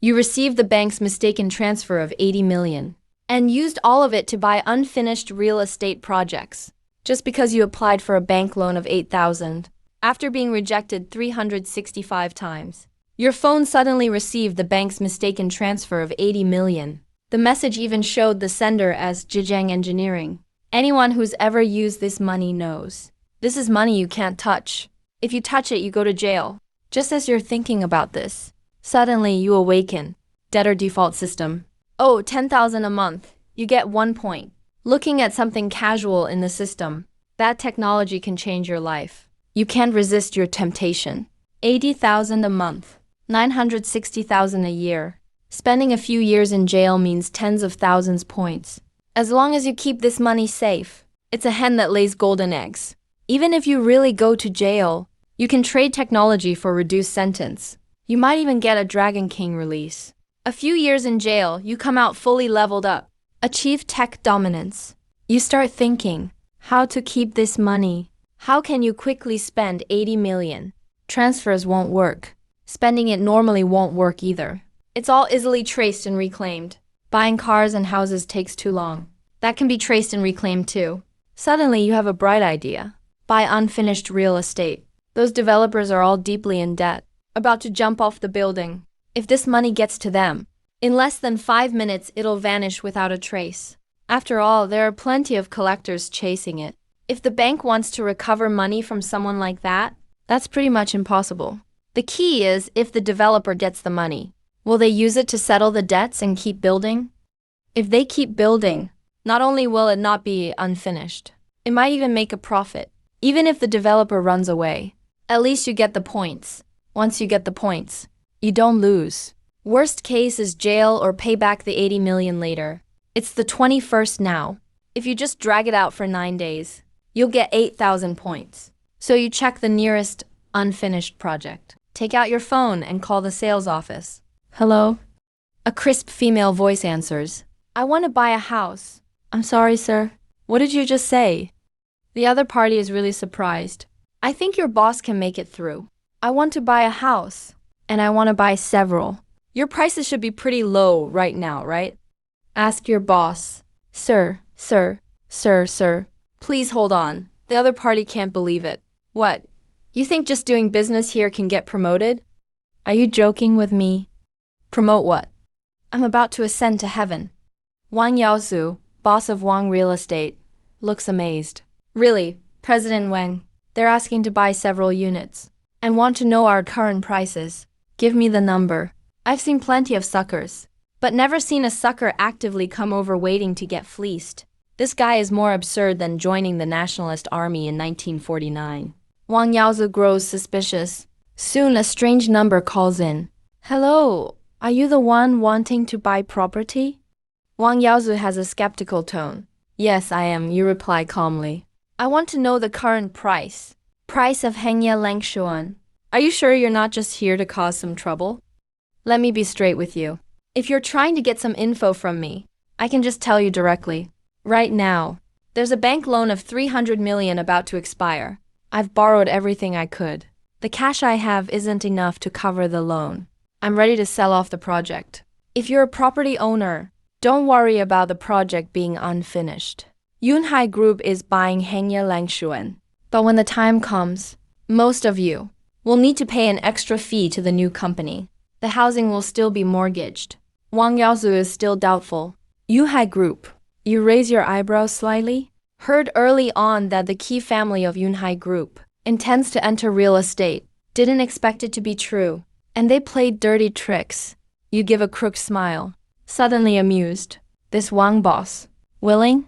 You received the bank's mistaken transfer of 80 million and used all of it to buy unfinished real estate projects just because you applied for a bank loan of 8,000 after being rejected 365 times. Your phone suddenly received the bank's mistaken transfer of 80 million. The message even showed the sender as Zhejiang Engineering. Anyone who's ever used this money knows. This is money you can't touch. If you touch it, you go to jail. Just as you're thinking about this, suddenly you awaken. Debtor default system. Oh, 10,000 a month. You get 1 point. Looking at something casual in the system, that technology can change your life. You can't resist your temptation. 80,000 a month. 960,000 a year. Spending a few years in jail means tens of thousands points. As long as you keep this money safe, it's a hen that lays golden eggs. Even if you really go to jail, you can trade technology for reduced sentence. You might even get a Dragon King release. A few years in jail, you come out fully leveled up. Achieve tech dominance. You start thinking, how to keep this money? How can you quickly spend 80 million? Transfers won't work. Spending it normally won't work either. It's all easily traced and reclaimed. Buying cars and houses takes too long. That can be traced and reclaimed too. Suddenly you have a bright idea. Buy unfinished real estate. Those developers are all deeply in debt, about to jump off the building. If this money gets to them, in less than 5 minutes it'll vanish without a trace. After all, there are plenty of collectors chasing it. If the bank wants to recover money from someone like that, that's pretty much impossible. The key is if the developer gets the money, will they use it to settle the debts and keep building? If they keep building, not only will it not be unfinished, it might even make a profit. Even if the developer runs away, at least you get the points. Once you get the points, you don't lose. Worst case is jail or pay back the 80 million later. It's the 21st now. If you just drag it out for 9 days, you'll get 8,000 points. So you check the nearest unfinished project. Take out your phone and call the sales office. Hello? A crisp female voice answers. I want to buy a house. I'm sorry, sir. What did you just say? The other party is really surprised. I think your boss can make it through. I want to buy a house, and I want to buy several. Your prices should be pretty low right now, right? Ask your boss. Sir, please hold on. The other party can't believe it. What? You think just doing business here can get promoted? Are you joking with me? Promote what? I'm about to ascend to heaven. Wang Yaozu, boss of Wang Real Estate, looks amazed. Really, President Wang, they're asking to buy several units and want to know our current prices. Give me the number. I've seen plenty of suckers, but never seen a sucker actively come over waiting to get fleeced. This guy is more absurd than joining the Nationalist Army in 1949. Wang Yaozu grows suspicious. Soon a strange number calls in. Hello, are you the one wanting to buy property? Wang Yaozu has a skeptical tone. Yes, I am, you reply calmly. I want to know the current price. Price of Hengye Langshuan. Are you sure you're not just here to cause some trouble? Let me be straight with you. If you're trying to get some info from me, I can just tell you directly. Right now, there's a bank loan of 300 million about to expire. I've borrowed everything I could. The cash I have isn't enough to cover the loan. I'm ready to sell off the project. If you're a property owner, don't worry about the project being unfinished. Yunhai Group is buying Hengye Langshuan. But when the time comes, most of you will need to pay an extra fee to the new company. The housing will still be mortgaged. Wang Yaozu is still doubtful. Yunhai Group, you raise your eyebrows slightly? Heard early on that the key family of Yunhai Group intends to enter real estate. Didn't expect it to be true. And they played dirty tricks. You give a crooked smile. Suddenly amused. This Wang boss. Willing?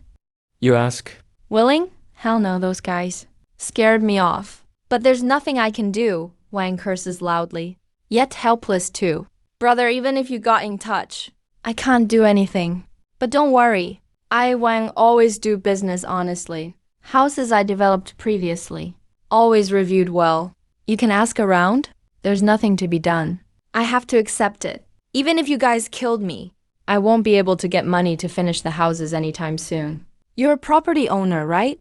You ask? Willing? Hell no, those guys. Scared me off. But there's nothing I can do, Wang curses loudly. Yet helpless too. Brother, even if you got in touch, I can't do anything. But don't worry. I, Wang, always do business honestly. Houses I developed previously, always reviewed well. You can ask around. There's nothing to be done. I have to accept it. Even if you guys killed me, I won't be able to get money to finish the houses anytime soon. You're a property owner, right?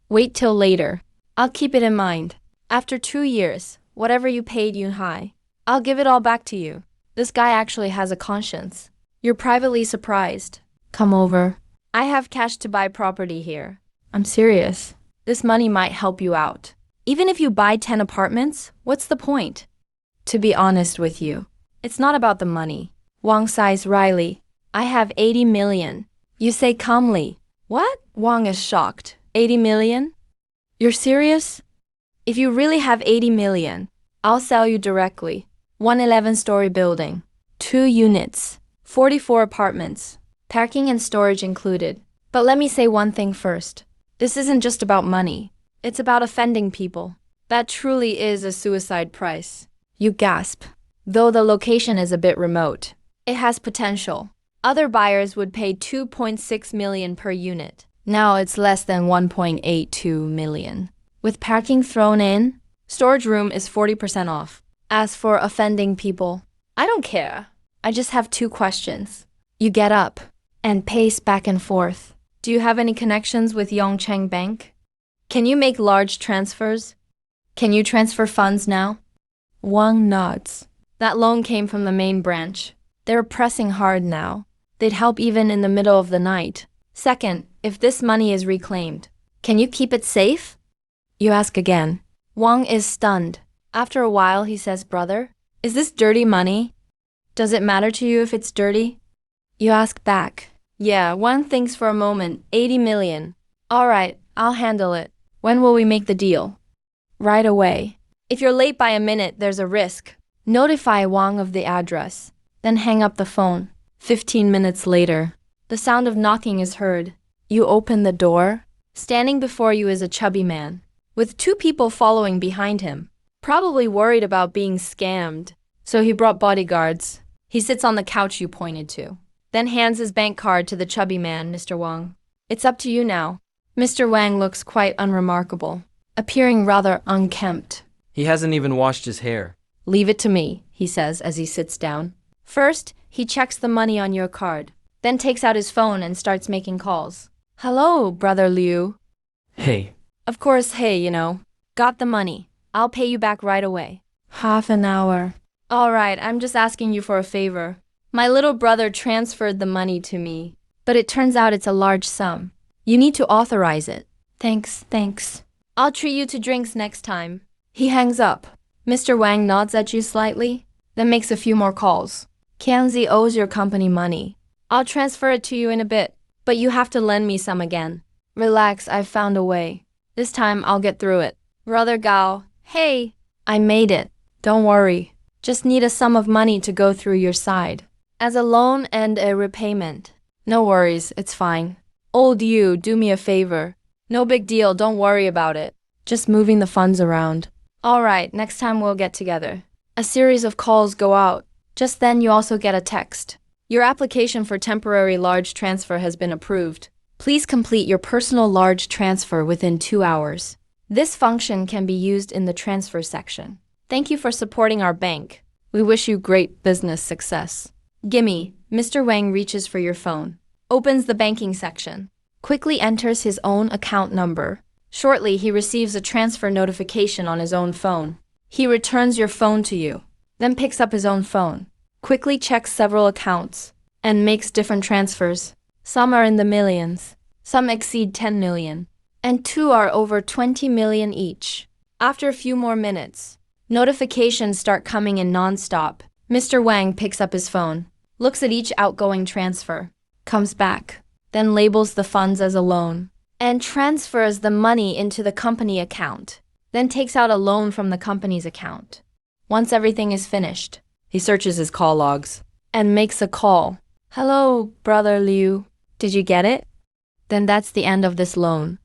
Wait till later. I'll keep it in mind. After 2 years, whatever you paid Yunhai, I'll give it all back to you. This guy actually has a conscience. You're privately surprised. Come over. I have cash to buy property here. I'm serious. This money might help you out. Even if you buy 10 apartments, what's the point? To be honest with you, it's not about the money. Wang sighs wryly. I have 80 million. You say calmly. What? Wang is shocked. 80 million? You're serious? If you really have 80 million, I'll sell you directly. 111-story building. 2 units. 44 apartments. Parking and storage included. But let me say one thing first. This isn't just about money. It's about offending people. That truly is a suicide price. You gasp. Though the location is a bit remote, it has potential. Other buyers would pay 2.6 million per unit. Now it's less than 1.82 million. With parking thrown in, storage room is 40% off. As for offending people, I don't care. I just have 2 questions. You get up and pace back and forth. Do you have any connections with Yongcheng Bank? Can you make large transfers? Can you transfer funds now? Wang nods. That loan came from the main branch. They're pressing hard now. They'd help even in the middle of the night. Second, if this money is reclaimed, can you keep it safe? You ask again. Wang is stunned. After a while, he says, Brother, is this dirty money? Does it matter to you if it's dirty? You ask back. Yeah, Wang thinks for a moment. 80 million. All right, I'll handle it. When will we make the deal? Right away. If you're late by a minute, there's a risk. Notify Wang of the address. Then hang up the phone. 15 minutes later, the sound of knocking is heard. You open the door. Standing before you is a chubby man, with 2 people following behind him. Probably worried about being scammed. So he brought bodyguards. He sits on the couch you pointed to. Then hands his bank card to the chubby man, Mr. Wang. It's up to you now. Mr. Wang looks quite unremarkable, appearing rather unkempt. He hasn't even washed his hair. Leave it to me, he says as he sits down. First, he checks the money on your card, then takes out his phone and starts making calls. Hello, Brother Liu. Hey. Of course, hey, you know. Got the money. I'll pay you back right away. Half an hour. All right, I'm just asking you for a favor. My little brother transferred the money to me, but it turns out it's a large sum. You need to authorize it. Thanks. I'll treat you to drinks next time. He hangs up. Mr. Wang nods at you slightly, then makes a few more calls. Kianzi owes your company money. I'll transfer it to you in a bit, but you have to lend me some again. Relax, I've found a way. This time I'll get through it. Brother Gao, hey, I made it. Don't worry. Just need a sum of money to go through your side. As a loan and a repayment. No worries, it's fine. Old you, do me a favor. No big deal, don't worry about it. Just moving the funds around. All right, next time we'll get together. A series of calls go out. Just then you also get a text. Your application for temporary large transfer has been approved. Please complete your personal large transfer within 2 hours. This function can be used in the transfer section. Thank you for supporting our bank. We wish you great business success. Gimme, Mr. Wang reaches for your phone. Opens the banking section. Quickly enters his own account number. Shortly, he receives a transfer notification on his own phone. He returns your phone to you, then picks up his own phone. Quickly checks several accounts and makes different transfers. Some are in the millions, some exceed 10 million, and 2 are over 20 million each. After a few more minutes, notifications start coming in non-stop. Mr. Wang picks up his phone, looks at each outgoing transfer, comes back, then labels the funds as a loan, and transfers the money into the company account, then takes out a loan from the company's account. Once everything is finished, he searches his call logs and makes a call. Hello, Brother Liu. Did you get it? Then that's the end of this loan.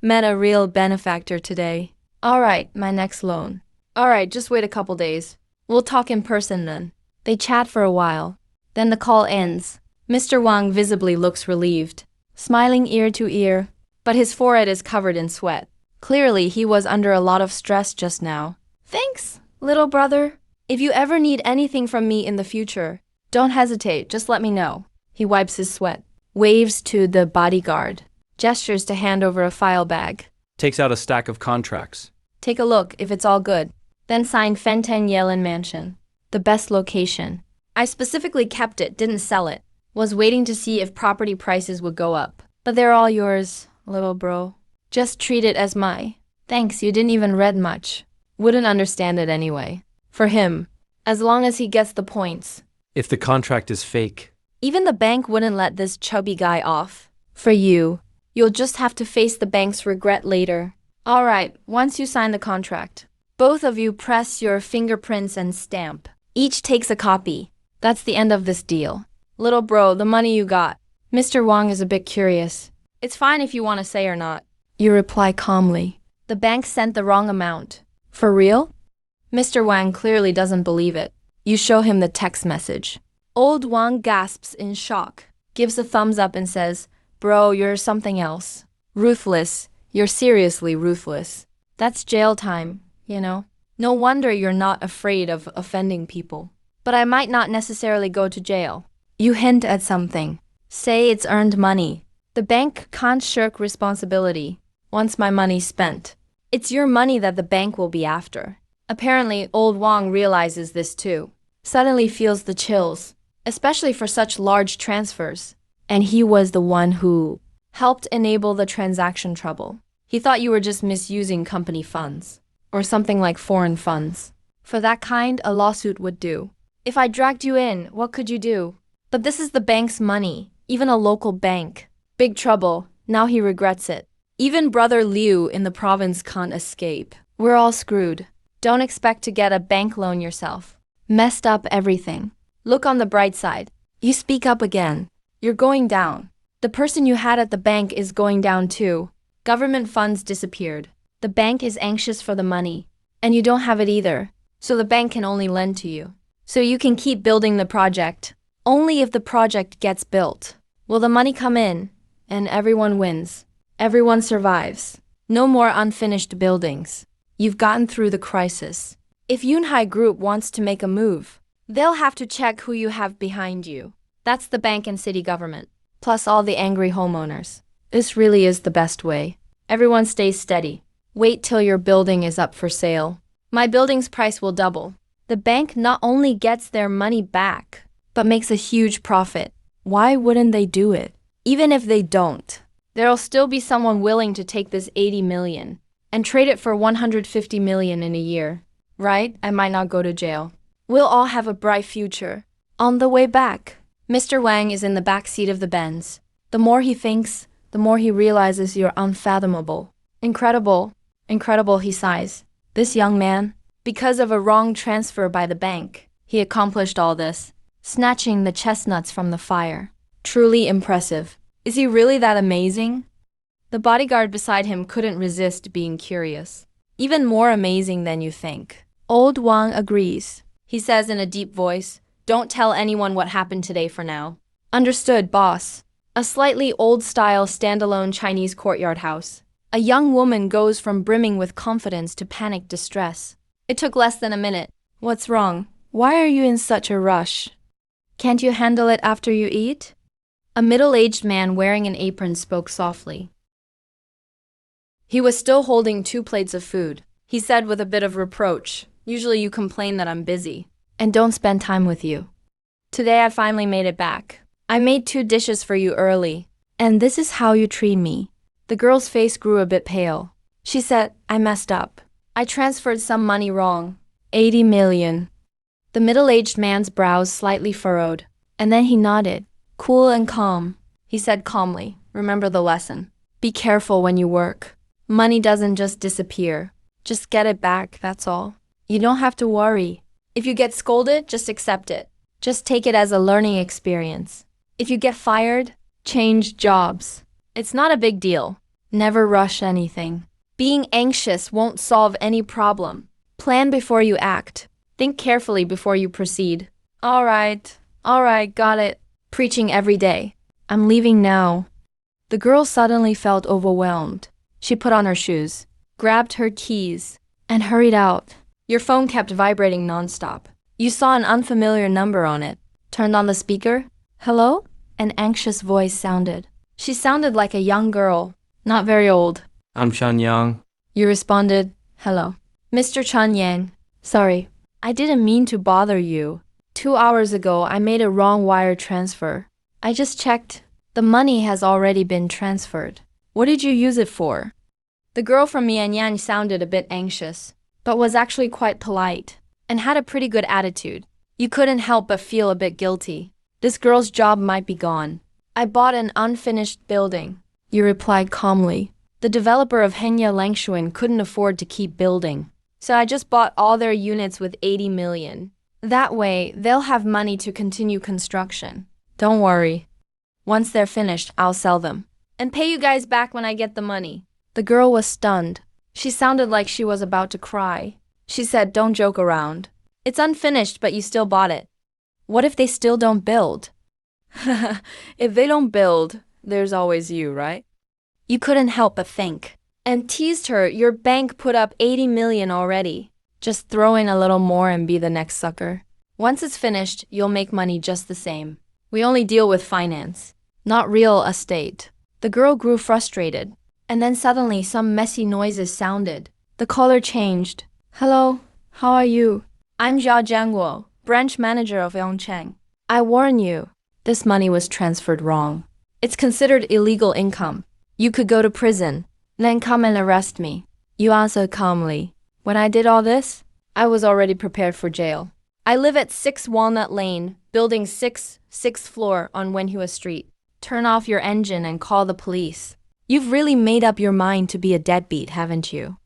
Met a real benefactor today. All right, my next loan. All right, just wait a couple days. We'll talk in person then. They chat for a while. Then the call ends. Mr. Wang visibly looks relieved, smiling ear to ear, but his forehead is covered in sweat. Clearly, he was under a lot of stress just now. Thanks, little brother. If you ever need anything from me in the future, don't hesitate, just let me know. He wipes his sweat, waves to the bodyguard, gestures to hand over a file bag. Takes out a stack of contracts. Take a look if it's all good. Then sign Fenten Yellen Mansion. The best location. I specifically kept it, didn't sell it. Was waiting to see if property prices would go up. But they're all yours, little bro. Just treat it as my. Thanks, you didn't even read much. Wouldn't understand it anyway. For him, as long as he gets the points. If the contract is fake, Even the bank wouldn't let this chubby guy off. For you, you'll just have to face the bank's regret later. Alright, once you sign the contract, both of you press your fingerprints and stamp. Each takes a copy. That's the end of this deal. Little bro, the money you got. Mr. Wang is a bit curious. It's fine if you want to say or not. You reply calmly. The bank sent the wrong amount. For real? Mr. Wang clearly doesn't believe it. You show him the text message. Old Wang gasps in shock, gives a thumbs up and says, Bro, you're something else. Ruthless. You're seriously ruthless. That's jail time, you know? No wonder you're not afraid of offending people. But I might not necessarily go to jail. You hint at something. Say it's earned money. The bank can't shirk responsibility once my money's spent. It's your money that the bank will be after. Apparently, old Wang realizes this too. Suddenly feels the chills, especially for such large transfers. And he was the one who helped enable the transaction trouble. He thought you were just misusing company funds, or something like foreign funds. For that kind, a lawsuit would do. If I dragged you in, what could you do? But this is the bank's money, even a local bank. Big trouble, now he regrets it. Even brother Liu in the province can't escape. We're all screwed. Don't expect to get a bank loan yourself. Messed up everything. Look on the bright side. You speak up again. You're going down. The person you had at the bank is going down too. Government funds disappeared. The bank is anxious for the money. And you don't have it either. So the bank can only lend to you. So you can keep building the project. Only if the project gets built will the money come in, and everyone wins. Everyone survives. No more unfinished buildings. You've gotten through the crisis. If Yunhai Group wants to make a move, they'll have to check who you have behind you. That's the bank and city government, plus all the angry homeowners. This really is the best way. Everyone stays steady. Wait till your building is up for sale. My building's price will double. The bank not only gets their money back, but makes a huge profit. Why wouldn't they do it? Even if they don't, there'll still be someone willing to take this 80 million and trade it for 150 million in a year. Right? I might not go to jail. We'll all have a bright future. On the way back, Mr. Wang is in the back seat of the Benz. The more he thinks, the more he realizes you're unfathomable. Incredible, incredible, he sighs. This young man, because of a wrong transfer by the bank, he accomplished all this, snatching the chestnuts from the fire. Truly impressive. Is he really that amazing? The bodyguard beside him couldn't resist being curious. Even more amazing than you think. Old Wang agrees. He says in a deep voice, Don't tell anyone what happened today for now. Understood, boss. A slightly old-style standalone Chinese courtyard house. A young woman goes from brimming with confidence to panicked distress. It took less than a minute. What's wrong? Why are you in such a rush? Can't you handle it after you eat? A middle-aged man wearing an apron spoke softly. He was still holding 2 plates of food. He said with a bit of reproach, Usually you complain that I'm busy and don't spend time with you. Today I finally made it back. I made 2 dishes for you early, and this is how you treat me. The girl's face grew a bit pale. She said, I messed up. I transferred some money wrong. 80 million. The middle-aged man's brows slightly furrowed, and then he nodded. Cool and calm. He said calmly, Remember the lesson. Be careful when you work. Money doesn't just disappear. Just get it back, that's all. You don't have to worry. If you get scolded, just accept it. Just take it as a learning experience. If you get fired, change jobs. It's not a big deal. Never rush anything. Being anxious won't solve any problem. Plan before you act. Think carefully before you proceed. All right, got it. Preaching every day. I'm leaving now. The girl suddenly felt overwhelmed. She put on her shoes, grabbed her keys, and hurried out. Your phone kept vibrating nonstop. You saw an unfamiliar number on it. Turned on the speaker. Hello? An anxious voice sounded. She sounded like a young girl, not very old. I'm Shan Yang. You responded, Hello. Mr. Chan Yang. Sorry. I didn't mean to bother you. 2 hours ago, I made a wrong wire transfer. I just checked. The money has already been transferred. What did you use it for? The girl from Mianyang sounded a bit anxious, but was actually quite polite and had a pretty good attitude. You couldn't help but feel a bit guilty. This girl's job might be gone. I bought an unfinished building, you replied calmly. The developer of Henya Langshuan couldn't afford to keep building, so I just bought all their units with 80 million. That way, they'll have money to continue construction. Don't worry. Once they're finished, I'll sell them and pay you guys back when I get the money. The girl was stunned. She sounded like she was about to cry. She said, don't joke around. It's unfinished, but you still bought it. What if they still don't build? If they don't build, there's always you, right? You couldn't help but think. And teased her, your bank put up 80 million already. Just throw in a little more and be the next sucker. Once it's finished, you'll make money just the same. We only deal with finance, not real estate. The girl grew frustrated. And then suddenly some messy noises sounded. The caller changed. Hello, how are you? I'm Zhao Jianguo, branch manager of Yongcheng. I warn you, this money was transferred wrong. It's considered illegal income. You could go to prison, then come and arrest me. You answered calmly. When I did all this, I was already prepared for jail. I live at 6 Walnut Lane, building 6, 6th floor on Wenhua Street. Turn off your engine and call the police. You've really made up your mind to be a deadbeat, haven't you?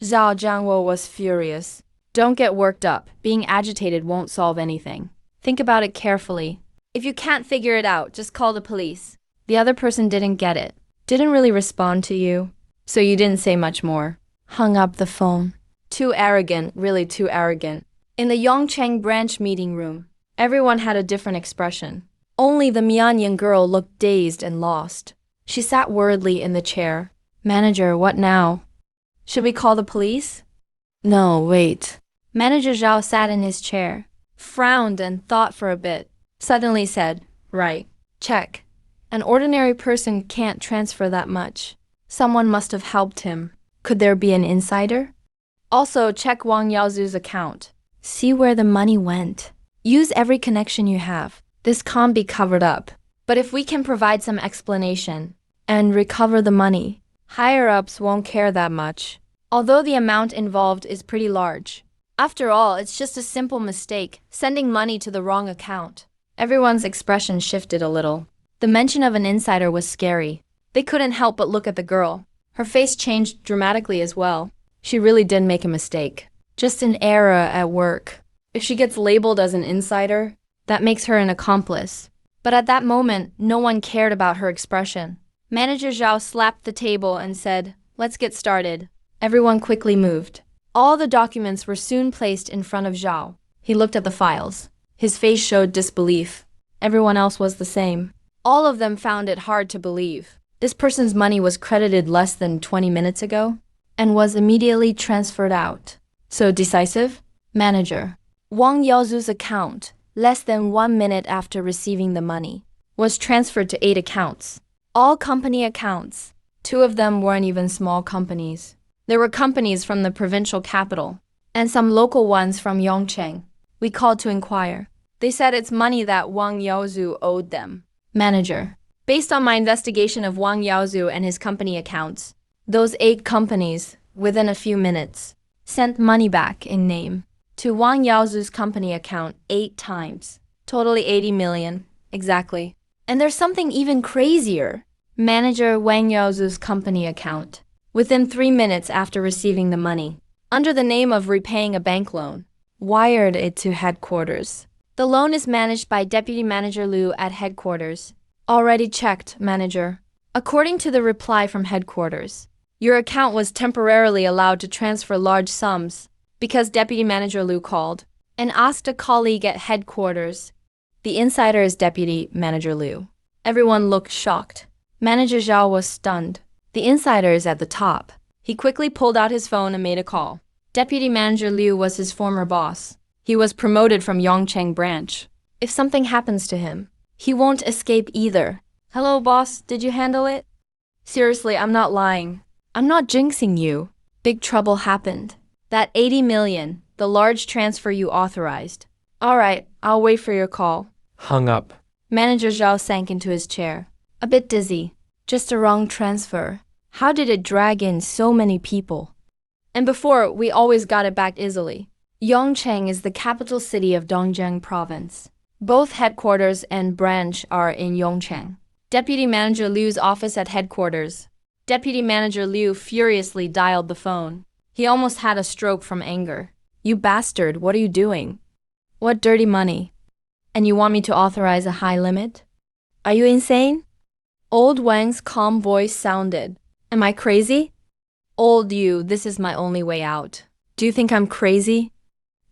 Zhao Jianguo was furious. Don't get worked up. Being agitated won't solve anything. Think about it carefully. If you can't figure it out, just call the police. The other person didn't get it. Didn't really respond to you. So you didn't say much more. Hung up the phone. Too arrogant, really too arrogant. In the Yongcheng branch meeting room, everyone had a different expression. Only the Mianyang girl looked dazed and lost. She sat worriedly in the chair. Manager, what now? Should we call the police? No, wait. Manager Zhao sat in his chair, frowned and thought for a bit, suddenly said, right, check. An ordinary person can't transfer that much. Someone must have helped him. Could there be an insider? Also, check Wang Yaozu's account. See where the money went. Use every connection you have. This can't be covered up. But if we can provide some explanation and recover the money, higher-ups won't care that much. Although the amount involved is pretty large. After all, it's just a simple mistake, sending money to the wrong account. Everyone's expression shifted a little. The mention of an insider was scary. They couldn't help but look at the girl. Her face changed dramatically as well. She really did make a mistake. Just an error at work. If she gets labeled as an insider, that makes her an accomplice. But at that moment, no one cared about her expression. Manager Zhao slapped the table and said, let's get started. Everyone quickly moved. All the documents were soon placed in front of Zhao. He looked at the files. His face showed disbelief. Everyone else was the same. All of them found it hard to believe. This person's money was credited less than 20 minutes ago and was immediately transferred out. So decisive? Manager. Wang Yaozu's account, less than 1 minute after receiving the money, was transferred to 8 accounts. All company accounts. 2 of them weren't even small companies. There were companies from the provincial capital and some local ones from Yongcheng. We called to inquire. They said it's money that Wang Yaozu owed them. Manager. Based on my investigation of Wang Yaozu and his company accounts, those 8 companies, within a few minutes, sent money back in name to Wang Yaozu's company account 8 times. Totally 80 million. Exactly. And there's something even crazier. Manager Wang Yaozu's company account, within 3 minutes after receiving the money, under the name of repaying a bank loan, wired it to headquarters. The loan is managed by Deputy Manager Liu at headquarters. Already checked, Manager. According to the reply from headquarters, your account was temporarily allowed to transfer large sums because Deputy Manager Liu called and asked a colleague at headquarters. The insider is Deputy Manager Liu. Everyone looked shocked. Manager Zhao was stunned. The insider is at the top. He quickly pulled out his phone and made a call. Deputy Manager Liu was his former boss. He was promoted from Yongcheng branch. If something happens to him, he won't escape either. Hello, boss, did you handle it? Seriously, I'm not lying. I'm not jinxing you. Big trouble happened. That 80 million, the large transfer you authorized. All right, I'll wait for your call. Hung up. Manager Zhao sank into his chair. A bit dizzy. Just a wrong transfer. How did it drag in so many people? And before, we always got it back easily. Yongcheng is the capital city of Dongjiang province. Both headquarters and branch are in Yongcheng. Deputy Manager Liu's office at headquarters. Deputy Manager Liu furiously dialed the phone. He almost had a stroke from anger. You bastard, what are you doing? What dirty money? And you want me to authorize a high limit? Are you insane? Old Wang's calm voice sounded. Am I crazy? Old you, this is my only way out. Do you think I'm crazy?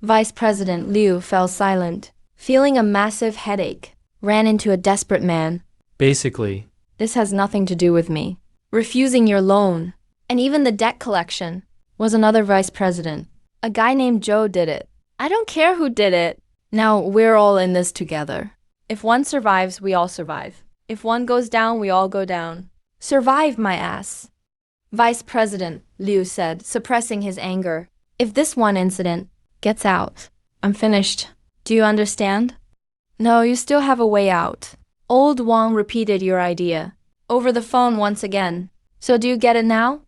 Vice President Liu fell silent, feeling a massive headache, ran into a desperate man. Basically, This has nothing to do with me. Refusing your loan, and even the debt collection, was another vice president. A guy named Joe did it. I don't care who did it. Now we're all in this together. If one survives, we all survive. If one goes down, we all go down. Survive, my ass. Vice President Liu said, suppressing his anger. If this one incident gets out, I'm finished. Do you understand? No, you still have a way out. Old Wang repeated your idea. Over the phone once again. So do you get it now?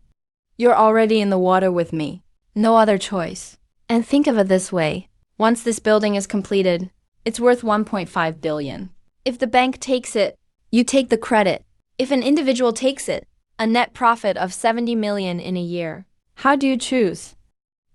You're already in the water with me. No other choice. And think of it this way. Once this building is completed, it's worth 1.5 billion. If the bank takes it, you take the credit. If an individual takes it, a net profit of 70 million in a year. How do you choose?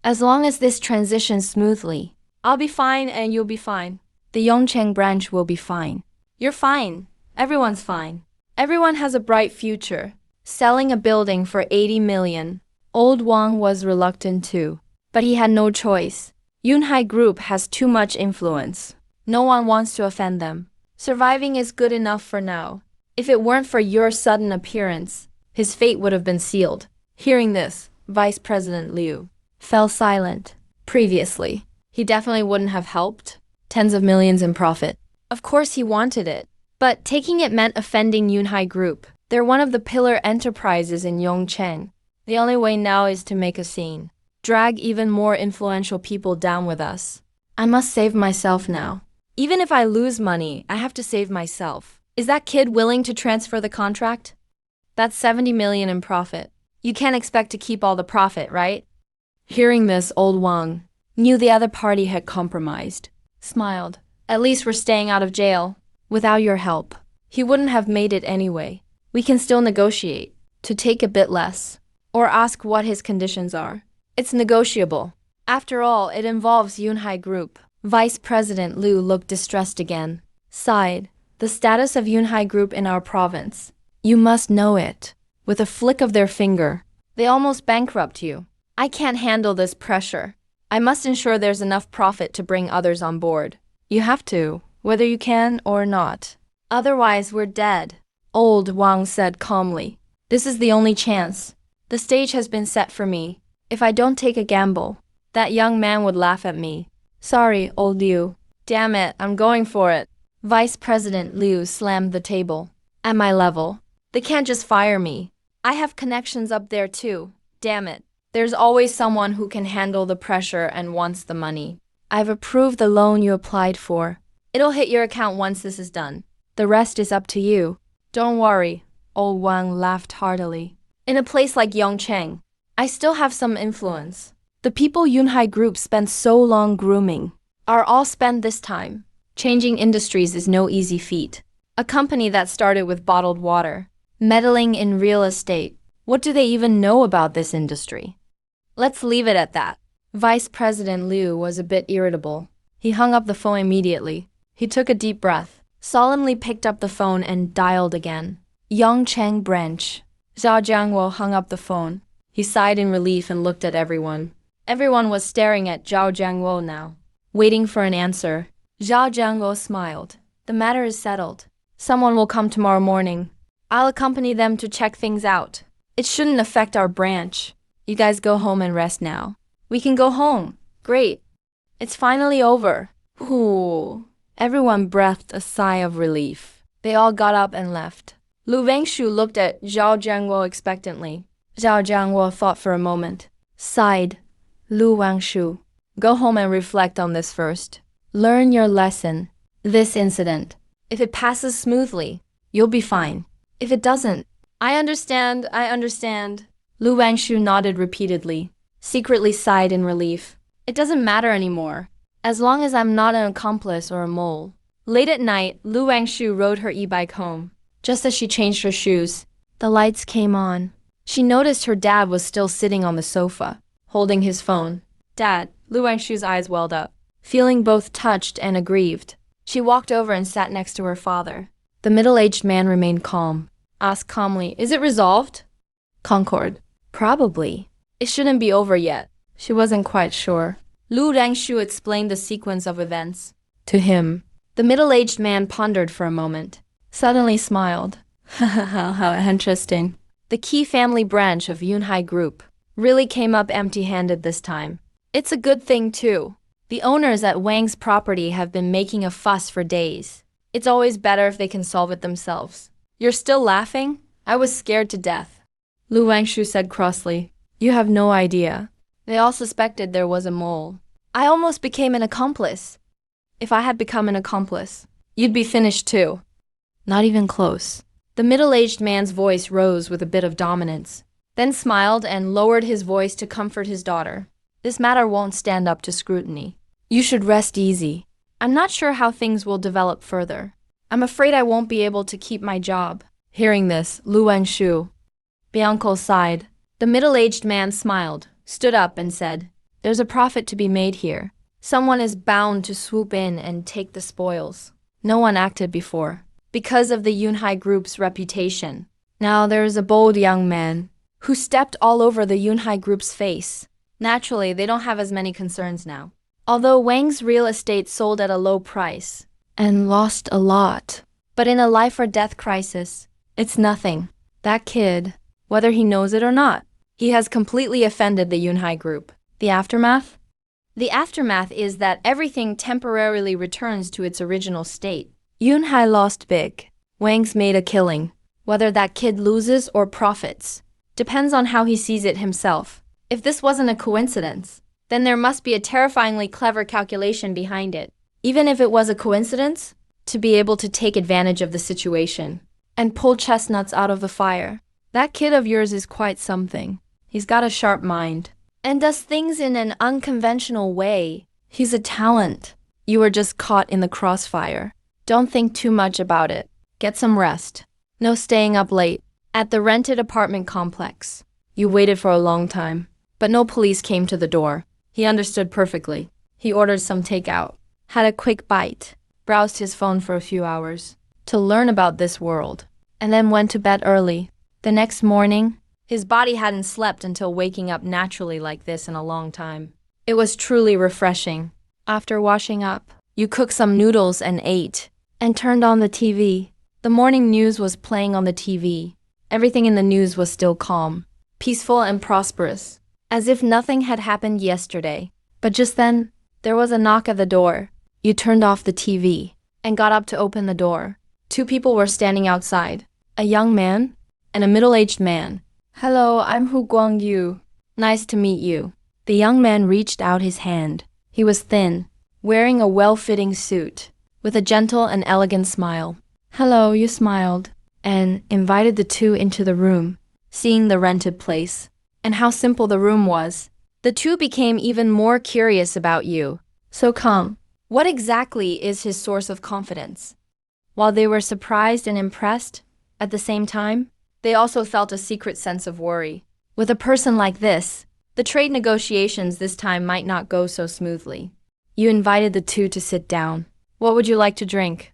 As long as this transitions smoothly, I'll be fine and you'll be fine. The Yongcheng branch will be fine. You're fine. Everyone's fine. Everyone has a bright future. Selling a building for 80 million. Old Wang was reluctant too, but he had no choice. Yunhai Group has too much influence. No one wants to offend them. Surviving is good enough for now. If it weren't for your sudden appearance, his fate would have been sealed. Hearing this, Vice President Liu fell silent. Previously, he definitely wouldn't have helped. Tens of millions in profit. Of course he wanted it, but taking it meant offending Yunhai Group. They're one of the pillar enterprises in Yongcheng. The only way now is to make a scene. Drag even more influential people down with us. I must save myself now. Even if I lose money, I have to save myself. Is that kid willing to transfer the contract? That's 70 million in profit. You can't expect to keep all the profit, right? Hearing this, old Wang knew the other party had compromised. Smiled. At least we're staying out of jail. Without your help, he wouldn't have made it anyway. We can still negotiate to take a bit less, or ask what his conditions are. It's negotiable. After all, it involves Yunhai Group. Vice President Liu looked distressed again. Sighed. The status of Yunhai Group in our province. You must know it. With a flick of their finger, they almost bankrupt you. I can't handle this pressure. I must ensure there's enough profit to bring others on board. You have to, whether you can or not. Otherwise, we're dead. Old Wang said calmly. This is the only chance. The stage has been set for me. If I don't take a gamble, that young man would laugh at me. Sorry, old Liu. Damn it, I'm going for it. Vice President Liu slammed the table. At my level, they can't just fire me. I have connections up there too. Damn it. There's always someone who can handle the pressure and wants the money. I've approved the loan you applied for. It'll hit your account once this is done. The rest is up to you. Don't worry, old Wang laughed heartily. In a place like Yongcheng, I still have some influence. The people Yunhai Group spent so long grooming are all spent this time. Changing industries is no easy feat. A company that started with bottled water, meddling in real estate. What do they even know about this industry? Let's leave it at that. Vice President Liu was a bit irritable. He hung up the phone immediately. He took a deep breath, solemnly picked up the phone and dialed again. Yongcheng branch. Zhao Jiangwo hung up the phone. He sighed in relief and looked at everyone. Everyone was staring at Zhao Jiangwo now, waiting for an answer. Zhao Jiangwo smiled. The matter is settled. Someone will come tomorrow morning. I'll accompany them to check things out. It shouldn't affect our branch. You guys go home and rest now. We can go home. Great. It's finally over. Ooh. Everyone breathed a sigh of relief. They all got up and left. Lu Wengshu looked at Zhao Jiangwo expectantly. Zhao Jiangwo thought for a moment. Sighed. Lu Wengshu. Go home and reflect on this first. Learn your lesson. This incident. If it passes smoothly, you'll be fine. If it doesn't, I understand. Lu Wangshu nodded repeatedly, secretly sighed in relief. It doesn't matter anymore, as long as I'm not an accomplice or a mole. Late at night, Lu Wangshu rode her e-bike home. Just as she changed her shoes, the lights came on. She noticed her dad was still sitting on the sofa, holding his phone. Dad, Lu Wangshu's eyes welled up. Feeling both touched and aggrieved, she walked over and sat next to her father. The middle-aged man remained calm. Asked calmly, "Is it resolved?" Concord. "Probably. It shouldn't be over yet." She wasn't quite sure. Lu Wangshu explained the sequence of events to him. The middle-aged man pondered for a moment, suddenly smiled. How interesting. The key family branch of Yunhai Group really came up empty-handed this time. It's a good thing, too. The owners at Wang's property have been making a fuss for days. It's always better if they can solve it themselves. You're still laughing? I was scared to death. Lu Wangshu said crossly. You have no idea. They all suspected there was a mole. I almost became an accomplice. If I had become an accomplice, you'd be finished too. Not even close. The middle-aged man's voice rose with a bit of dominance, then smiled and lowered his voice to comfort his daughter. This matter won't stand up to scrutiny. You should rest easy. I'm not sure how things will develop further. I'm afraid I won't be able to keep my job. Hearing this, Lu Wangshu, Bianco sighed. The middle-aged man smiled, stood up and said, There's a profit to be made here. Someone is bound to swoop in and take the spoils. No one acted before, because of the Yunhai Group's reputation. Now there is a bold young man who stepped all over the Yunhai Group's face. Naturally, they don't have as many concerns now. Although Wang's real estate sold at a low price and lost a lot. But in a life or death crisis, it's nothing. That kid, whether he knows it or not, he has completely offended the Yunhai Group. The aftermath? The aftermath is that everything temporarily returns to its original state. Yunhai lost big. Wang's made a killing. Whether that kid loses or profits depends on how he sees it himself. If this wasn't a coincidence, then there must be a terrifyingly clever calculation behind it. Even if it was a coincidence, to be able to take advantage of the situation and pull chestnuts out of the fire. That kid of yours is quite something. He's got a sharp mind and does things in an unconventional way. He's a talent. You were just caught in the crossfire. Don't think too much about it. Get some rest. No staying up late. At the rented apartment complex, you waited for a long time, but no police came to the door. He understood perfectly. He ordered some takeout, had a quick bite, browsed his phone for a few hours to learn about this world, and then went to bed early. The next morning, his body hadn't slept until waking up naturally like this in a long time. It was truly refreshing. After washing up, you cooked some noodles and ate, and turned on the TV. The morning news was playing on the TV. Everything in the news was still calm, peaceful and prosperous, as if nothing had happened yesterday. But just then, there was a knock at the door. You turned off the TV and got up to open the door. Two people were standing outside, a young man and a middle-aged man. Hello, I'm Hu Guangyu. Nice to meet you. The young man reached out his hand. He was thin, wearing a well-fitting suit, with a gentle and elegant smile. Hello, you smiled, and invited the two into the room, seeing the rented place, and how simple the room was. The two became even more curious about you. So come, what exactly is his source of confidence? While they were surprised and impressed, at the same time, they also felt a secret sense of worry. With a person like this, the trade negotiations this time might not go so smoothly. You invited the two to sit down. What would you like to drink?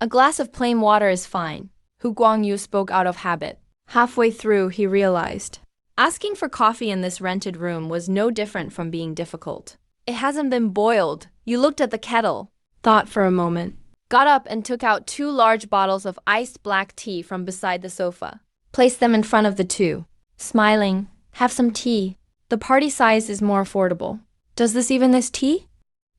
A glass of plain water is fine. Hu Guangyu spoke out of habit. Halfway through, he realized asking for coffee in this rented room was no different from being difficult. It hasn't been boiled. You looked at the kettle, thought for a moment, got up and took out 2 large bottles of iced black tea from beside the sofa, placed them in front of the two, smiling. Have some tea. The party size is more affordable. Does this even this tea?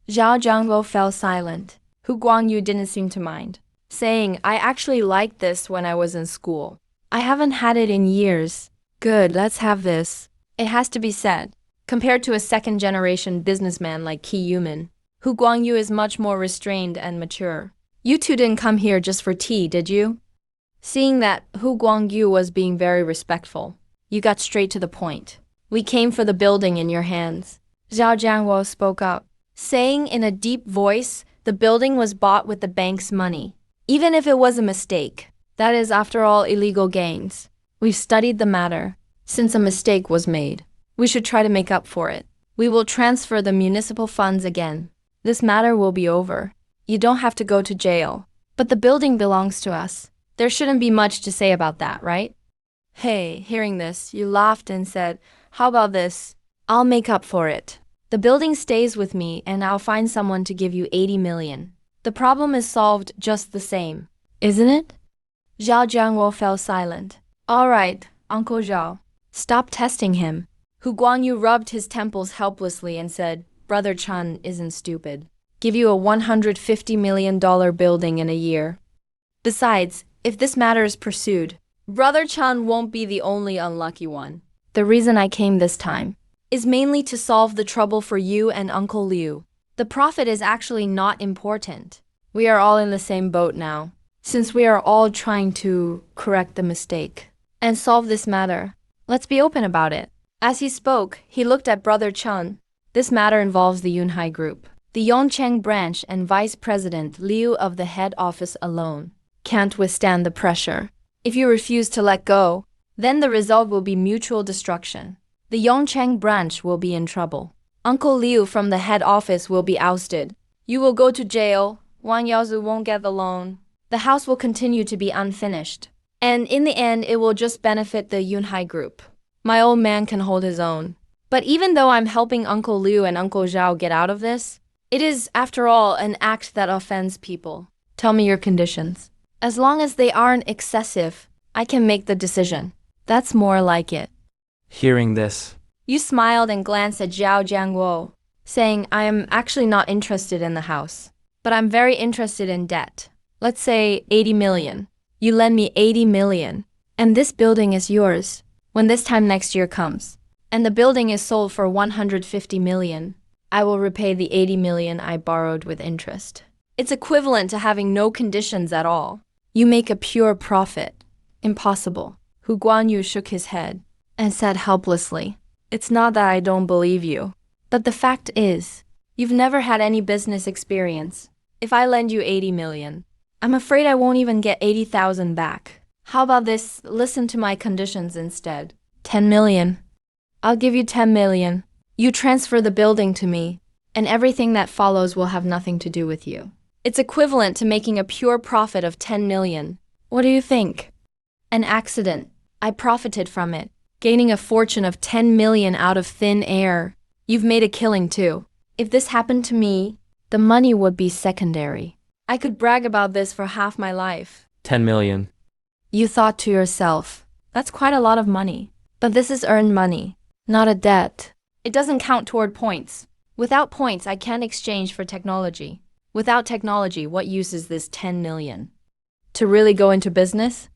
Zhao Jiangbo fell silent. Hu Guangyu didn't seem to mind, saying, I actually liked this when I was in school. I haven't had it in years. Good, let's have this. It has to be said, Compared to a second-generation businessman like Qi Yumin, Hu Guangyu is much more restrained and mature. You two didn't come here just for tea, did you? Seeing that Hu Guangyu was being very respectful, you got straight to the point. We came for the building in your hands. Zhao Jiangwo spoke up, saying in a deep voice, the building was bought with the bank's money. Even if it was a mistake, that is, after all, illegal gains. We've studied the matter. Since a mistake was made, we should try to make up for it. We will transfer the municipal funds again. This matter will be over. You don't have to go to jail. But the building belongs to us. There shouldn't be much to say about that, right? Hey, hearing this, you laughed and said, how about this? I'll make up for it. The building stays with me and I'll find someone to give you 80 million. The problem is solved just the same, isn't it? Zhao Jiangwo fell silent. All right, Uncle Zhao. Stop testing him. Hu Guangyu rubbed his temples helplessly and said, Brother Chen isn't stupid. Give you a $150 million building in a year. Besides, if this matter is pursued, Brother Chen won't be the only unlucky one. The reason I came this time is mainly to solve the trouble for you and Uncle Liu. The profit is actually not important. We are all in the same boat now, since we are all trying to correct the mistake and solve this matter. Let's be open about it. As he spoke, he looked at Brother Chen. This matter involves the Yunhai Group. The Yongcheng branch and Vice President Liu of the head office alone can't withstand the pressure. If you refuse to let go, then the result will be mutual destruction. The Yongcheng branch will be in trouble. Uncle Liu from the head office will be ousted. You will go to jail. Wang Yaozu won't get the loan. The house will continue to be unfinished. And in the end, it will just benefit the Yunhai Group. My old man can hold his own. But even though I'm helping Uncle Liu and Uncle Zhao get out of this, it is, after all, an act that offends people. Tell me your conditions. As long as they aren't excessive, I can make the decision. That's more like it. Hearing this, You smiled and glanced at Zhao Jiangwo, saying, I am actually not interested in the house, but I'm very interested in debt. Let's say 80 million. You lend me 80 million, and this building is yours when this time next year comes, and the building is sold for 150 million. I will repay the 80 million I borrowed with interest. It's equivalent to having no conditions at all. You make a pure profit. Impossible. Hu Guangyu shook his head and said helplessly, It's not that I don't believe you, but the fact is, you've never had any business experience. If I lend you 80 million, I'm afraid I won't even get 80,000 back. How about this? Listen to my conditions instead. 10 million. I'll give you 10 million. You transfer the building to me, and everything that follows will have nothing to do with you. It's equivalent to making a pure profit of 10 million. What do you think? An accident. I profited from it, gaining a fortune of 10 million out of thin air. You've made a killing too. If this happened to me, the money would be secondary. I could brag about this for half my life. 10 million. You thought to yourself, that's quite a lot of money. But this is earned money, not a debt. It doesn't count toward points. Without points, I can't exchange for technology. Without technology, what use is this 10 million? To really go into business?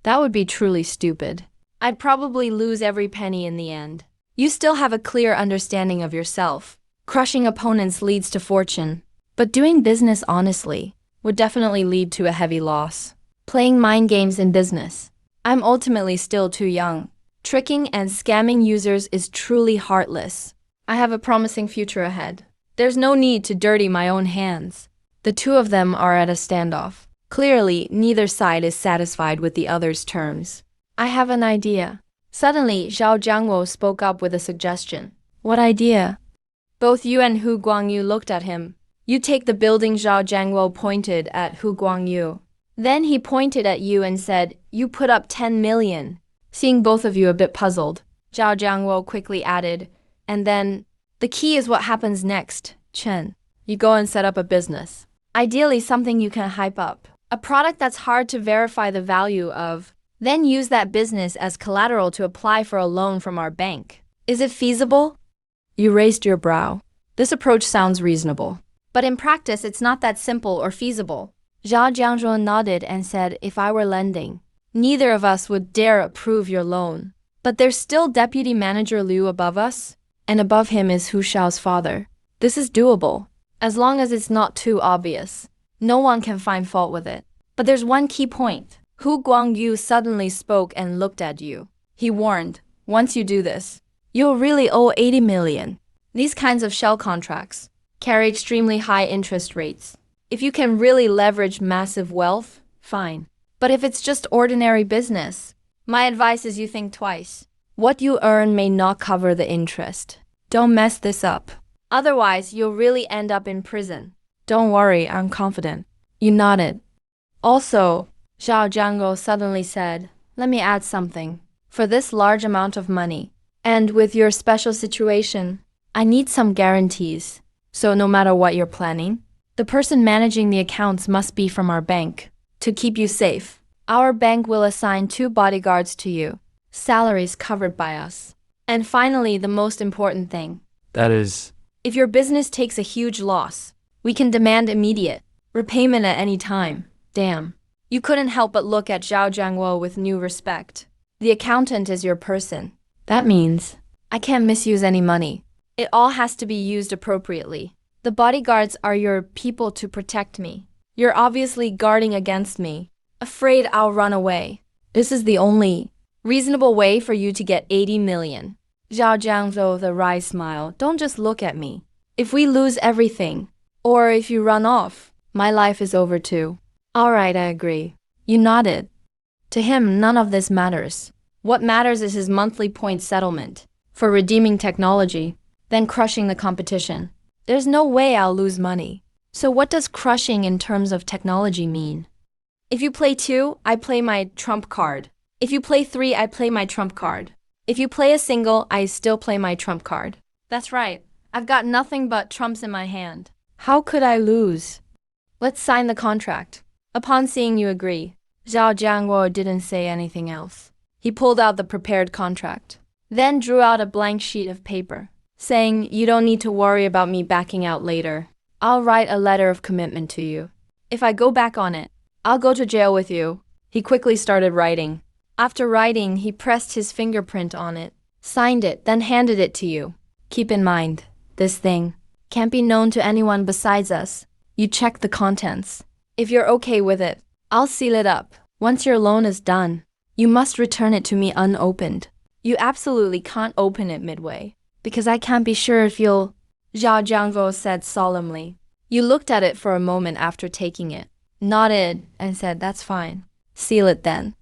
That would be truly stupid. I'd probably lose every penny in the end. You still have a clear understanding of yourself. Crushing opponents leads to fortune, but doing business honestly would definitely lead to a heavy loss. Playing mind games in business. I'm ultimately still too young. Tricking and scamming users is truly heartless. I have a promising future ahead. There's no need to dirty my own hands. The two of them are at a standoff. Clearly, neither side is satisfied with the other's terms. I have an idea. Suddenly, Zhao Jiangwo spoke up with a suggestion. What idea? Both you and Hu Guangyu looked at him. You take the building. Zhao Jiangwo pointed at Hu Guangyu. Then he pointed at you and said, you put up 10 million. Seeing both of you a bit puzzled, Zhao Jiangwo quickly added, and then, the key is what happens next, Chen. You go and set up a business. Ideally something you can hype up. A product that's hard to verify the value of. Then use that business as collateral to apply for a loan from our bank. Is it feasible? You raised your brow. This approach sounds reasonable. But in practice, it's not that simple or feasible. Zhao Jiangzhuo nodded and said, if I were lending, neither of us would dare approve your loan. But there's still Deputy Manager Liu above us. and above him is Hu Xiao's father. This is doable, as long as it's not too obvious. No one can find fault with it. But there's one key point. Hu Guangyu suddenly spoke and looked at you. He warned, once you do this, you'll really owe 80 million. These kinds of shell contracts carry extremely high interest rates. If you can really leverage massive wealth, fine. But if it's just ordinary business, my advice is you think twice. What you earn may not cover the interest. Don't mess this up. Otherwise, you'll really end up in prison. Don't worry, I'm confident. You nodded. Also, Zhao Jianguo suddenly said, let me add something. For this large amount of money, and with your special situation, I need some guarantees. So no matter what you're planning, the person managing the accounts must be from our bank. To keep you safe, our bank will assign 2 bodyguards to you. Salaries covered by us. And finally, the most important thing. That is, If your business takes a huge loss, we can demand immediate repayment at any time. Damn. You couldn't help but look at Zhao Jianguo with new respect. The accountant is your person. That means I can't misuse any money. It all has to be used appropriately. The bodyguards are your people to protect me. You're obviously guarding against me, afraid I'll run away. This is the only reasonable way for you to get 80 million. Zhao Jiangzhou with a wry smile. Don't just look at me. If we lose everything, or if you run off, my life is over too. All right, I agree. You nodded. To him, none of this matters. What matters is his monthly point settlement for redeeming technology, then crushing the competition. There's no way I'll lose money. So what does crushing in terms of technology mean? If you play 2, I play my trump card. If you play 3, I play my trump card. If you play a single, I still play my trump card. That's right. I've got nothing but trumps in my hand. How could I lose? Let's sign the contract. Upon seeing you agree, Zhao Jianguo didn't say anything else. He pulled out the prepared contract, then drew out a blank sheet of paper, saying, you don't need to worry about me backing out later. I'll write a letter of commitment to you. If I go back on it, I'll go to jail with you. He quickly started writing. After writing, he pressed his fingerprint on it, signed it, then handed it to you. Keep in mind, this thing can't be known to anyone besides us. You check the contents. If you're okay with it, I'll seal it up. Once your loan is done, you must return it to me unopened. You absolutely can't open it midway, because I can't be sure if you'll... Zhao Jiangguo said solemnly. You looked at it for a moment after taking it, nodded, and said, that's fine. Seal it then.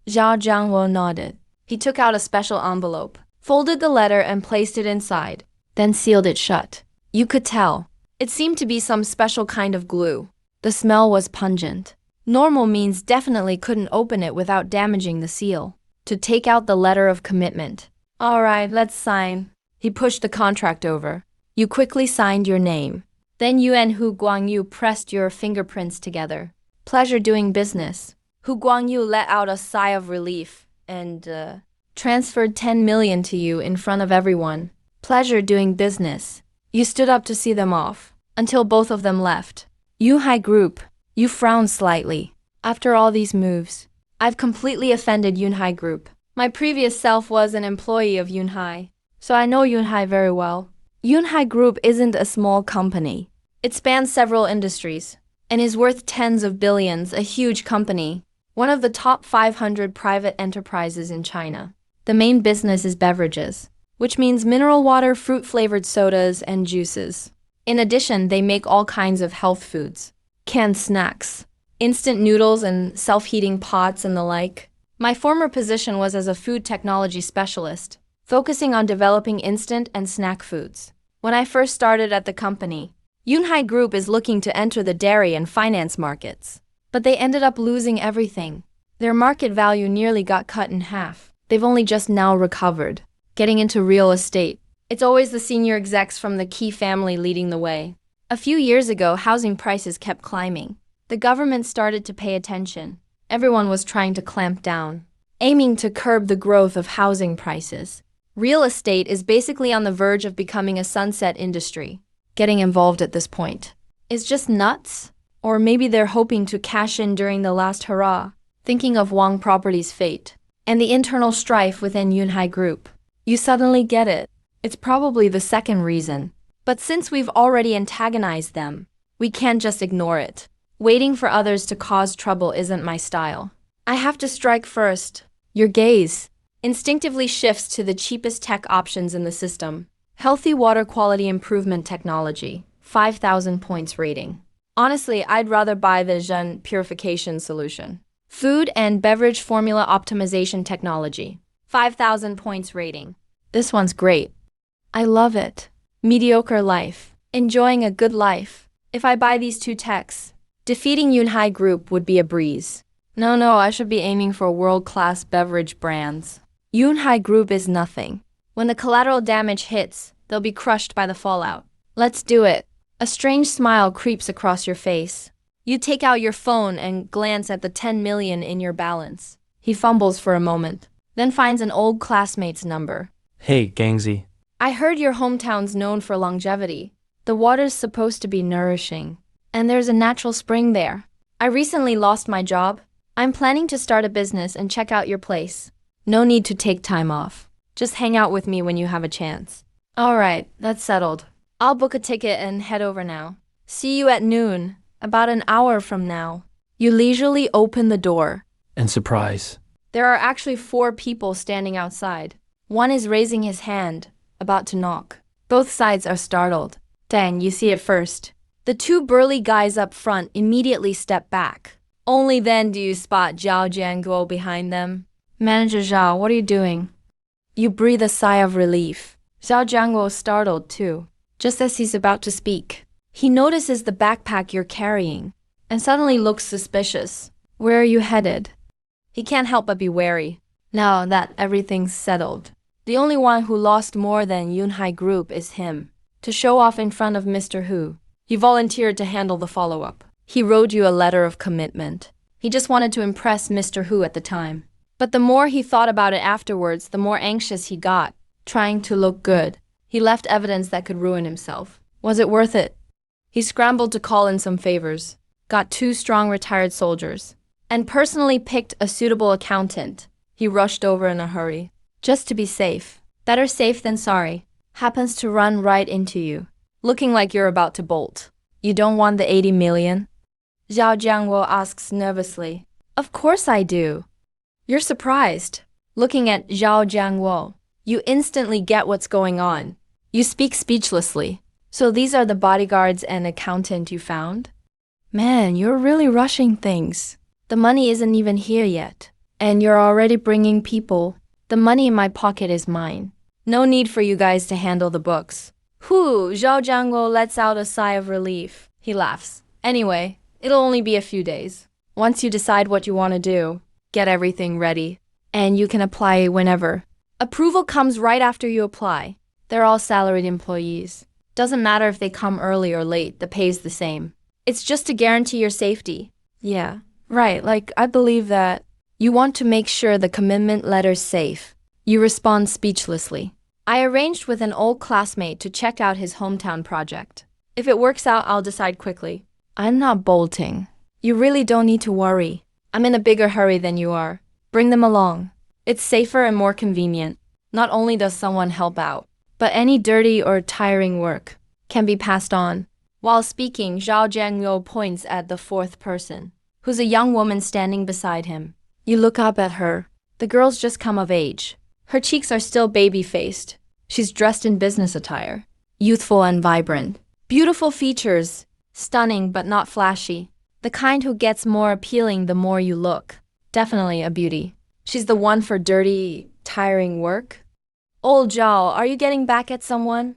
Zhao Jiangguo nodded. He took out a special envelope, folded the letter and placed it inside, then sealed it shut. You could tell. It seemed to be some special kind of glue. The smell was pungent. Normal means definitely couldn't open it without damaging the seal. To take out the letter of commitment. All right, let's sign. He pushed the contract over. You quickly signed your name. Then you and Hu Guangyu pressed your fingerprints together. Pleasure doing business. Hu Guangyu let out a sigh of relief and transferred 10 million to you in front of everyone. Pleasure doing business. You stood up to see them off, until both of them left. Yunhai Group. You frowned slightly. After all these moves, I've completely offended Yunhai Group. My previous self was an employee of Yunhai, so I know Yunhai very well. Yunhai Group isn't a small company. It spans several industries, and is worth tens of billions, a huge company. One of the top 500 private enterprises in China. The main business is beverages, which means mineral water, fruit-flavored sodas, and juices. In addition, they make all kinds of health foods, canned snacks, instant noodles and self-heating pots and the like. My former position was as a food technology specialist, focusing on developing instant and snack foods. When I first started at the company, Yunhai Group is looking to enter the dairy and finance markets. But they ended up losing everything. Their market value nearly got cut in half. They've only just now recovered, getting into real estate. It's always the senior execs from the key family leading the way. A few years ago, housing prices kept climbing. The government started to pay attention. Everyone was trying to clamp down, aiming to curb the growth of housing prices. Real estate is basically on the verge of becoming a sunset industry. Getting involved at this point is just nuts. Or maybe they're hoping to cash in during the last hurrah, thinking of Wang Properties' fate and the internal strife within Yunhai Group. You suddenly get it. It's probably the second reason. But since we've already antagonized them, we can't just ignore it. Waiting for others to cause trouble isn't my style. I have to strike first. Your gaze instinctively shifts to the cheapest tech options in the system. Healthy water quality improvement technology, 5,000 points rating. Honestly, I'd rather buy the Zhen purification solution. Food and beverage formula optimization technology, 5,000 points rating. This one's great. I love it. Mediocre life. Enjoying a good life. If I buy these two techs, defeating Yunhai Group would be a breeze. No, I should be aiming for world-class beverage brands. Yunhai Group is nothing. When the collateral damage hits, they'll be crushed by the fallout. Let's do it. A strange smile creeps across your face. You take out your phone and glance at the 10 million in your balance. He fumbles for a moment, then finds an old classmate's number. Hey, Gangsy. I heard your hometown's known for longevity. The water's supposed to be nourishing, and there's a natural spring there. I recently lost my job. I'm planning to start a business and check out your place. No need to take time off. Just hang out with me when you have a chance. All right, that's settled. I'll book a ticket and head over now. See you at noon, about an hour from now. You leisurely open the door. And surprise. There are actually 4 people standing outside. One is raising his hand, about to knock. Both sides are startled. Dang, you see it first. The 2 burly guys up front immediately step back. Only then do you spot Zhao Jianguo behind them. Manager Zhao, what are you doing? You breathe a sigh of relief. Zhao Jianguo is startled too. Just as he's about to speak, he notices the backpack you're carrying and suddenly looks suspicious. Where are you headed? He can't help but be wary. Now that everything's settled, the only one who lost more than Yunhai Group is him. To show off in front of Mr. Hu, he volunteered to handle the follow-up. He wrote you a letter of commitment. He just wanted to impress Mr. Hu at the time. But the more he thought about it afterwards, the more anxious he got, trying to look good. He left evidence that could ruin himself. Was it worth it? He scrambled to call in some favors, got 2 strong retired soldiers, and personally picked a suitable accountant. He rushed over in a hurry, just to be safe. Better safe than sorry. Happens to run right into you, looking like you're about to bolt. You don't want the 80 million? Zhao Jianguo asks nervously. Of course I do. You're surprised. Looking at Zhao Jianguo, you instantly get what's going on. You speak speechlessly. So these are the bodyguards and accountant you found? Man, you're really rushing things. The money isn't even here yet. And you're already bringing people. The money in my pocket is mine. No need for you guys to handle the books. Whew, Zhao Jianguo lets out a sigh of relief. He laughs. Anyway, it'll only be a few days. Once you decide what you want to do, get everything ready. And you can apply whenever. Approval comes right after you apply. They're all salaried employees. Doesn't matter if they come early or late, the pay's the same. It's just to guarantee your safety. Yeah, right, I believe that. You want to make sure the commitment letter's safe. You respond speechlessly. I arranged with an old classmate to check out his hometown project. If it works out, I'll decide quickly. I'm not bolting. You really don't need to worry. I'm in a bigger hurry than you are. Bring them along. It's safer and more convenient. Not only does someone help out, but any dirty or tiring work can be passed on. While speaking, Zhao Jianguo points at the 4th person, who's a young woman standing beside him. You look up at her. The girl's just come of age. Her cheeks are still baby-faced. She's dressed in business attire, youthful and vibrant. Beautiful features, stunning but not flashy. The kind who gets more appealing the more you look. Definitely a beauty. She's the one for dirty, tiring work. Old Zhao, are you getting back at someone?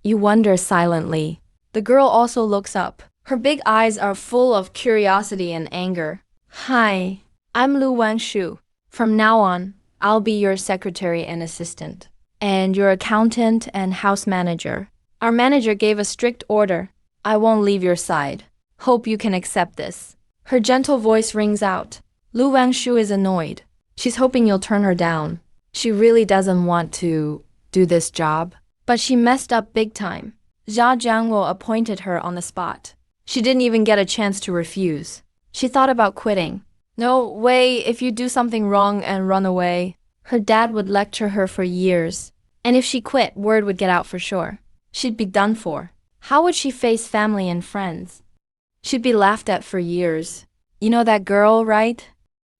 You wonder silently. The girl also looks up. Her big eyes are full of curiosity and anger. Hi, I'm Lu Wangshu. From now on, I'll be your secretary and assistant, and your accountant and house manager. Our manager gave a strict order. I won't leave your side. Hope you can accept this. Her gentle voice rings out. Lu Wangshu is annoyed. She's hoping you'll turn her down. She really doesn't want to do this job, but she messed up big time. Zhao Jianguo appointed her on the spot. She didn't even get a chance to refuse. She thought about quitting. No way, if you do something wrong and run away, her dad would lecture her for years. And if she quit, word would get out for sure. She'd be done for. How would she face family and friends? She'd be laughed at for years. You know that girl, right?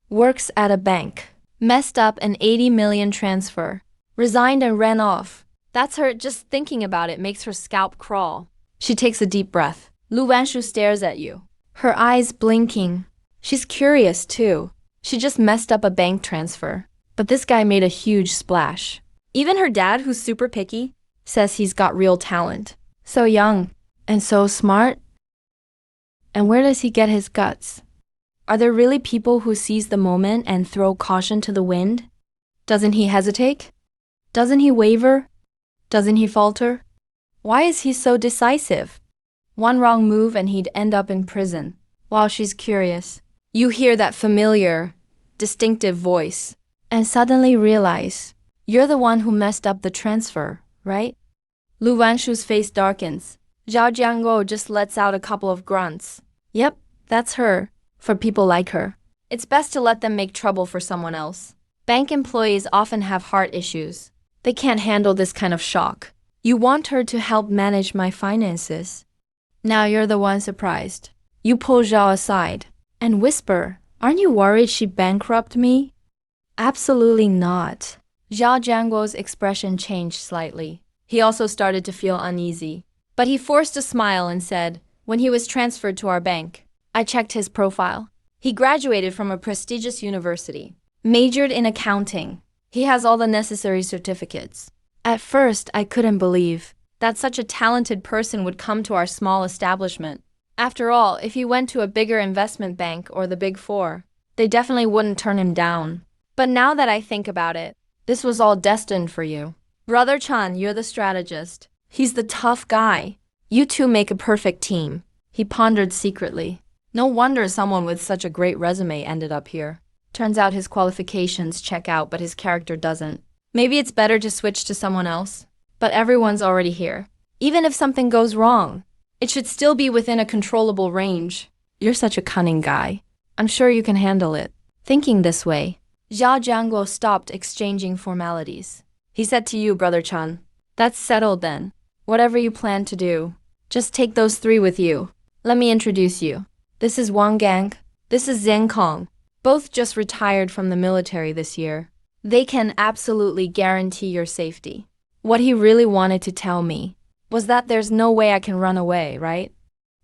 Works at a bank. Messed up an 80 million transfer. Resigned and ran off. That's her. Just thinking about it makes her scalp crawl. She takes a deep breath. Lu Wanshu stares at you. Her eyes blinking. She's curious too. She just messed up a bank transfer. But this guy made a huge splash. Even her dad, who's super picky, says he's got real talent. So young. And so smart. And where does he get his guts? Are there really people who seize the moment and throw caution to the wind? Doesn't he hesitate? Doesn't he waver? Doesn't he falter? Why is he so decisive? One wrong move and he'd end up in prison. While she's curious, you hear that familiar, distinctive voice, and suddenly realize you're the one who messed up the transfer, right? Lu Wanshu's face darkens. Zhao Jianguo just lets out a couple of grunts. Yep, that's her. For people like her, it's best to let them make trouble for someone else. Bank employees often have heart issues. They can't handle this kind of shock. You want her to help manage my finances. Now you're the one surprised. You pull Zhao aside and whisper, aren't you worried she bankrupted me? Absolutely not. Zhao Jianguo's expression changed slightly. He also started to feel uneasy. But he forced a smile and said, when he was transferred to our bank, I checked his profile. He graduated from a prestigious university, majored in accounting. He has all the necessary certificates. At first, I couldn't believe that such a talented person would come to our small establishment. After all, if he went to a bigger investment bank or the Big Four, they definitely wouldn't turn him down. But now that I think about it, this was all destined for you. Brother Chan, you're the strategist. He's the tough guy. You two make a perfect team. He pondered secretly. No wonder someone with such a great resume ended up here. Turns out his qualifications check out, but his character doesn't. Maybe it's better to switch to someone else. But everyone's already here. Even if something goes wrong, it should still be within a controllable range. You're such a cunning guy. I'm sure you can handle it. Thinking this way, Zhao Jianguo stopped exchanging formalities. He said to you, Brother Chan, that's settled then. Whatever you plan to do, just take those three with you. Let me introduce you. This is Wang Gang. This is Zheng Kong. Both just retired from the military this year. They can absolutely guarantee your safety. What he really wanted to tell me was that there's no way I can run away, right?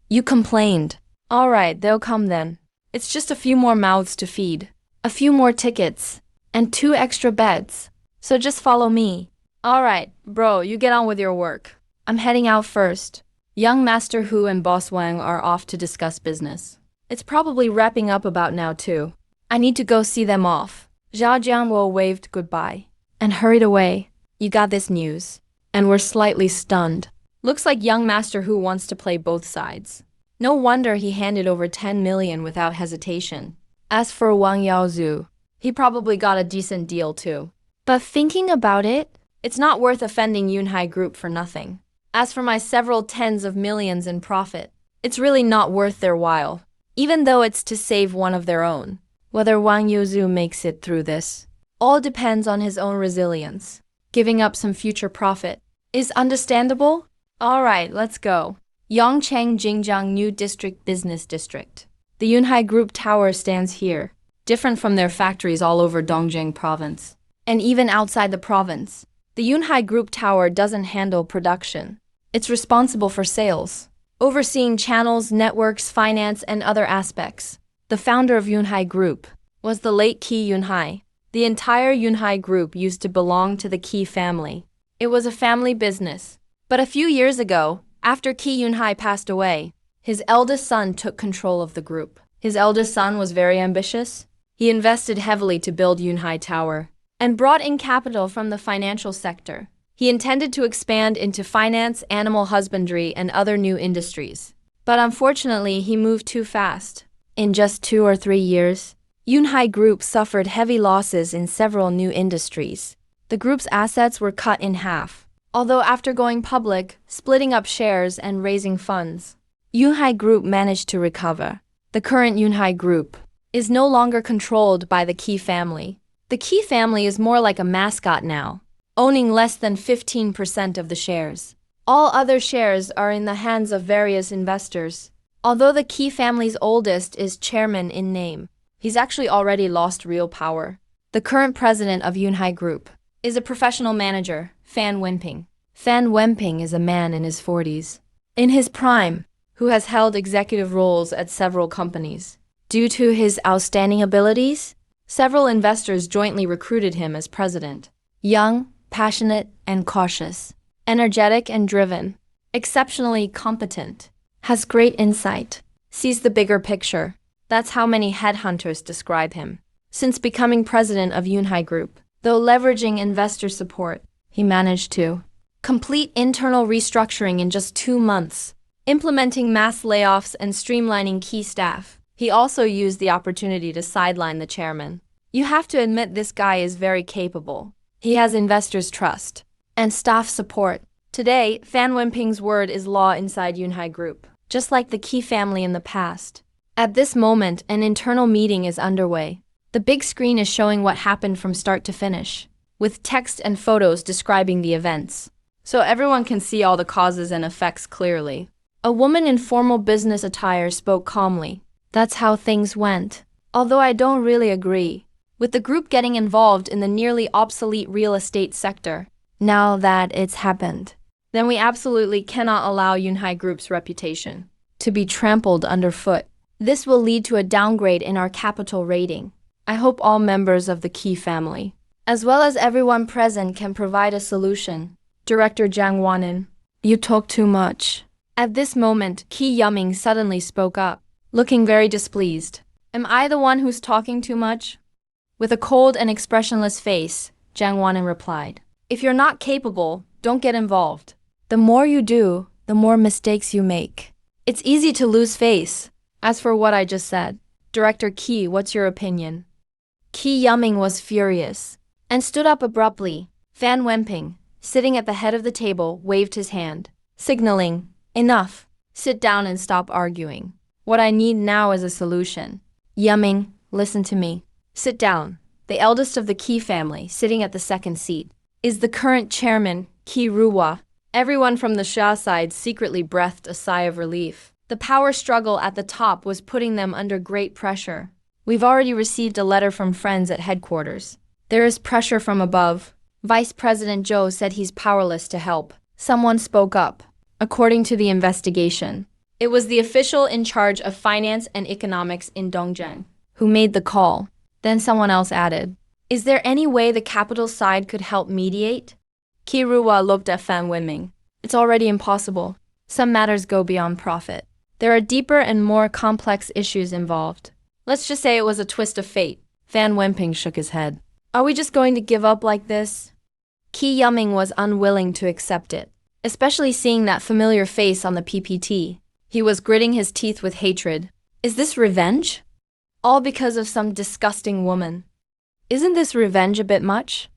You complained. All right, they'll come then. It's just a few more mouths to feed, a few more tickets, and 2 extra beds. So just follow me. All right, bro, you get on with your work. I'm heading out first. Young Master Hu and Boss Wang are off to discuss business. It's probably wrapping up about now too. I need to go see them off. Zhao Jianguo waved goodbye and hurried away. You got this news. And we're slightly stunned. Looks like young Master Hu wants to play both sides. No wonder he handed over 10 million without hesitation. As for Wang Yaozu, he probably got a decent deal too. But thinking about it, it's not worth offending Yunhai Group for nothing. As for my several tens of millions in profit, it's really not worth their while, even though it's to save one of their own. Whether Wang Yaozu makes it through this, all depends on his own resilience. Giving up some future profit is understandable. All right, let's go. Yongcheng Jingjiang New District Business District. The Yunhai Group Tower stands here, different from their factories all over Dongjiang Province. And even outside the province, the Yunhai Group Tower doesn't handle production. It's responsible for sales, overseeing channels, networks, finance, and other aspects. The founder of Yunhai Group was the late Qi Yunhai. The entire Yunhai Group used to belong to the Qi family. It was a family business. But a few years ago, after Qi Yunhai passed away, his eldest son took control of the group. His eldest son was very ambitious. He invested heavily to build Yunhai Tower and brought in capital from the financial sector. He intended to expand into finance, animal husbandry, and other new industries. But unfortunately, he moved too fast. In just 2 or 3 years, Yunhai Group suffered heavy losses in several new industries. The group's assets were cut in half. Although after going public, splitting up shares, and raising funds, Yunhai Group managed to recover. The current Yunhai Group is no longer controlled by the Qi family. The Qi family is more like a mascot now. owning less than 15% of the shares. All other shares are in the hands of various investors. Although the Key family's oldest is chairman in name, he's actually already lost real power. The current president of Yunhai Group is a professional manager, Fan Wenping. Fan Wenping is a man in his 40s, in his prime, who has held executive roles at several companies. Due to his outstanding abilities, several investors jointly recruited him as president. Young, passionate, and cautious, energetic and driven, exceptionally competent, has great insight, sees the bigger picture. That's how many headhunters describe him. Since becoming president of Yunhai Group, though leveraging investor support, he managed to complete internal restructuring in just 2 months, implementing mass layoffs and streamlining key staff. He also used the opportunity to sideline the chairman. You have to admit this guy is very capable. He has investors' trust and staff support. Today, Fan Wenping's word is law inside Yunhai Group, just like the Key family in the past. At this moment, an internal meeting is underway. The big screen is showing what happened from start to finish, with text and photos describing the events, so everyone can see all the causes and effects clearly. A woman in formal business attire spoke calmly. That's how things went. Although I don't really agree with the group getting involved in the nearly obsolete real estate sector. Now that it's happened, then we absolutely cannot allow Yunhai Group's reputation to be trampled underfoot. This will lead to a downgrade in our capital rating. I hope all members of the Key family, as well as everyone present, can provide a solution. Director Jiang Wanin, you talk too much. At this moment, Qi Yuming suddenly spoke up, looking very displeased. Am I the one who's talking too much? With a cold and expressionless face, Jiang Wanin replied, if you're not capable, don't get involved. The more you do, the more mistakes you make. It's easy to lose face. As for what I just said, Director Qi, what's your opinion? Qi Yuming was furious and stood up abruptly. Fan Wenping, sitting at the head of the table, waved his hand, signaling, enough. Sit down and stop arguing. What I need now is a solution. Yuming, listen to me. Sit down. The eldest of the Qi family, sitting at the second seat, is the current chairman, Qi Ruwa. Everyone from the Shah side secretly breathed a sigh of relief. The power struggle at the top was putting them under great pressure. We've already received a letter from friends at headquarters. There is pressure from above. Vice President Zhou said he's powerless to help. Someone spoke up. According to the investigation, it was the official in charge of finance and economics in Dongzheng who made the call. Then someone else added, is there any way the capital side could help mediate? Qi Ruwa looked at Fan Wenming. It's already impossible. Some matters go beyond profit. There are deeper and more complex issues involved. Let's just say it was a twist of fate. Fan Wenping shook his head. Are we just going to give up like this? Qi Yuming was unwilling to accept it, especially seeing that familiar face on the PPT. He was gritting his teeth with hatred. Is this revenge? All because of some disgusting woman. Isn't this revenge a bit much?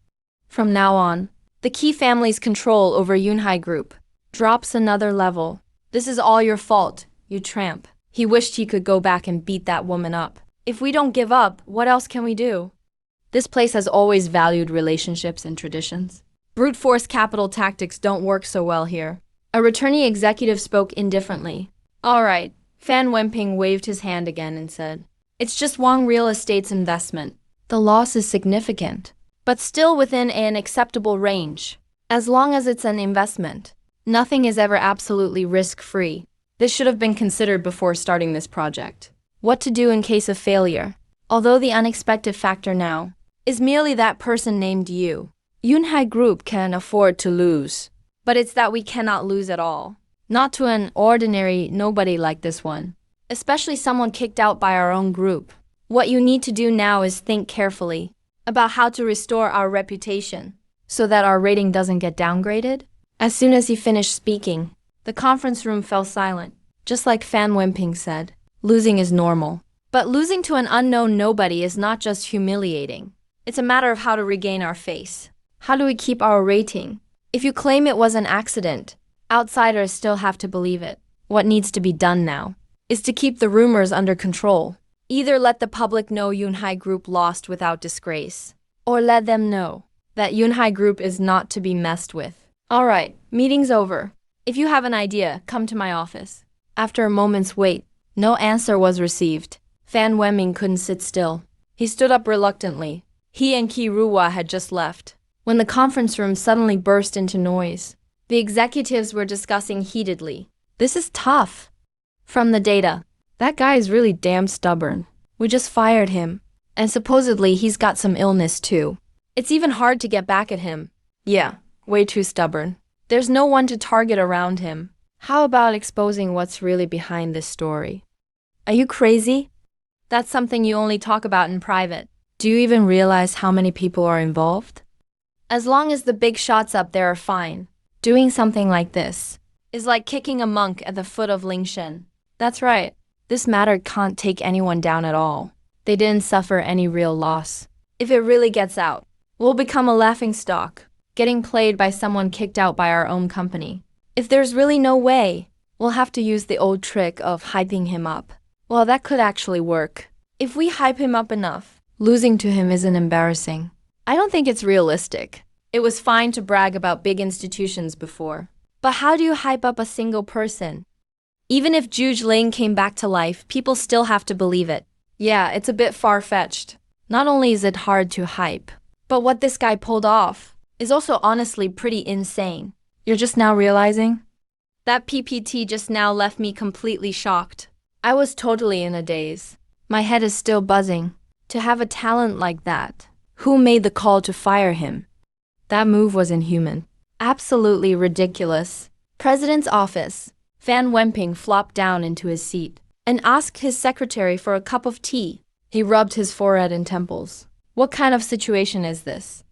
From now on, the Qi family's control over Yunhai Group drops another level. This is all your fault, you tramp. He wished he could go back and beat that woman up. If we don't give up, what else can we do? This place has always valued relationships and traditions. Brute force capital tactics don't work so well here. A returning executive spoke indifferently. All right. Fan Wenping waved his hand again and said, it's just Wang Real Estate's investment. The loss is significant, but still within an acceptable range. As long as it's an investment, nothing is ever absolutely risk-free. This should have been considered before starting this project. What to do in case of failure? Although the unexpected factor now is merely that person named you. Yunhai Group can afford to lose, but it's that we cannot lose at all. Not to an ordinary nobody like this one, especially someone kicked out by our own group. What you need to do now is think carefully about how to restore our reputation so that our rating doesn't get downgraded. As soon as he finished speaking, the conference room fell silent. Just like Fan Wenping said, losing is normal. But losing to an unknown nobody is not just humiliating. It's a matter of how to regain our face. How do we keep our rating? If you claim it was an accident, outsiders still have to believe it. What needs to be done now is to keep the rumors under control. Either let the public know Yunhai Group lost without disgrace, or let them know That Yunhai group is not to be messed with. Alright, meeting's over. If you have an idea, come to my office. After a moment's wait, no answer was received. Fan Wenming couldn't sit still. He stood up reluctantly. He and Ki Ruwa had just left when the conference room suddenly burst into noise. The executives were discussing heatedly. This is tough. From the data, that guy is really damn stubborn. We just fired him. And supposedly he's got some illness too. It's even hard to get back at him. Yeah, way too stubborn. There's no one to target around him. How about exposing what's really behind this story? Are you crazy? That's something you only talk about in private. Do you even realize how many people are involved? As long as the big shots up there are fine. Doing something like this is like kicking a monk at the foot of Lingshen. That's right. This matter can't take anyone down at all. They didn't suffer any real loss. If it really gets out, we'll become a laughingstock, getting played by someone kicked out by our own company. If there's really no way, we'll have to use the old trick of hyping him up. Well, that could actually work. If we hype him up enough, losing to him isn't embarrassing. I don't think it's realistic. It was fine to brag about big institutions before. But how do you hype up a single person? Even if Juge Ling came back to life, people still have to believe it. Yeah, it's a bit far-fetched. Not only is it hard to hype, but what this guy pulled off is also honestly pretty insane. You're just now realizing? That PPT just now left me completely shocked. I was totally in a daze. My head is still buzzing. To have a talent like that. Who made the call to fire him? That move was inhuman. Absolutely ridiculous. President's office. Fan Wenping flopped down into his seat and asked his secretary for a cup of tea. He rubbed his forehead and temples. What kind of situation is this?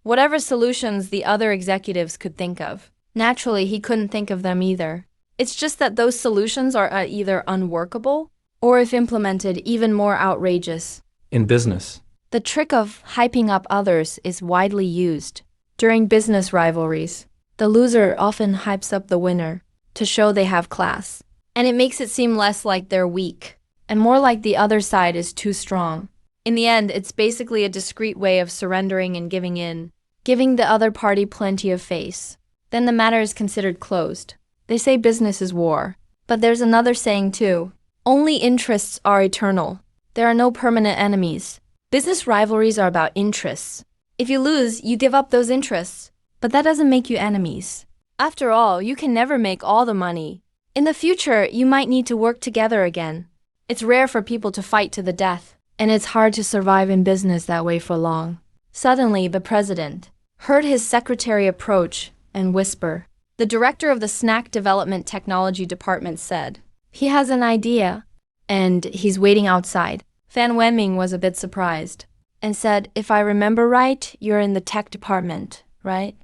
Whatever solutions the other executives could think of. Naturally, he couldn't think of them either. It's just that those solutions are either unworkable or, if implemented, even more outrageous. In business, The trick of hyping up others is widely used. During business rivalries, the loser often hypes up the winner to show they have class. And it makes it seem less like they're weak and more like the other side is too strong. In the end, it's basically a discreet way of surrendering and giving in, giving the other party plenty of face. Then the matter is considered closed. They say business is war. But there's another saying too. Only interests are eternal. There are no permanent enemies. Business rivalries are about interests. If you lose, you give up those interests. But that doesn't make you enemies. After all, you can never make all the money. In the future, you might need to work together again. It's rare for people to fight to the death, and it's hard to survive in business that way for long. Suddenly, the president heard his secretary approach and whisper. The director of the Snack Development Technology Department said, "He has an idea, and he's waiting outside." Fan Wenming was a bit surprised and said, "If I remember right, you're in the tech department, right?"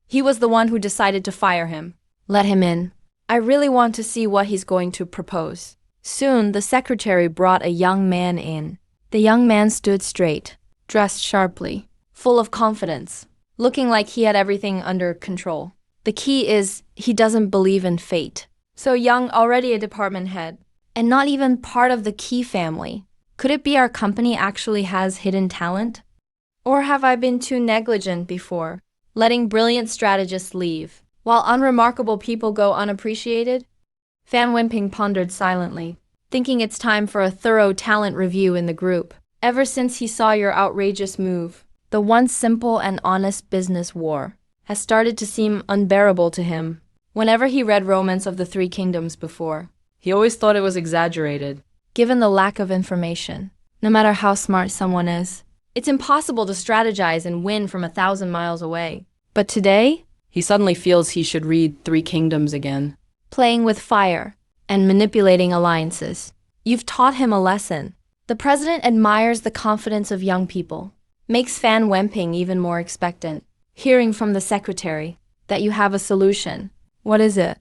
He was the one who decided to fire him. Let him in. I really want to see what he's going to propose. Soon, the secretary brought a young man in. The young man stood straight, dressed sharply, full of confidence, looking like he had everything under control. The key is he doesn't believe in fate. So young, already a department head, and not even part of the Key family. Could it be our company actually has hidden talent? Or have I been too negligent before, letting brilliant strategists leave, while unremarkable people go unappreciated? Fan Wenping pondered silently, thinking it's time for a thorough talent review in the group. Ever since he saw your outrageous move, the once simple and honest business war has started to seem unbearable to him. Whenever he read Romance of the Three Kingdoms before, he always thought it was exaggerated. Given the lack of information, no matter how smart someone is, it's impossible to strategize and win from 1,000 miles away. But today, he suddenly feels he should read Three Kingdoms again. Playing with fire and manipulating alliances. You've taught him a lesson. The president admires the confidence of young people, makes Fan Wenping even more expectant. Hearing from the secretary that you have a solution. What is it?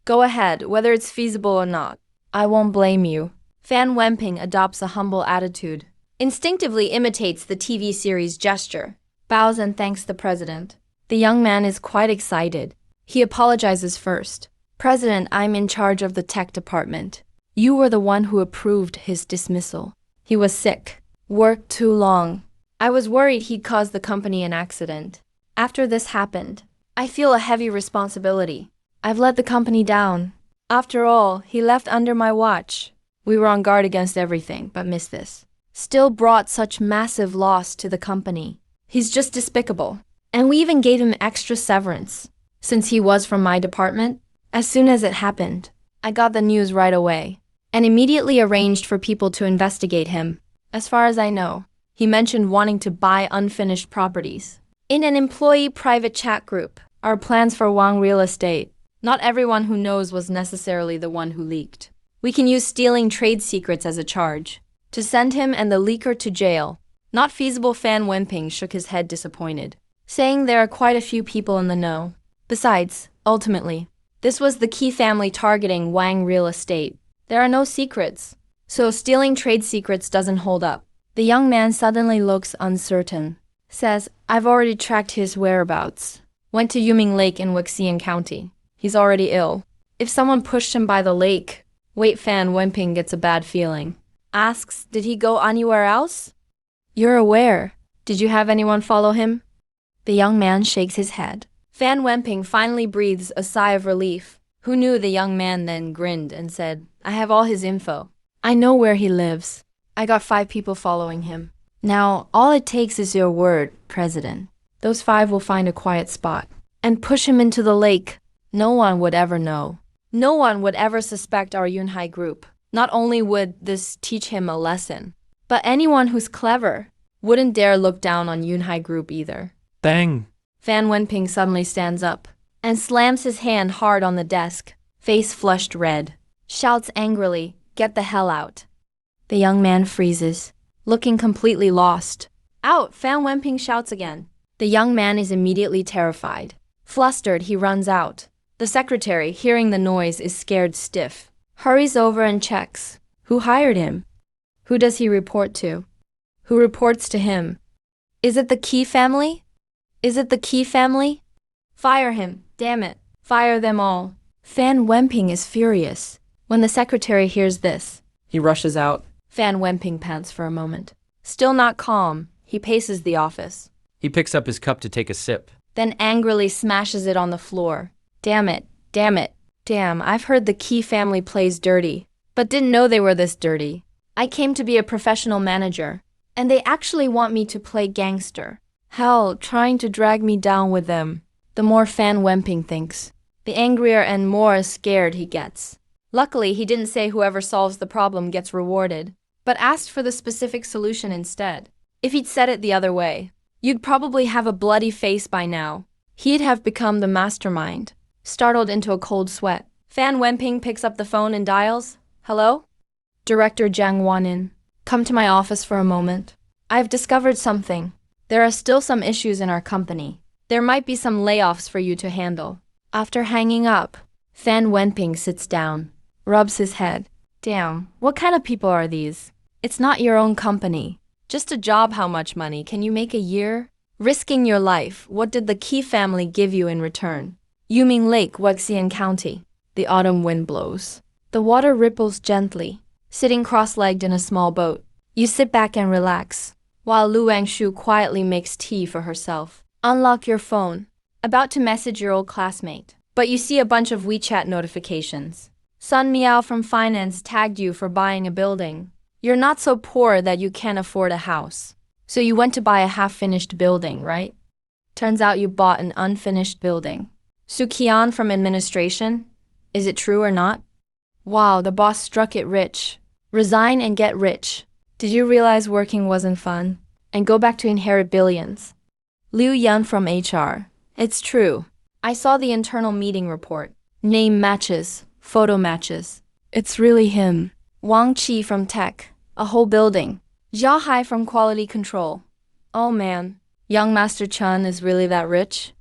Go ahead, whether it's feasible or not. I won't blame you. Fan Wenping adopts a humble attitude, instinctively imitates the TV series gesture, bows and thanks the president. The young man is quite excited. He apologizes first. "President, I'm in charge of the tech department. You were the one who approved his dismissal. He was sick, worked too long, I was worried he'd cause the company an accident. After this happened, I feel a heavy responsibility. I've let the company down. After all, he left under my watch. We were on guard against everything, but missed this. Still brought such massive loss to the company. He's just despicable. And we even gave him extra severance. Since he was from my department, as soon as it happened, I got the news right away and immediately arranged for people to investigate him. As far as I know, he mentioned wanting to buy unfinished properties. In an employee private chat group, our plans for Wang Real Estate. Not everyone who knows was necessarily the one who leaked. We can use stealing trade secrets as a charge to send him and the leaker to jail. Not feasible. Fan Wenping shook his head disappointed, saying there are quite a few people in the know. Besides, ultimately, this was the key family targeting Wang Real Estate. There are no secrets, so stealing trade secrets doesn't hold up. The young man suddenly looks uncertain. Says, I've already tracked his whereabouts. Went to Yuming Lake in Wuxian County. He's already ill. If someone pushed him by the lake, Fan Wenping gets a bad feeling. Asks, did he go anywhere else? You're aware. Did you have anyone follow him? The young man shakes his head. Fan Wenping finally breathes a sigh of relief. Who knew? The young man then grinned and said, I have all his info. I know where he lives. I got 5 people following him. Now, all it takes is your word, President. Those 5 will find a quiet spot and push him into the lake. No one would ever know. No one would ever suspect our Yunhai group. Not only would this teach him a lesson, but anyone who's clever wouldn't dare look down on Yunhai group either. Bang! Fan Wenping suddenly stands up and slams his hand hard on the desk, face flushed red. Shouts angrily, get the hell out. The young man freezes, looking completely lost. Out! Fan Wenping shouts again. The young man is immediately terrified. Flustered, he runs out. The secretary, hearing the noise, is scared stiff. Hurries over and checks. Who hired him? Who does he report to? Who reports to him? Is it the Key family? Is it the Key family? Fire him, damn it. Fire them all. Fan Wenping is furious. When the secretary hears this, He rushes out. Fan Wenping pants for a moment. Still not calm, he paces the office. He picks up his cup to take a sip. Then angrily smashes it on the floor. Damn it, damn it, damn, I've heard the Key family plays dirty, but didn't know they were this dirty. I came to be a professional manager, and they actually want me to play gangster. Hell, trying to drag me down with them. The more Fan Wenping thinks, the angrier and more scared he gets. Luckily, he didn't say whoever solves the problem gets rewarded, but asked for the specific solution instead. If he'd said it the other way, you'd probably have a bloody face by now. He'd have become the mastermind. Startled into a cold sweat, Fan Wenping picks up the phone and dials. Hello? Director Jiang Wanin. Come to my office for a moment. I've discovered something. There are still some issues in our company. There might be some layoffs for you to handle. After hanging up, Fan Wenping sits down, rubs his head. Damn, what kind of people are these? It's not your own company. Just a job. How much money can you make a year? Risking your life, what did the Key family give you in return? Yuming Lake, Wuxian County. The autumn wind blows. The water ripples gently. Sitting cross-legged in a small boat, you sit back and relax, while Lu Wangshu quietly makes tea for herself. Unlock your phone. About to message your old classmate, but you see a bunch of WeChat notifications. Sun Miao from finance tagged you for buying a building. You're not so poor that you can't afford a house. So you went to buy a half-finished building, right? Turns out you bought an unfinished building. Sukian from administration? Is it true or not? Wow, the boss struck it rich. Resign and get rich. Did you realize working wasn't fun? And go back to inherit billions. Liu Yan from HR. It's true. I saw the internal meeting report. Name matches, photo matches. It's really him. Wang Qi from tech. A whole building. Jia Hai from quality control. Oh man, young Master Chen is really that rich?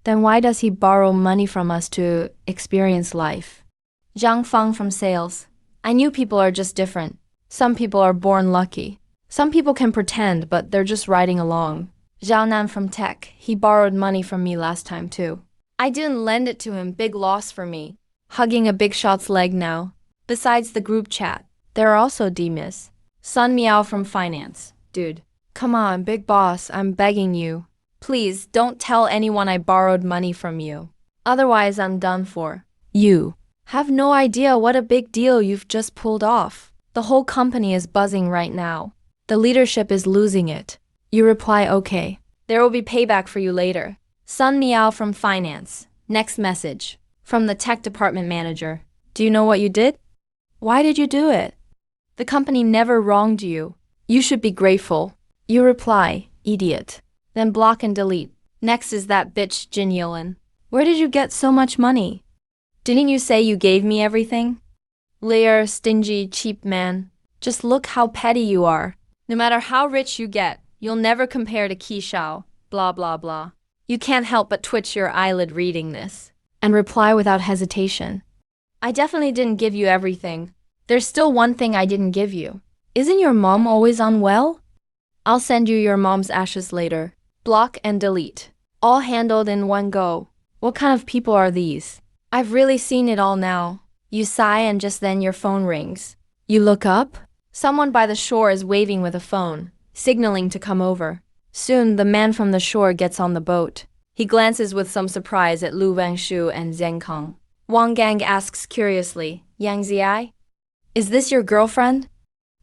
Then why does he borrow money from us to experience life? Zhang Feng from sales. I knew people are just different. Some people are born lucky. Some people can pretend, but they're just riding along. Zhao Nan from tech. He borrowed money from me last time too. I didn't lend it to him, big loss for me. Hugging a big shot's leg now. Besides the group chat, there are also Demis. Sun Miao from finance. Dude, Come on, big boss, I'm begging you. Please don't tell anyone I borrowed money from you. Otherwise, I'm done for. You have no idea what a big deal you've just pulled off. The whole company is buzzing right now. The leadership is losing it. You reply, okay. There will be payback for you later. Sun Miao from finance. Next message. From the tech department manager. Do you know what you did? Why did you do it? The company never wronged you. You should be grateful. You reply, idiot. Then block and delete. Next is that bitch Jin Yilin. Where did you get so much money? Didn't you say you gave me everything? Liar, stingy, cheap man. Just look how petty you are. No matter how rich you get, you'll never compare to Qi Shao. Blah blah blah. You can't help but twitch your eyelid reading this. And reply without hesitation. I definitely didn't give you everything. There's still one thing I didn't give you. Isn't your mom always unwell? I'll send you your mom's ashes later. Block and delete. All handled in one go. What kind of people are these? I've really seen it all now. You sigh and just then your phone rings. You look up. Someone by the shore is waving with a phone, signaling to come over. Soon, the man from the shore gets on the boat. He glances with some surprise at Lu Wangshu and Zheng Kong. Wang Gang asks curiously, Yang Ziai? Is this your girlfriend?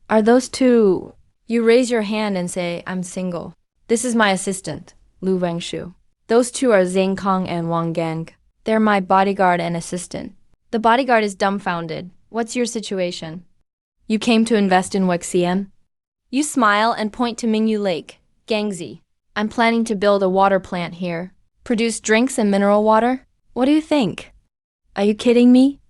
Are those two? You raise your hand and say, I'm single. This is my assistant, Lu Wangshu. Those two are Zheng Kong and Wang Gang. They're my bodyguard and assistant. The bodyguard is dumbfounded. What's your situation? You came to invest in Wexian? You smile and point to Mingyu Lake, Gangzi. I'm planning to build a water plant here. Produce drinks and mineral water? What do you think? Are you kidding me?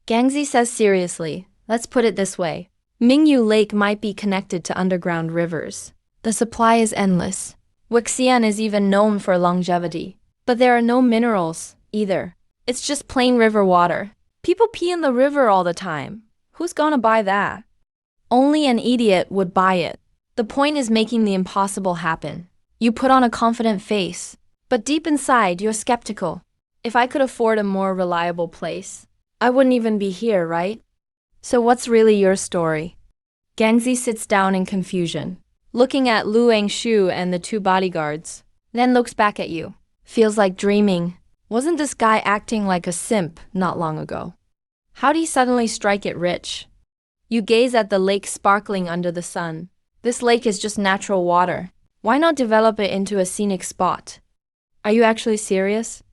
Gangzi says seriously, let's put it this way. Mingyu Lake might be connected to underground rivers. The supply is endless. Wexian is even known for longevity. But there are no minerals, either. It's just plain river water. People pee in the river all the time. Who's gonna buy that? Only an idiot would buy it. The point is making the impossible happen. You put on a confident face. But deep inside, you're skeptical. If I could afford a more reliable place, I wouldn't even be here, right? So what's really your story? Gangzi sits down in confusion, looking at Lu Wangshu and the two bodyguards, then looks back at you. Feels like dreaming. Wasn't this guy acting like a simp not long ago? How'd he suddenly strike it rich? You gaze at the lake sparkling under the sun. This lake is just natural water. Why not develop it into a scenic spot? Are you actually serious?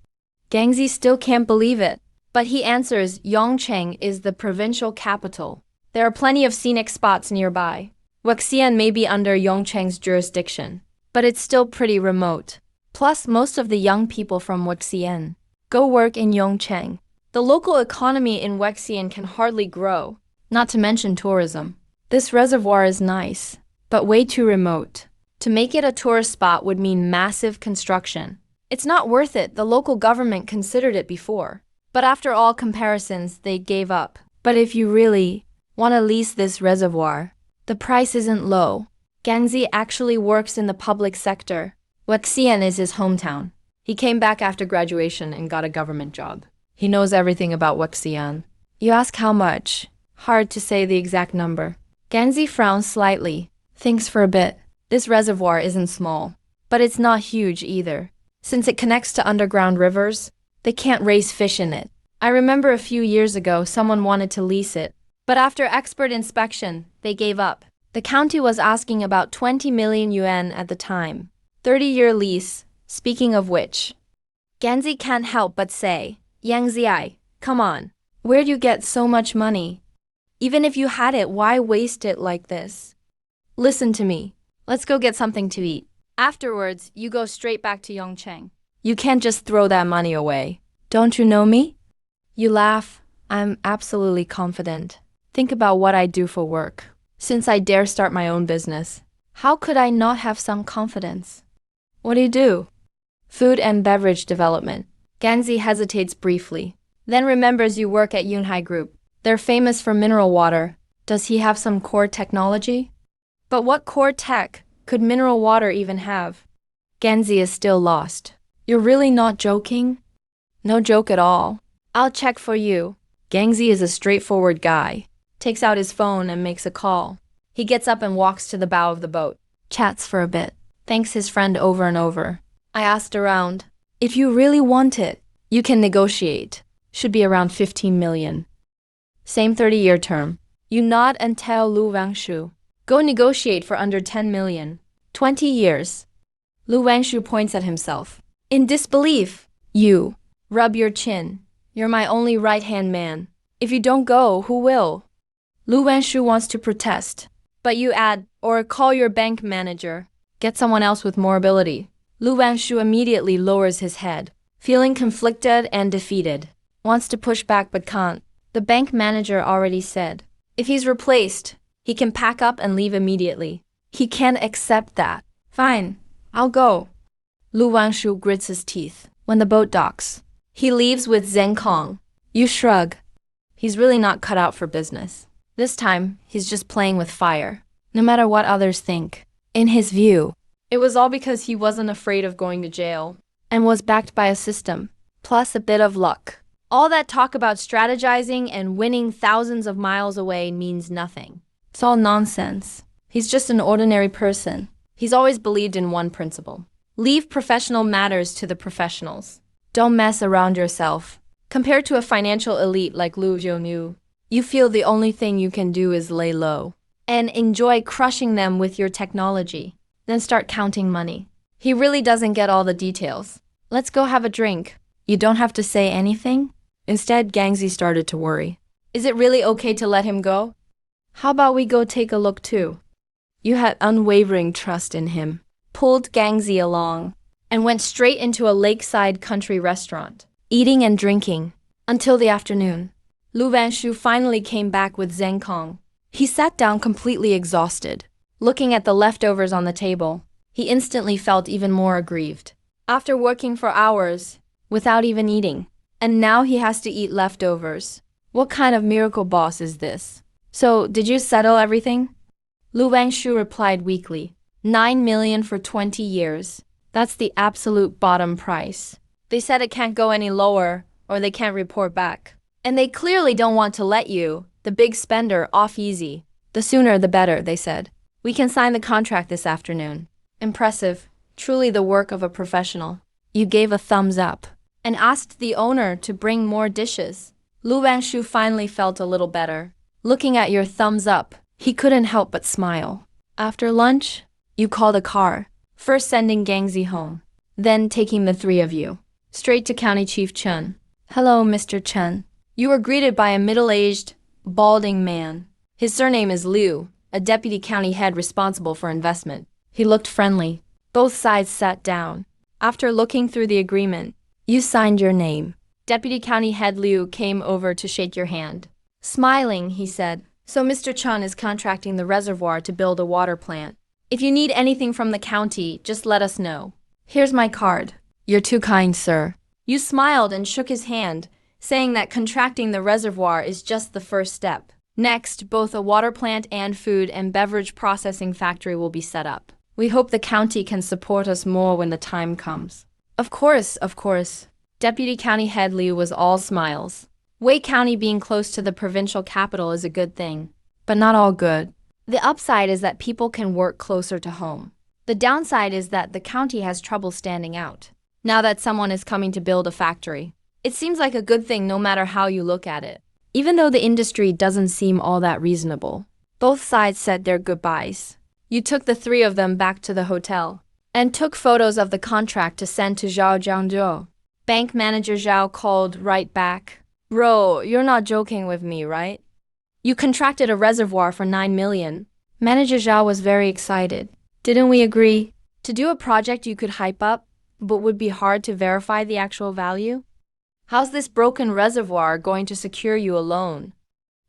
Gangzi still can't believe it, but he answers Yongcheng is the provincial capital. There are plenty of scenic spots nearby. Wexian may be under Yongcheng's jurisdiction, but it's still pretty remote. Plus, most of the young people from Wexian go work in Yongcheng. The local economy in Wexian can hardly grow, not to mention tourism. This reservoir is nice, but way too remote. To make it a tourist spot would mean massive construction. It's not worth it. The local government considered it before. But after all comparisons, they gave up. But if you really want to lease this reservoir, the price isn't low. Gangzi actually works in the public sector. Wexian is his hometown. He came back after graduation and got a government job. He knows everything about Wexian. You ask how much? Hard to say the exact number. Gangzi frowns slightly, thinks for a bit. This reservoir isn't small, but it's not huge either. Since it connects to underground rivers, they can't raise fish in it. I remember a few years ago someone wanted to lease it, but after expert inspection, they gave up. The county was asking about 20 million yuan at the time. 30-year lease, speaking of which. Gangzi can't help but say, Yang Ziai, come on, where'd you get so much money? Even if you had it, why waste it like this? Listen to me. Let's go get something to eat. Afterwards, you go straight back to Yongcheng. You can't just throw that money away. Don't you know me? You laugh. I'm absolutely confident. Think about what I do for work. Since I dare start my own business, how could I not have some confidence? What do you do? Food and beverage development. Gangzi hesitates briefly, then remembers you work at Yunhai Group. They're famous for mineral water. Does he have some core technology? But what core tech could mineral water even have? Gangzi is still lost. You're really not joking? No joke at all. I'll check for you. Gangzi is a straightforward guy. Takes out his phone and makes a call. He gets up and walks to the bow of the boat. Chats for a bit. Thanks his friend over and over. I asked around. If you really want it, you can negotiate. Should be around 15 million. Same 30-year term. You nod and tell Lu Wangshu. Go negotiate for under 10 million. 20 years. Lu Wangshu points at himself. In disbelief. You. Rub your chin. You're my only right-hand man. If you don't go, who will? Lu Wangshu wants to protest. But you add, or call your bank manager. Get someone else with more ability. Lu Wangshu immediately lowers his head, feeling conflicted and defeated. Wants to push back but can't. The bank manager already said, if he's replaced, he can pack up and leave immediately. He can't accept that. Fine, I'll go. Lu Wangshu grits his teeth. When the boat docks, he leaves with Zheng Kong. You shrug. He's really not cut out for business. This time, he's just playing with fire. No matter what others think. In his view, it was all because he wasn't afraid of going to jail and was backed by a system, plus a bit of luck. All that talk about strategizing and winning thousands of miles away means nothing. It's all nonsense. He's just an ordinary person. He's always believed in one principle. Leave professional matters to the professionals. Don't mess around yourself. Compared to a financial elite like Lu Jianu, you feel the only thing you can do is lay low and enjoy crushing them with your technology. Then start counting money. He really doesn't get all the details. Let's go have a drink. You don't have to say anything? Instead, Gangzi started to worry. Is it really okay to let him go? How about we go take a look too? You had unwavering trust in him. Pulled Gangzi along and went straight into a lakeside country restaurant, eating and drinking until the afternoon. Lu Wangshu finally came back with Zheng Kong. He sat down completely exhausted. Looking at the leftovers on the table, he instantly felt even more aggrieved. After working for hours, without even eating, and now he has to eat leftovers. What kind of miracle boss is this? So, did you settle everything? Lu Wangshu replied weakly. 9 million for 20 years. That's the absolute bottom price. They said it can't go any lower, or they can't report back. And they clearly don't want to let you, the big spender, off easy. The sooner the better, they said. We can sign the contract this afternoon. Impressive. Truly the work of a professional. You gave a thumbs up and asked the owner to bring more dishes. Lu Wangshu finally felt a little better. Looking at your thumbs up, he couldn't help but smile. After lunch, you called a car, first sending Gangzi home, then taking the three of you straight to County Chief Chen. Hello, Mr. Chen. You were greeted by a middle-aged, balding man. His surname is Liu, a deputy county head responsible for investment. He looked friendly. Both sides sat down. After looking through the agreement, you signed your name. Deputy County Head Liu came over to shake your hand. Smiling, he said, so Mr. Chen is contracting the reservoir to build a water plant. If you need anything from the county, just let us know. Here's my card. You're too kind, sir. You smiled and shook his hand, saying that contracting the reservoir is just the first step. Next, both a water plant and food and beverage processing factory will be set up. We hope the county can support us more when the time comes. Of course, of course. Deputy County Head Liu was all smiles. Wei County being close to the provincial capital is a good thing, but not all good. The upside is that people can work closer to home. The downside is that the county has trouble standing out, now that someone is coming to build a factory. It seems like a good thing no matter how you look at it, even though the industry doesn't seem all that reasonable. Both sides said their goodbyes. You took the three of them back to the hotel and took photos of the contract to send to Zhao Jiangzhou. Bank manager Zhao called right back. Bro, you're not joking with me, right? You contracted a reservoir for 9 million. Manager Zhao was very excited. Didn't we agree to do a project you could hype up, but would be hard to verify the actual value? How's this broken reservoir going to secure you a loan?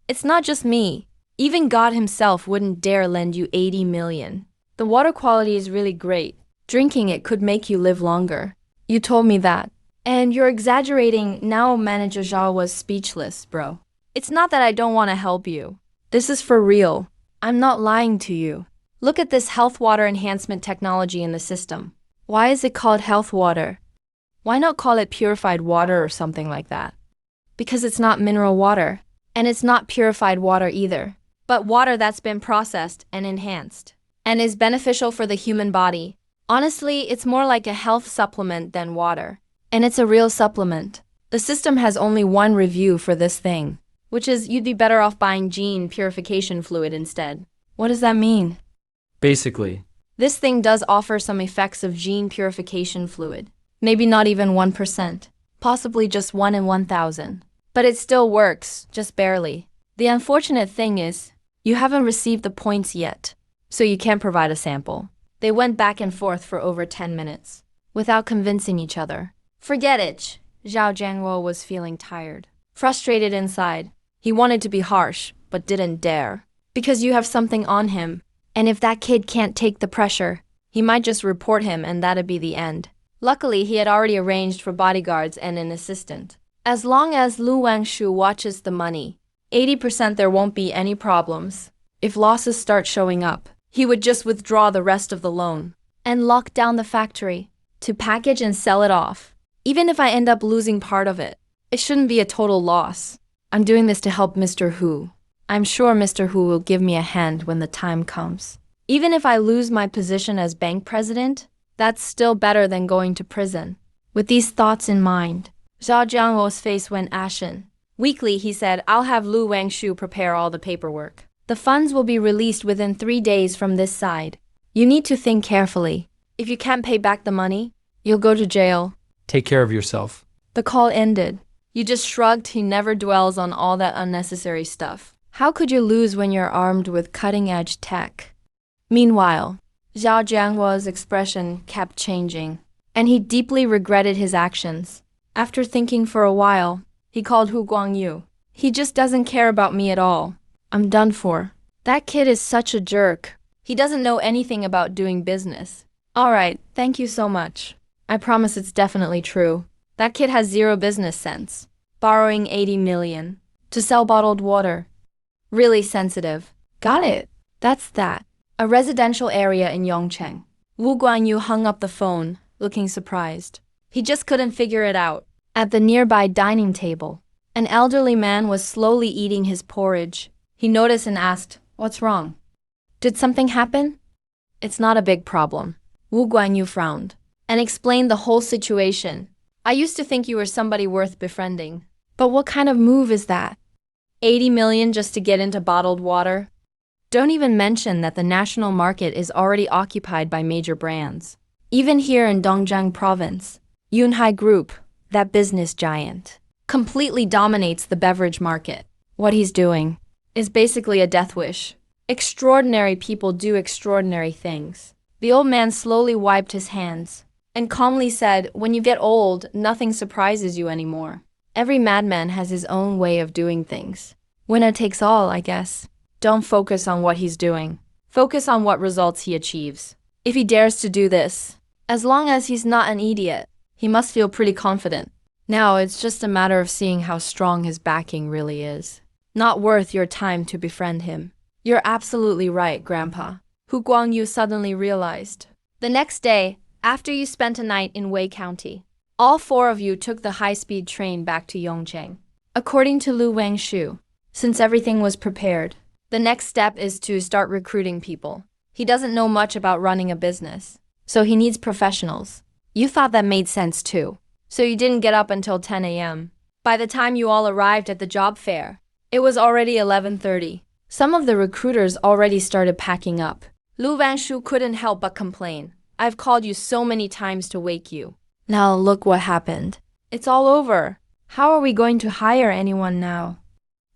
It's not just me. Even God himself wouldn't dare lend you 80 million. The water quality is really great. Drinking it could make you live longer. You told me that. And you're exaggerating. Now Manager Zhao was speechless, bro. It's not that I don't want to help you. This is for real. I'm not lying to you. Look at this health water enhancement technology in the system. Why is it called health water? Why not call it purified water or something like that? Because it's not mineral water. And it's not purified water either, but water that's been processed and enhanced. and is beneficial for the human body. Honestly, it's more like a health supplement than water. And it's a real supplement. The system has only one review for this thing, which is you'd be better off buying gene purification fluid instead. What does that mean? Basically, This thing does offer some effects of gene purification fluid. Maybe not even 1%. Possibly just 1 in 1,000. But it still works, just barely. The unfortunate thing is, you haven't received the points yet, so you can't provide a sample. They went back and forth for over 10 minutes, without convincing each other. Forget it. Zhao Jianguo was feeling tired. Frustrated inside. He wanted to be harsh, but didn't dare. Because you have something on him. And if that kid can't take the pressure, he might just report him and that'd be the end. Luckily, he had already arranged for bodyguards and an assistant. As long as Lu Wangshu watches the money, 80% there won't be any problems. If losses start showing up, he would just withdraw the rest of the loan and lock down the factory to package and sell it off. Even if I end up losing part of it, it shouldn't be a total loss. I'm doing this to help Mr. Hu. I'm sure Mr. Hu will give me a hand when the time comes. Even if I lose my position as bank president, that's still better than going to prison. With these thoughts in mind, Zhao Jianguo's face went ashen. Weakly, he said, I'll have Lu Wangshu prepare all the paperwork. The funds will be released within 3 days from this side. You need to think carefully. If you can't pay back the money, you'll go to jail. take care of yourself. The call ended. You just shrugged. He never dwells on all that unnecessary stuff. How could you lose when you're armed with cutting-edge tech? Meanwhile, Zhao Jianguo's expression kept changing, and he deeply regretted his actions. After thinking for a while, he called Hu Guangyu. He just doesn't care about me at all. I'm done for. That kid is such a jerk. He doesn't know anything about doing business. All right, thank you so much. I promise it's definitely true. That kid has zero business sense. Borrowing 80 million to sell bottled water. Really sensitive. Got it. That's that. A residential area in Yongcheng. Wu Guanyu hung up the phone, looking surprised. He just couldn't figure it out. At the nearby dining table, an elderly man was slowly eating his porridge. He noticed and asked, "What's wrong? Did something happen?" "It's not a big problem." Wu Guanyu frowned and explained the whole situation. "I used to think you were somebody worth befriending. But what kind of move is that? 80 million just to get into bottled water? Don't even mention that the national market is already occupied by major brands. Even here in Dongjiang province, Yunhai Group, that business giant, completely dominates the beverage market. What he's doing is basically a death wish. Extraordinary people do extraordinary things." The old man slowly wiped his hands and calmly said, "When you get old, nothing surprises you anymore. Every madman has his own way of doing things. Winner takes all, I guess. Don't focus on what he's doing. Focus on what results he achieves. If he dares to do this, as long as he's not an idiot, he must feel pretty confident. Now it's just a matter of seeing how strong his backing really is. Not worth your time to befriend him." "You're absolutely right, Grandpa," Hu Guangyu suddenly realized. The next day, after you spent a night in Wei County, all 4 of you took the high-speed train back to Yongcheng. According to Lu Wangshu, since everything was prepared, the next step is to start recruiting people. He doesn't know much about running a business, so he needs professionals. You thought that made sense too, so you didn't get up until 10 a.m. By the time you all arrived at the job fair, it was already 11:30. Some of the recruiters already started packing up. Lu Wangshu couldn't help but complain. "I've called you so many times to wake you. Now look what happened. It's all over. How are we going to hire anyone now?"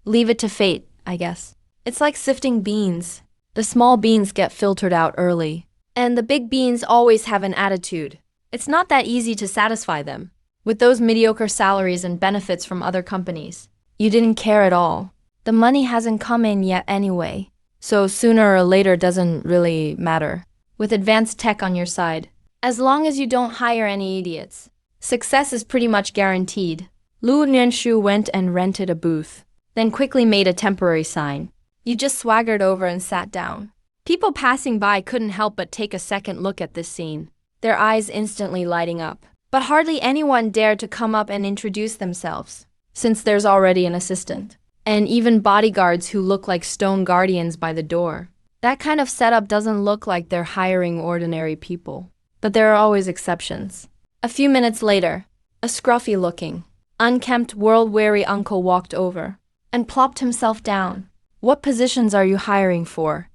"Leave it to fate, I guess. It's like sifting beans. The small beans get filtered out early, and the big beans always have an attitude. It's not that easy to satisfy them. With those mediocre salaries and benefits from other companies, you didn't care at all. The money hasn't come in yet anyway, so sooner or later doesn't really matter. With advanced tech on your side, as long as you don't hire any idiots, success is pretty much guaranteed." Lu Nianshu went and rented a booth, then quickly made a temporary sign. You just swaggered over and sat down. People passing by couldn't help but take a second look at this scene, their eyes instantly lighting up. But hardly anyone dared to come up and introduce themselves, since there's already an assistant, and even bodyguards who look like stone guardians by the door. That kind of setup doesn't look like they're hiring ordinary people. But there are always exceptions. A few minutes later, a scruffy-looking, unkempt, world-weary uncle walked over and plopped himself down. What positions are you hiring for?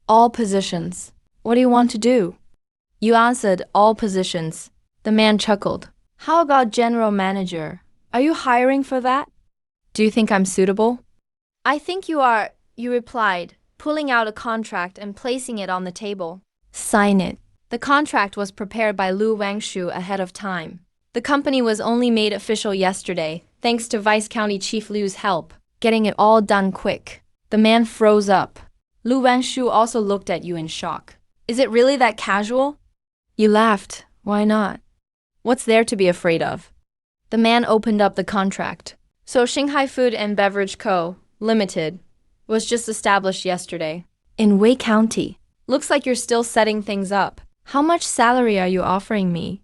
All positions. What do you want to do? You answered, all positions. The man chuckled. How about general manager? Are you hiring for that? Do you think I'm suitable? I think you are, you replied, pulling out a contract and placing it on the table. Sign it. The contract was prepared by Lu Wangshu ahead of time. The company was only made official yesterday, thanks to Vice County Chief Liu's help, getting it all done quick. The man froze up. Lu Wangshu also looked at you in shock. Is it really that casual? You laughed. Why not? What's there to be afraid of? The man opened up the contract. So Shanghai Food and Beverage Co., Limited, was just established yesterday. In Wei County. Looks like you're still setting things up. How much salary are you offering me?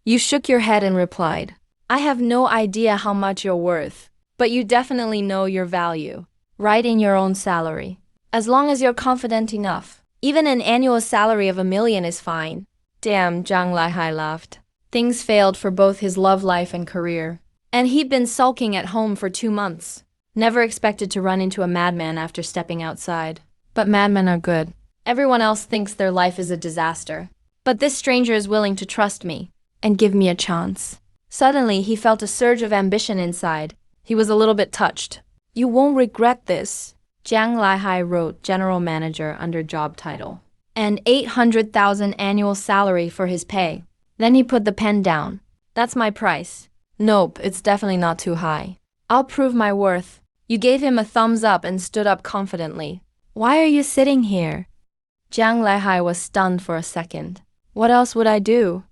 You shook your head and replied, I have no idea how much you're worth, but you definitely know your value. Write in your own salary. As long as you're confident enough. Even an annual salary of $1 million is fine. Damn, Zhang Laihai laughed. Things failed for both his love life and career. And he'd been sulking at home for 2 months. Never expected to run into a madman after stepping outside. But madmen are good. Everyone else thinks their life is a disaster. But this stranger is willing to trust me and give me a chance. Suddenly, he felt a surge of ambition inside. He was a little bit touched. You won't regret this. Jiang Laihai wrote general manager under job title. And 800,000 annual salary for his pay. Then he put the pen down. That's my price. Nope, it's definitely not too high. I'll prove my worth. You gave him a thumbs up and stood up confidently. Why are you sitting here? Jiang Laihai was stunned for a second. What else would I do?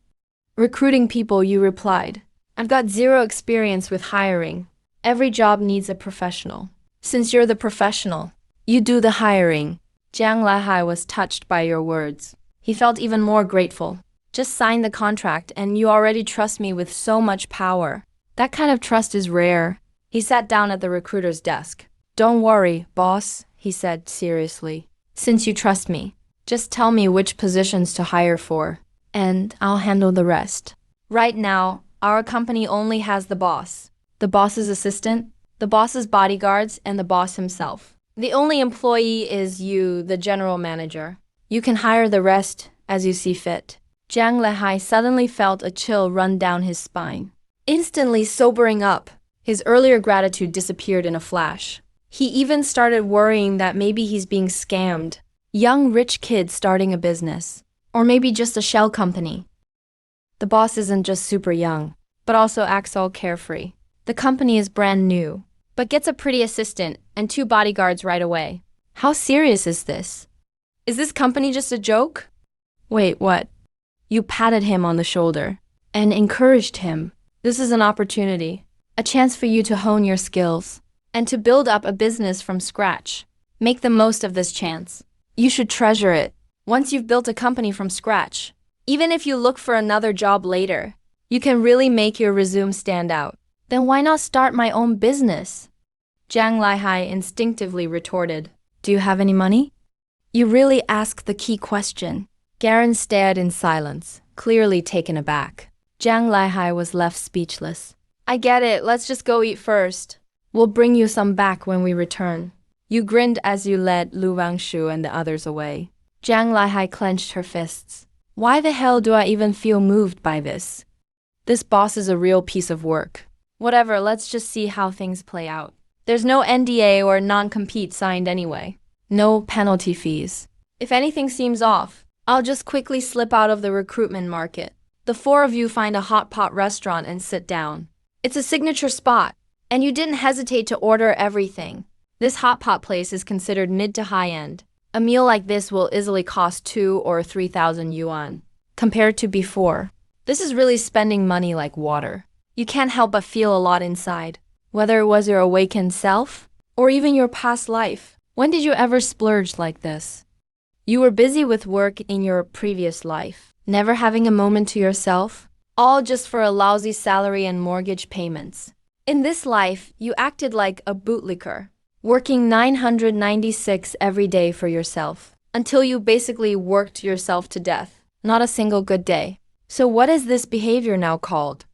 Recruiting people, you replied. I've got 0 experience with hiring. Every job needs a professional. Since you're the professional, you do the hiring. Jiang Laihai was touched by your words. He felt even more grateful. Just sign the contract and you already trust me with so much power. That kind of trust is rare. He sat down at the recruiter's desk. Don't worry, boss, he said seriously. Since you trust me, just tell me which positions to hire for, and I'll handle the rest. Right now, our company only has the boss, the boss's assistant, the boss's bodyguards, and the boss himself. The only employee is you, the general manager. You can hire the rest as you see fit. Jiang Laihai suddenly felt a chill run down his spine. Instantly sobering up, his earlier gratitude disappeared in a flash. He even started worrying that maybe he's being scammed. Young rich kid starting a business. Or maybe just a shell company. The boss isn't just super young, but also acts all carefree. The company is brand new, but gets a pretty assistant and 2 bodyguards right away. How serious is this? Is this company just a joke? Wait, what? You patted him on the shoulder and encouraged him. This is an opportunity, a chance for you to hone your skills and to build up a business from scratch. Make the most of this chance. You should treasure it. Once you've built a company from scratch, even if you look for another job later, you can really make your resume stand out. Then why not start my own business? Jiang Laihai instinctively retorted. Do you have any money? You really asked the key question. Garen stared in silence, clearly taken aback. Jiang Laihai was left speechless. I get it, let's just go eat first. We'll bring you some back when we return. You grinned as you led Lu Wangshu and the others away. Jiang Laihai clenched her fists. Why the hell do I even feel moved by this? This boss is a real piece of work. Whatever, let's just see how things play out. There's no NDA or non-compete signed anyway. No penalty fees. If anything seems off, I'll just quickly slip out of the recruitment market. The 4 of you find a hot pot restaurant and sit down. It's a signature spot, and you didn't hesitate to order everything. This hot pot place is considered mid to high end. A meal like this will easily cost 2 or 3,000 yuan. Compared to before, this is really spending money like water. You can't help but feel a lot inside. Whether it was your awakened self, or even your past life. When did you ever splurge like this? You were busy with work in your previous life, never having a moment to yourself, all just for a lousy salary and mortgage payments. In this life, you acted like a bootlicker, working 996 every day for yourself, until you basically worked yourself to death. Not a single good day. So what is this behavior now called?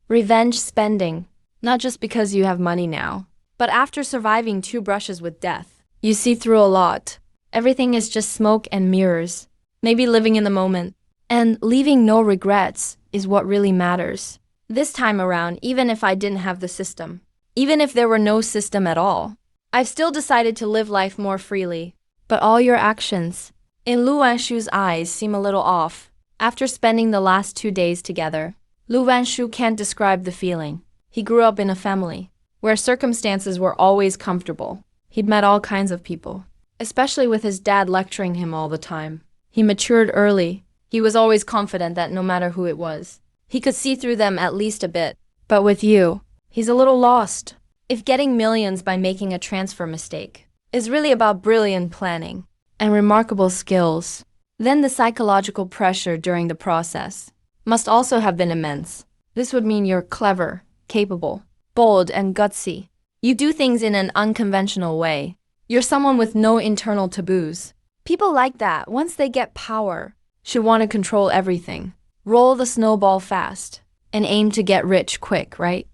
Revenge spending. Not just because you have money now, but after surviving 2 brushes with death, you see through a lot. Everything is just smoke and mirrors. Maybe living in the moment. And leaving no regrets is what really matters. This time around, even if I didn't have the system, even if there were no system at all, I've still decided to live life more freely. But all your actions, in Lu Wanshu's eyes, seem a little off. After spending the last 2 days together, Lu Wanshu can't describe the feeling. He grew up in a family where circumstances were always comfortable. He'd met all kinds of people, especially with his dad lecturing him all the time. He matured early. He was always confident that no matter who it was, he could see through them at least a bit. But with you, he's a little lost. If getting millions by making a transfer mistake is really about brilliant planning and remarkable skills, then the psychological pressure during the process must also have been immense. This would mean you're clever, capable, bold, and gutsy. You do things in an unconventional way. You're someone with no internal taboos. People like that, once they get power, should want to control everything, roll the snowball fast, and aim to get rich quick, right?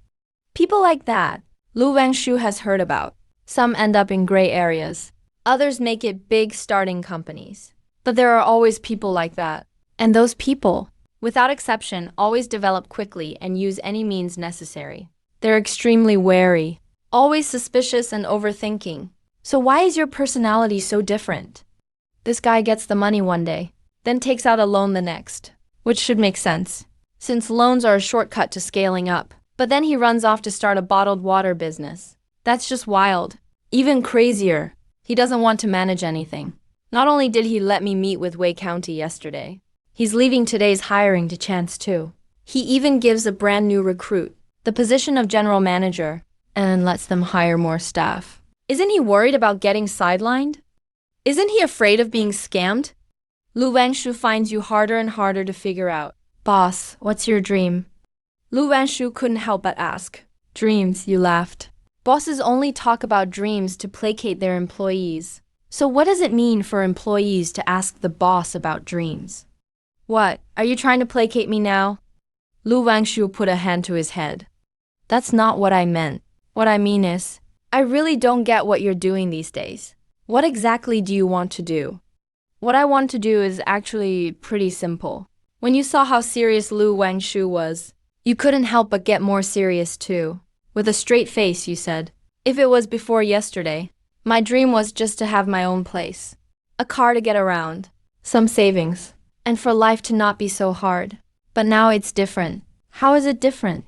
People like that, Lu Wanshu has heard about. Some end up in gray areas. Others make it big starting companies. But there are always people like that. And those people, without exception, always develop quickly and use any means necessary. They're extremely wary, always suspicious and overthinking. So why is your personality so different? This guy gets the money one day, then takes out a loan the next, which should make sense, since loans are a shortcut to scaling up. But then he runs off to start a bottled water business. That's just wild. Even crazier, he doesn't want to manage anything. Not only did he let me meet with Wei County yesterday, he's leaving today's hiring to chance too. He even gives a brand new recruit the position of general manager and lets them hire more staff. Isn't he worried about getting sidelined? Isn't he afraid of being scammed? Lu Wanshu finds you harder and harder to figure out. Boss, what's your dream? Lu Wanshu couldn't help but ask. Dreams, you laughed. Bosses only talk about dreams to placate their employees. So what does it mean for employees to ask the boss about dreams? What, are you trying to placate me now? Lu Wanshu put a hand to his head. That's not what I meant. What I mean is, I really don't get what you're doing these days. What exactly do you want to do? What I want to do is actually pretty simple. When you saw how serious Lu Wanshu was, you couldn't help but get more serious too. With a straight face, you said, if it was before yesterday, my dream was just to have my own place, a car to get around, some savings, and for life to not be so hard. But now it's different. How is it different?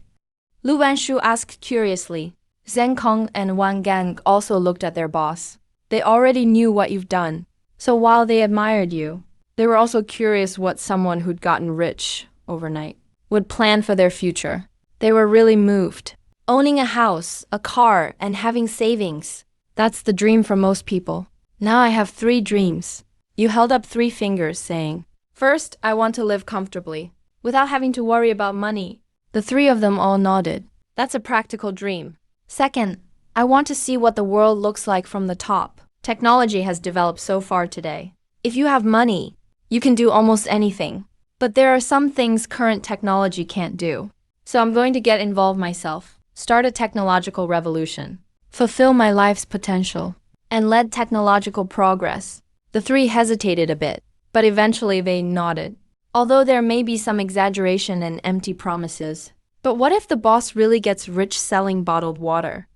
Lu Wanshu asked curiously. Zheng Kong and Wang Gang also looked at their boss. They already knew what you've done. So while they admired you, they were also curious what someone who'd gotten rich overnight would plan for their future. They were really moved. Owning a house, a car, and having savings. That's the dream for most people. Now I have 3 dreams. You held up 3 fingers, saying, first, I want to live comfortably, without having to worry about money. The 3 of them all nodded. That's a practical dream. Second, I want to see what the world looks like from the top. Technology has developed so far today. If you have money, you can do almost anything. But there are some things current technology can't do. So I'm going to get involved myself, start a technological revolution, fulfill my life's potential, and lead technological progress. The 3 hesitated a bit, but eventually they nodded. Although there may be some exaggeration and empty promises. But what if the boss really gets rich selling bottled water?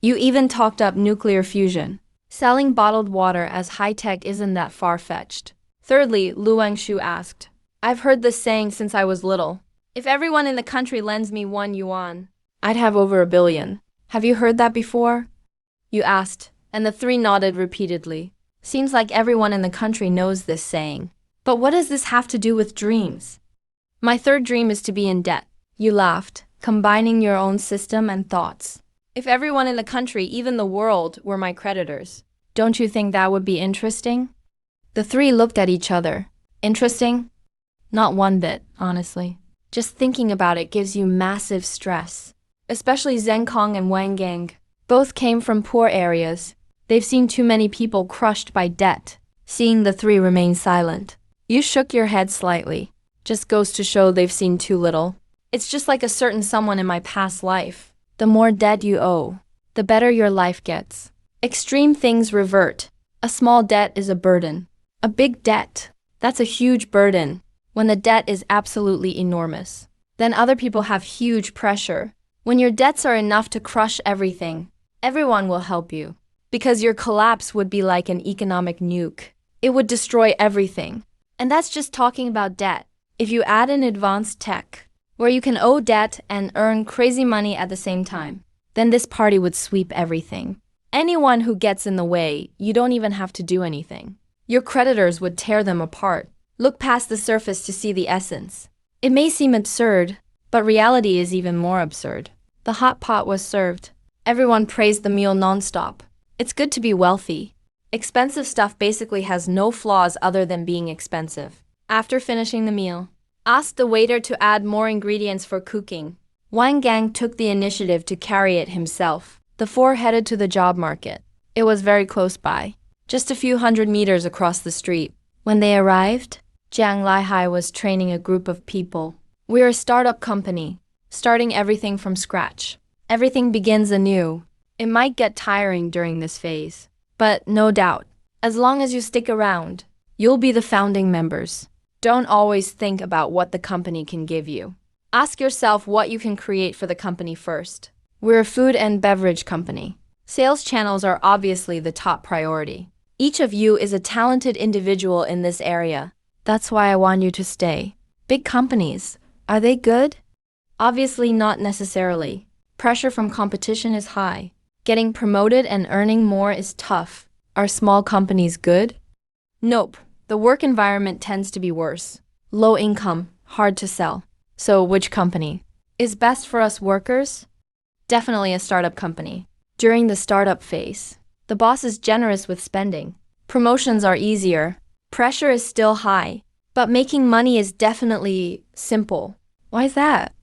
You even talked up nuclear fusion. Selling bottled water as high-tech isn't that far-fetched. Thirdly, Lu Wanshu asked, I've heard this saying since I was little. If everyone in the country lends me 1 yuan, I'd have over 1 billion. Have you heard that before? You asked, and the 3 nodded repeatedly. Seems like everyone in the country knows this saying. But what does this have to do with dreams? My 3rd dream is to be in debt. You laughed, combining your own system and thoughts. If everyone in the country, even the world, were my creditors, don't you think that would be interesting? The 3 looked at each other. Interesting? Not one bit, honestly. Just thinking about it gives you massive stress. Especially Zheng Kong and Wang Gang. Both came from poor areas. They've seen too many people crushed by debt. Seeing the three remain silent, you shook your head slightly. Just goes to show they've seen too little. It's just like a certain someone in my past life. The more debt you owe, the better your life gets. Extreme things revert. A small debt is a burden. A big debt, that's a huge burden. When the debt is absolutely enormous, then other people have huge pressure. When your debts are enough to crush everything, everyone will help you. Because your collapse would be like an economic nuke. It would destroy everything. And that's just talking about debt. If you add in advanced tech, where you can owe debt and earn crazy money at the same time, then this party would sweep everything. Anyone who gets in the way, you don't even have to do anything. Your creditors would tear them apart. Look past the surface to see the essence. It may seem absurd, but reality is even more absurd. The hot pot was served. Everyone praised the meal nonstop. It's good to be wealthy. Expensive stuff basically has no flaws other than being expensive. After finishing the meal, asked the waiter to add more ingredients for cooking. Wang Gang took the initiative to carry it himself. The four headed to the job market. It was very close by, just a few hundred meters across the street. When they arrived, Jiang Laihai was training a group of people. We're a startup company, starting everything from scratch. Everything begins anew. It might get tiring during this phase, but no doubt, as long as you stick around, you'll be the founding members. Don't always think about what the company can give you. Ask yourself what you can create for the company first. We're a food and beverage company. Sales channels are obviously the top priority. Each of you is a talented individual in this area. That's why I want you to stay. Big companies, are they good? Obviously not necessarily. Pressure from competition is high. Getting promoted and earning more is tough. Are small companies good? Nope. The work environment tends to be worse. Low income, hard to sell. So which company is best for us workers? Definitely a startup company. During the startup phase, the boss is generous with spending. Promotions are easier. Pressure is still high. But making money is definitely simple. Why is that?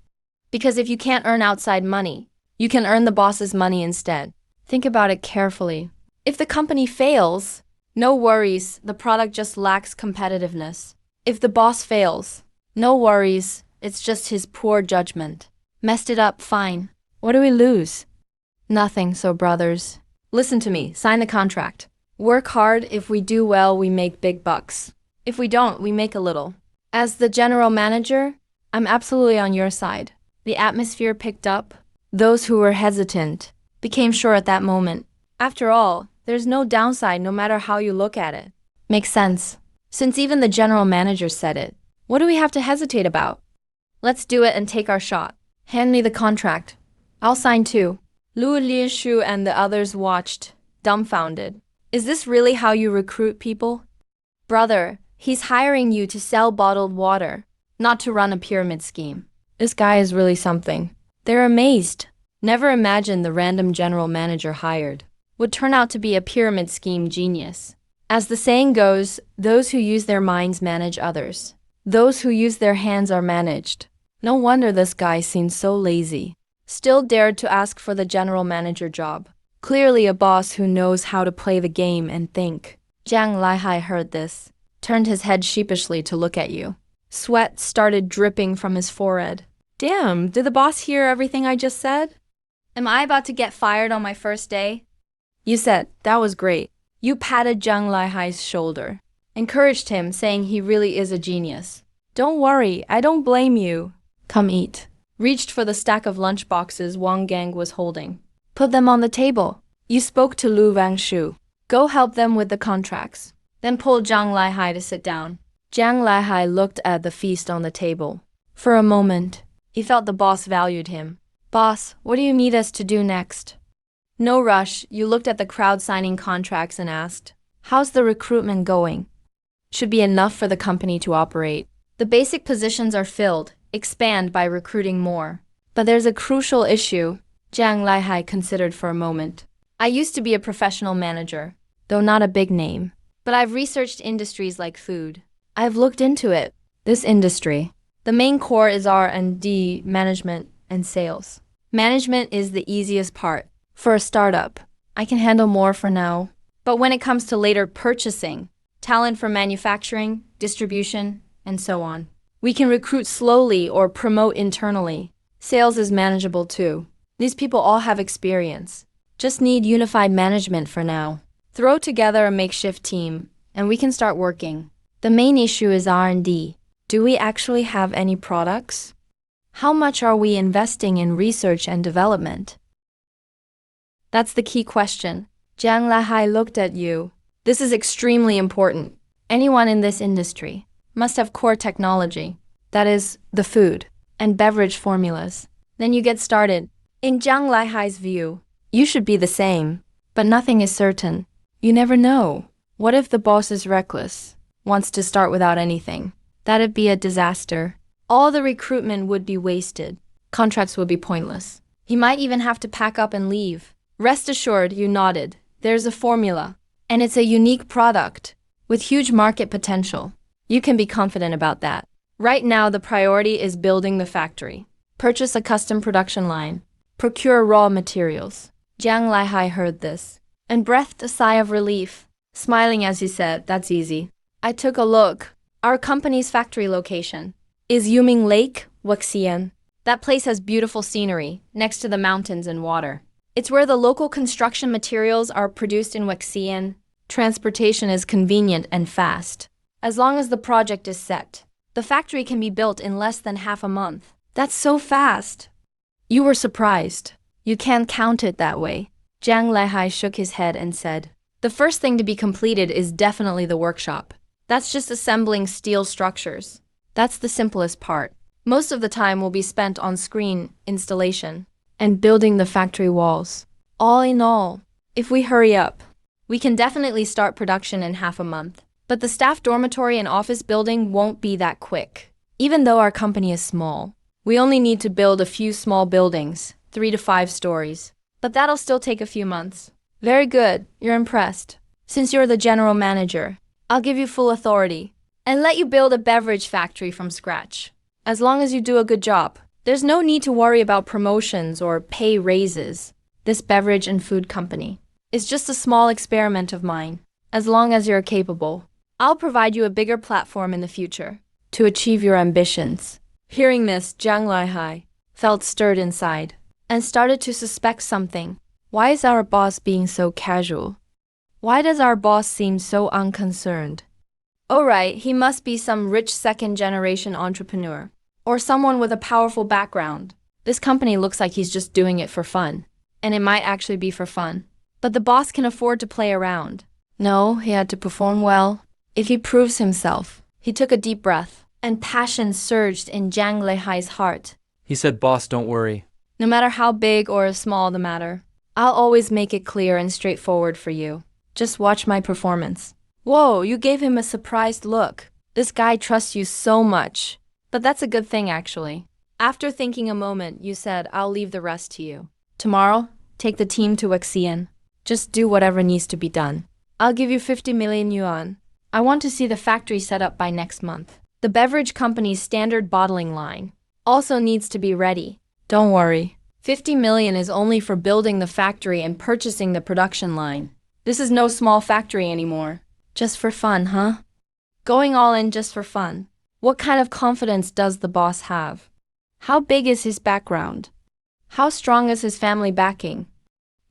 Because if you can't earn outside money, you can earn the boss's money instead. Think about it carefully. If the company fails, no worries, the product just lacks competitiveness. If the boss fails, no worries, it's just his poor judgment. Messed it up, fine. What do we lose? Nothing, so brothers. Listen to me, sign the contract. Work hard, if we do well, we make big bucks. If we don't, we make a little. As the general manager, I'm absolutely on your side. The atmosphere picked up. Those who were hesitant became sure at that moment. After all, there's no downside no matter how you look at it. Makes sense. Since even the general manager said it, what do we have to hesitate about? Let's do it and take our shot. Hand me the contract. I'll sign too. Lu Lieshu and the others watched, dumbfounded. Is this really how you recruit people? Brother, he's hiring you to sell bottled water, not to run a pyramid scheme. This guy is really something. They're amazed. Never imagined the random general manager hired would turn out to be a pyramid scheme genius. As the saying goes, those who use their minds manage others. Those who use their hands are managed. No wonder this guy seemed so lazy. Still dared to ask for the general manager job. Clearly a boss who knows how to play the game and think. Jiang Laihai heard this, turned his head sheepishly to look at you. Sweat started dripping from his forehead. Damn, did the boss hear everything I just said? Am I about to get fired on my first day? You said, that was great. You patted Jiang Laihai's shoulder, encouraged him, saying he really is a genius. Don't worry, I don't blame you. Come eat. Reached for the stack of lunch boxes Wang Gang was holding. Put them on the table. You spoke to Lu Wangshu. Go help them with the contracts. Then pulled Jiang Laihai to sit down. Jiang Laihai looked at the feast on the table. For a moment, he felt the boss valued him. Boss, what do you need us to do next? No rush, you looked at the crowd signing contracts and asked, how's the recruitment going? Should be enough for the company to operate. The basic positions are filled. Expand by recruiting more. But there's a crucial issue, Jiang Laihai considered for a moment. I used to be a professional manager, though not a big name. But I've researched industries like food. I've looked into it. This industry, the main core is R&D, management, and sales. Management is the easiest part. For a startup, I can handle more for now. But when it comes to later purchasing, talent for manufacturing, distribution, and so on. We can recruit slowly or promote internally. Sales is manageable too. These people all have experience. Just need unified management for now. Throw together a makeshift team, and we can start working. The main issue is R&D. Do we actually have any products? How much are we investing in research and development? That's the key question. Jiang Lahai looked at you. This is extremely important. Anyone in this industry must have core technology, that is, the food and beverage formulas. Then you get started. In Jiang Lahai's view, you should be the same, but nothing is certain. You never know. What if the boss is reckless, wants to start without anything? That'd be a disaster. All the recruitment would be wasted. Contracts would be pointless. He might even have to pack up and leave. Rest assured, you nodded. There's a formula, and it's a unique product with huge market potential. You can be confident about that. Right now, the priority is building the factory. Purchase a custom production line. Procure raw materials. Jiang Lahai heard this and breathed a sigh of relief, smiling as he said, "That's easy. I took a look. Our company's factory location is Yuming Lake, Wuxian. That place has beautiful scenery next to the mountains and water. It's where the local construction materials are produced in Wuxian. Transportation is convenient and fast. As long as the project is set, the factory can be built in less than half a month." That's so fast. You were surprised. You can't count it that way. Jiang Lahai shook his head and said, "The first thing to be completed is definitely the workshop. That's just assembling steel structures. That's the simplest part. Most of the time will be spent on screen installation and building the factory walls. All in all, if we hurry up, we can definitely start production in half a month. But the staff dormitory and office building won't be that quick. Even though our company is small, we only need to build a few small buildings, 3 to 5 stories. But that'll still take a few months." "Very good, you're impressed. Since you're the general manager, I'll give you full authority and let you build a beverage factory from scratch. As long as you do a good job, there's no need to worry about promotions or pay raises. This beverage and food company is just a small experiment of mine. As long as you're capable, I'll provide you a bigger platform in the future to achieve your ambitions." Hearing this, Jiang Lahai felt stirred inside and started to suspect something. Why is our boss being so casual? Why does our boss seem so unconcerned? Oh right, he must be some rich second-generation entrepreneur or someone with a powerful background. This company looks like he's just doing it for fun, and it might actually be for fun. But the boss can afford to play around. No, he had to perform well. If he proves himself. He took a deep breath, and passion surged in Jiang Lahai's heart. He said, "Boss, don't worry. No matter how big or small the matter, I'll always make it clear and straightforward for you. Just watch my performance." Whoa, you gave him a surprised look. This guy trusts you so much. But that's a good thing, actually. After thinking a moment, you said, "I'll leave the rest to you. Tomorrow, take the team to Wuxian. Just do whatever needs to be done. I'll give you 50 million yuan. I want to see the factory set up by next month. The beverage company's standard bottling line also needs to be ready. Don't worry. 50 million is only for building the factory and purchasing the production line. This is no small factory anymore. Just for fun, huh? Going all in just for fun. What kind of confidence does the boss have? How big is his background? How strong is his family backing?"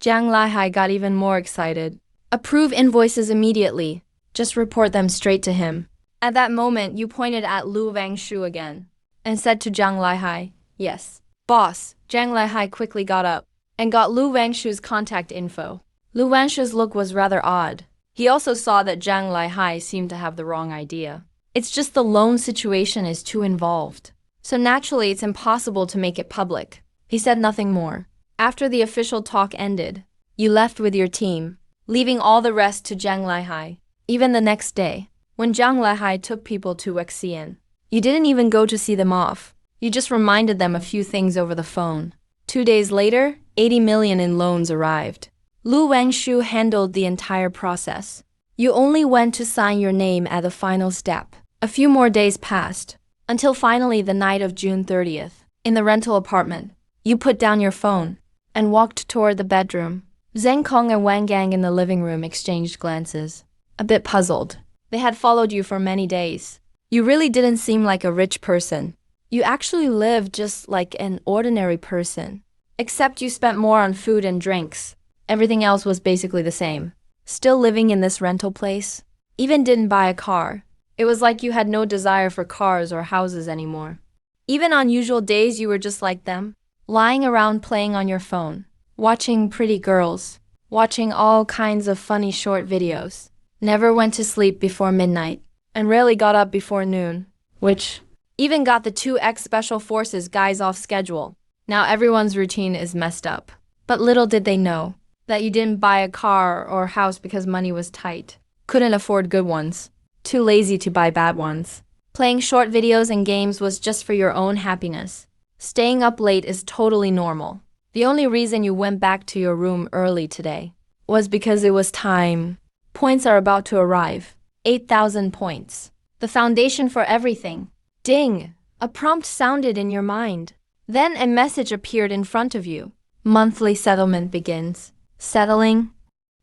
Jiang Lahai got even more excited. "Approve invoices immediately. Just report them straight to him." At that moment, you pointed at Lu Wangshu again and said to Jiang Lahai, "Yes, boss." Jiang Lahai quickly got up and got Lu Wangshu's contact info. Lu Wangshu's look was rather odd. He also saw that Jiang Lahai seemed to have the wrong idea. It's just the loan situation is too involved. So naturally, it's impossible to make it public. He said nothing more. After the official talk ended, you left with your team, leaving all the rest to Jiang Lahai. Even the next day, when Jiang Lahai took people to Wuxian, you didn't even go to see them off. You just reminded them a few things over the phone. 2 days later, 80 million in loans arrived. Lu Wangshu handled the entire process. You only went to sign your name at the final step. A few more days passed, until finally the night of June 30th, in the rental apartment, you put down your phone and walked toward the bedroom. Zheng Kong and Wang Gang in the living room exchanged glances, a bit puzzled. They had followed you for many days. You really didn't seem like a rich person. You actually lived just like an ordinary person. Except you spent more on food and drinks. Everything else was basically the same. Still living in this rental place. Even didn't buy a car. It was like you had no desire for cars or houses anymore. Even on usual days, you were just like them, lying around playing on your phone, watching pretty girls, watching all kinds of funny short videos. Never went to sleep before midnight, and rarely got up before noon, which even got the 2X Special Forces guys off schedule. Now everyone's routine is messed up. But little did they know that you didn't buy a car or house because money was tight. Couldn't afford good ones. Too lazy to buy bad ones. Playing short videos and games was just for your own happiness. Staying up late is totally normal. The only reason you went back to your room early today was because it was time. Points are about to arrive. 8,000 points. The foundation for everything. Ding! A prompt sounded in your mind. Then a message appeared in front of you. Monthly settlement begins. Settling.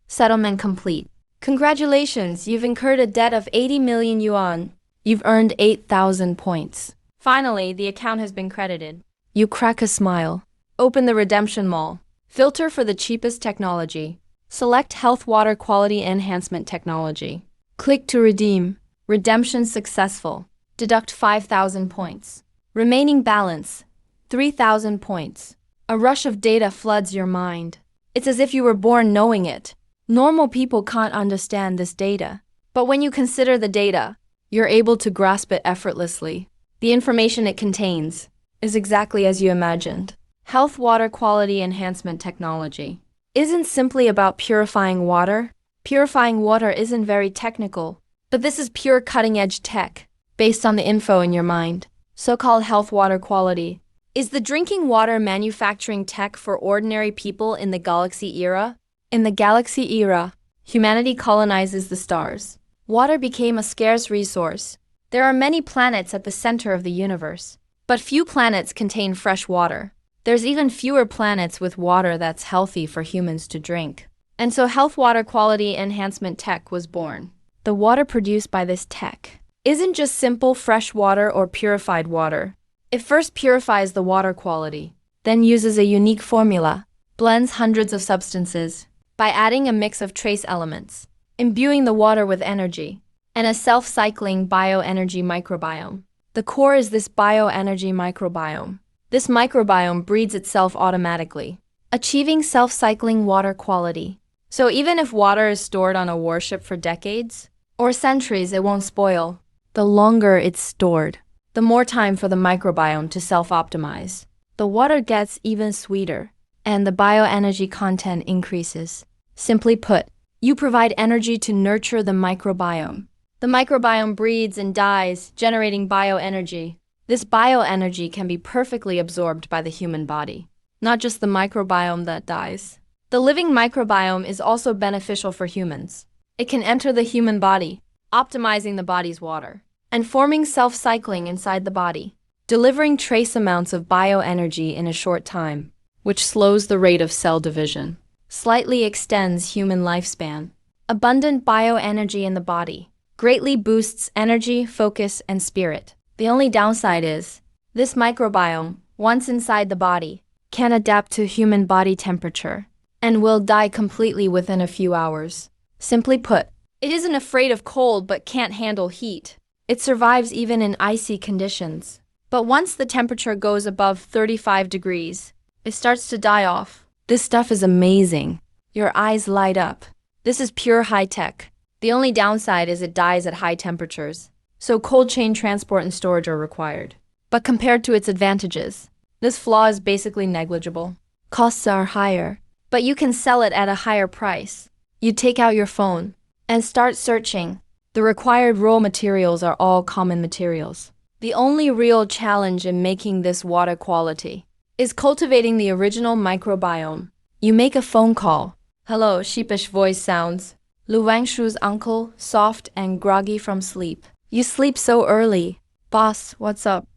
Settlement complete. Congratulations, you've incurred a debt of 80 million yuan. You've earned 8,000 points. Finally, the account has been credited. You crack a smile. Open the redemption mall. Filter for the cheapest technology. Select health water quality enhancement technology. Click to redeem. Redemption successful. Deduct 5,000 points. Remaining balance, 3,000 points. A rush of data floods your mind. It's as if you were born knowing it. Normal people can't understand this data. But when you consider the data, you're able to grasp it effortlessly. The information it contains is exactly as you imagined. Health water quality enhancement technology isn't simply about purifying water. Purifying water isn't very technical, but this is pure cutting-edge tech based on the info in your mind. So-called health water quality is the drinking water manufacturing tech for ordinary people in the galaxy era. In the galaxy era, humanity colonizes the stars. Water became a scarce resource. There are many planets at the center of the universe, but few planets contain fresh water. There's even fewer planets with water that's healthy for humans to drink. And so health water quality enhancement tech was born. The water produced by this tech isn't just simple fresh water or purified water. It first purifies the water quality, then uses a unique formula, blends hundreds of substances by adding a mix of trace elements, imbuing the water with energy, and a self-cycling bioenergy microbiome. The core is this bioenergy microbiome. This microbiome breeds itself automatically, achieving self-cycling water quality. So even if water is stored on a warship for decades or centuries, it won't spoil. The longer it's stored, the more time for the microbiome to self-optimize. The water gets even sweeter, and the bioenergy content increases. Simply put, you provide energy to nurture the microbiome. The microbiome breeds and dies, generating bioenergy. This bioenergy can be perfectly absorbed by the human body, not just the microbiome that dies. The living microbiome is also beneficial for humans. It can enter the human body, optimizing the body's water, and forming self-cycling inside the body, delivering trace amounts of bioenergy in a short time, which slows the rate of cell division, slightly extends human lifespan. Abundant bioenergy in the body greatly boosts energy, focus, and spirit. The only downside is, this microbiome, once inside the body, can adapt to human body temperature and will die completely within a few hours. Simply put, it isn't afraid of cold but can't handle heat. It survives even in icy conditions. But once the temperature goes above 35 degrees, it starts to die off. This stuff is amazing. Your eyes light up. This is pure high-tech. The only downside is it dies at high temperatures, so cold chain transport and storage are required. But compared to its advantages, this flaw is basically negligible. Costs are higher, but you can sell it at a higher price. You take out your phone and start searching. The required raw materials are all common materials. The only real challenge in making this water quality is cultivating the original microbiome. You make a phone call. Hello, sheepish voice sounds. Lu Wangshu's uncle, soft and groggy from sleep. You sleep so early. Boss, what's up?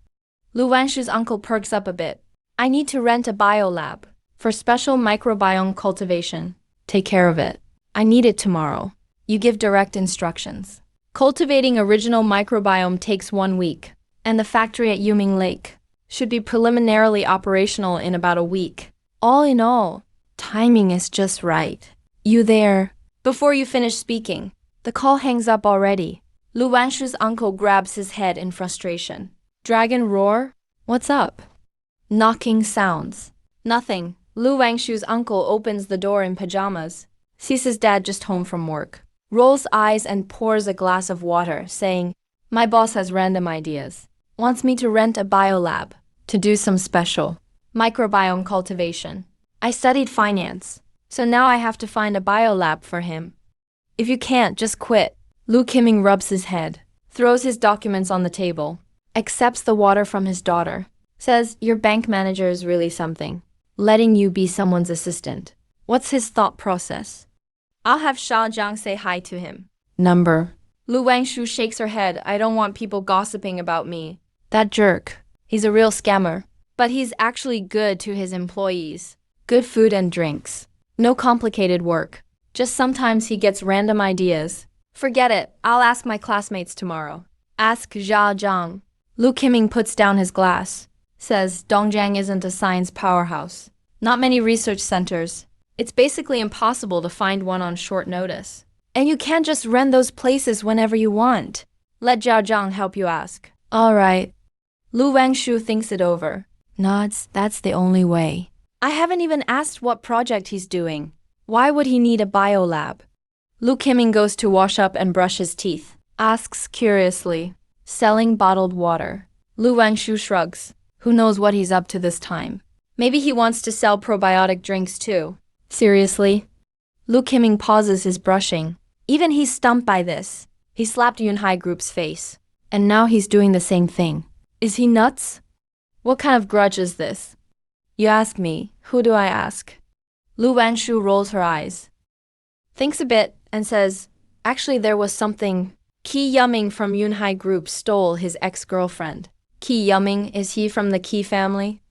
Lu Wangshu's uncle perks up a bit. I need to rent a biolab for special microbiome cultivation. Take care of it. I need it tomorrow. You give direct instructions. Cultivating original microbiome takes 1 week, and the factory at Yuming Lake should be preliminarily operational in about a week. All in all, timing is just right. You there? Before you finish speaking, the call hangs up already. Lu Wangshu's uncle grabs his head in frustration. Dragon roar? What's up? Knocking sounds. Nothing. Lu Wangshu's uncle opens the door in pajamas, sees his dad just home from work, rolls eyes and pours a glass of water, saying, "My boss has random ideas. Wants me to rent a biolab to do some special microbiome cultivation. I studied finance, so now I have to find a biolab for him. If you can't, just quit." Lu Kiming rubs his head, throws his documents on the table, accepts the water from his daughter, says, "Your bank manager is really something, letting you be someone's assistant." What's his thought process? "I'll have Sha Jiang say hi to him." Number. Lu Wangshu shakes her head. "I don't want people gossiping about me. That jerk. He's a real scammer. But he's actually good to his employees. Good food and drinks. No complicated work. Just sometimes he gets random ideas. Forget it. I'll ask my classmates tomorrow." Ask Jia Zhang. Lu Kiming puts down his glass, says Dongjiang isn't a science powerhouse. Not many research centers. It's basically impossible to find one on short notice. And you can't just rent those places whenever you want. Let Jiao Zhang help you ask. All right. Lu Wangshu thinks it over. Nods, that's the only way. I haven't even asked what project he's doing. Why would he need a biolab? Lu Kiming goes to wash up and brush his teeth. Asks curiously. Selling bottled water. Lu Wangshu shrugs. Who knows what he's up to this time? Maybe he wants to sell probiotic drinks too. Seriously? Lu Kiming pauses his brushing. Even he's stumped by this. He slapped Yunhai Group's face. And now he's doing the same thing. Is he nuts? What kind of grudge is this? You ask me. Who do I ask? Lu Wangshu rolls her eyes, thinks a bit, and says, "Actually, there was something. Qi Yuming from Yunhai Group stole his ex-girlfriend." Qi Yuming, is he from the Qi family?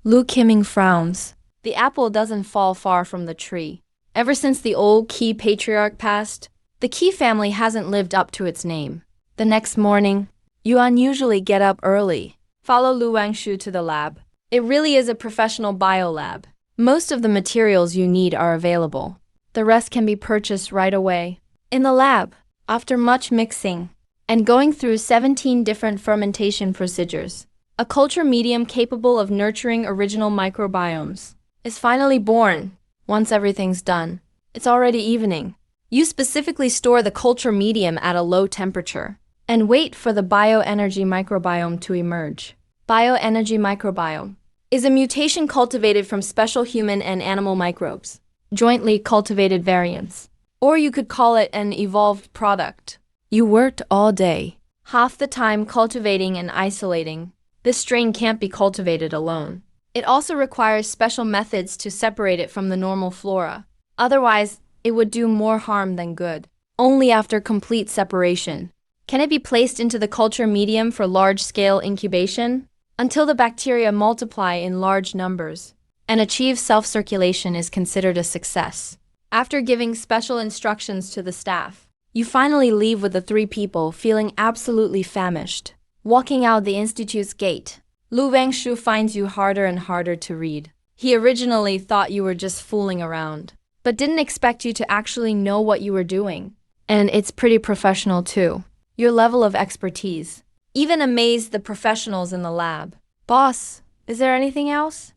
Lu Kiming frowns. The apple doesn't fall far from the tree. Ever since the old Qi patriarch passed, the Qi family hasn't lived up to its name. The next morning, you unusually get up early. Follow Lu Wangshu to the lab. It really is a professional biolab. Most of the materials you need are available. The rest can be purchased right away. In the lab, after much mixing and going through 17 different fermentation procedures, a culture medium capable of nurturing original microbiomes is finally born. Once everything's done, it's already evening. You specifically store the culture medium at a low temperature and wait for the bioenergy microbiome to emerge. Bioenergy microbiome is a mutation cultivated from special human and animal microbes, jointly cultivated variants. Or you could call it an evolved product. You worked all day, half the time cultivating and isolating. This strain can't be cultivated alone. It also requires special methods to separate it from the normal flora. Otherwise, it would do more harm than good. Only after complete separation can it be placed into the culture medium for large-scale incubation. Until the bacteria multiply in large numbers and achieve self-circulation is considered a success. After giving special instructions to the staff, you finally leave with the 3 people feeling absolutely famished. Walking out the institute's gate, Lu Wangshu finds you harder and harder to read. He originally thought you were just fooling around, but didn't expect you to actually know what you were doing. And it's pretty professional too. Your level of expertise even amazed the professionals in the lab. Boss, is there anything else?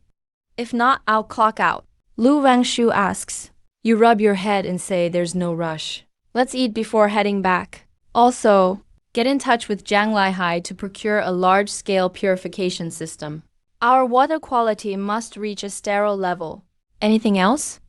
If not, I'll clock out. Lu Wangshu asks. You rub your head and say there's no rush. Let's eat before heading back. Also, get in touch with Jiang Laihai to procure a large-scale purification system. Our water quality must reach a sterile level. Anything else?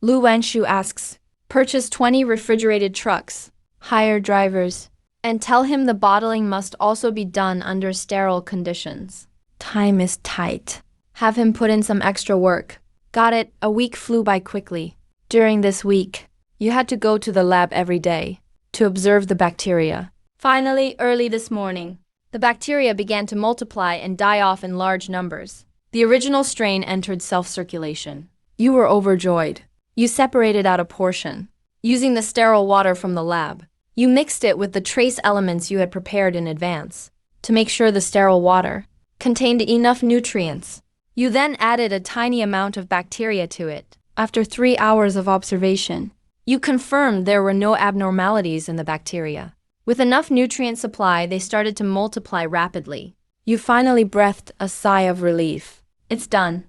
Lu Wangshu asks. Purchase 20 refrigerated trucks, hire drivers, and tell him the bottling must also be done under sterile conditions. Time is tight. Have him put in some extra work. Got it. A week flew by quickly. During this week, you had to go to the lab every day to observe the bacteria. Finally, early this morning, the bacteria began to multiply and die off in large numbers. The original strain entered self-circulation. You were overjoyed. You separated out a portion. Using the sterile water from the lab, You mixed it with the trace elements you had prepared in advance to make sure the sterile water contained enough nutrients. You then added a tiny amount of bacteria to it. After 3 hours of observation, you confirmed there were no abnormalities in the bacteria. With enough nutrient supply, they started to multiply rapidly. You finally breathed a sigh of relief. It's done.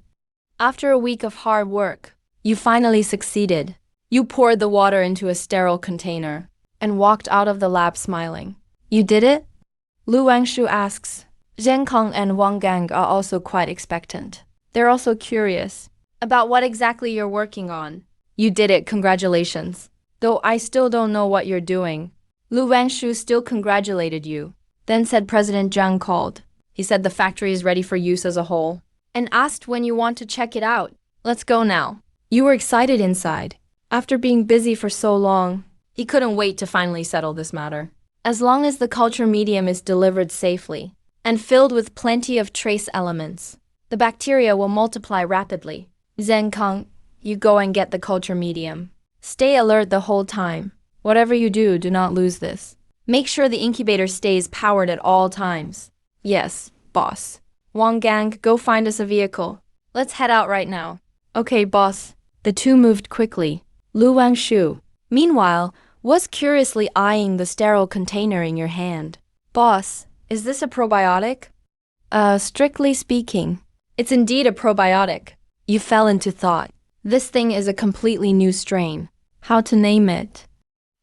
After a week of hard work, you finally succeeded. You poured the water into a sterile container and walked out of the lab smiling. You did it? Lu Wangshu asks. Zheng Kong and Wang Gang are also quite expectant. They're also curious about what exactly you're working on. You did it, congratulations. Though I still don't know what you're doing. Lu Wangshu still congratulated you. Then said President Zhang called. He said the factory is ready for use as a whole and asked when you want to check it out. Let's go now. You were excited inside. After being busy for so long, he couldn't wait to finally settle this matter. As long as the culture medium is delivered safely and filled with plenty of trace elements, the bacteria will multiply rapidly. Zheng Kong, you go and get the culture medium. Stay alert the whole time. Whatever you do, do not lose this. Make sure the incubator stays powered at all times. Yes, boss. Wang Gang, go find us a vehicle. Let's head out right now. Okay, boss. The two moved quickly. Lu Wangshu, meanwhile, was curiously eyeing the sterile container in your hand. Boss, is this a probiotic? Strictly speaking, it's indeed a probiotic. You fell into thought. This thing is a completely new strain. How to name it?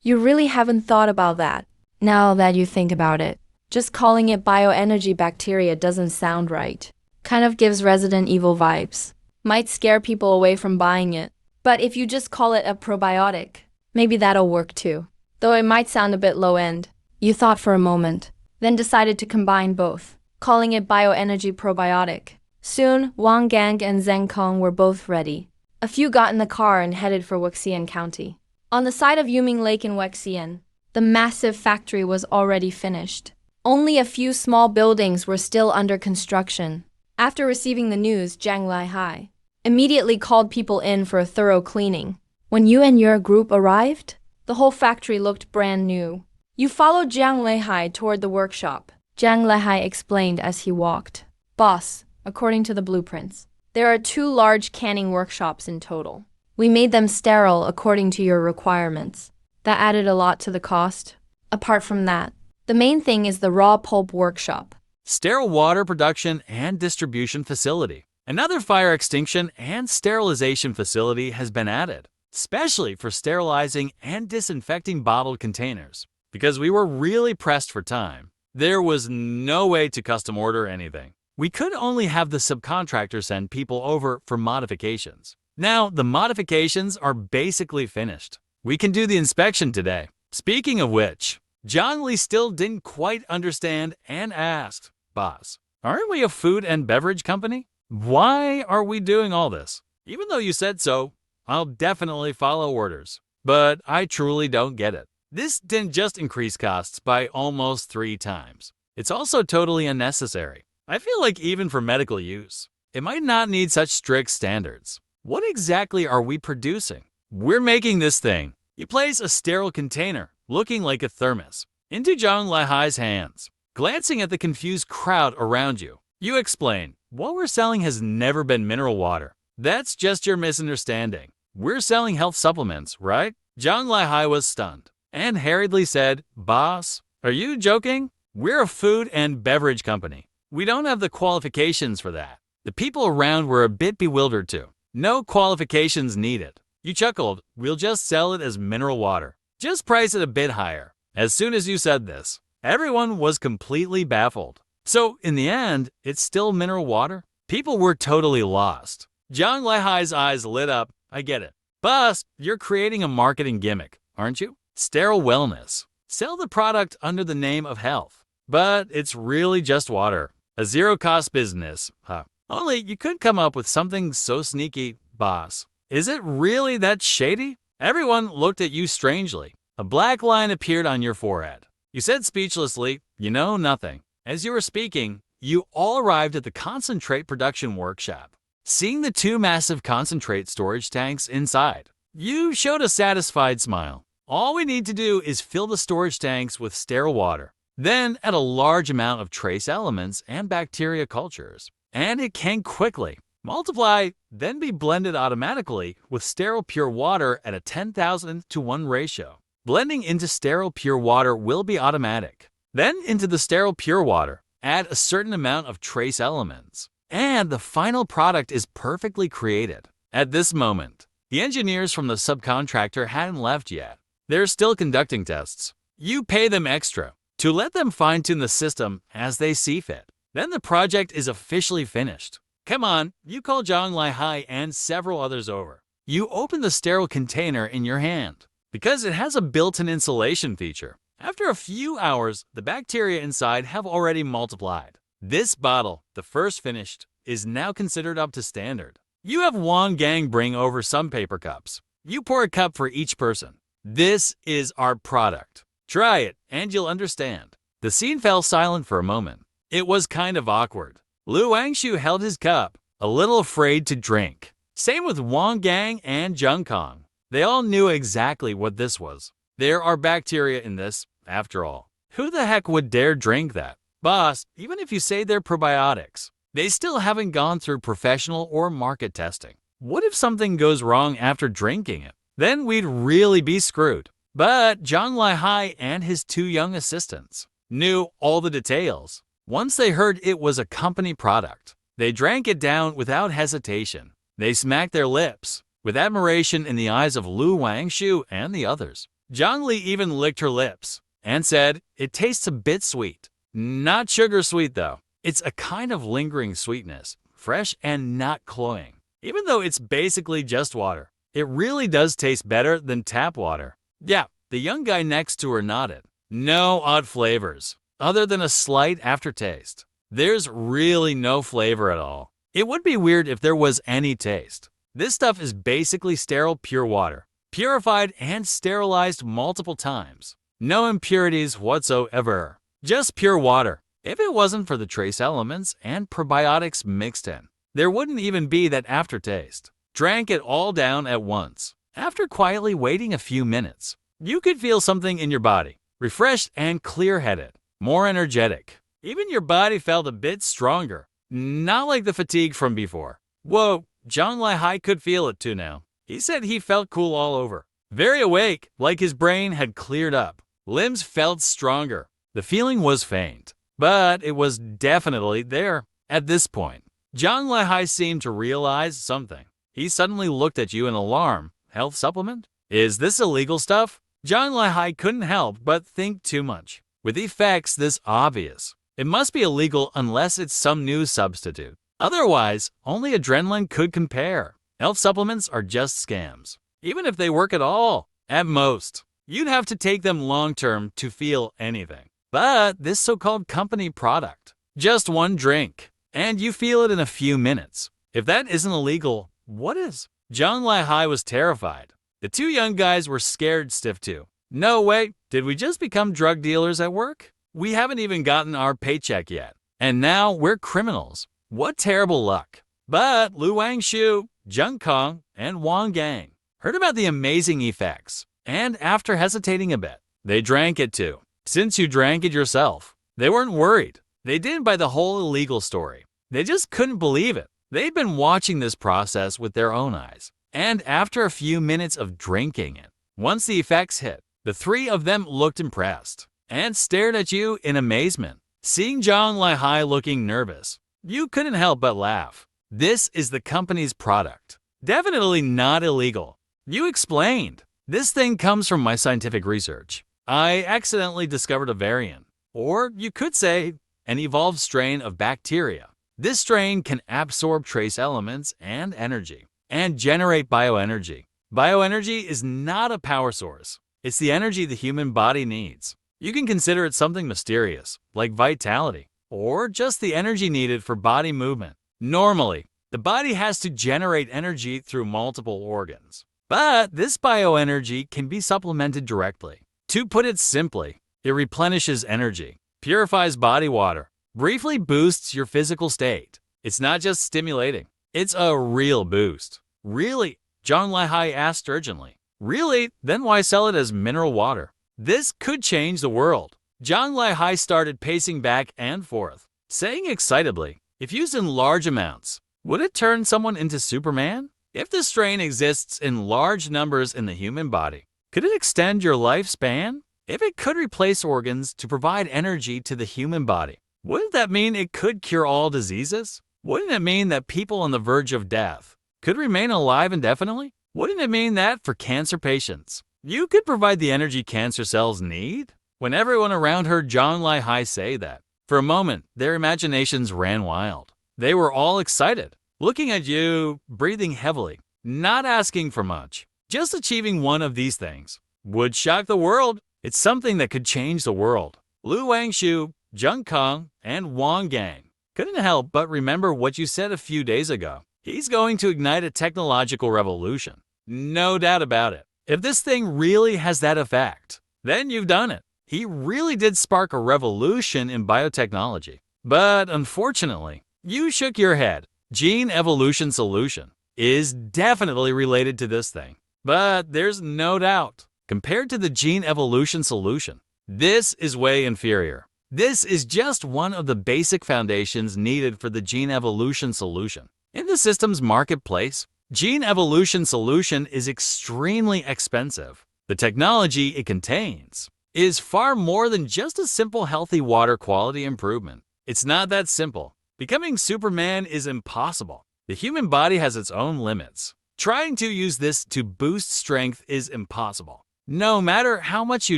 You really haven't thought about that. Now that you think about it, just calling it bioenergy bacteria doesn't sound right. Kind of gives Resident Evil vibes. Might scare people away from buying it. But if you just call it a probiotic, maybe that'll work too. Though it might sound a bit low-end. You thought for a moment, then decided to combine both, calling it bioenergy probiotic. Soon, Wang Gang and Zheng Kong were both ready. A few got in the car and headed for Wuxian County. On the side of Yuming Lake in Wuxian, the massive factory was already finished. Only a few small buildings were still under construction. After receiving the news, Zhang Laihai immediately called people in for a thorough cleaning. When you and your group arrived, the whole factory looked brand new. You followed Jiang Leihai toward the workshop. Jiang Leihai explained as he walked. Boss, according to the blueprints, there are 2 large canning workshops in total. We made them sterile according to your requirements. That added a lot to the cost. Apart from that, the main thing is the raw pulp workshop. Sterile water production and distribution facility. Another fire extinction and sterilization facility has been added, especially for sterilizing and disinfecting bottled containers. Because we were really pressed for time, there was no way to custom order anything. We could only have the subcontractor send people over for modifications. Now, the modifications are basically finished. We can do the inspection today. Speaking of which, John Lee still didn't quite understand and asked, Boss, aren't we a food and beverage company? Why are we doing all this? Even though you said so, I'll definitely follow orders. But I truly don't get it. This didn't just increase costs by almost 3 times. It's also totally unnecessary. I feel like even for medical use, it might not need such strict standards. What exactly are we producing? We're making this thing. You place a sterile container, looking like a thermos, into Zhang Laihai's hands. Glancing at the confused crowd around you, you explain, what we're selling has never been mineral water. That's just your misunderstanding. We're selling health supplements, right? Zhang Laihai was stunned and hurriedly said, Boss, are you joking? We're a food and beverage company. We don't have the qualifications for that. The people around were a bit bewildered too. No qualifications needed. You chuckled, we'll just sell it as mineral water. Just price it a bit higher. As soon as you said this, everyone was completely baffled. So, in the end, it's still mineral water? People were totally lost. Zhang Laihai's eyes lit up. I get it. Boss, you're creating a marketing gimmick, aren't you? Sterile wellness. Sell the product under the name of health. But it's really just water. A zero-cost business, huh? Only you could come up with something so sneaky, boss. Is it really that shady? Everyone looked at you strangely. A black line appeared on your forehead. You said speechlessly, you know nothing. As you were speaking, you all arrived at the concentrate production workshop. Seeing the 2 massive concentrate storage tanks inside, you showed a satisfied smile. All we need to do is fill the storage tanks with sterile water, then add a large amount of trace elements and bacteria cultures, and it can quickly multiply, then be blended automatically with sterile pure water at a 10,000 to 1 ratio. Blending into sterile pure water will be automatic. Then into the sterile pure water, add a certain amount of trace elements, and the final product is perfectly created. At this moment, the engineers from the subcontractor hadn't left yet. They're still conducting tests. You pay them extra to let them fine-tune the system as they see fit. Then the project is officially finished. Come on, you call Zhang Laihai and several others over. You open the sterile container in your hand because it has a built-in insulation feature. After a few hours, the bacteria inside have already multiplied. This bottle, the first finished, is now considered up to standard. You have Wang Gang bring over some paper cups. You pour a cup for each person. This is our product. Try it, and you'll understand. The scene fell silent for a moment. It was kind of awkward. Lu Wangshu held his cup, a little afraid to drink. Same with Wang Gang and Zheng Kong. They all knew exactly what this was. There are bacteria in this, after all. Who the heck would dare drink that? Boss, even if you say they're probiotics, they still haven't gone through professional or market testing. What if something goes wrong after drinking it? Then we'd really be screwed. But Zhang Laihai and his 2 young assistants knew all the details. Once they heard it was a company product, they drank it down without hesitation. They smacked their lips, with admiration in the eyes of Lu Wangshu and the others. Zhang Li even licked her lips and said, "It tastes a bit sweet." Not sugar sweet though. It's a kind of lingering sweetness, fresh and not cloying. Even though it's basically just water, it really does taste better than tap water. Yeah, the young guy next to her nodded. No odd flavors, other than a slight aftertaste. There's really no flavor at all. It would be weird if there was any taste. This stuff is basically sterile pure water, purified and sterilized multiple times. No impurities whatsoever, just pure water. If it wasn't for the trace elements and probiotics mixed in, there wouldn't even be that aftertaste. Drank it all down at once. After quietly waiting a few minutes, you could feel something in your body, refreshed and clear-headed, more energetic. Even your body felt a bit stronger, not like the fatigue from before. Whoa, Zhang Laihai could feel it too now. He said he felt cool all over, very awake, like his brain had cleared up. Limbs felt stronger. The feeling was faint, but it was definitely there. At this point, Zhang Laihai seemed to realize something. He suddenly looked at you in alarm. Health supplement? Is this illegal stuff? Zhang Laihai couldn't help but think too much. With effects this obvious, it must be illegal unless it's some new substitute. Otherwise, only adrenaline could compare. Health supplements are just scams. Even if they work at all, at most, you'd have to take them long-term to feel anything. But this so-called company product, just one drink, and you feel it in a few minutes. If that isn't illegal, what is? Zhang Laihai was terrified. The 2 young guys were scared stiff too. No way, did we just become drug dealers at work? We haven't even gotten our paycheck yet. And now we're criminals. What terrible luck. But Lu Wangshu, Zheng Kong, and Wang Gang heard about the amazing effects. And after hesitating a bit, they drank it too. Since you drank it yourself, they weren't worried. They didn't buy the whole illegal story. They just couldn't believe it. They'd been watching this process with their own eyes. And after a few minutes of drinking it, once the effects hit, the 3 of them looked impressed and stared at you in amazement. Seeing Zhang Laihai looking nervous, you couldn't help but laugh. This is the company's product. Definitely not illegal. You explained. This thing comes from my scientific research. I accidentally discovered a variant, or you could say, an evolved strain of bacteria. This strain can absorb trace elements and energy, and generate bioenergy. Bioenergy is not a power source. It's the energy the human body needs. You can consider it something mysterious, like vitality, or just the energy needed for body movement. Normally, the body has to generate energy through multiple organs. But this bioenergy can be supplemented directly. To put it simply, it replenishes energy, purifies body water, briefly boosts your physical state. It's not just stimulating, it's a real boost. Really? Zhang Laihai asked urgently. Really? Then why sell it as mineral water? This could change the world. Zhang Laihai started pacing back and forth, saying excitedly, if used in large amounts, would it turn someone into Superman? If the strain exists in large numbers in the human body, could it extend your lifespan? If it could replace organs to provide energy to the human body, wouldn't that mean it could cure all diseases? Wouldn't it mean that people on the verge of death could remain alive indefinitely? Wouldn't it mean that for cancer patients, you could provide the energy cancer cells need? When everyone around heard Zhang Laihai say that, for a moment, their imaginations ran wild. They were all excited, looking at you, breathing heavily, not asking for much. Just achieving one of these things would shock the world. It's something that could change the world. Lu Wangshu, Zheng Kong, and Wang Gang couldn't help but remember what you said a few days ago. He's going to ignite a technological revolution. No doubt about it. If this thing really has that effect, then you've done it. He really did spark a revolution in biotechnology. But unfortunately, you shook your head. Gene evolution solution is definitely related to this thing. But there's no doubt, compared to the gene evolution solution, this is way inferior. This is just one of the basic foundations needed for the gene evolution solution. In the system's marketplace, gene evolution solution is extremely expensive. The technology it contains is far more than just a simple healthy water quality improvement. It's not that simple. Becoming Superman is impossible. The human body has its own limits. Trying to use this to boost strength is impossible. No matter how much you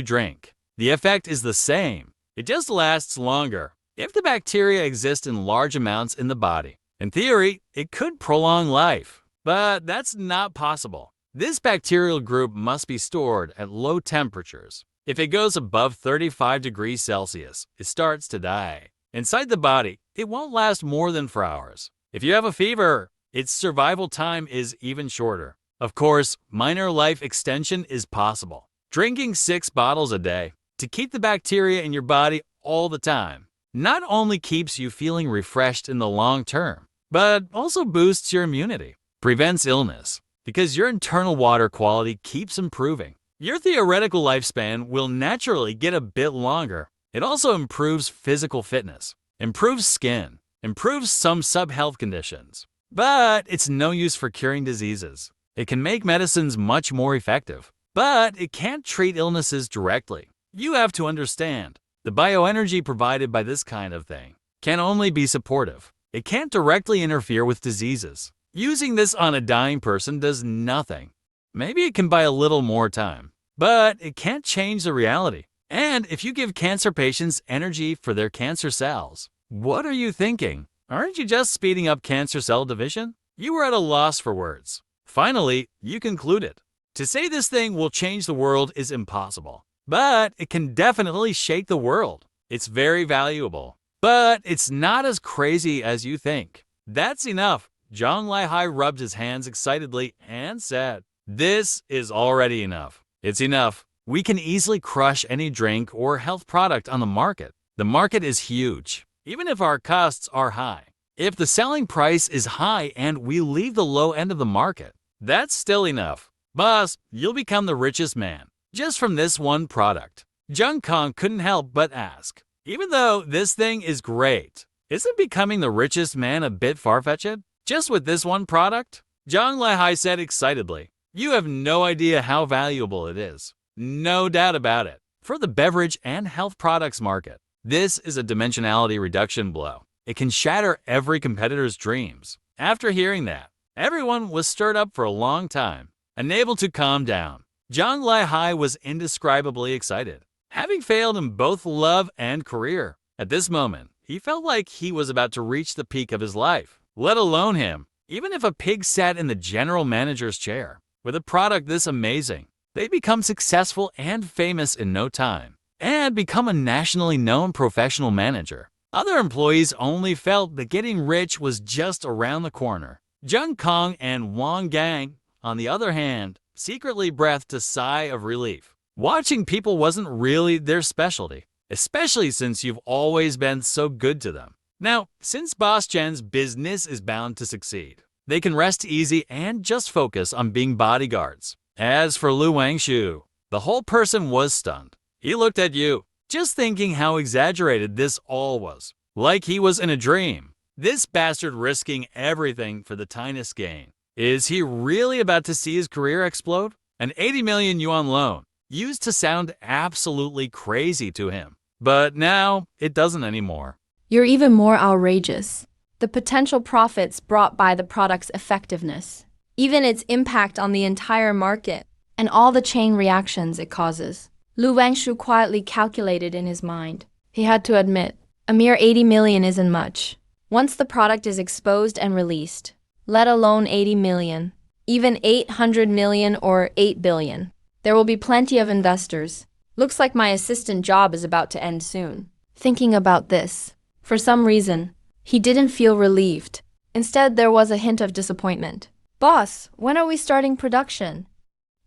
drink, the effect is the same. It just lasts longer. If the bacteria exist in large amounts in the body, in theory, it could prolong life. But that's not possible. This bacterial group must be stored at low temperatures. If it goes above 35 degrees Celsius, it starts to die. Inside the body, it won't last more than 4 hours. If you have a fever, its survival time is even shorter. Of course, minor life extension is possible. Drinking 6 bottles a day to keep the bacteria in your body all the time not only keeps you feeling refreshed in the long term, but also boosts your immunity, prevents illness, because your internal water quality keeps improving. Your theoretical lifespan will naturally get a bit longer. It also improves physical fitness, improves skin, improves some sub-health conditions. But it's no use for curing diseases. It can make medicines much more effective, but it can't treat illnesses directly. You have to understand, the bioenergy provided by this kind of thing can only be supportive. It can't directly interfere with diseases. Using this on a dying person does nothing. Maybe it can buy a little more time, but it can't change the reality. And if you give cancer patients energy for their cancer cells, what are you thinking? Aren't you just speeding up cancer cell division? You were at a loss for words. Finally, you concluded. To say this thing will change the world is impossible, but it can definitely shake the world. It's very valuable, but it's not as crazy as you think. That's enough. Zhang Laihai rubbed his hands excitedly and said, this is already enough. It's enough. We can easily crush any drink or health product on the market. The market is huge, even if our costs are high. If the selling price is high and we leave the low end of the market, that's still enough. Boss, you'll become the richest man, just from this one product. Zheng Kong couldn't help but ask, even though this thing is great, isn't becoming the richest man a bit far-fetched? Just with this one product? Zhang Laihai said excitedly, you have no idea how valuable it is. No doubt about it. For the beverage and health products market, this is a dimensionality reduction blow. It can shatter every competitor's dreams. After hearing that, everyone was stirred up for a long time, unable to calm down. Zhang Laihai was indescribably excited. Having failed in both love and career, at this moment, he felt like he was about to reach the peak of his life. Let alone him. Even if a pig sat in the general manager's chair, with a product this amazing, they'd become successful and famous in no time, and become a nationally known professional manager. Other employees only felt that getting rich was just around the corner. Zheng Kong and Wang Gang, on the other hand, secretly breathed a sigh of relief. Watching people wasn't really their specialty, especially since you've always been so good to them. Now, since Boss Chen's business is bound to succeed, they can rest easy and just focus on being bodyguards. As for Lu Wangshu, the whole person was stunned. He looked at you, just thinking how exaggerated this all was. Like he was in a dream. This bastard risking everything for the tiniest gain. Is he really about to see his career explode? An 80 million yuan loan used to sound absolutely crazy to him. But now, it doesn't anymore. You're even more outrageous. The potential profits brought by the product's effectiveness, even its impact on the entire market, and all the chain reactions it causes. Lu Wangshu quietly calculated in his mind. He had to admit, a mere 80 million isn't much. Once the product is exposed and released, let alone 80 million, even 800 million or 8 billion, there will be plenty of investors. Looks like my assistant job is about to end soon. Thinking about this, for some reason, he didn't feel relieved. Instead, there was a hint of disappointment. Boss, when are we starting production?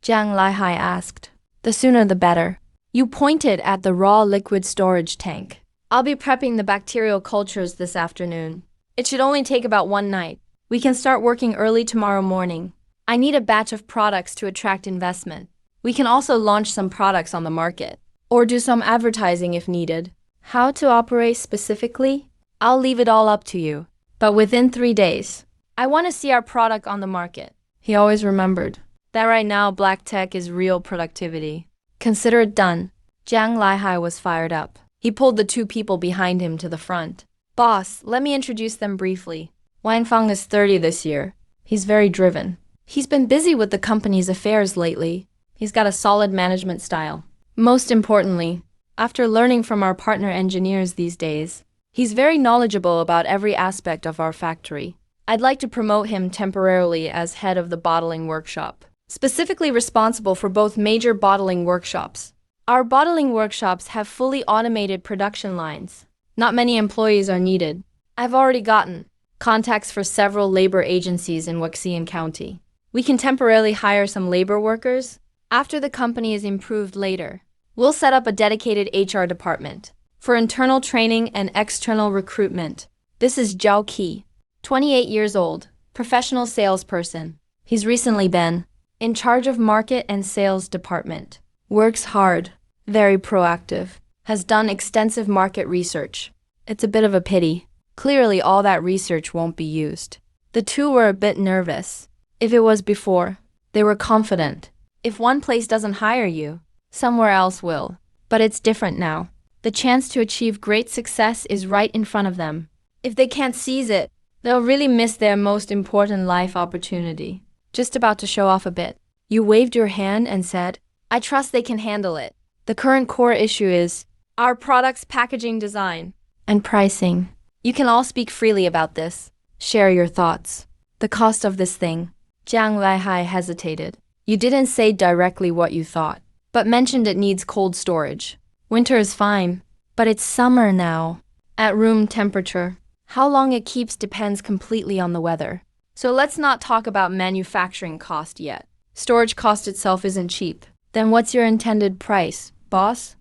Jiang Laihai asked. The sooner the better. You pointed at the raw liquid storage tank. I'll be prepping the bacterial cultures this afternoon. It should only take about one night. We can start working early tomorrow morning. I need a batch of products to attract investment. We can also launch some products on the market, or do some advertising if needed. How to operate specifically? I'll leave it all up to you. But within 3 days, I want to see our product on the market. He always remembered that right now black tech is real productivity. Consider it done. Jiang Laihai was fired up. He pulled the two people behind him to the front. Boss, let me introduce them briefly. Wang Fang is 30 this year. He's very driven. He's been busy with the company's affairs lately. He's got a solid management style. Most importantly, after learning from our partner engineers these days, he's very knowledgeable about every aspect of our factory. I'd like to promote him temporarily as head of the bottling workshop, specifically responsible for both major bottling workshops. Our bottling workshops have fully automated production lines. Not many employees are needed. I've already gotten contacts for several labor agencies in Wuxian County. We can temporarily hire some labor workers. After the company is improved later, we'll set up a dedicated HR department for internal training and external recruitment. This is Zhao Qi, 28 years old, professional salesperson. He's recently been in charge of market and sales department. Works hard, very proactive, has done extensive market research. It's a bit of a pity. Clearly all that research won't be used. The two were a bit nervous. If it was before, they were confident. If one place doesn't hire you, somewhere else will. But it's different now. The chance to achieve great success is right in front of them. If they can't seize it, they'll really miss their most important life opportunity. Just about to show off a bit, you waved your hand and said, I trust they can handle it. The current core issue is our product's packaging design and pricing. You can all speak freely about this. Share your thoughts. The cost of this thing. Jiang Laihai hesitated. You didn't say directly what you thought, but mentioned it needs cold storage. Winter is fine, but it's summer now. At room temperature. How long it keeps depends completely on the weather. So let's not talk about manufacturing cost yet. Storage cost itself isn't cheap. Then what's your intended price, boss?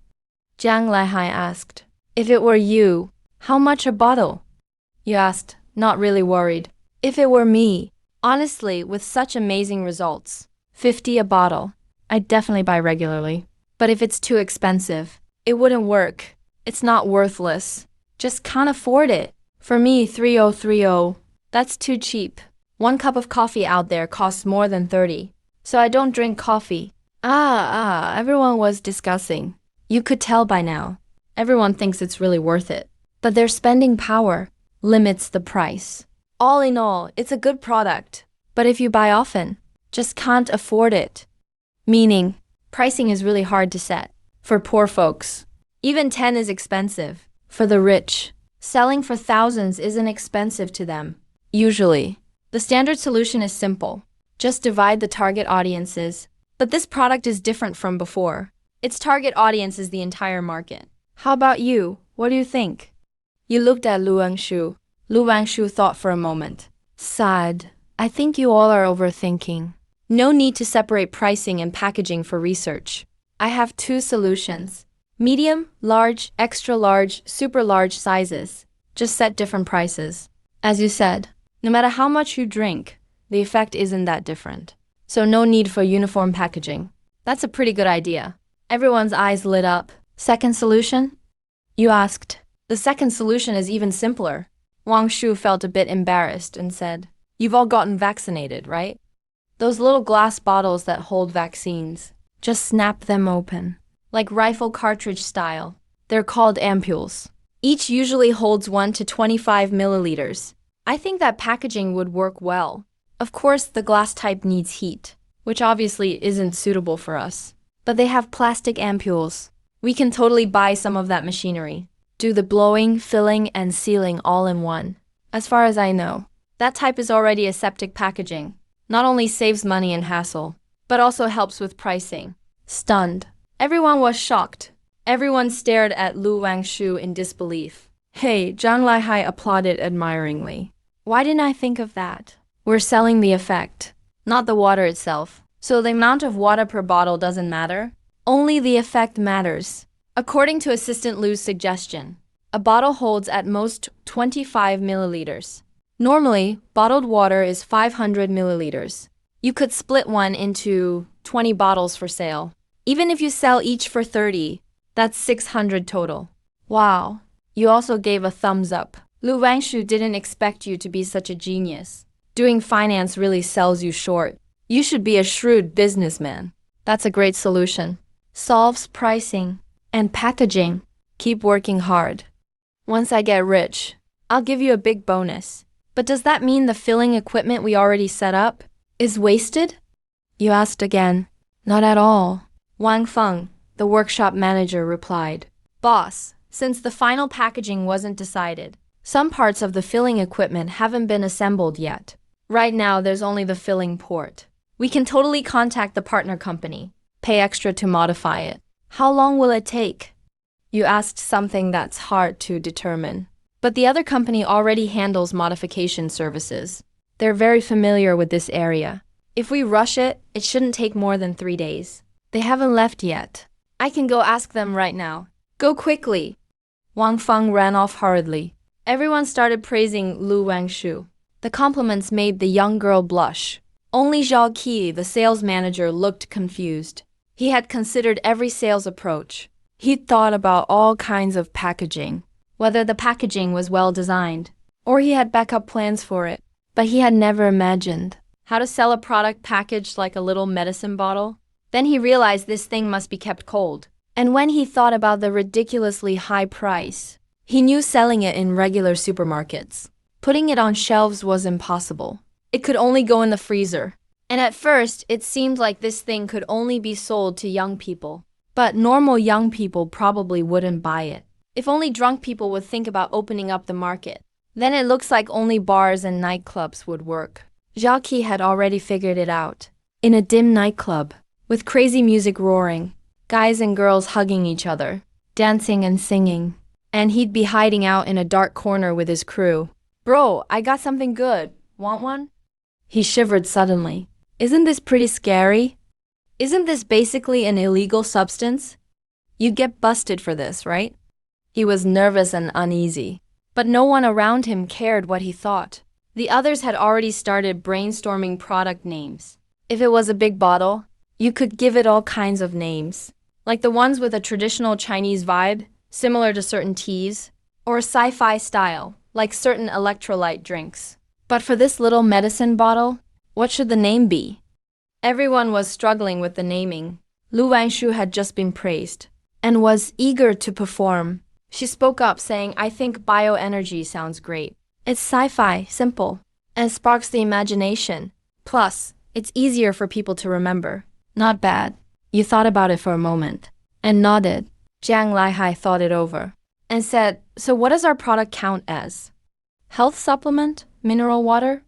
Jiang Laihai asked. If it were you, how much a bottle? You asked, not really worried. If it were me, honestly, with such amazing results, 50 a bottle. I'd definitely buy regularly. But if it's too expensive, it wouldn't work. It's not worthless. Just can't afford it. For me, 3030, that's too cheap. 1 cup of coffee out there costs more than 30. So I don't drink coffee. Everyone was discussing. You could tell by now. Everyone thinks it's really worth it. But their spending power limits the price. All in all, it's a good product. But if you buy often, just can't afford it. Meaning, pricing is really hard to set. For poor folks, even 10 is expensive. For the rich, selling for thousands isn't expensive to them. Usually, the standard solution is simple. Just divide the target audiences. But this product is different from before. Its target audience is the entire market. How about you? What do you think? You looked at Lu Wangshu. Lu Wangshu thought for a moment. Sighed. I think you all are overthinking. No need to separate pricing and packaging for research. I have 2 solutions. Medium, large, extra large, super large sizes. Just set different prices. As you said, no matter how much you drink, the effect isn't that different. so no need for uniform packaging. That's a pretty good idea. Everyone's eyes lit up. Second solution? You asked. The second solution is even simpler. Wang Shu felt a bit embarrassed and said, "You've all gotten vaccinated, right? Those little glass bottles that hold vaccines. Just snap them open. Like rifle cartridge style. They're called ampules. Each usually holds 1 to 25 milliliters. I think that packaging would work well. Of course, the glass type needs heat, which obviously isn't suitable for us. But they have plastic ampules. We can totally buy some of that machinery. Do the blowing, filling, and sealing all in one. As far as I know, that type is already aseptic packaging. Not only saves money and hassle, but also helps with pricing." Stunned. Everyone was shocked. Everyone stared at Lu Wangshu in disbelief. Hey, Zhang Laihai applauded admiringly. Why didn't I think of that? We're selling the effect, not the water itself. So the amount of water per bottle doesn't matter? Only the effect matters. According to Assistant Lu's suggestion, a bottle holds at most 25 milliliters. Normally, bottled water is 500 milliliters. You could split one into 20 bottles for sale. Even if you sell each for 30, that's 600 total. Wow. You also gave a thumbs up. Lu Wangshu didn't expect you to be such a genius. Doing finance really sells you short. You should be a shrewd businessman. That's a great solution. Solves pricing and packaging. Keep working hard. Once I get rich, I'll give you a big bonus. But does that mean the filling equipment we already set up is wasted? You asked again. Not at all. Wang Feng, the workshop manager, replied. Boss, since the final packaging wasn't decided, some parts of the filling equipment haven't been assembled yet. Right now, there's only the filling port. We can totally contact the partner company, pay extra to modify it. How long will it take? You asked something that's hard to determine. But the other company already handles modification services. They're very familiar with this area. If we rush it, it shouldn't take more than 3 days. They haven't left yet. I can go ask them right now. Go quickly. Wang Feng ran off hurriedly. Everyone started praising Lu Wangshu. The compliments made the young girl blush. Only Zhao Qi, the sales manager, looked confused. He had considered every sales approach. He'd thought about all kinds of packaging, whether the packaging was well designed, or he had backup plans for it. But he had never imagined how to sell a product packaged like a little medicine bottle. Then he realized this thing must be kept cold. And when he thought about the ridiculously high price, he knew selling it in regular supermarkets, putting it on shelves was impossible. It could only go in the freezer. And at first, it seemed like this thing could only be sold to young people. But normal young people probably wouldn't buy it. If only drunk people would think about opening up the market, then it looks like only bars and nightclubs would work. Zhao Qi had already figured it out. In a dim nightclub, with crazy music roaring, guys and girls hugging each other, dancing and singing, and he'd be hiding out in a dark corner with his crew. Bro, I got something good. Want one? He shivered suddenly. Isn't this pretty scary? Isn't this basically an illegal substance? You'd get busted for this, right? He was nervous and uneasy, but no one around him cared what he thought. The others had already started brainstorming product names. If it was a big bottle, you could give it all kinds of names, like the ones with a traditional Chinese vibe, similar to certain teas, or sci-fi style, like certain electrolyte drinks. But for this little medicine bottle, what should the name be? Everyone was struggling with the naming. Lu Wangshu had just been praised and was eager to perform. She spoke up saying, I think bioenergy sounds great. It's sci-fi, simple, and sparks the imagination. Plus, it's easier for people to remember. Not bad. You thought about it for a moment and nodded. Jiang Laihai thought it over and said, so what does our product count as? Health supplement? Mineral water?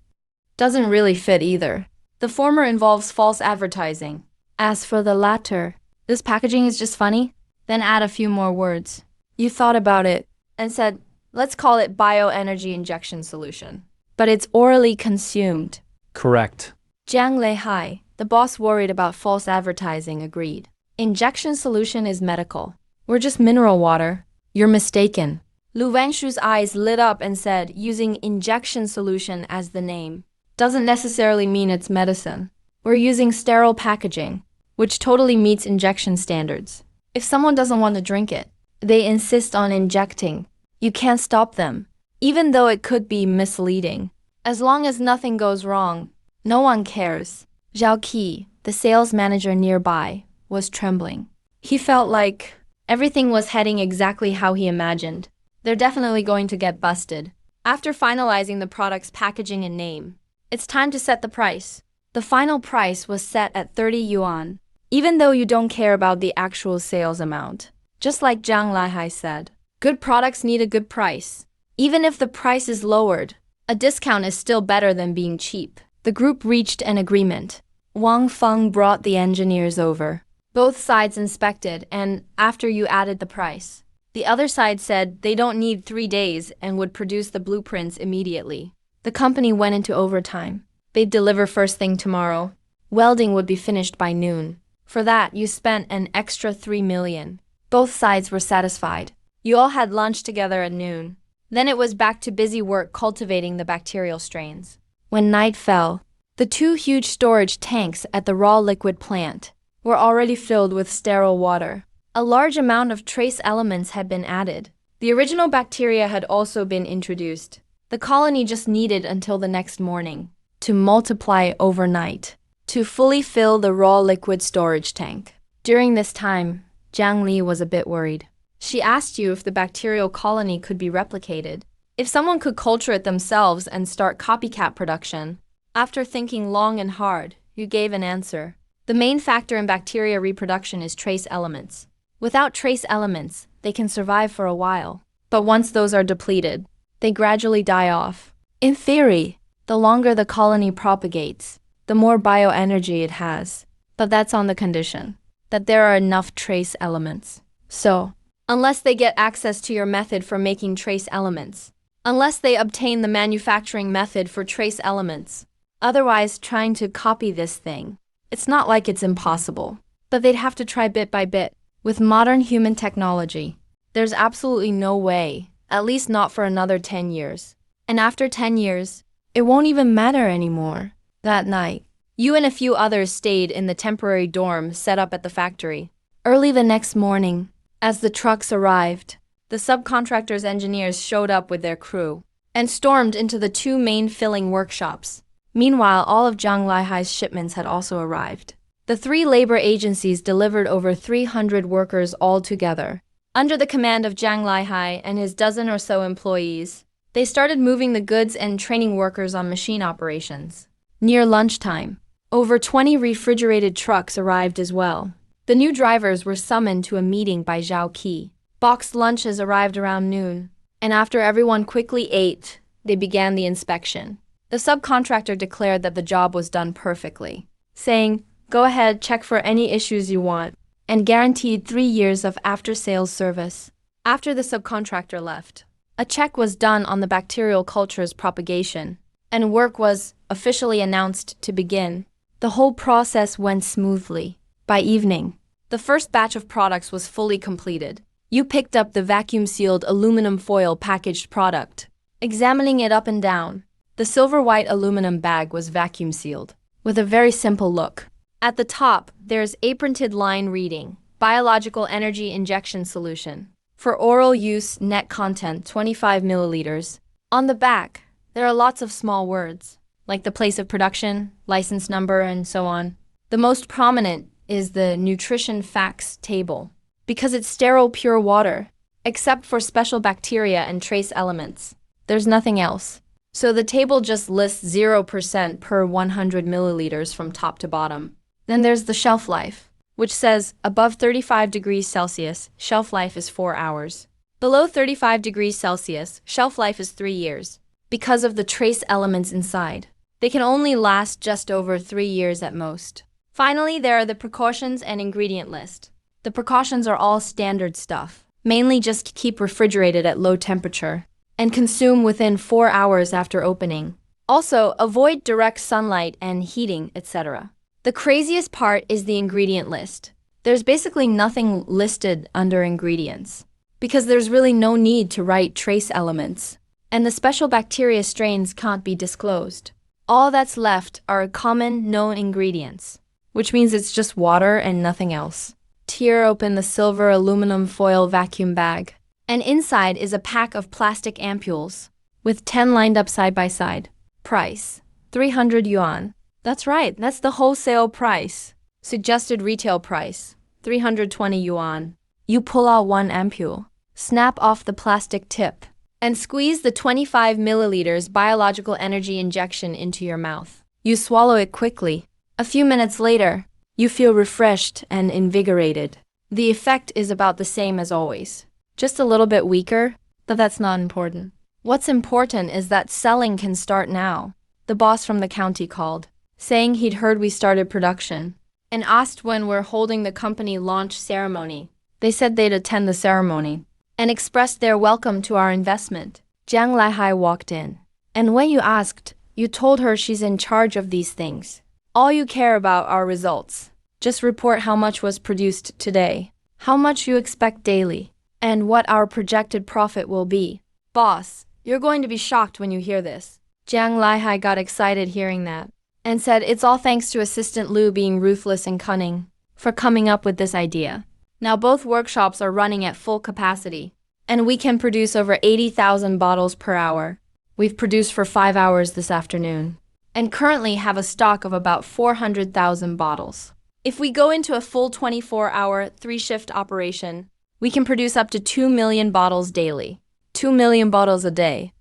Doesn't really fit either. The former involves false advertising. As for the latter, this packaging is just funny? Then add a few more words. You thought about it and said, let's call it bioenergy injection solution. But it's orally consumed. Correct. Jiang Leihai, the boss worried about false advertising, agreed. Injection solution is medical. We're just mineral water. You're mistaken. Lu Wangshu's eyes lit up and said, using injection solution as the name doesn't necessarily mean it's medicine. We're using sterile packaging, which totally meets injection standards. If someone doesn't want to drink it, they insist on injecting. You can't stop them, even though it could be misleading. As long as nothing goes wrong, no one cares. Zhao Qi, the sales manager nearby, was trembling. He felt like everything was heading exactly how he imagined. They're definitely going to get busted. After finalizing the product's packaging and name, it's time to set the price. The final price was set at 30 yuan, even though you don't care about the actual sales amount. Just like Zhang Laihai said, good products need a good price. Even if the price is lowered, a discount is still better than being cheap. The group reached an agreement. Wang Feng brought the engineers over. Both sides inspected, and after you added the price, the other side said they don't need 3 days and would produce the blueprints immediately. The company went into overtime. They'd deliver first thing tomorrow. Welding would be finished by noon. For that, you spent an extra 3 million. Both sides were satisfied. You all had lunch together at noon. Then it was back to busy work cultivating the bacterial strains. When night fell, the 2 huge storage tanks at the raw liquid plant were already filled with sterile water. A large amount of trace elements had been added. The original bacteria had also been introduced. The colony just needed until the next morning to multiply overnight to fully fill the raw liquid storage tank. During this time, Jiang Li was a bit worried. She asked you if the bacterial colony could be replicated, if someone could culture it themselves and start copycat production. After thinking long and hard, you gave an answer. The main factor in bacteria reproduction is trace elements. Without trace elements, they can survive for a while. But once those are depleted, they gradually die off. In theory, the longer the colony propagates, the more bioenergy it has. But that's on the condition that there are enough trace elements. So, unless they get access to your method for making trace elements, unless they obtain the manufacturing method for trace elements, otherwise trying to copy this thing, it's not like it's impossible. But they'd have to try bit by bit. With modern human technology, there's absolutely no way, at least not for another 10 years. And after 10 years, it won't even matter anymore. That night, you and a few others stayed in the temporary dorm set up at the factory. Early the next morning, as the trucks arrived, the subcontractors' engineers showed up with their crew and stormed into the 2 main filling workshops. Meanwhile, all of Zhang Laihai's shipments had also arrived. The 3 labor agencies delivered over 300 workers altogether. Under the command of Zhang Laihai and his dozen or so employees, they started moving the goods and training workers on machine operations. Near lunchtime, over 20 refrigerated trucks arrived as well. The new drivers were summoned to a meeting by Zhao Qi. Boxed lunches arrived around noon, and after everyone quickly ate, they began the inspection. The subcontractor declared that the job was done perfectly, saying, "Go ahead, check for any issues you want," and guaranteed 3 years of after-sales service. After the subcontractor left, a check was done on the bacterial culture's propagation, and work was officially announced to begin. The whole process went smoothly. By evening, the first batch of products was fully completed. You picked up the vacuum-sealed aluminum foil packaged product. Examining it up and down, the silver-white aluminum bag was vacuum-sealed, with a very simple look. At the top, there's a printed line reading, Biological Energy Injection Solution. For oral use, net content 25 milliliters. On the back, there are lots of small words, like the place of production, license number, and so on. The most prominent is the nutrition facts table, because it's sterile pure water, except for special bacteria and trace elements. There's nothing else. So the table just lists 0% per 100 milliliters from top to bottom. Then there's the shelf life, which says above 35 degrees Celsius, shelf life is 4 hours. Below 35 degrees Celsius, shelf life is 3 years. Because of the trace elements inside, they can only last just over 3 years at most. Finally, there are the precautions and ingredient list. The precautions are all standard stuff, mainly just keep refrigerated at low temperature and consume within 4 hours after opening. Also, avoid direct sunlight and heating, etc. The craziest part is the ingredient list. There's basically nothing listed under ingredients, because there's really no need to write trace elements, and the special bacteria strains can't be disclosed. All that's left are common known ingredients, which means it's just water and nothing else. Tear open the silver aluminum foil vacuum bag, and inside is a pack of plastic ampules, with 10 lined up side by side. Price, 300 yuan. That's right, that's the wholesale price. Suggested retail price, 320 yuan. You pull out one ampule, snap off the plastic tip, and squeeze the 25 milliliters biological energy injection into your mouth. You swallow it quickly. A few minutes later, you feel refreshed and invigorated. The effect is about the same as always, just a little bit weaker, but that's not important. What's important is that selling can start now. The boss from the county called, saying he'd heard we started production, and asked when we're holding the company launch ceremony. They said they'd attend the ceremony, and expressed their welcome to our investment. Jiang Laihai walked in, and when you asked, you told her she's in charge of these things. All you care about are results. Just report how much was produced today, how much you expect daily, and what our projected profit will be. Boss, you're going to be shocked when you hear this. Jiang Laihai got excited hearing that, and said it's all thanks to Assistant Lu being ruthless and cunning for coming up with this idea. Now both workshops are running at full capacity, and we can produce over 80,000 bottles per hour. We've produced for 5 hours this afternoon, and currently have a stock of about 400,000 bottles. If we go into a full 24-hour, 3-shift operation, we can produce up to 2 million bottles daily. 2 million bottles a day.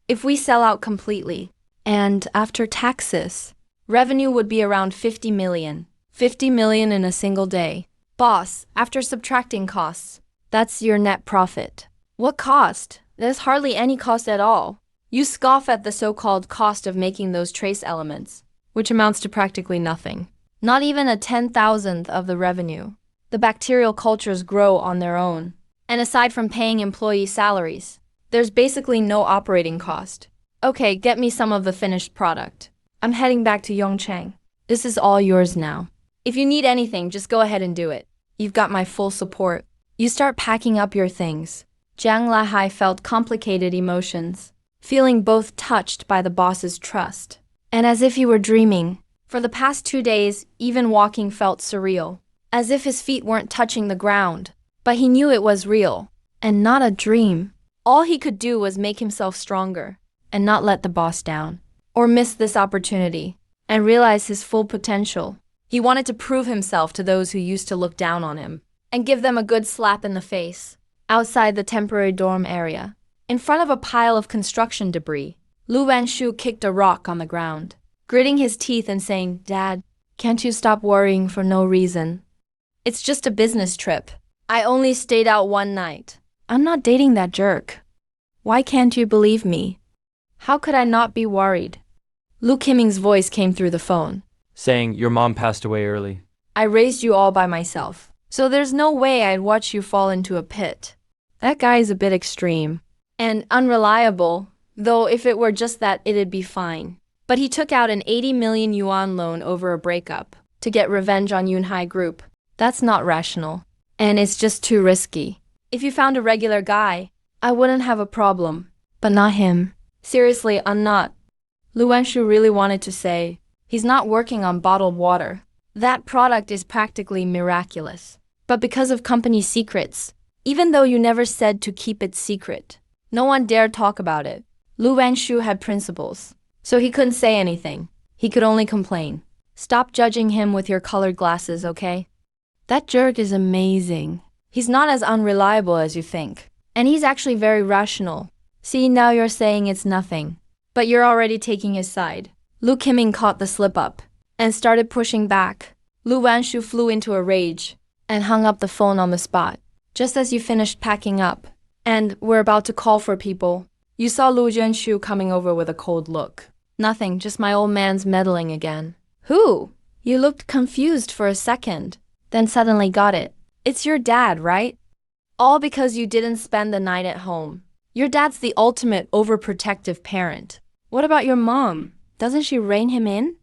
If we sell out completely, and after taxes, revenue would be around 50 million. 50 million in a single day. Boss, after subtracting costs, that's your net profit. What cost? There's hardly any cost at all. You scoff at the so-called cost of making those trace elements, which amounts to practically nothing. Not even a 10,000th of the revenue. The bacterial cultures grow on their own. And aside from paying employee salaries, there's basically no operating cost. Okay, get me some of the finished product. I'm heading back to Yongchang. This is all yours now. If you need anything, just go ahead and do it. You've got my full support. You start packing up your things. Jiang Laihai felt complicated emotions, feeling both touched by the boss's trust, and as if he were dreaming. For the past 2 days, even walking felt surreal, as if his feet weren't touching the ground. But he knew it was real, and not a dream. All he could do was make himself stronger, and not let the boss down, or miss this opportunity, and realize his full potential. He wanted to prove himself to those who used to look down on him, and give them a good slap in the face. Outside the temporary dorm area, in front of a pile of construction debris, Lu Wanshu kicked a rock on the ground, gritting his teeth and saying, "Dad, can't you stop worrying for no reason? It's just a business trip. I only stayed out one night. I'm not dating that jerk. Why can't you believe me? How could I not be worried?" Lu Kiming's voice came through the phone, saying your mom passed away early. "I raised you all by myself, so there's no way I'd watch you fall into a pit. That guy is a bit extreme and unreliable, though if it were just that, it'd be fine. But he took out an 80 million yuan loan over a breakup to get revenge on Yunhai Group. That's not rational, and it's just too risky. If you found a regular guy, I wouldn't have a problem, but not him. Seriously, I'm not." Lu Wanshu really wanted to say, he's not working on bottled water. That product is practically miraculous. But because of company secrets, even though you never said to keep it secret, no one dared talk about it. Lu Wanshu had principles, so he couldn't say anything. He could only complain. "Stop judging him with your colored glasses, okay? That jerk is amazing. He's not as unreliable as you think. And he's actually very rational. See, now you're saying it's nothing, but you're already taking his side." Lu Kiming caught the slip-up and started pushing back. Lu Wanshu flew into a rage and hung up the phone on the spot. "Just as you finished packing up and were about to call for people, you saw Lu Wanshu coming over with a cold look." "Nothing, just my old man's meddling again." "Who?" You looked confused for a second, then suddenly got it. "It's your dad, right? All because you didn't spend the night at home. Your dad's the ultimate overprotective parent. What about your mom? Doesn't she rein him in?"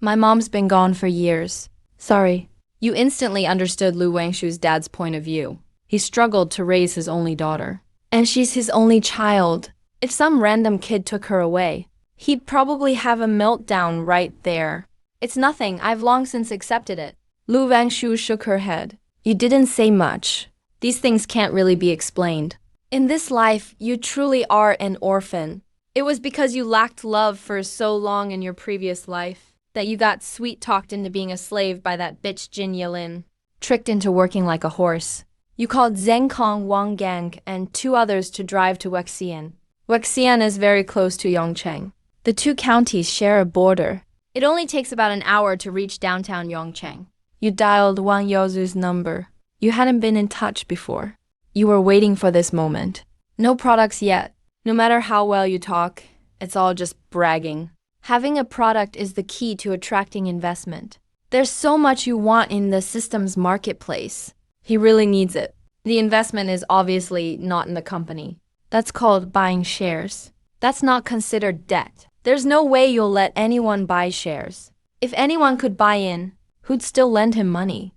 "My mom's been gone for years. Sorry." You instantly understood Lu Wanshu's dad's point of view. He struggled to raise his only daughter. And she's his only child. If some random kid took her away, He'd probably have a meltdown right there. It's nothing, I've long since accepted it. Lu Wangshu shook her head. You didn't say much. These things can't really be explained. In this life, you truly are an orphan. It was because you lacked love for so long in your previous life that you got sweet-talked into being a slave by that bitch Jin Yelin, tricked into working like a horse. You called Zheng Kong Wang Gang and 2 others to drive to Wexian. Wexian is very close to Yongcheng. The 2 counties share a border. It only takes about an hour to reach downtown Yongcheng. You dialed Wang Yaozu's number. You hadn't been in touch before. You were waiting for this moment. No products yet. No matter how well you talk, it's all just bragging. Having a product is the key to attracting investment. There's so much you want in the system's marketplace. He really needs it. The investment is obviously not in the company. That's called buying shares. That's not considered debt. There's no way you'll let anyone buy shares. If anyone could buy in, who'd still lend him money?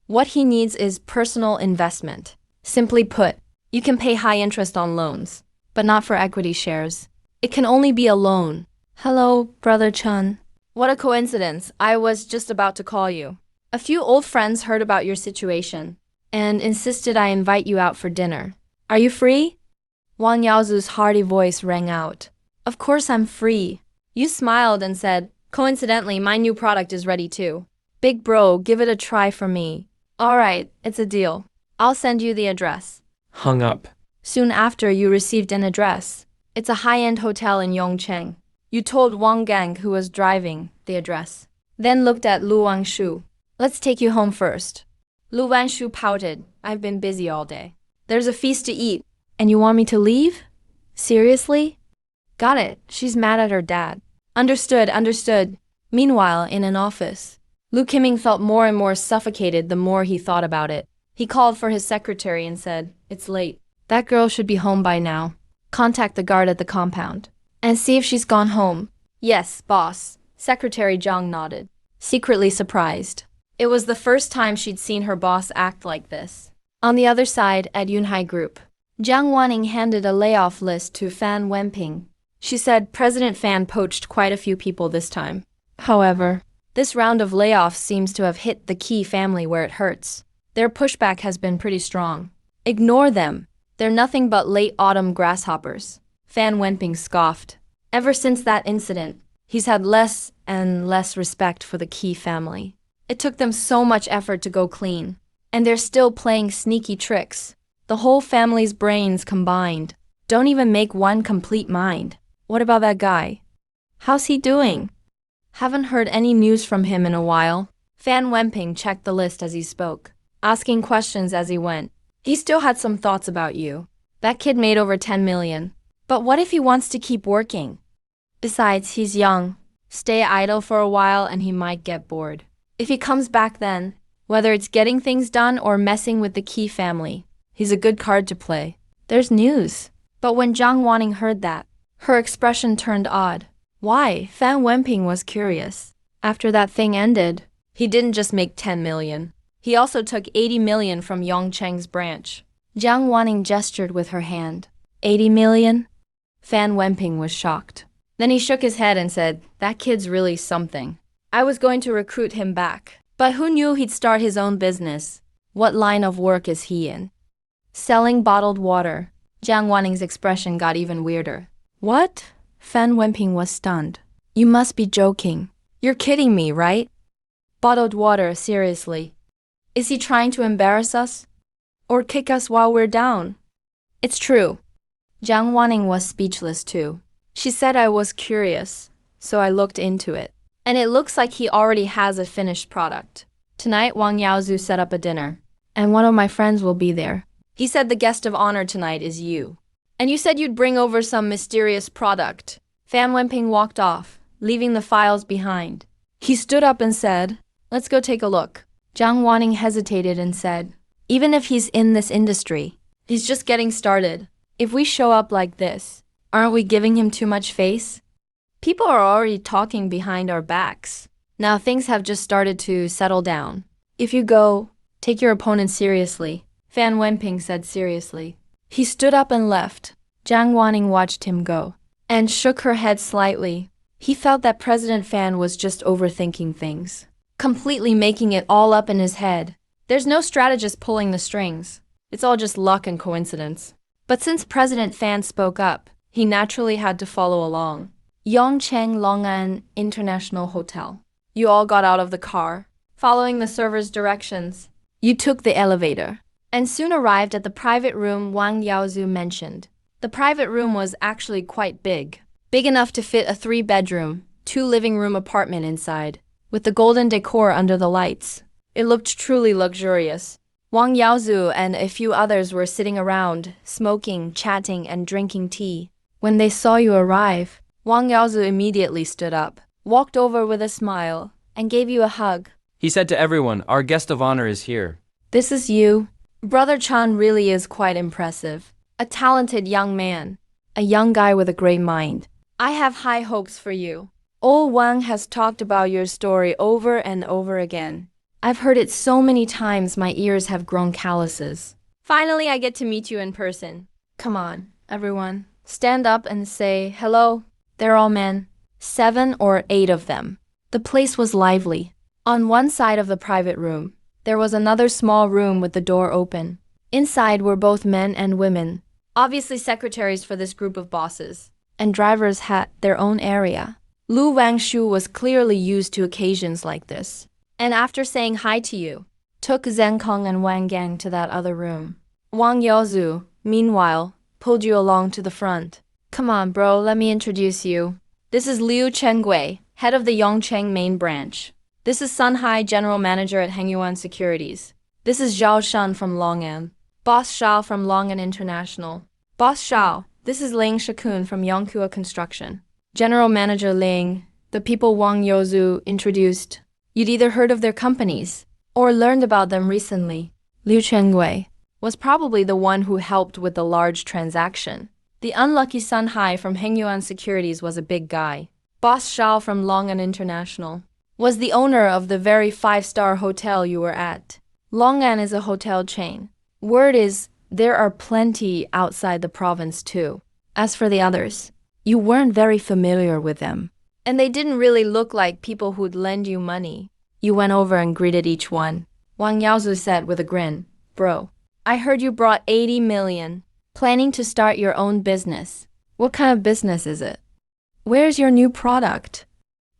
What he needs is personal investment. Simply put, you can pay high interest on loans, but not for equity shares. It can only be a loan. Hello, Brother Chun. What a coincidence. I was just about to call you. A few old friends heard about your situation and insisted I invite you out for dinner. Are you free? Wang Yaozu's hearty voice rang out. Of course I'm free. You smiled and said, coincidentally, my new product is ready too. Big bro, give it a try for me. All right, it's a deal. I'll send you the address. Hung up. Soon after, you received an address. It's a high-end hotel in Yongcheng. You told Wang Gang, who was driving, the address. Then looked at Lu Wangshu. Let's take you home first. Lu Wangshu pouted. I've been busy all day. There's a feast to eat. And you want me to leave? Seriously? Got it. She's mad at her dad. Understood, understood. Meanwhile, in an office, Lu Qiming felt more and more suffocated the more he thought about it. He called for his secretary and said, It's late. That girl should be home by now. Contact the guard at the compound and see if she's gone home. Yes, boss. Secretary Zhang nodded, secretly surprised. It was the first time she'd seen her boss act like this. On the other side, at Yunhai Group, Jiang Wanning handed a layoff list to Fan Wenping. She said President Fan poached quite a few people this time. However, this round of layoffs seems to have hit the Qi family where it hurts. Their pushback has been pretty strong. Ignore them. They're nothing but late autumn grasshoppers. Fan Wenping scoffed. Ever since that incident, he's had less and less respect for the Qi family. It took them so much effort to go clean. And they're still playing sneaky tricks. The whole family's brains combined don't even make one complete mind. What about that guy? How's he doing? Haven't heard any news from him in a while. Fan Wenping checked the list as he spoke, asking questions as he went. He still had some thoughts about you. That kid made over 10 million. But what if he wants to keep working? Besides, he's young. Stay idle for a while and he might get bored. If he comes back then, whether it's getting things done or messing with the Qi family, he's a good card to play. There's news. But when Zhang Wanning heard that, her expression turned odd. Why? Fan Wenping was curious. After that thing ended, he didn't just make 10 million. He also took 80 million from Yongcheng's branch. Jiang Wanning gestured with her hand. 80 million? Fan Wenping was shocked. Then he shook his head and said, that kid's really something. I was going to recruit him back. But who knew he'd start his own business? What line of work is he in? Selling bottled water. Jiang Wanning's expression got even weirder. What? Fan Wenping was stunned. You must be joking. You're kidding me, right? Bottled water, seriously. Is he trying to embarrass us? Or kick us while we're down? It's true. Jiang Wanning was speechless too. She said I was curious, so I looked into it. And it looks like he already has a finished product. Tonight, Wang Yaozu set up a dinner, and one of my friends will be there. He said the guest of honor tonight is you. And you said you'd bring over some mysterious product. Fan Wenping walked off, leaving the files behind. He stood up and said, let's go take a look. Jiang Wanning hesitated and said, even if he's in this industry, he's just getting started. If we show up like this, aren't we giving him too much face? People are already talking behind our backs. Now things have just started to settle down. If you go, take your opponent seriously, Fan Wenping said seriously. He stood up and left. Jiang Wanning watched him go. and shook her head slightly. He felt that President Fan was just overthinking things, completely making it all up in his head. There's no strategist pulling the strings. It's all just luck and coincidence. But since President Fan spoke up, he naturally had to follow along. Yongcheng Longan International Hotel. You all got out of the car, following the server's directions. You took the elevator, and soon arrived at the private room Wang Yaozu mentioned. The private room was actually quite big enough to fit a 3-bedroom, 2-living-room apartment inside, with the golden decor under the lights. It looked truly luxurious. Wang Yaozu and a few others were sitting around, smoking, chatting, and drinking tea. When they saw you arrive, Wang Yaozu immediately stood up, walked over with a smile, and gave you a hug. He said to everyone, "Our guest of honor is here." This is you. Brother Chan really is quite impressive. A talented young man. A young guy with a great mind. I have high hopes for you. Old Wang has talked about your story over and over again. I've heard it so many times my ears have grown calluses. Finally, I get to meet you in person. Come on, everyone. Stand up and say hello. They're all men. 7 or 8 of them. The place was lively. On one side of the private room, there was another small room with the door open. Inside were both men and women, obviously secretaries for this group of bosses, and drivers had their own area. Lu Wangshu was clearly used to occasions like this, and after saying hi to you, took Zheng Kong and Wang Gang to that other room. Wang Yaozu, meanwhile, pulled you along to the front. Come on, bro, let me introduce you. This is Liu Chengwei, head of the Yongcheng main branch. This is Sun Hai, general manager at Hengyuan Securities. This is Zhao Shan from Longan. Boss Shao from Longan International. Boss Shao, this is Ling Shakun from Yongkua Construction. General Manager Ling, the people Wang Yaozu introduced. You'd either heard of their companies or learned about them recently. Liu Chengwei was probably the one who helped with the large transaction. The unlucky Sun Hai from Hengyuan Securities was a big guy. Boss Shao from Longan International was the owner of the very 5-star hotel you were at. Longan is a hotel chain. Word is, there are plenty outside the province too. As for the others, you weren't very familiar with them. And they didn't really look like people who'd lend you money. You went over and greeted each one. Wang Yaozu said with a grin, "Bro, I heard you brought 80 million. Planning to start your own business. What kind of business is it? Where's your new product?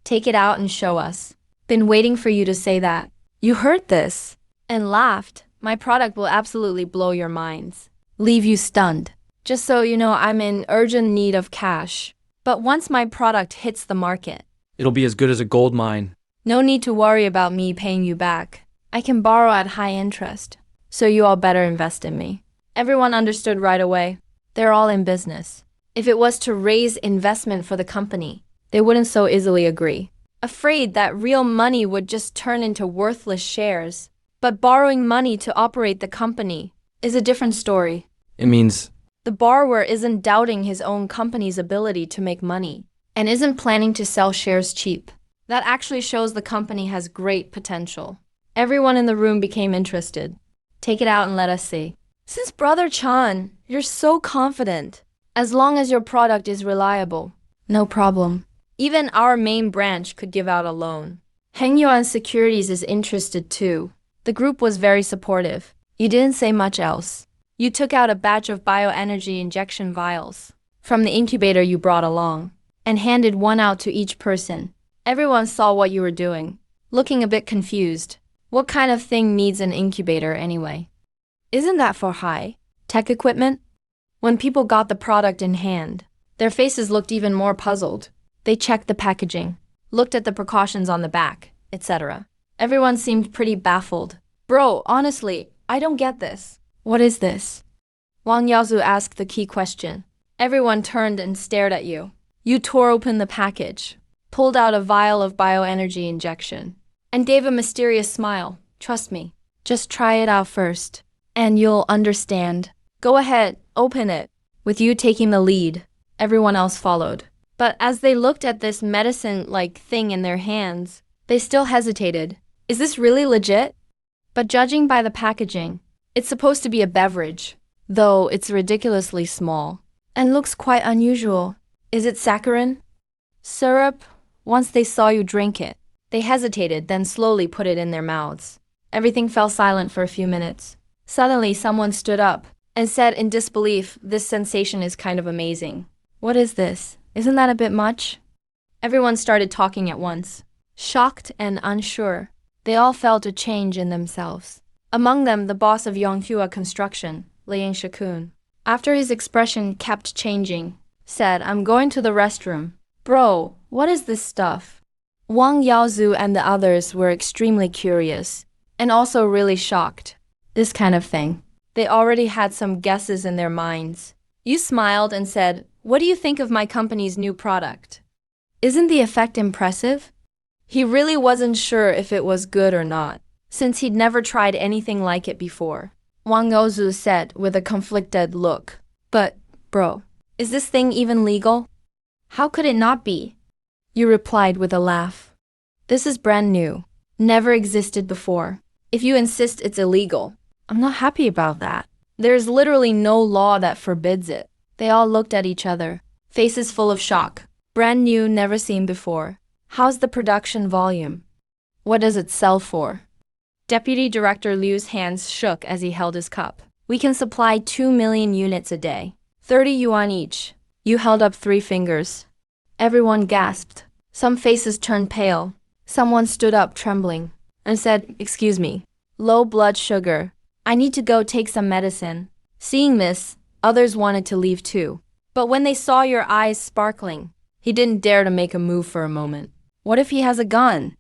Take it out and show us. Been waiting for you to say that." You heard this and laughed. My product will absolutely blow your minds. Leave you stunned. Just so you know, I'm in urgent need of cash. But once my product hits the market, It'll be as good as a gold mine. no need to worry about me paying you back. I can borrow at high interest. So you all better invest in me. Everyone understood right away. They're all in business. If it was to raise investment for the company, they wouldn't so easily agree. Afraid that real money would just turn into worthless shares. But borrowing money to operate the company is a different story. It means The borrower isn't doubting his own company's ability to make money and isn't planning to sell shares cheap. That actually shows the company has great potential. Everyone in the room became interested. Take it out and let us see. Since Brother Chan, you're so confident. As long as your product is reliable, no problem. Even our main branch could give out a loan. Hengyuan Securities is interested too. The group was very supportive. You didn't say much else. You took out a batch of bioenergy injection vials from the incubator you brought along and handed one out to each person. Everyone saw what you were doing, looking a bit confused. What kind of thing needs an incubator anyway? Isn't that for high-tech equipment? When people got the product in hand, their faces looked even more puzzled. They checked the packaging, looked at the precautions on the back, etc. Everyone seemed pretty baffled. Bro, honestly, I don't get this. What is this? Wang Yaozu asked the key question. Everyone turned and stared at you. You tore open the package, pulled out a vial of bioenergy injection, and gave a mysterious smile. Trust me, just try it out first, and you'll understand. Go ahead, open it. With you taking the lead, everyone else followed. But as they looked at this medicine-like thing in their hands, they still hesitated. Is this really legit? But judging by the packaging, it's supposed to be a beverage, though it's ridiculously small, and looks quite unusual. Is it saccharin? Syrup? Once they saw you drink it, they hesitated, then slowly put it in their mouths. Everything fell silent for a few minutes. Suddenly, someone stood up and said in disbelief, "This sensation is kind of amazing." "What is this? Isn't that a bit much?" Everyone started talking at once. Shocked and unsure, they all felt a change in themselves. Among them, the boss of Yonghua Construction, Tycoon. After his expression kept changing, said, "I'm going to the restroom." "Bro, what is this stuff?" Wang Yaozu and the others were extremely curious, and also really shocked. This kind of thing. They already had some guesses in their minds. You smiled and said, "What do you think of my company's new product? Isn't the effect impressive?" He really wasn't sure if it was good or not, since he'd never tried anything like it before. Wang Yaozu said with a conflicted look, "But, bro, is this thing even legal? How could it not be?" You replied with a laugh, "This is brand new. Never existed before. If you insist it's illegal, I'm not happy about that. There's literally no law that forbids it." They all looked at each other, faces full of shock. Brand new, never seen before. How's the production volume? What does it sell for? Deputy Director Liu's hands shook as he held his cup. "We can supply 2 million units a day. 30 yuan each." You held up 3 fingers. Everyone gasped. Some faces turned pale. Someone stood up trembling and said, "Excuse me. Low blood sugar. I need to go take some medicine." Seeing this, others wanted to leave too. But when they saw your eyes sparkling, he didn't dare to make a move for a moment. What if he has a gun?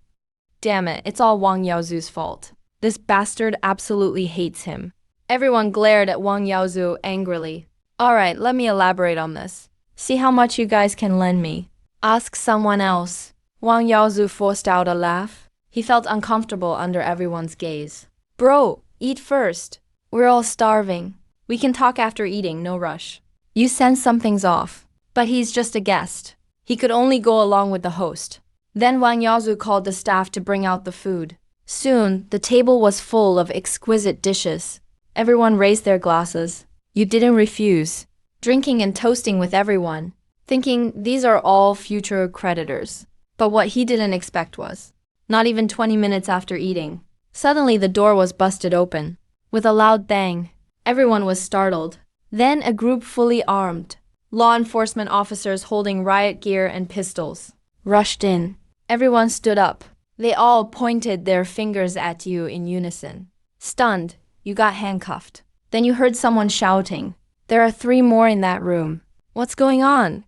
Damn it, it's all Wang Yaozu's fault. This bastard absolutely hates him. Everyone glared at Wang Yaozu angrily. "Alright, let me elaborate on this. See how much you guys can lend me." "Ask someone else." Wang Yaozu forced out a laugh. He felt uncomfortable under everyone's gaze. "Bro, eat first. We're all starving. We can talk after eating, no rush." You sense something's off. But he's just a guest. He could only go along with the host. Then Wang Yaozu called the staff to bring out the food. Soon, the table was full of exquisite dishes. Everyone raised their glasses. You didn't refuse, drinking and toasting with everyone, thinking these are all future creditors. But what he didn't expect was, not even 20 minutes after eating, suddenly the door was busted open. With a loud bang, everyone was startled. Then a group fully armed, law enforcement officers holding riot gear and pistols, rushed in. Everyone stood up. They all pointed their fingers at you in unison. Stunned, you got handcuffed. Then you heard someone shouting, "There are 3 more in that room. What's going on?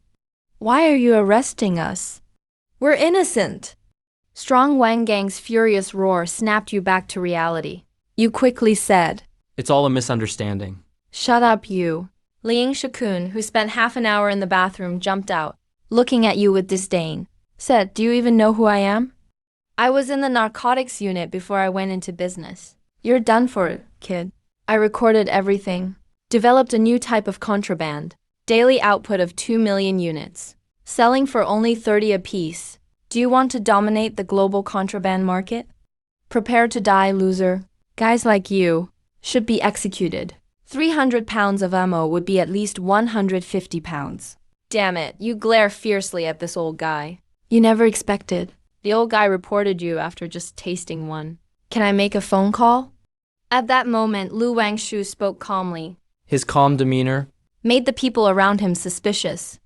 Why are you arresting us? We're innocent." Strong Wang Gang's furious roar snapped you back to reality. You quickly said, It's all a misunderstanding. "Shut up, you." Tycoon, who spent half an hour in the bathroom, jumped out, looking at you with disdain. Said, "Do you even know who I am? I was in the narcotics unit before I went into business. You're done for, kid. I recorded everything. Developed a new type of contraband. Daily output of 2 million units. Selling for only 30 apiece. Do you want to dominate the global contraband market? Prepare to die, loser. Guys like you should be executed. 300 pounds of ammo would be at least 150 pounds. Damn it, you glare fiercely at this old guy. You never expected. The old guy reported you after just tasting one. Can I make a phone call? At that moment, Lu Wangshu spoke calmly. His calm demeanor Made the people around him suspicious.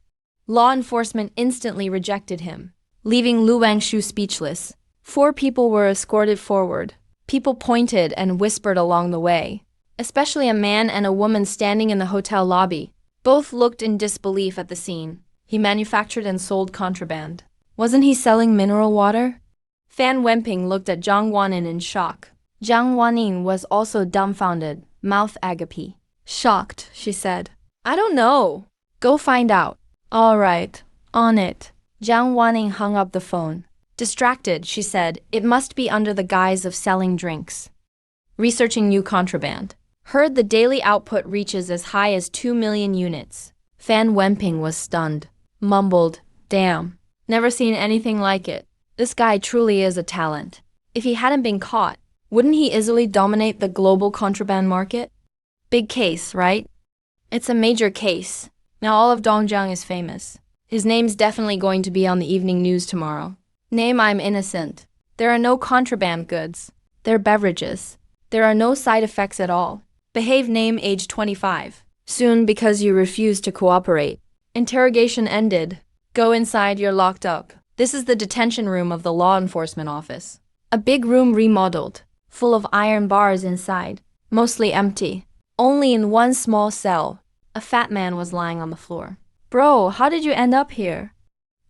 Law enforcement instantly rejected him, leaving Lu Wangshu speechless. 4 people were escorted forward. People pointed and whispered along the way, especially a man and a woman standing in the hotel lobby. Both looked in disbelief at the scene. He manufactured and sold contraband. Wasn't he selling mineral water? Fan Wenping looked at Zhang Wanin in shock. Zhang Wanin was also dumbfounded, mouth agape. Shocked, she said. "I don't know. Go find out." "All right, on it." Zhang Wanin hung up the phone. Distracted, she said, "It must be under the guise of selling drinks. Researching new contraband. Heard the daily output reaches as high as 2 million units. Fan Wenping was stunned. Mumbled, "Damn. Never seen anything like it. This guy truly is a talent. If he hadn't been caught, wouldn't he easily dominate the global contraband market? Big case, right?" "It's a major case. Now all of Dongjiang is famous. His name's definitely going to be on the evening news tomorrow. Name: I'm innocent. There are no contraband goods. They're beverages. There are no side effects at all. Behave. Name: age 25. Soon because you refuse to cooperate. Interrogation ended. Go inside, you're locked up. This is the detention room of the law enforcement office. A big room remodeled, full of iron bars inside, mostly empty. Only in one small cell, a fat man was lying on the floor. Bro, how did you end up here?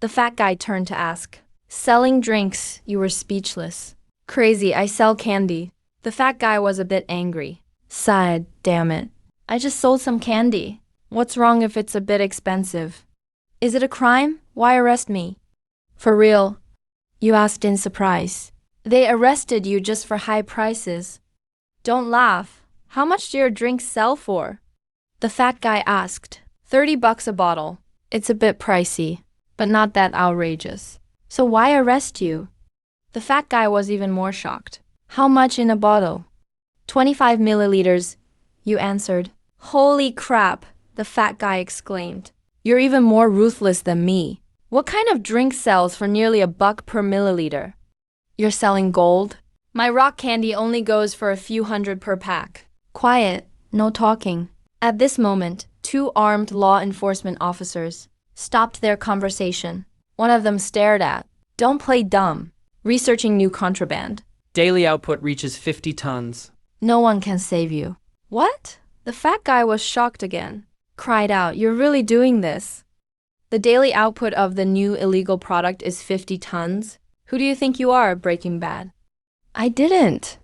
The fat guy turned to ask. Selling drinks. You were speechless. Crazy, I sell candy. The fat guy was a bit angry. Sighed, damn it. I just sold some candy. What's wrong if it's a bit expensive? Is it a crime? Why arrest me? For real? You asked in surprise. They arrested you just for high prices. Don't laugh. How much do your drinks sell for? The fat guy asked. $30 a bottle. It's a bit pricey, but not that outrageous. So why arrest you? The fat guy was even more shocked. How much in a bottle? 25 milliliters, you answered. Holy crap, the fat guy exclaimed. You're even more ruthless than me. What kind of drink sells for nearly $1 per milliliter? You're selling gold? My rock candy only goes for a few hundred per pack. Quiet, no talking. At this moment, 2 armed law enforcement officers stopped their conversation. One of them stared at. Don't play dumb. Researching new contraband. Daily output reaches 50 tons. No one can save you. What? The fat guy was shocked again. Cried out, you're really doing this? The daily output of the new illegal product is 50 tons? Who do you think you are, Breaking Bad? I didn't.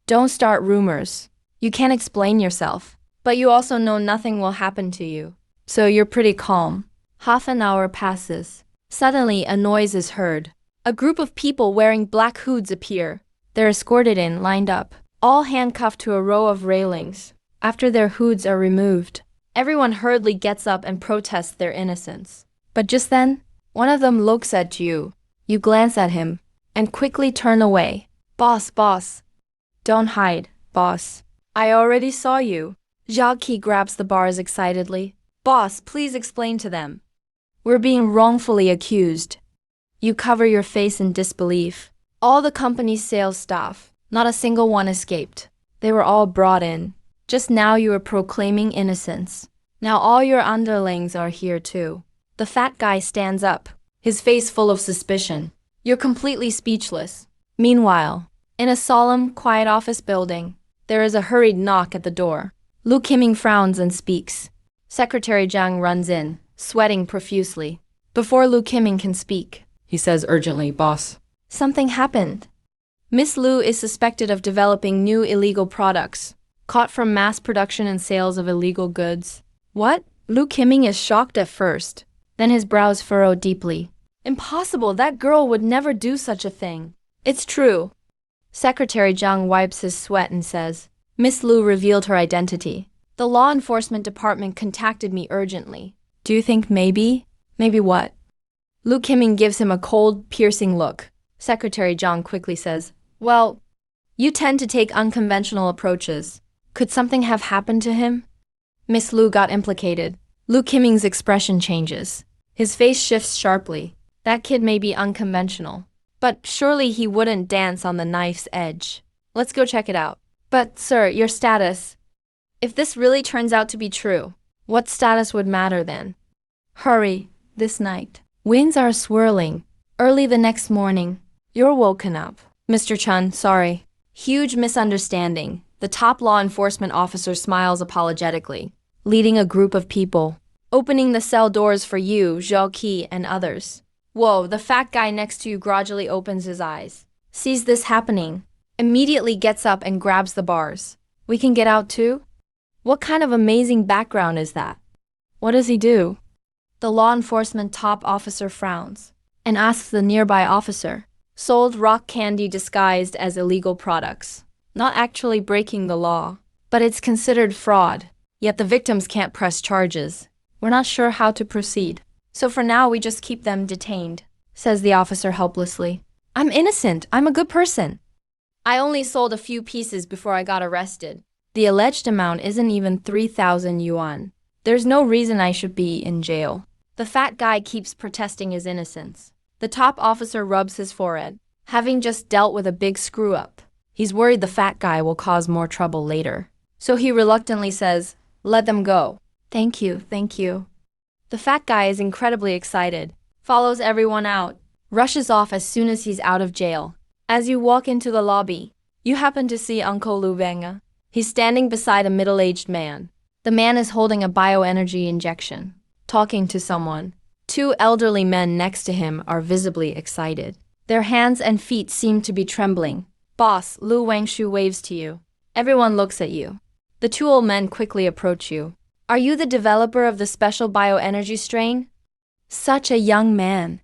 Don't start rumors. You can't explain yourself. But you also know nothing will happen to you. So you're pretty calm. Half an hour passes. Suddenly, a noise is heard. A group of people wearing black hoods appear. They're escorted in, lined up, all handcuffed to a row of railings. After their hoods are removed, everyone hurriedly gets up and protests their innocence. But just then, one of them looks at you. You glance at him and quickly turn away. Boss. Don't hide, boss. I already saw you. Jacques grabs the bars excitedly. Boss, please explain to them. We're being wrongfully accused. You cover your face in disbelief. All the company's sales staff, not a single one escaped. They were all brought in. Just now you are proclaiming innocence. Now all your underlings are here too. The fat guy stands up, his face full of suspicion. You're completely speechless. Meanwhile, in a solemn, quiet office building, there is a hurried knock at the door. Lu Qiming frowns and speaks. Secretary Zhang runs in, sweating profusely. Before Lu Qiming can speak, He says urgently, Boss. something happened. Miss Lu is suspected of developing new illegal products, caught from mass production and sales of illegal goods. What? Lu Qiming is shocked at first. Then his brows furrow deeply. Impossible, that girl would never do such a thing. It's true. Secretary Zhang wipes his sweat and says, Miss Lu revealed her identity. The law enforcement department contacted me urgently. Do you think maybe? Maybe what? Lu Qiming gives him a cold, piercing look. Secretary Zhang quickly says, Well, you tend to take unconventional approaches. Could something have happened to him? Miss Lu got implicated. Lu Qiming's expression changes. His face shifts sharply. That kid may be unconventional, but surely he wouldn't dance on the knife's edge. Let's go check it out. But, sir, your status. If this really turns out to be true, what status would matter then? Hurry, this night. Winds are swirling. Early the next morning, you're woken up. Mr. Chun, sorry. Huge misunderstanding. The top law enforcement officer smiles apologetically, leading a group of people, opening the cell doors for you, Zhao Qi, and others. Whoa, the fat guy next to you gradually opens his eyes, sees this happening, immediately gets up and grabs the bars. We can get out too? What kind of amazing background is that? What does he do? The law enforcement top officer frowns and asks the nearby officer. Sold rock candy disguised as illegal products. Not actually breaking the law, but it's considered fraud. Yet the victims can't press charges. We're not sure how to proceed. So for now, we just keep them detained, says the officer helplessly. I'm innocent. I'm a good person. I only sold a few pieces before I got arrested. The alleged amount isn't even 3,000 yuan. There's no reason I should be in jail. The fat guy keeps protesting his innocence. The top officer rubs his forehead. Having just dealt with a big screw-up, he's worried the fat guy will cause more trouble later. So he reluctantly says, "Let them go." "Thank you, thank you." The fat guy is incredibly excited, follows everyone out, rushes off as soon as he's out of jail. As you walk into the lobby, you happen to see Uncle Lu Wenga. He's standing beside a middle-aged man. The man is holding a bioenergy injection, talking to someone. Two elderly men next to him are visibly excited. Their hands and feet seem to be trembling. "Boss," Lu Wangshu waves to you. Everyone looks at you. The two old men quickly approach you. "Are you the developer of the special bioenergy strain?" Such a young man.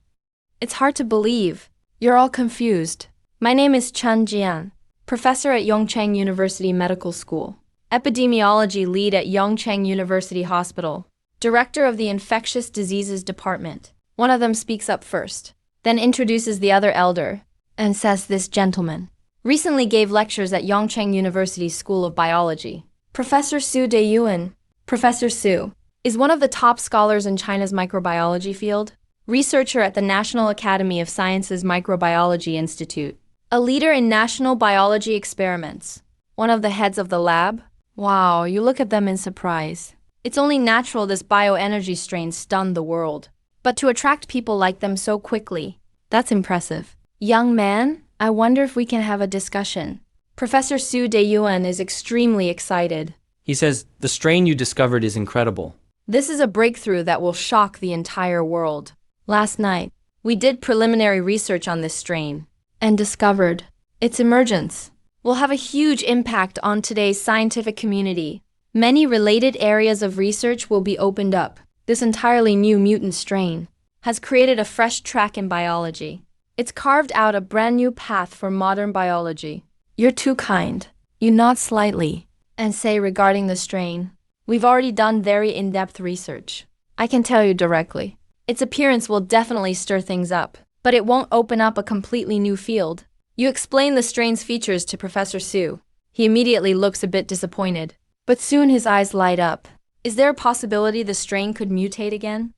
It's hard to believe. You're all confused. "My name is Chen Jian, professor at Yongchang University Medical School, epidemiology lead at Yongchang University Hospital, director of the Infectious Diseases Department." One of them speaks up first, then introduces the other elder, and says this gentleman recently gave lectures at Yongchang University School of Biology. Professor Su Deyuan. Professor Su is one of the top scholars in China's microbiology field, researcher at the National Academy of Sciences Microbiology Institute, a leader in national biology experiments, one of the heads of the lab. Wow, you look at them in surprise. It's only natural this bioenergy strain stunned the world. But to attract people like them so quickly, that's impressive. "Young man, I wonder if we can have a discussion." Professor Su Deyuan is extremely excited. He says, "The strain you discovered is incredible." "This is a breakthrough that will shock the entire world. Last night, we did preliminary research on this strain and discovered its emergence will have a huge impact on today's scientific community. Many related areas of research will be opened up. This entirely new mutant strain has created a fresh track in biology. It's carved out a brand new path for modern biology." You're too kind. You nod slightly and say regarding the strain, "We've already done very in-depth research. I can tell you directly. Its appearance will definitely stir things up, but it won't open up a completely new field." You explain the strain's features to Professor Su. He immediately looks a bit disappointed, but soon his eyes light up. Is there a possibility the strain could mutate again?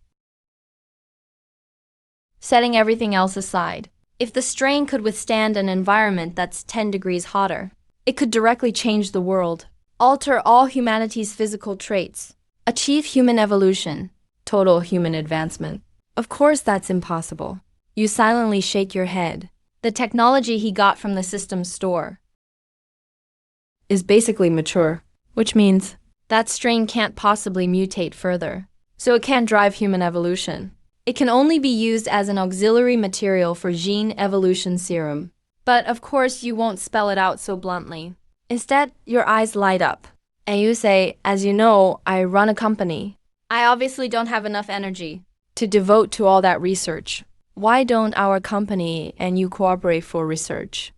Setting everything else aside, if the strain could withstand an environment that's 10 degrees hotter, it could directly change the world, alter all humanity's physical traits, achieve human evolution, total human advancement. Of course that's impossible. You silently shake your head. The technology he got from the system's store is basically mature, which means that strain can't possibly mutate further, so it can't drive human evolution. It can only be used as an auxiliary material for gene evolution serum. But of course you won't spell it out so bluntly. Instead, your eyes light up, and you say, "As you know, I run a company. I obviously don't have enough energy to devote to all that research. Why don't our company and you cooperate for research?"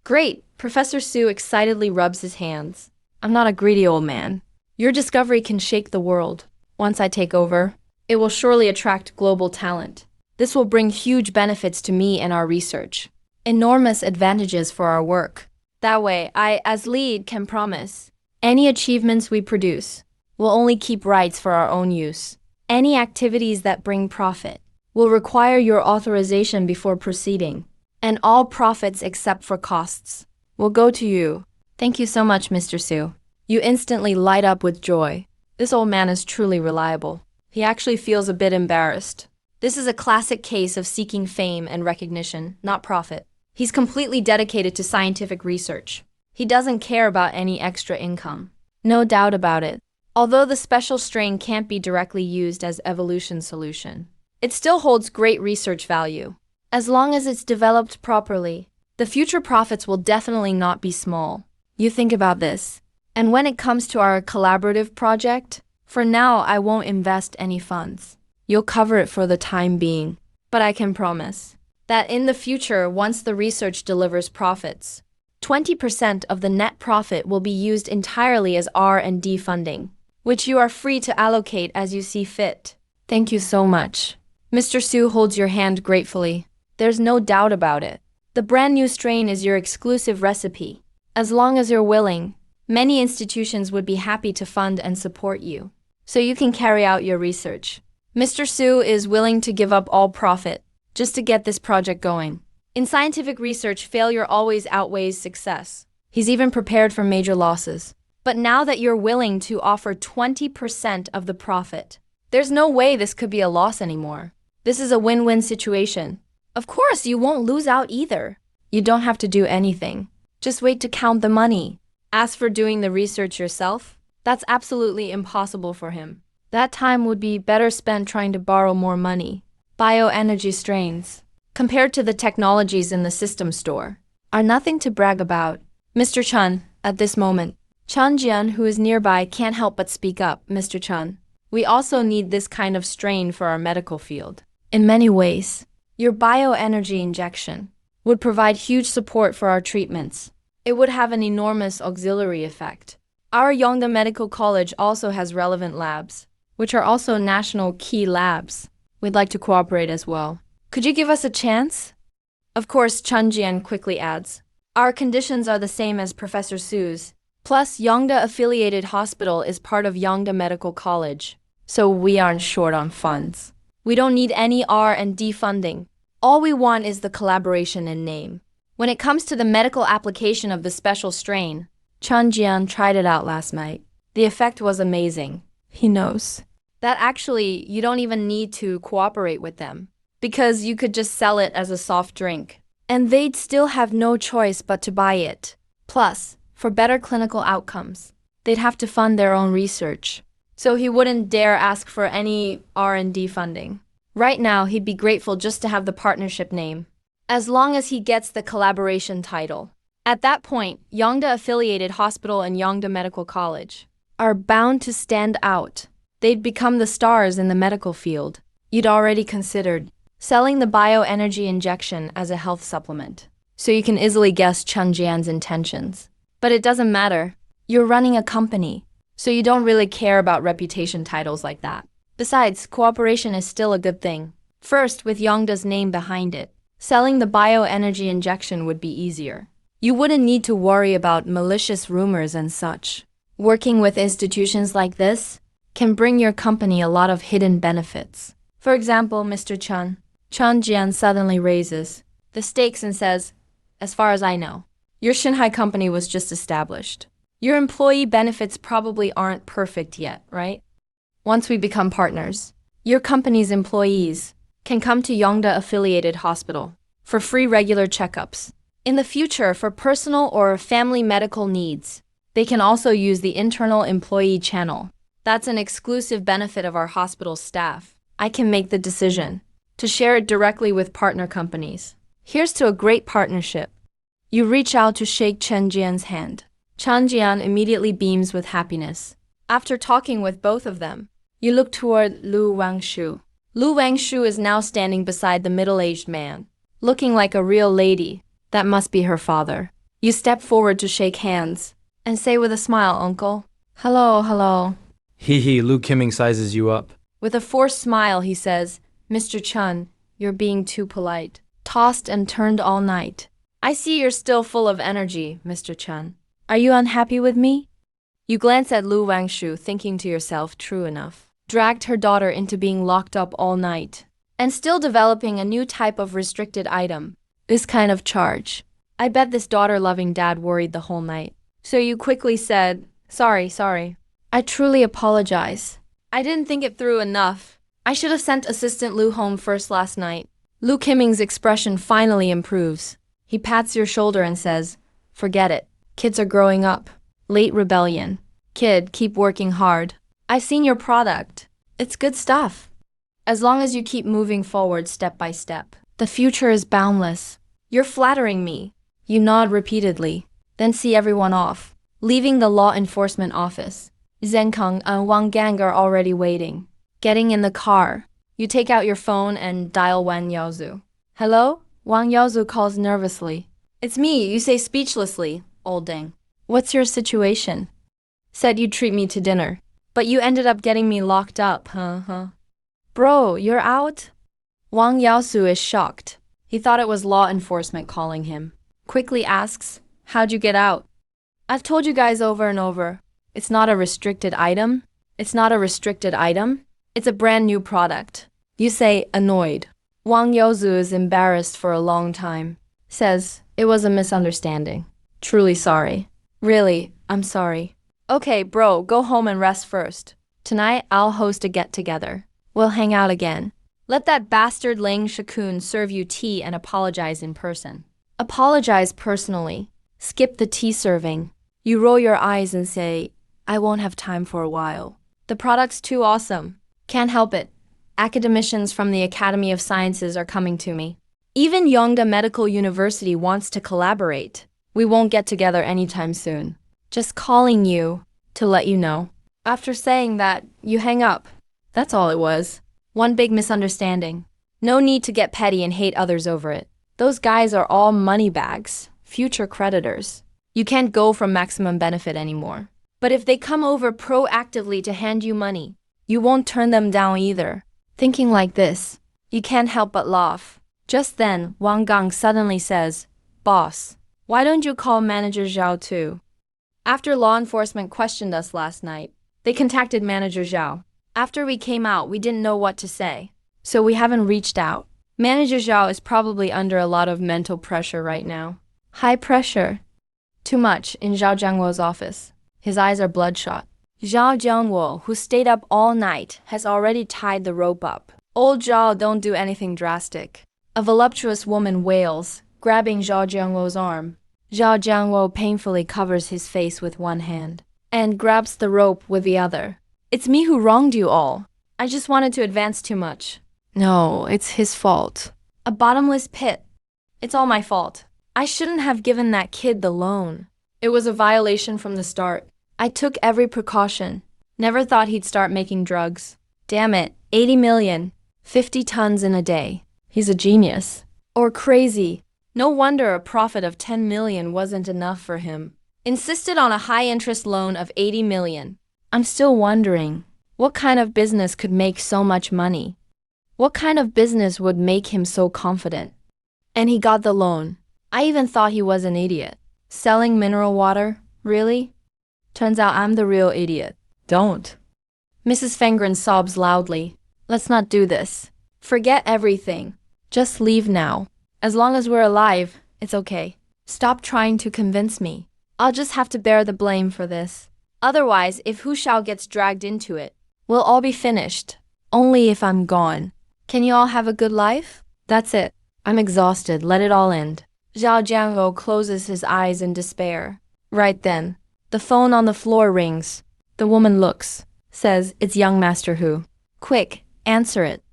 "Great!" Professor Su excitedly rubs his hands. "I'm not a greedy old man. Your discovery can shake the world. Once I take over, it will surely attract global talent. This will bring huge benefits to me and our research. Enormous advantages for our work. That way, I, as lead, can promise any achievements we produce will only keep rights for our own use. Any activities that bring profit will require your authorization before proceeding, and all profits except for costs will go to you." "Thank you so much, Mr. Su." You instantly light up with joy. This old man is truly reliable. He actually feels a bit embarrassed. This is a classic case of seeking fame and recognition, not profit. He's completely dedicated to scientific research. He doesn't care about any extra income. No doubt about it. Although the special strain can't be directly used as evolution solution, it still holds great research value. As long as it's developed properly, the future profits will definitely not be small. You think about this. And when it comes to our collaborative project, for now I won't invest any funds. You'll cover it for the time being. But I can promise that in the future, once the research delivers profits, 20% of the net profit will be used entirely as R&D funding, which you are free to allocate as you see fit. Thank you so much. Mr. Su holds your hand gratefully. There's no doubt about it. The brand new strain is your exclusive recipe. As long as you're willing, many institutions would be happy to fund and support you, so you can carry out your research. Mr. Su is willing to give up all profit just to get this project going. In scientific research, failure always outweighs success. He's even prepared for major losses. But now that you're willing to offer 20% of the profit, there's no way this could be a loss anymore. This is a win-win situation. Of course, you won't lose out either. You don't have to do anything. Just wait to count the money. As for doing the research yourself, that's absolutely impossible for him. That time would be better spent trying to borrow more money. Bioenergy strains, compared to the technologies in the system store, are nothing to brag about. Mr. Chun, at this moment, Chun Jian, who is nearby, can't help but speak up. Mr. Chun, we also need this kind of strain for our medical field. In many ways, your bioenergy injection would provide huge support for our treatments. It would have an enormous auxiliary effect. Our Yongda Medical College also has relevant labs, which are also national key labs. We'd like to cooperate as well. Could you give us a chance? Of course, Chun Jian quickly adds. Our conditions are the same as Professor Su's. Plus, Yongda Affiliated Hospital is part of Yongda Medical College, so we aren't short on funds. We don't need any R&D funding. All we want is the collaboration in name. When it comes to the medical application of the special strain, Chun Jian tried it out last night. The effect was amazing. He knows that actually you don't even need to cooperate with them, because you could just sell it as a soft drink, and they'd still have no choice but to buy it. Plus, for better clinical outcomes, they'd have to fund their own research. So he wouldn't dare ask for any R&D funding. Right now, he'd be grateful just to have the partnership name, as long as he gets the collaboration title. At that point, Yongda Affiliated Hospital and Yongda Medical College are bound to stand out. They'd become the stars in the medical field. You'd already considered selling the bioenergy injection as a health supplement, so you can easily guess Chun Jian's intentions. But it doesn't matter. You're running a company, so you don't really care about reputation titles like that. Besides, cooperation is still a good thing. First, with Yongda's name behind it, selling the bioenergy injection would be easier. You wouldn't need to worry about malicious rumors and such. Working with institutions like this can bring your company a lot of hidden benefits. For example, Mr. Chun Jian suddenly raises the stakes and says, as far as I know, your Shanghai company was just established. Your employee benefits probably aren't perfect yet, right? Once we become partners, your company's employees can come to Yongda Affiliated Hospital for free regular checkups. In the future, for personal or family medical needs, they can also use the internal employee channel. That's an exclusive benefit of our hospital staff. I can make the decision to share it directly with partner companies. Here's to a great partnership. You reach out to shake Chun Jian's hand. Chun Jian immediately beams with happiness. After talking with both of them, you look toward Lu Wangshu. Lu Wangshu is now standing beside the middle-aged man, looking like a real lady. That must be her father. You step forward to shake hands and say with a smile, Uncle, hello. Hee, Lu Kiming sizes you up. With a forced smile, he says, Mr. Chun, you're being too polite. Tossed and turned all night. I see you're still full of energy, Mr. Chun. Are you unhappy with me? You glance at Lu Wangshu, thinking to yourself, true enough. Dragged her daughter into being locked up all night, and still developing a new type of restricted item. This kind of charge. I bet this daughter-loving dad worried the whole night. So you quickly said, sorry. I truly apologize. I didn't think it through enough. I should have sent Assistant Lu home first last night. Lu Kiming's expression finally improves. He pats your shoulder and says, forget it. Kids are growing up. Late rebellion. Kid, keep working hard. I've seen your product. It's good stuff. As long as you keep moving forward step by step, the future is boundless. You're flattering me. You nod repeatedly, then see everyone off. Leaving the law enforcement office, Zenkeng and Wang Gang are already waiting. Getting in the car, you take out your phone and dial Wang Yaozu. Hello? Wang Yaozu calls nervously. It's me, you say speechlessly, old ding. What's your situation? Said you'd treat me to dinner, but you ended up getting me locked up, huh? Bro, you're out? Wang Yaozu is shocked. He thought it was law enforcement calling him. Quickly asks, how'd you get out? I've told you guys over and over. It's not a restricted item. It's a brand new product. You say annoyed. Wang Yozu is embarrassed for a long time. Says, it was a misunderstanding. Truly sorry. Really, I'm sorry. Okay, bro, go home and rest first. Tonight, I'll host a get-together. We'll hang out again. Let that bastard Ling Shakun serve you tea and apologize in person. Apologize personally. Skip the tea serving. You roll your eyes and say, I won't have time for a while. The product's too awesome. Can't help it. Academicians from the Academy of Sciences are coming to me. Even Yongda Medical University wants to collaborate. We won't get together anytime soon. Just calling you to let you know. After saying that, you hang up. That's all it was. One big misunderstanding. No need to get petty and hate others over it. Those guys are all money bags, future creditors. You can't go from maximum benefit anymore. But if they come over proactively to hand you money, you won't turn them down either. Thinking like this, you can't help but laugh. Just then, Wang Gang suddenly says, Boss, why don't you call Manager Zhao too? After law enforcement questioned us last night, they contacted Manager Zhao. After we came out, we didn't know what to say, so we haven't reached out. Manager Zhao is probably under a lot of mental pressure right now. High pressure. Too much in Zhao Jiangwo's office. His eyes are bloodshot. Zhao Jiangwo, who stayed up all night, has already tied the rope up. Old Zhao don't do anything drastic. A voluptuous woman wails, grabbing Zhao Jiangwo's arm. Zhao Jiangwo painfully covers his face with one hand and grabs the rope with the other. It's me who wronged you all. I just wanted to advance too much. No, it's his fault. A bottomless pit. It's all my fault. I shouldn't have given that kid the loan. It was a violation from the start. I took every precaution. Never thought he'd start making drugs. Damn it, 80 million. 50 tons in a day. He's a genius. Or crazy. No wonder a profit of 10 million wasn't enough for him. Insisted on a high-interest loan of 80 million. I'm still wondering, what kind of business could make so much money? What kind of business would make him so confident? And he got the loan. I even thought he was an idiot. Selling mineral water? Really? Turns out I'm the real idiot. Don't. Mrs. Fengren sobs loudly. Let's not do this. Forget everything. Just leave now. As long as we're alive, it's okay. Stop trying to convince me. I'll just have to bear the blame for this. Otherwise, if Hu Shao gets dragged into it, we'll all be finished. Only if I'm gone. Can you all have a good life? That's it. I'm exhausted. Let it all end. Zhao Jianguo closes his eyes in despair. Right then, the phone on the floor rings. The woman looks, says, it's young Master Hu. Quick, answer it.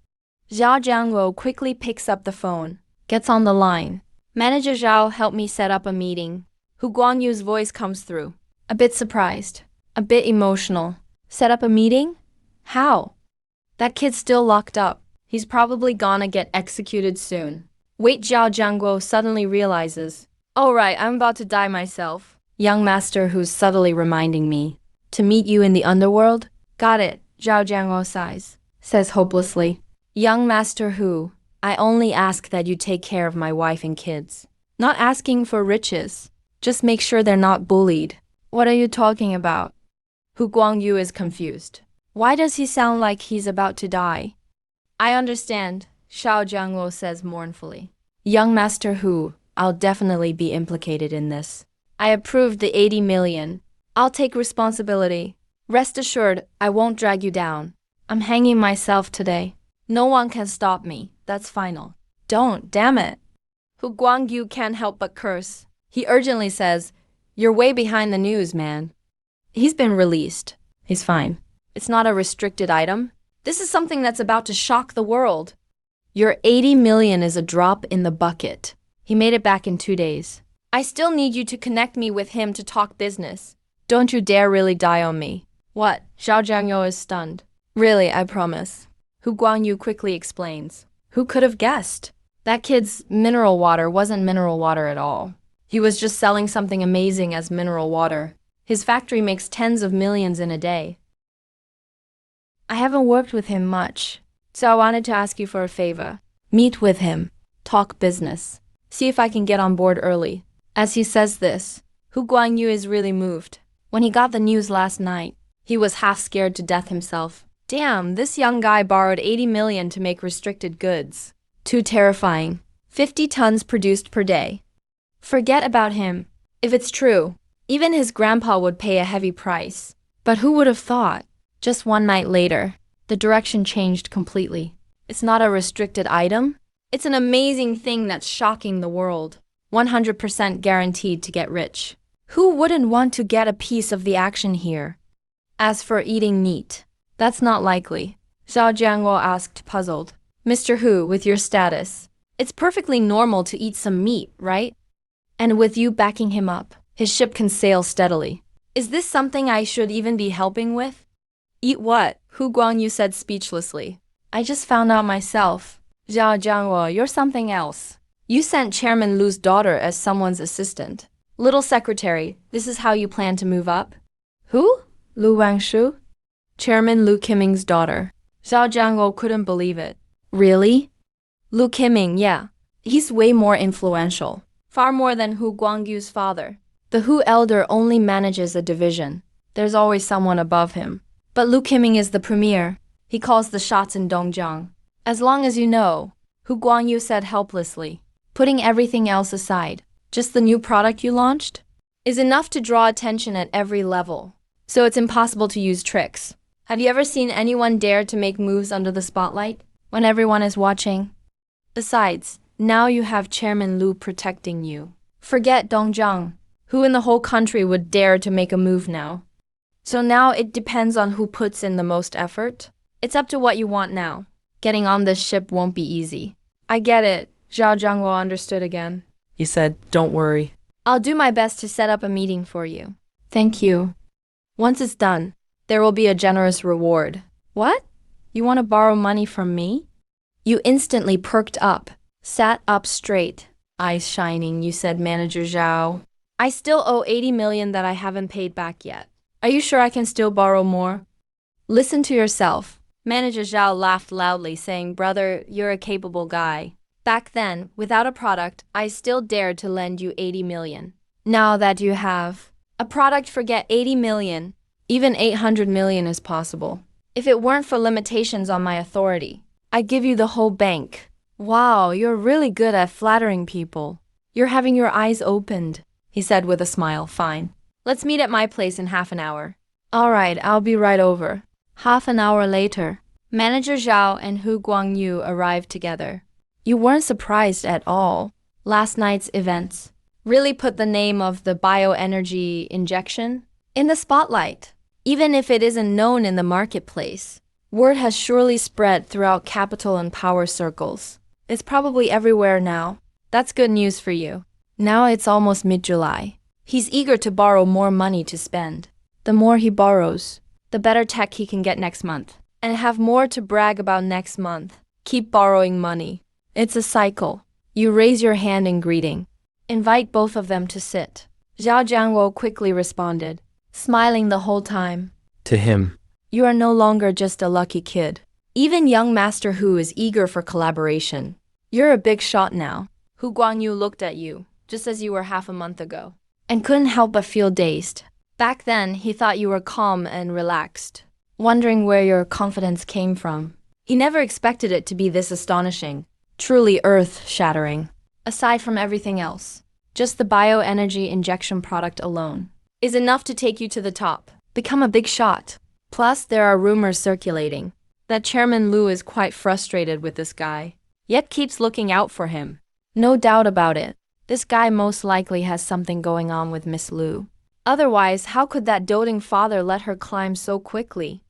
Zhao Jianguo quickly picks up the phone, gets on the line. Manager Zhao helped me set up a meeting. Hu Guangyu's voice comes through. A bit surprised, a bit emotional. Set up a meeting? How? That kid's still locked up. He's probably gonna get executed soon. Wait, Zhao Jianguo suddenly realizes. Oh right, I'm about to die myself. Young master who's subtly reminding me. To meet you in the underworld? Got it, Zhao Jianguo sighs. Says hopelessly. Young master who, I only ask that you take care of my wife and kids. Not asking for riches. Just make sure they're not bullied. What are you talking about? Hu Guangyu is confused. Why does he sound like he's about to die? I understand, Xiao Jiangwo says mournfully. Young Master Hu, I'll definitely be implicated in this. I approved the 80 million. I'll take responsibility. Rest assured, I won't drag you down. I'm hanging myself today. No one can stop me. That's final. Don't, damn it. Hu Guangyu can't help but curse. He urgently says, you're way behind the news, man. He's been released. He's fine. It's not a restricted item. This is something that's about to shock the world. Your 80 million is a drop in the bucket. He made it back in 2 days. I still need you to connect me with him to talk business. Don't you dare really die on me. What? Zhao Jiangyou is stunned. Really, I promise. Hu Guangyu quickly explains. Who could have guessed? That kid's mineral water wasn't mineral water at all. He was just selling something amazing as mineral water. His factory makes tens of millions in a day. I haven't worked with him much, so I wanted to ask you for a favor. Meet with him. Talk business. See if I can get on board early. As he says this, Hu Guangyu is really moved. When he got the news last night, he was half scared to death himself. Damn, this young guy borrowed 80 million to make restricted goods. Too terrifying. 50 tons produced per day. Forget about him. If it's true, even his grandpa would pay a heavy price. But who would have thought? Just one night later, the direction changed completely. It's not a restricted item. It's an amazing thing that's shocking the world. 100% guaranteed to get rich. Who wouldn't want to get a piece of the action here? As for eating meat, that's not likely. Zhao Jianguo asked, puzzled. Mr. Hu, with your status, it's perfectly normal to eat some meat, right? And with you backing him up, his ship can sail steadily. Is this something I should even be helping with? Eat what? Hu Guangyu said speechlessly. I just found out myself. Zhao Jianguo, you're something else. You sent Chairman Lu's daughter as someone's assistant. Little secretary, this is how you plan to move up? Who? Lu Wangshu? Chairman Lu Qiming's daughter. Zhao Jianguo couldn't believe it. Really? Lu Qiming, yeah. He's way more influential. Far more than Hu Guangyu's father. The Hu elder only manages a division. There's always someone above him. But Lu Qiming is the premier. He calls the shots in Dongjiang. As long as you know, Hu Guangyu said helplessly, putting everything else aside, just the new product you launched is enough to draw attention at every level. So it's impossible to use tricks. Have you ever seen anyone dare to make moves under the spotlight when everyone is watching? Besides, now you have Chairman Lu protecting you. Forget Dongjiang. Who in the whole country would dare to make a move now? So now it depends on who puts in the most effort. It's up to what you want now. Getting on this ship won't be easy. I get it. Zhao Jianguo understood again. He said, don't worry. I'll do my best to set up a meeting for you. Thank you. Once it's done, there will be a generous reward. What? You want to borrow money from me? You instantly perked up, sat up straight, eyes shining. You said, Manager Zhao, I still owe 80 million that I haven't paid back yet. Are you sure I can still borrow more? Listen to yourself. Manager Zhao laughed loudly, saying, brother, you're a capable guy. Back then, without a product, I still dared to lend you 80 million. Now that you have a product, forget 80 million. Even 800 million is possible. If it weren't for limitations on my authority, I'd give you the whole bank. Wow, you're really good at flattering people. You're having your eyes opened, he said with a smile. Fine. Let's meet at my place in half an hour. All right, I'll be right over. Half an hour later, Manager Zhao and Hu Guangyu arrived together. You weren't surprised at all. Last night's events really put the name of the bioenergy injection in the spotlight. Even if it isn't known in the marketplace, word has surely spread throughout capital and power circles. It's probably everywhere now. That's good news for you. Now it's almost mid-July. He's eager to borrow more money to spend. The more he borrows, the better tech he can get next month. And have more to brag about next month. Keep borrowing money. It's a cycle. You raise your hand in greeting. Invite both of them to sit. Zhao Jianguo quickly responded, smiling the whole time. To him. You are no longer just a lucky kid. Even young Master Hu is eager for collaboration. You're a big shot now. Hu Guangyu looked at you, just as you were half a month ago, and couldn't help but feel dazed. Back then, he thought you were calm and relaxed, wondering where your confidence came from. He never expected it to be this astonishing, truly earth-shattering. Aside from everything else, just the bioenergy injection product alone is enough to take you to the top, become a big shot. Plus, there are rumors circulating that Chairman Lu is quite frustrated with this guy, yet keeps looking out for him. No doubt about it, this guy most likely has something going on with Miss Lu. Otherwise, how could that doting father let her climb so quickly?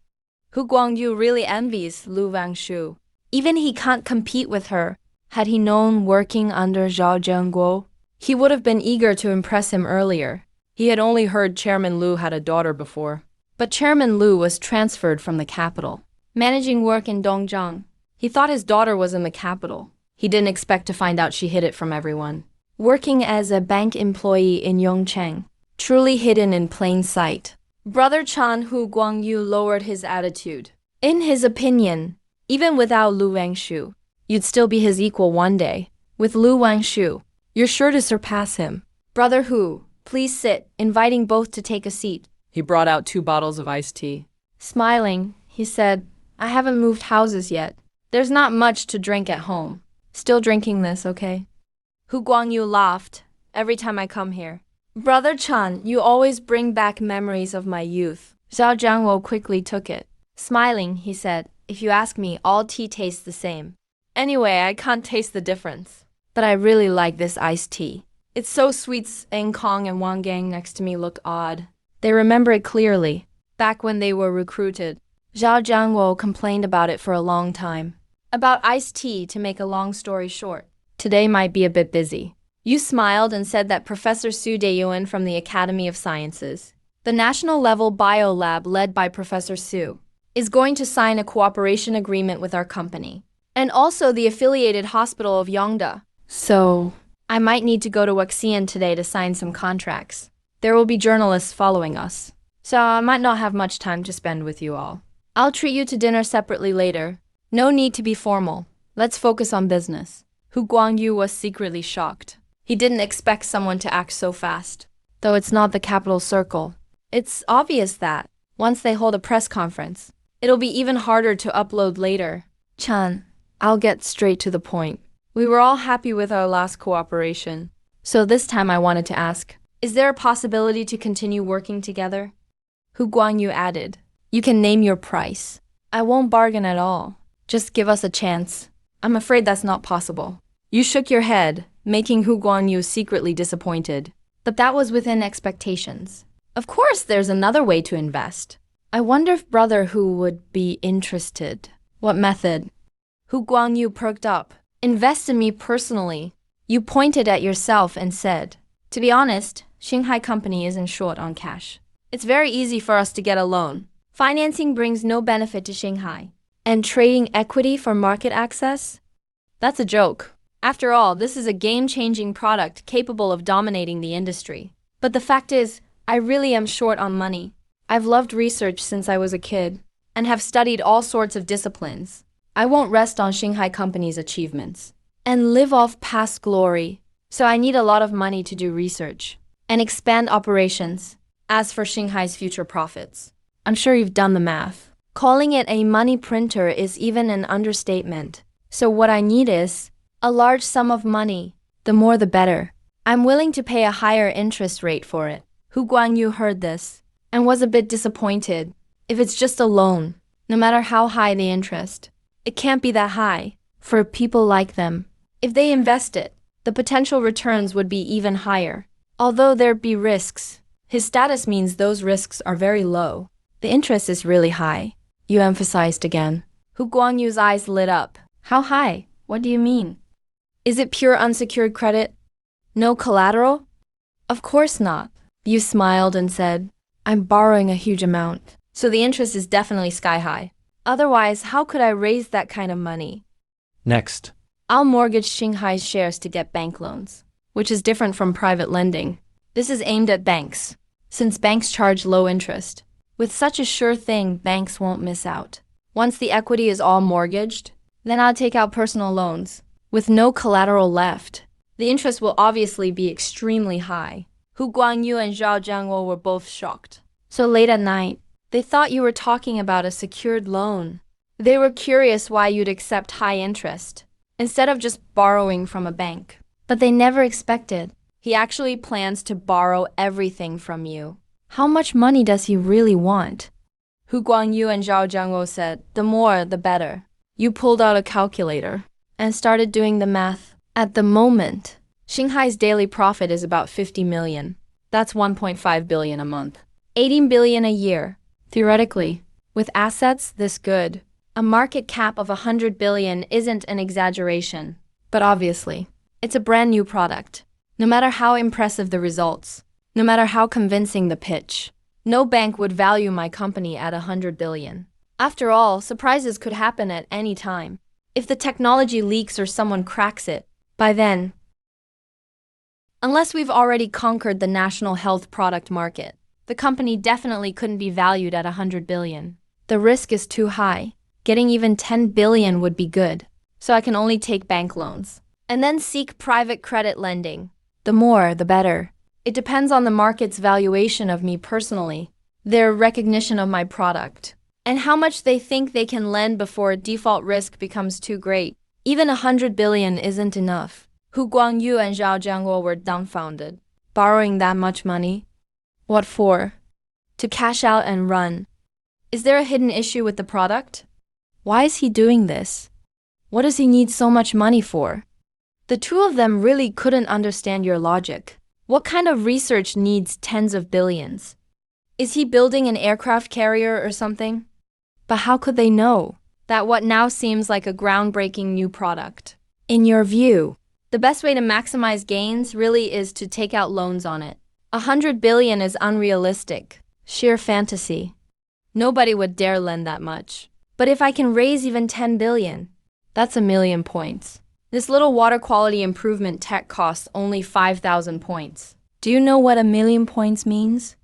Hu Guangyu really envies Lu Wangshu. Even he can't compete with her. Had he known working under Zhao Jianguo, he would have been eager to impress him earlier. He had only heard Chairman Lu had a daughter before. But Chairman Lu was transferred from the capital, managing work in Dongjiang. He thought his daughter was in the capital. He didn't expect to find out she hid it from everyone. Working as a bank employee in Yongcheng, truly hidden in plain sight. Brother Chan Hu Guangyu lowered his attitude. In his opinion, even without Lu Wangshu, you'd still be his equal one day. With Lu Wangshu, you're sure to surpass him. Brother Hu, please sit, inviting both to take a seat. He brought out 2 bottles of iced tea. Smiling, he said, I haven't moved houses yet. There's not much to drink at home. Still drinking this, okay? Hu Guangyu laughed. Every time I come here. Brother Chan, you always bring back memories of my youth. Zhao Jiangwo quickly took it. Smiling, he said, if you ask me, all tea tastes the same. Anyway, I can't taste the difference. But I really like this iced tea. It's so sweet. Ng Kong and Wang Gang next to me looked odd. They remember it clearly. Back when they were recruited. Zhao Jiangwo complained about it for a long time. About iced tea, to make a long story short. Today might be a bit busy. You smiled and said that Professor Su Deyuan from the Academy of Sciences, the national level biolab led by Professor Su, is going to sign a cooperation agreement with our company. And also the affiliated hospital of Yongda. So, I might need to go to Wuxian today to sign some contracts. There will be journalists following us. So I might not have much time to spend with you all. I'll treat you to dinner separately later. No need to be formal. Let's focus on business. Hu Guangyu was secretly shocked. He didn't expect someone to act so fast. Though it's not the capital circle. It's obvious that, once they hold a press conference, it'll be even harder to upload later. Chan, I'll get straight to the point. We were all happy with our last cooperation. So this time I wanted to ask, is there a possibility to continue working together? Hu Guangyu added, you can name your price. I won't bargain at all. Just give us a chance. I'm afraid that's not possible. You shook your head, making Hu Guangyu secretly disappointed. But that was within expectations. Of course, there's another way to invest. I wonder if Brother Hu would be interested. What method? Hu Guangyu perked up. Invest in me personally. You pointed at yourself and said, to be honest, Xinghai Company isn't short on cash. It's very easy for us to get a loan. Financing brings no benefit to Xinghai. And trading equity for market access? That's a joke. After all, this is a game-changing product capable of dominating the industry. But the fact is, I really am short on money. I've loved research since I was a kid, and have studied all sorts of disciplines. I won't rest on Xinghai Company's achievements, and live off past glory. So I need a lot of money to do research, and expand operations. As for Xinghai's future profits, I'm sure you've done the math. Calling it a money printer is even an understatement. So what I need is a large sum of money. The more the better. I'm willing to pay a higher interest rate for it. Hu Guangyu heard this and was a bit disappointed. If it's just a loan, no matter how high the interest, it can't be that high for people like them. If they invest it, the potential returns would be even higher. Although there'd be risks, his status means those risks are very low. The interest is really high. You emphasized again. Hu Guangyu's eyes lit up. How high? What do you mean? Is it pure unsecured credit? No collateral? Of course not. You smiled and said, I'm borrowing a huge amount, so the interest is definitely sky high. Otherwise, how could I raise that kind of money? Next. I'll mortgage Xinghai's shares to get bank loans, which is different from private lending. This is aimed at banks, since banks charge low interest. With such a sure thing, banks won't miss out. Once the equity is all mortgaged, then I'll take out personal loans. With no collateral left, the interest will obviously be extremely high. Hu Guangyu and Zhao Jiangwo were both shocked. So late at night, they thought you were talking about a secured loan. They were curious why you'd accept high interest, instead of just borrowing from a bank. But they never expected. He actually plans to borrow everything from you. How much money does he really want? Hu Guangyu and Zhao Jiangwo said, the more, the better. You pulled out a calculator and started doing the math. At the moment, Xinghai's daily profit is about 50 million. That's 1.5 billion a month. 18 billion a year. Theoretically, with assets this good, a market cap of 100 billion isn't an exaggeration. But obviously, it's a brand new product. No matter how impressive the results, no matter how convincing the pitch, no bank would value my company at 100 billion. After all, surprises could happen at any time. If the technology leaks or someone cracks it, by then, unless we've already conquered the national health product market, the company definitely couldn't be valued at 100 billion. The risk is too high. Getting even 10 billion would be good. So I can only take bank loans. And then seek private credit lending. The more, the better. It depends on the market's valuation of me personally, their recognition of my product, and how much they think they can lend before default risk becomes too great. Even 100 billion isn't enough. Hu Guangyu and Zhao Jianguo were dumbfounded. Borrowing that much money? What for? To cash out and run. Is there a hidden issue with the product? Why is he doing this? What does he need so much money for? The two of them really couldn't understand your logic. What kind of research needs tens of billions? Is he building an aircraft carrier or something? But how could they know that what now seems like a groundbreaking new product? In your view, the best way to maximize gains really is to take out loans on it. 100 billion is unrealistic, sheer fantasy. Nobody would dare lend that much. But if I can raise even 10 billion, that's 1,000,000 points. This little water quality improvement tech costs only 5,000 points. Do you know what 1,000,000 points means?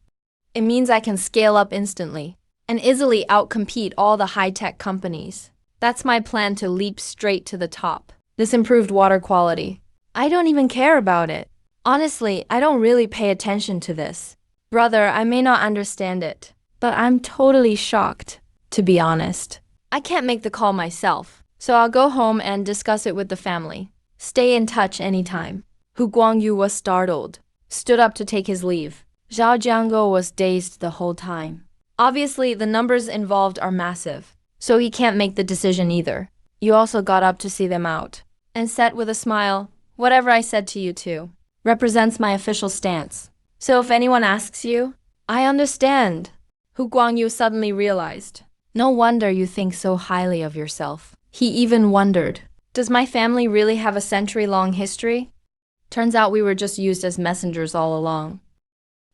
It means I can scale up instantly and easily outcompete all the high-tech companies. That's my plan to leap straight to the top. This improved water quality. I don't even care about it. Honestly, I don't really pay attention to this. Brother, I may not understand it, but I'm totally shocked, to be honest. I can't make the call myself, so I'll go home and discuss it with the family. Stay in touch anytime. Hu Guangyu was startled, stood up to take his leave. Zhao Jianguo was dazed the whole time. Obviously, the numbers involved are massive, so he can't make the decision either. You also got up to see them out, and said with a smile, "Whatever I said to you two represents my official stance. So if anyone asks you, I understand." Hu Guangyu suddenly realized. No wonder you think so highly of yourself. He even wondered, does my family really have a century-long history? Turns out we were just used as messengers all along.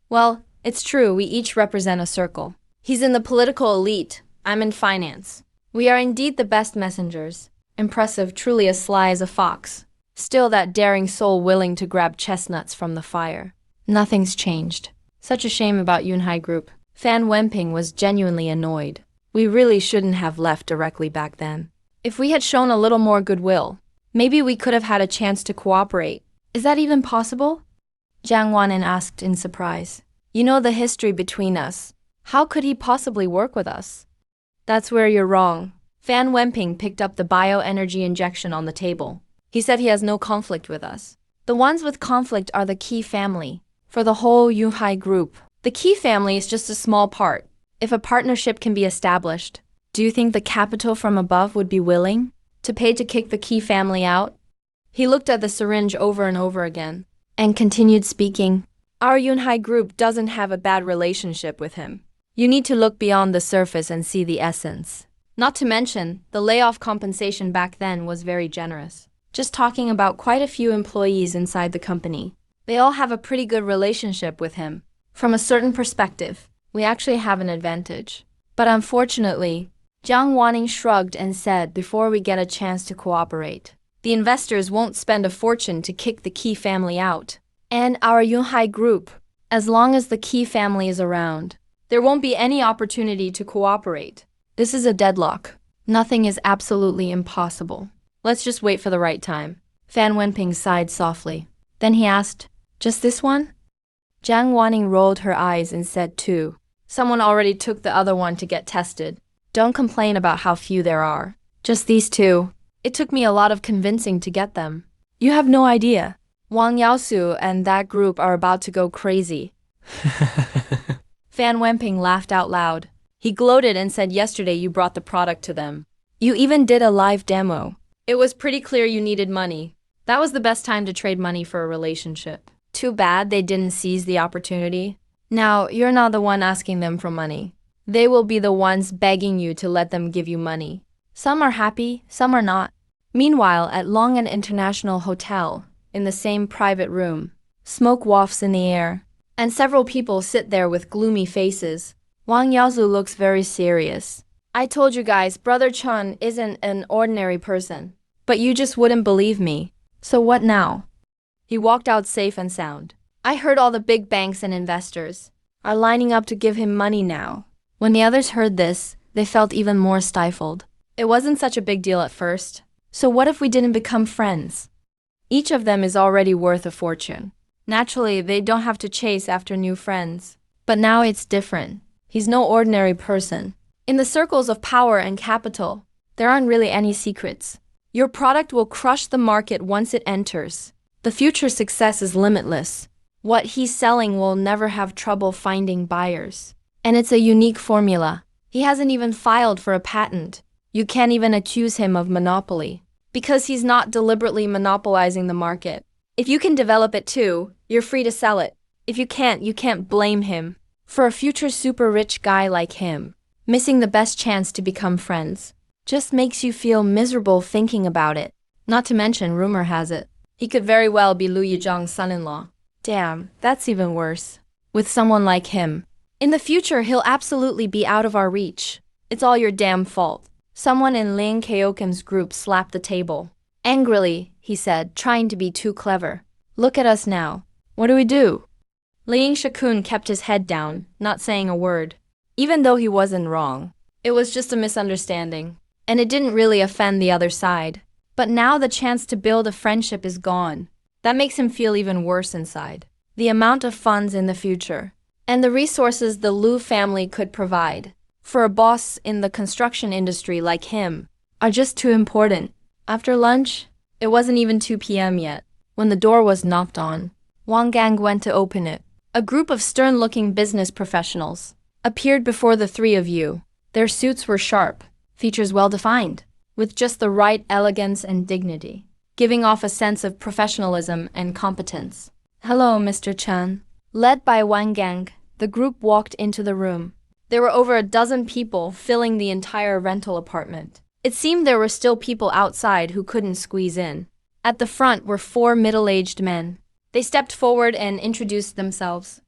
Well, it's true, we each represent a circle. He's in the political elite, I'm in finance. We are indeed the best messengers. Impressive, truly as sly as a fox. Still that daring soul willing to grab chestnuts from the fire. Nothing's changed. Such a shame about Yunhai Group. Fan Wenping was genuinely annoyed. We really shouldn't have left directly back then. If we had shown a little more goodwill, maybe we could have had a chance to cooperate. Is that even possible? Jiang Wanin asked in surprise. You know the history between us. How could he possibly work with us? That's where you're wrong. Fan Wenping picked up the bioenergy injection on the table. He said he has no conflict with us. The ones with conflict are the Qi family. For the whole Yunhai Group, the Qi family is just a small part. If a partnership can be established, do you think the capital from above would be willing to pay to kick the Qi family out? He looked at the syringe over and over again and continued speaking. Our Yunhai Group doesn't have a bad relationship with him. You need to look beyond the surface and see the essence. Not to mention, the layoff compensation back then was very generous. Just talking about quite a few employees inside the company. They all have a pretty good relationship with him. From a certain perspective, we actually have an advantage. But unfortunately, Jiang Waning shrugged and said before we get a chance to cooperate, the investors won't spend a fortune to kick the Qi family out. And our Yunhai Group, as long as the Qi family is around, there won't be any opportunity to cooperate. This is a deadlock. Nothing is absolutely impossible. Let's just wait for the right time. Fan Wenping sighed softly. Then he asked, just this one? Jiang Waning rolled her eyes and said two. Someone already took the other one to get tested. Don't complain about how few there are. Just these two. It took me a lot of convincing to get them. You have no idea. Wang Yaosu and that group are about to go crazy. Fan Wenping laughed out loud. He gloated and said yesterday you brought the product to them. You even did a live demo. It was pretty clear you needed money. That was the best time to trade money for a relationship. Too bad they didn't seize the opportunity. Now, you're not the one asking them for money. They will be the ones begging you to let them give you money. Some are happy, some are not. Meanwhile, at Longan International Hotel, in the same private room, smoke wafts in the air, and several people sit there with gloomy faces. Wang Yaozu looks very serious. I told you guys, Brother Chun isn't an ordinary person. But you just wouldn't believe me. So what now? He walked out safe and sound. I heard all the big banks and investors are lining up to give him money now. When the others heard this, they felt even more stifled. It wasn't such a big deal at first. So what if we didn't become friends? Each of them is already worth a fortune. Naturally, they don't have to chase after new friends. But now it's different. He's no ordinary person. In the circles of power and capital, there aren't really any secrets. Your product will crush the market once it enters. The future success is limitless. What he's selling will never have trouble finding buyers. And it's a unique formula. He hasn't even filed for a patent. You can't even accuse him of monopoly, because he's not deliberately monopolizing the market. If you can develop it too, you're free to sell it. If you can't blame him. For a future super rich guy like him, missing the best chance to become friends just makes you feel miserable thinking about it. Not to mention, rumor has it, he could very well be Lu Yizhang's son-in-law. Damn, that's even worse. With someone like him, in the future he'll absolutely be out of our reach. It's all your damn fault. Someone in Ling Kaokim's group slapped the table. Angrily, he said, trying to be too clever. Look at us now. What do we do? Ling Shakun kept his head down, not saying a word. Even though he wasn't wrong, it was just a misunderstanding, and it didn't really offend the other side. But now the chance to build a friendship is gone. That makes him feel even worse inside. The amount of funds in the future, and the resources the Lu family could provide for a boss in the construction industry like him are just too important. After lunch, it wasn't even 2 p.m. yet, when the door was knocked on. Wang Gang went to open it. A group of stern-looking business professionals appeared before the three of you. Their suits were sharp, features well-defined, with just the right elegance and dignity, giving off a sense of professionalism and competence. Hello, Mr. Chen. Led by Wang Gang, the group walked into the room. There were over a dozen people filling the entire rental apartment. It seemed there were still people outside who couldn't squeeze in. At the front were 4 middle-aged men. They stepped forward and introduced themselves.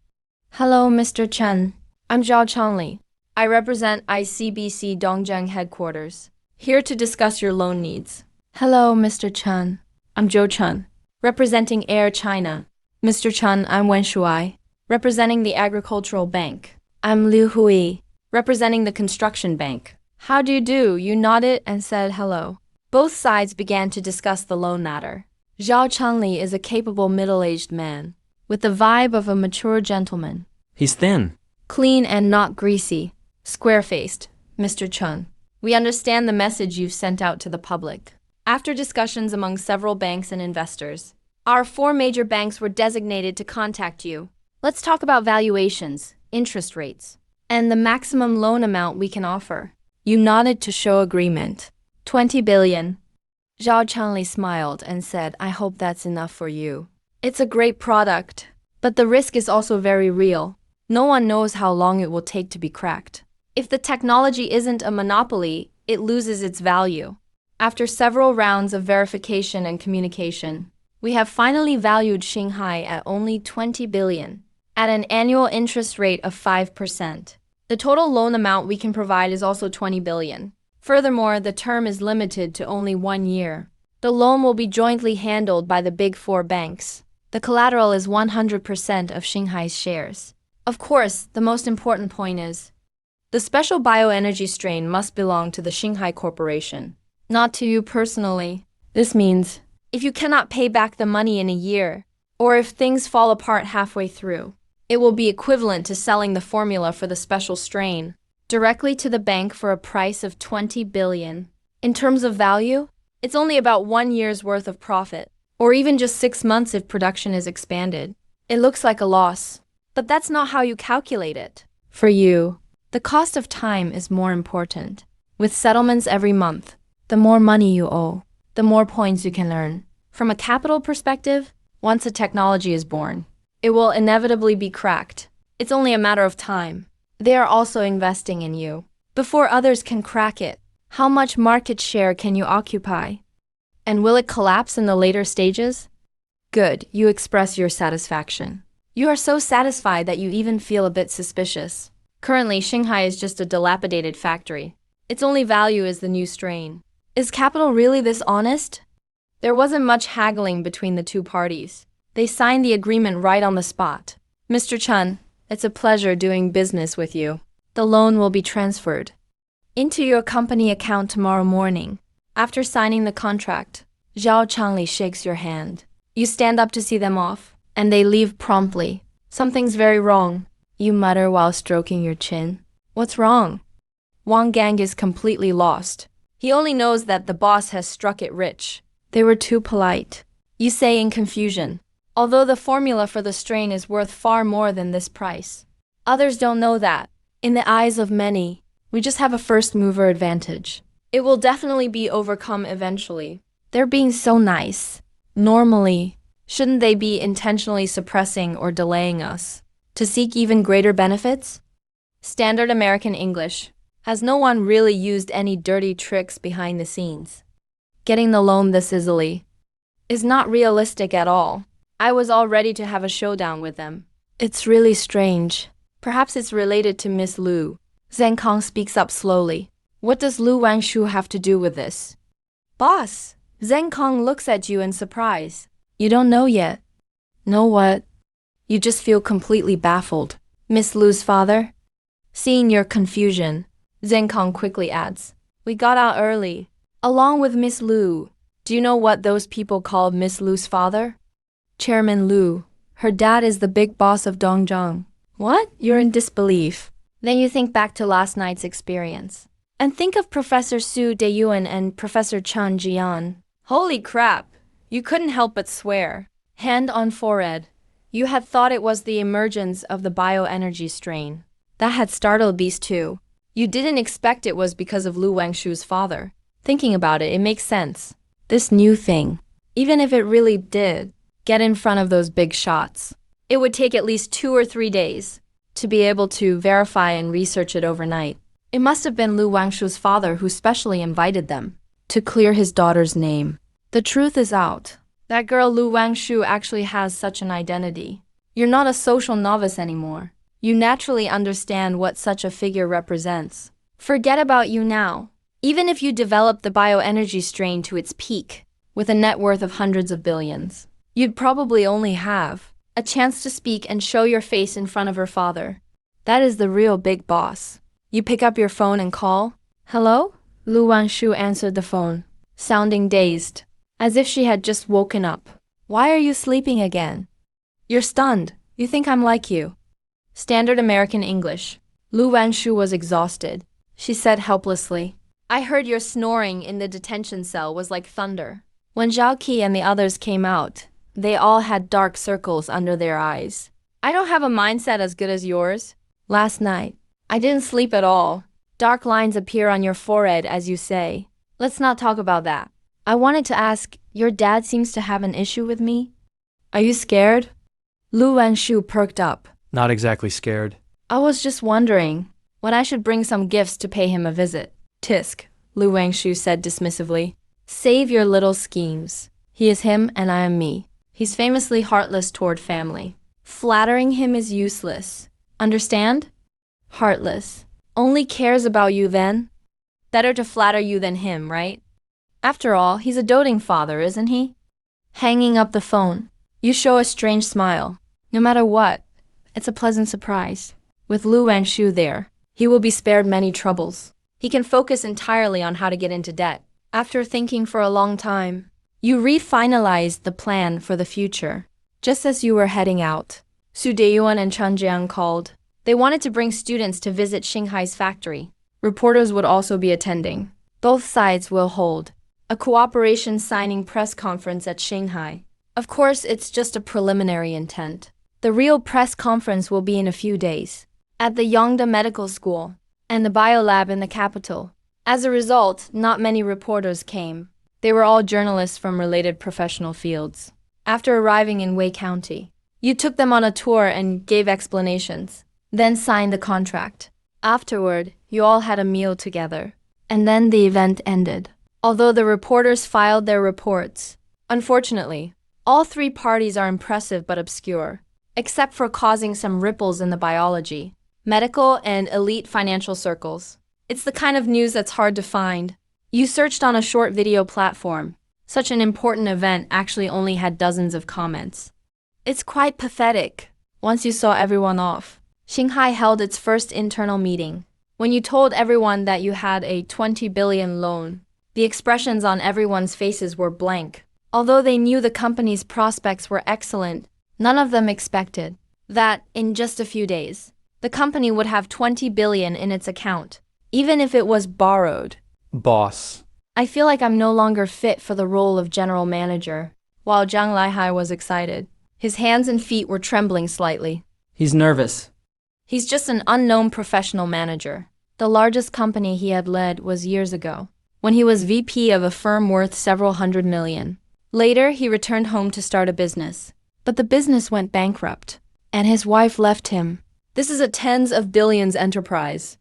Hello, Mr. Chen. I'm Zhao Changli. I represent ICBC Dongzheng headquarters, here to discuss your loan needs. Hello, Mr. Chen. I'm Zhou Chen, representing Air China. Mr. Chen, I'm Wen Shuai, representing the Agricultural Bank. I'm Liu Hui, representing the Construction Bank. How do you do? You nodded and said hello. Both sides began to discuss the loan matter. Zhao Changli is a capable middle-aged man, with the vibe of a mature gentleman. He's thin. Clean and not greasy. Square-faced, Mr. Chen. We understand the message you've sent out to the public. After discussions among several banks and investors, our 4 major banks were designated to contact you. Let's talk about valuations, interest rates, and the maximum loan amount we can offer. You nodded to show agreement. 20 billion. Zhao Changli smiled and said, I hope that's enough for you. It's a great product, but the risk is also very real. No one knows how long it will take to be cracked. If the technology isn't a monopoly, it loses its value. After several rounds of verification and communication, we have finally valued Xinghai at only 20 billion, at an annual interest rate of 5%. The total loan amount we can provide is also 20 billion. Furthermore, the term is limited to only 1 year. The loan will be jointly handled by the big 4 banks. The collateral is 100% of Xinghai's shares. Of course, the most important point is, the special bioenergy strain must belong to the Xinghai Corporation, not to you personally. This means, if you cannot pay back the money in a year, or if things fall apart halfway through, it will be equivalent to selling the formula for the special strain directly to the bank for a price of 20 billion. In terms of value, it's only about 1 year's worth of profit, or even just 6 months if production is expanded. It looks like a loss, but that's not how you calculate it. For you, the cost of time is more important. With settlements every month, the more money you owe, the more points you can earn. From a capital perspective, once a technology is born, it will inevitably be cracked. It's only a matter of time. They are also investing in you. Before others can crack it, how much market share can you occupy? And will it collapse in the later stages? Good, you express your satisfaction. You are so satisfied that you even feel a bit suspicious. Currently, Xinghai is just a dilapidated factory. Its only value is the new strain. Is capital really this honest? There wasn't much haggling between the 2 parties. They signed the agreement right on the spot. Mr. Chen, it's a pleasure doing business with you. The loan will be transferred into your company account tomorrow morning. After signing the contract, Zhao Changli shakes your hand. You stand up to see them off, and they leave promptly. Something's very wrong, you mutter while stroking your chin. What's wrong? Wang Gang is completely lost. He only knows that the boss has struck it rich. They were too polite. You say in confusion. Although the formula for the strain is worth far more than this price. Others don't know that. In the eyes of many, we just have a first mover advantage. It will definitely be overcome eventually. They're being so nice. Normally, shouldn't they be intentionally suppressing or delaying us to seek even greater benefits? Standard American English. Has no one really used any dirty tricks behind the scenes? Getting the loan this easily is not realistic at all. I was all ready to have a showdown with them. It's really strange. Perhaps it's related to Miss Lu. Zhang Kong speaks up slowly. What does Lu Wangshu have to do with this? Boss, Zhang Kong looks at you in surprise. You don't know yet. Know what? You just feel completely baffled. Miss Lu's father? Seeing your confusion, Zhang Kong quickly adds, we got out early, along with Miss Lu. Do you know what those people called Miss Lu's father? Chairman Lu. Her dad is the big boss of Dongzheng. What? You're in disbelief. Then you think back to last night's experience. And think of Professor Su Deyuan and Professor Chen Jian. Holy crap! You couldn't help but swear. Hand on forehead. You had thought it was the emergence of the bioenergy strain. That had startled these two. You didn't expect it was because of Lu Wangshu's father. Thinking about it, it makes sense. This new thing, even if it really did get in front of those big shots, it would take at least 2 or 3 days to be able to verify and research it overnight. It must have been Lu Wangshu's father who specially invited them to clear his daughter's name. The truth is out. That girl Lu Wangshu actually has such an identity. You're not a social novice anymore. You naturally understand what such a figure represents. Forget about you now. Even if you develop the bioenergy strain to its peak, with a net worth of hundreds of billions, you'd probably only have a chance to speak and show your face in front of her father. That is the real big boss. You pick up your phone and call. Hello? Lu Wangshu answered the phone, sounding dazed, as if she had just woken up. Why are you sleeping again? You're stunned. You think I'm like you. Standard American English. Lu Wangshu was exhausted. She said helplessly, I heard your snoring in the detention cell was like thunder. When Zhao Qi and the others came out, they all had dark circles under their eyes. I don't have a mindset as good as yours. Last night, I didn't sleep at all. Dark lines appear on your forehead, as you say. Let's not talk about that. I wanted to ask, your dad seems to have an issue with me? Are you scared? Lu Wangshu perked up. Not exactly scared. I was just wondering when I should bring some gifts to pay him a visit. Tisk, Lu Wangshu said dismissively. Save your little schemes. He is him and I am me. He's famously heartless toward family. Flattering him is useless. Understand? Heartless. Only cares about you then? Better to flatter you than him, right? After all, he's a doting father, isn't he? Hanging up the phone, you show a strange smile. No matter what, it's a pleasant surprise. With Lu Wangshu there, he will be spared many troubles. He can focus entirely on how to get into debt. After thinking for a long time, you refinalized the plan for the future. Just as you were heading out, Su Deyuan and Chen Jiang called. They wanted to bring students to visit Xinghai's factory. Reporters would also be attending. Both sides will hold a cooperation signing press conference at Shanghai. Of course, it's just a preliminary intent. The real press conference will be in a few days, at the Yongda Medical School and the biolab in the capital. As a result, not many reporters came. They were all journalists from related professional fields. After arriving in Wei County, you took them on a tour and gave explanations, then signed the contract. Afterward, you all had a meal together, and then the event ended. Although the reporters filed their reports, unfortunately, all 3 parties are impressive but obscure, except for causing some ripples in the biology, medical, and elite financial circles. It's the kind of news that's hard to find. You searched on a short video platform. Such an important event actually only had dozens of comments. It's quite pathetic. Once you saw everyone off, Shanghai held its first internal meeting. When you told everyone that you had a 20 billion loan, the expressions on everyone's faces were blank. Although they knew the company's prospects were excellent, none of them expected that, in just a few days, the company would have 20 billion in its account. even if it was borrowed. Boss. I feel like I'm no longer fit for the role of general manager. While Jiang Laihai was excited, his hands and feet were trembling slightly. He's nervous. He's just an unknown professional manager. The largest company he had led was years ago, when he was VP of a firm worth several hundred million. Later, he returned home to start a business. But the business went bankrupt, and his wife left him. This is a tens of billions enterprise.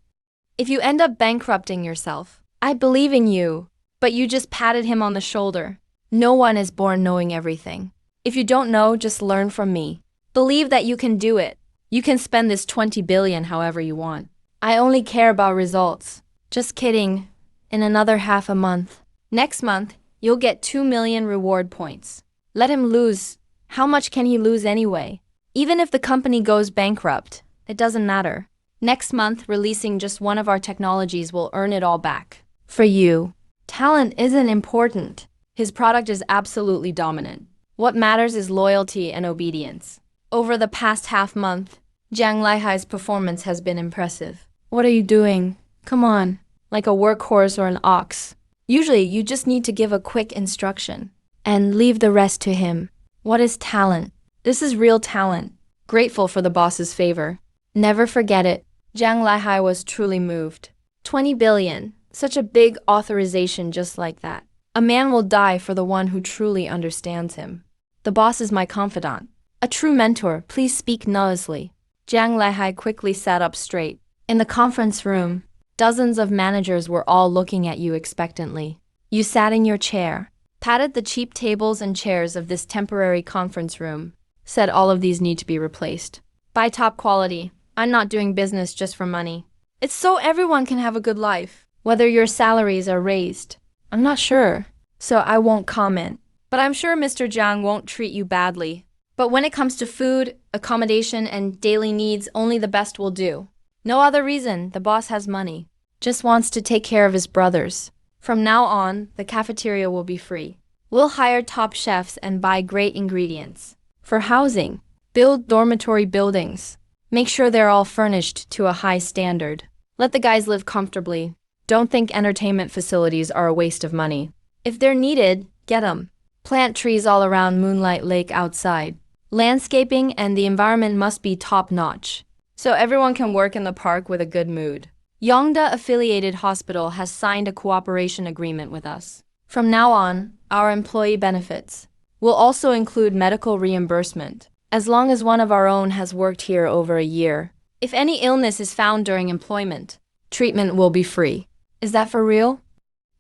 If you end up bankrupting yourself, I believe in you, but you just patted him on the shoulder. No one is born knowing everything. If you don't know, just learn from me. Believe that you can do it. You can spend this 20 billion however you want. I only care about results. Just kidding. In another half a month. Next month, you'll get 2 million reward points. Let him lose. How much can he lose anyway? Even if the company goes bankrupt, it doesn't matter. Next month, releasing just one of our technologies will earn it all back. For you, talent isn't important. His product is absolutely dominant. What matters is loyalty and obedience. Over the past half month, Jiang Laihai's performance has been impressive. What are you doing? Come on, like a workhorse or an ox. Usually, you just need to give a quick instruction and leave the rest to him. What is talent? This is real talent. Grateful for the boss's favor. Never forget it. Jiang Laihai was truly moved. 20 billion. Such a big authorization just like that. A man will die for the one who truly understands him. The boss is my confidant. A true mentor, please speak noisily. Jiang Laihai quickly sat up straight. In the conference room, dozens of managers were all looking at you expectantly. You sat in your chair, patted the cheap tables and chairs of this temporary conference room, said all of these need to be replaced. Buy top quality. I'm not doing business just for money. It's so everyone can have a good life. Whether your salaries are raised, I'm not sure, so I won't comment. But I'm sure Mr. Jiang won't treat you badly. But when it comes to food, accommodation, and daily needs, only the best will do. No other reason, the boss has money. Just wants to take care of his brothers. From now on, the cafeteria will be free. We'll hire top chefs and buy great ingredients. For housing, build dormitory buildings. Make sure they're all furnished to a high standard. Let the guys live comfortably. Don't think entertainment facilities are a waste of money. If they're needed, get 'em. Plant trees all around Moonlight Lake outside. Landscaping and the environment must be top-notch, so everyone can work in the park with a good mood. Yongda Affiliated Hospital has signed a cooperation agreement with us. From now on, our employee benefits will also include medical reimbursement, as long as one of our own has worked here over a year. If any illness is found during employment, treatment will be free. Is that for real?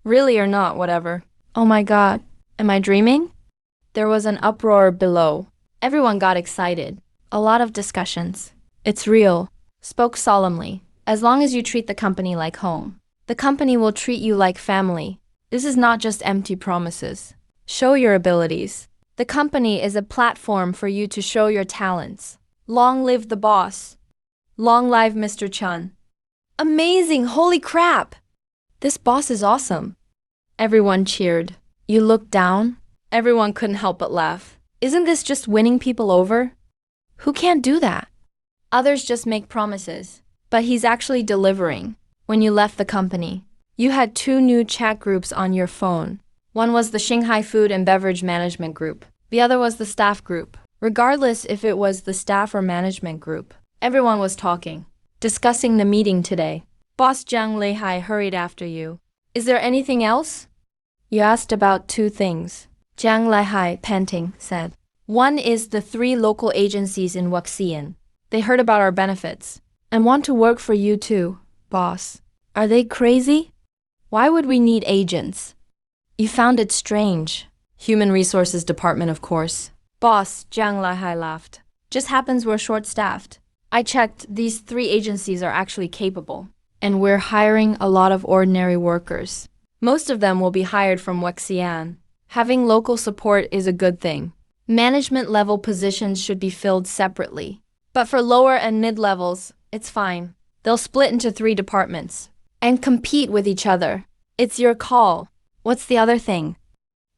Really or not, whatever. Oh my god, am I dreaming? There was an uproar below. Everyone got excited. A lot of discussions. It's real. Spoke solemnly. As long as you treat the company like home, the company will treat you like family. This is not just empty promises. Show your abilities. The company is a platform for you to show your talents. Long live the boss. Long live Mr. Chun. Amazing! Holy crap! This boss is awesome. Everyone cheered. You looked down? Everyone couldn't help but laugh. Isn't this just winning people over? Who can't do that? Others just make promises. But he's actually delivering. When you left the company, you had 2 new chat groups on your phone. One was the Shanghai Food and Beverage Management Group. The other was the staff group. Regardless if it was the staff or management group, everyone was talking, discussing the meeting today. Boss Jiang Laihai hurried after you. Is there anything else? You asked about 2 things. Jiang Laihai, panting, said. One is the 3 local agencies in Wuxian. They heard about our benefits and want to work for you too, boss. Are they crazy? Why would we need agents? You found it strange. Human Resources Department, of course. Boss, Jiang Laihai laughed. Just happens we're short-staffed. I checked, these 3 agencies are actually capable, and we're hiring a lot of ordinary workers. Most of them will be hired from Wuxian. Having local support is a good thing. Management-level positions should be filled separately. But for lower and mid-levels, it's fine. They'll split into 3 departments and compete with each other. It's your call. What's the other thing?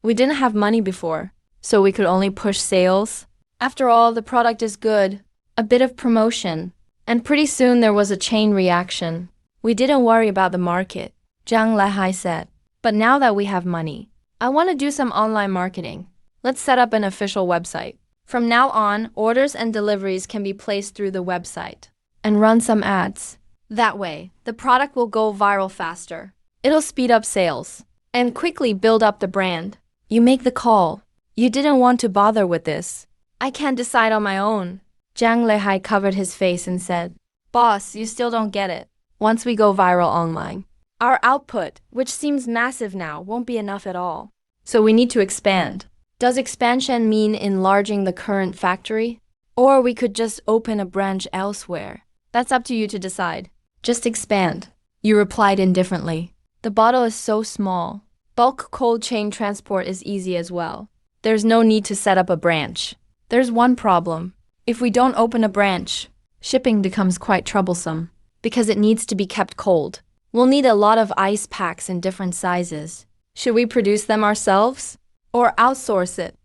We didn't have money before, so we could only push sales. After all, the product is good. A bit of promotion. And pretty soon there was a chain reaction. We didn't worry about the market, Zhang Leihai said. But now that we have money, I want to do some online marketing. Let's set up an official website. From now on, orders and deliveries can be placed through the website. And run some ads. That way, the product will go viral faster. It'll speed up sales and quickly build up the brand. You make the call. You didn't want to bother with this. I can't decide on my own. Zhang Leihai covered his face and said, Boss, you still don't get it. Once we go viral online, our output, which seems massive now, won't be enough at all. So we need to expand. Does expansion mean enlarging the current factory? Or we could just open a branch elsewhere. That's up to you to decide. Just expand. You replied indifferently. The bottle is so small. Bulk cold chain transport is easy as well. There's no need to set up a branch. There's one problem. If we don't open a branch, shipping becomes quite troublesome because it needs to be kept cold. We'll need a lot of ice packs in different sizes. Should we produce them ourselves or outsource it?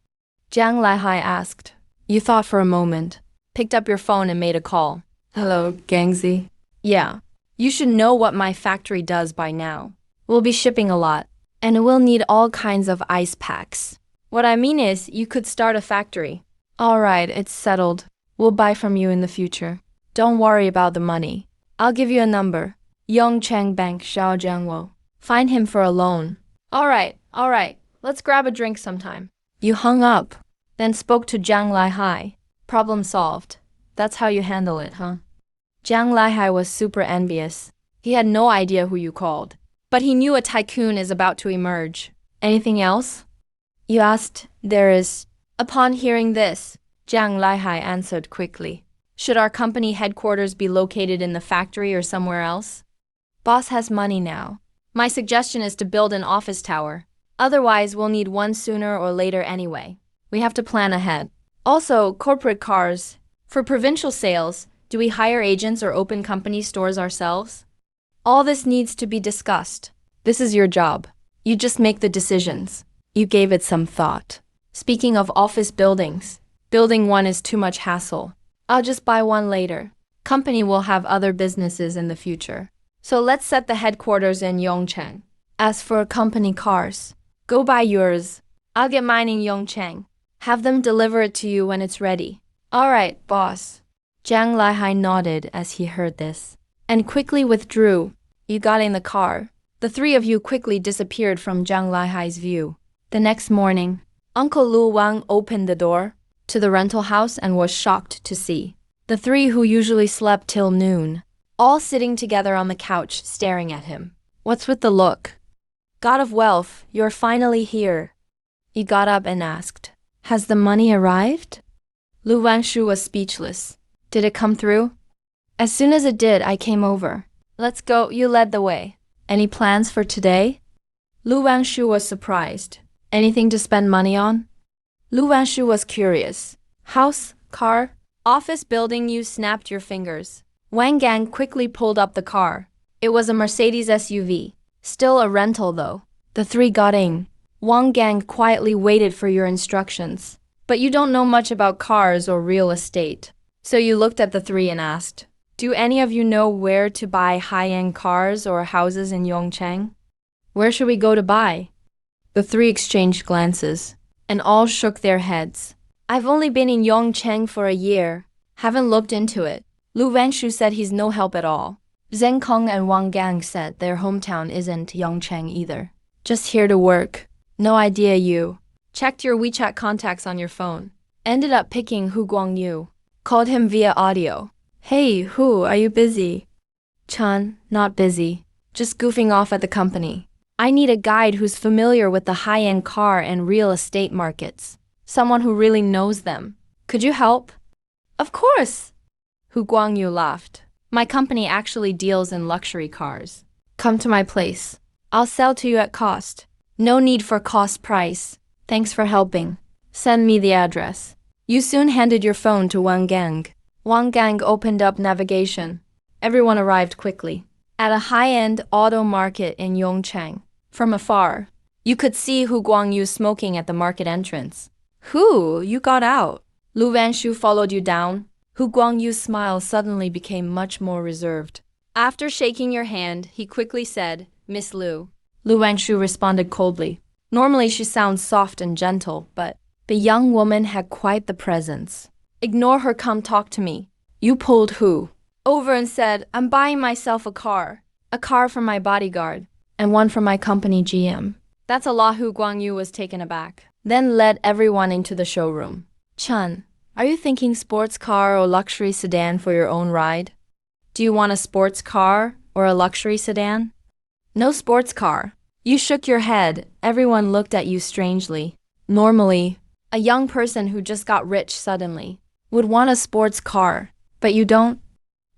Zhang Leihai asked. You thought for a moment, picked up your phone and made a call. Hello, Gangzi. Yeah, you should know what my factory does by now. We'll be shipping a lot, and we'll need all kinds of ice packs. What I mean is, you could start a factory. All right, it's settled. We'll buy from you in the future. Don't worry about the money. I'll give you a number. Yongcheng Bank, Shaojiangwo. Find him for a loan. All right. Let's grab a drink sometime. You hung up, then spoke to Zhang Leihai. Problem solved. That's how you handle it, huh? Zhang Leihai was super envious. He had no idea who you called. But he knew a tycoon is about to emerge. Anything else? You asked, there is. Upon hearing this, Zhang Leihai answered quickly. Should our company headquarters be located in the factory or somewhere else? Boss has money now. My suggestion is to build an office tower. Otherwise, we'll need one sooner or later anyway. We have to plan ahead. Also, corporate cars. For provincial sales, do we hire agents or open company stores ourselves? All this needs to be discussed. This is your job. You just make the decisions. You gave it some thought. Speaking of office buildings, building one is too much hassle. I'll just buy one later. Company will have other businesses in the future. So let's set the headquarters in Yongcheng. As for company cars, go buy yours. I'll get mine in Yongcheng. Have them deliver it to you when it's ready. All right, boss. Zhang Leihai nodded as he heard this and quickly withdrew. You got in the car. The three of you quickly disappeared from Zhang Leihai's view. The next morning, Uncle Lu Wang opened the door to the rental house and was shocked to see the three who usually slept till noon, all sitting together on the couch staring at him. What's with the look? God of wealth, you're finally here. He got up and asked, has the money arrived? Lu Wangshu was speechless. Did it come through? As soon as it did, I came over. Let's go, you led the way. Any plans for today? Lu Wangshu was surprised. Anything to spend money on? Lu Wangshu was curious. House, car, office building, you snapped your fingers. Wang Gang quickly pulled up the car. It was a Mercedes SUV. Still a rental though. The three got in. Wang Gang quietly waited for your instructions. But you don't know much about cars or real estate. So you looked at the three and asked, do any of you know where to buy high-end cars or houses in Yongcheng? Where should we go to buy? The three exchanged glances, and all shook their heads. I've only been in Yongcheng for a year. Haven't looked into it. Lu Wangshu said he's no help at all. Zheng Kong and Wang Gang said their hometown isn't Yongcheng either. Just here to work. No idea you. Checked your WeChat contacts on your phone. Ended up picking Hu Guangyu. Called him via audio. Hey, Hu, are you busy? Chan, not busy. Just goofing off at the company. I need a guide who's familiar with the high-end car and real estate markets. Someone who really knows them. Could you help? Of course! Hu Guangyu laughed. My company actually deals in luxury cars. Come to my place. I'll sell to you at cost. No need for cost price. Thanks for helping. Send me the address. You soon handed your phone to Wang Gang. Wang Gang opened up navigation. Everyone arrived quickly. At a high-end auto market in Yongcheng. From afar, you could see Hu Guangyu smoking at the market entrance. Hu, you got out. Lu Wangshu followed you down. Hu Guangyu's smile suddenly became much more reserved. After shaking your hand, he quickly said, Miss Lu. Lu Wangshu responded coldly. Normally she sounds soft and gentle, but the young woman had quite the presence. Ignore her, come talk to me. You pulled who over and said, I'm buying myself a car for my bodyguard, and one for my company GM. That's a lot. Hu Guangyu was taken aback, then led everyone into the showroom. Chun, are you thinking sports car or luxury sedan for your own ride? Do you want a sports car or a luxury sedan? No sports car. You shook your head. Everyone looked at you strangely. Normally, a young person who just got rich suddenly would want a sports car, but you don't?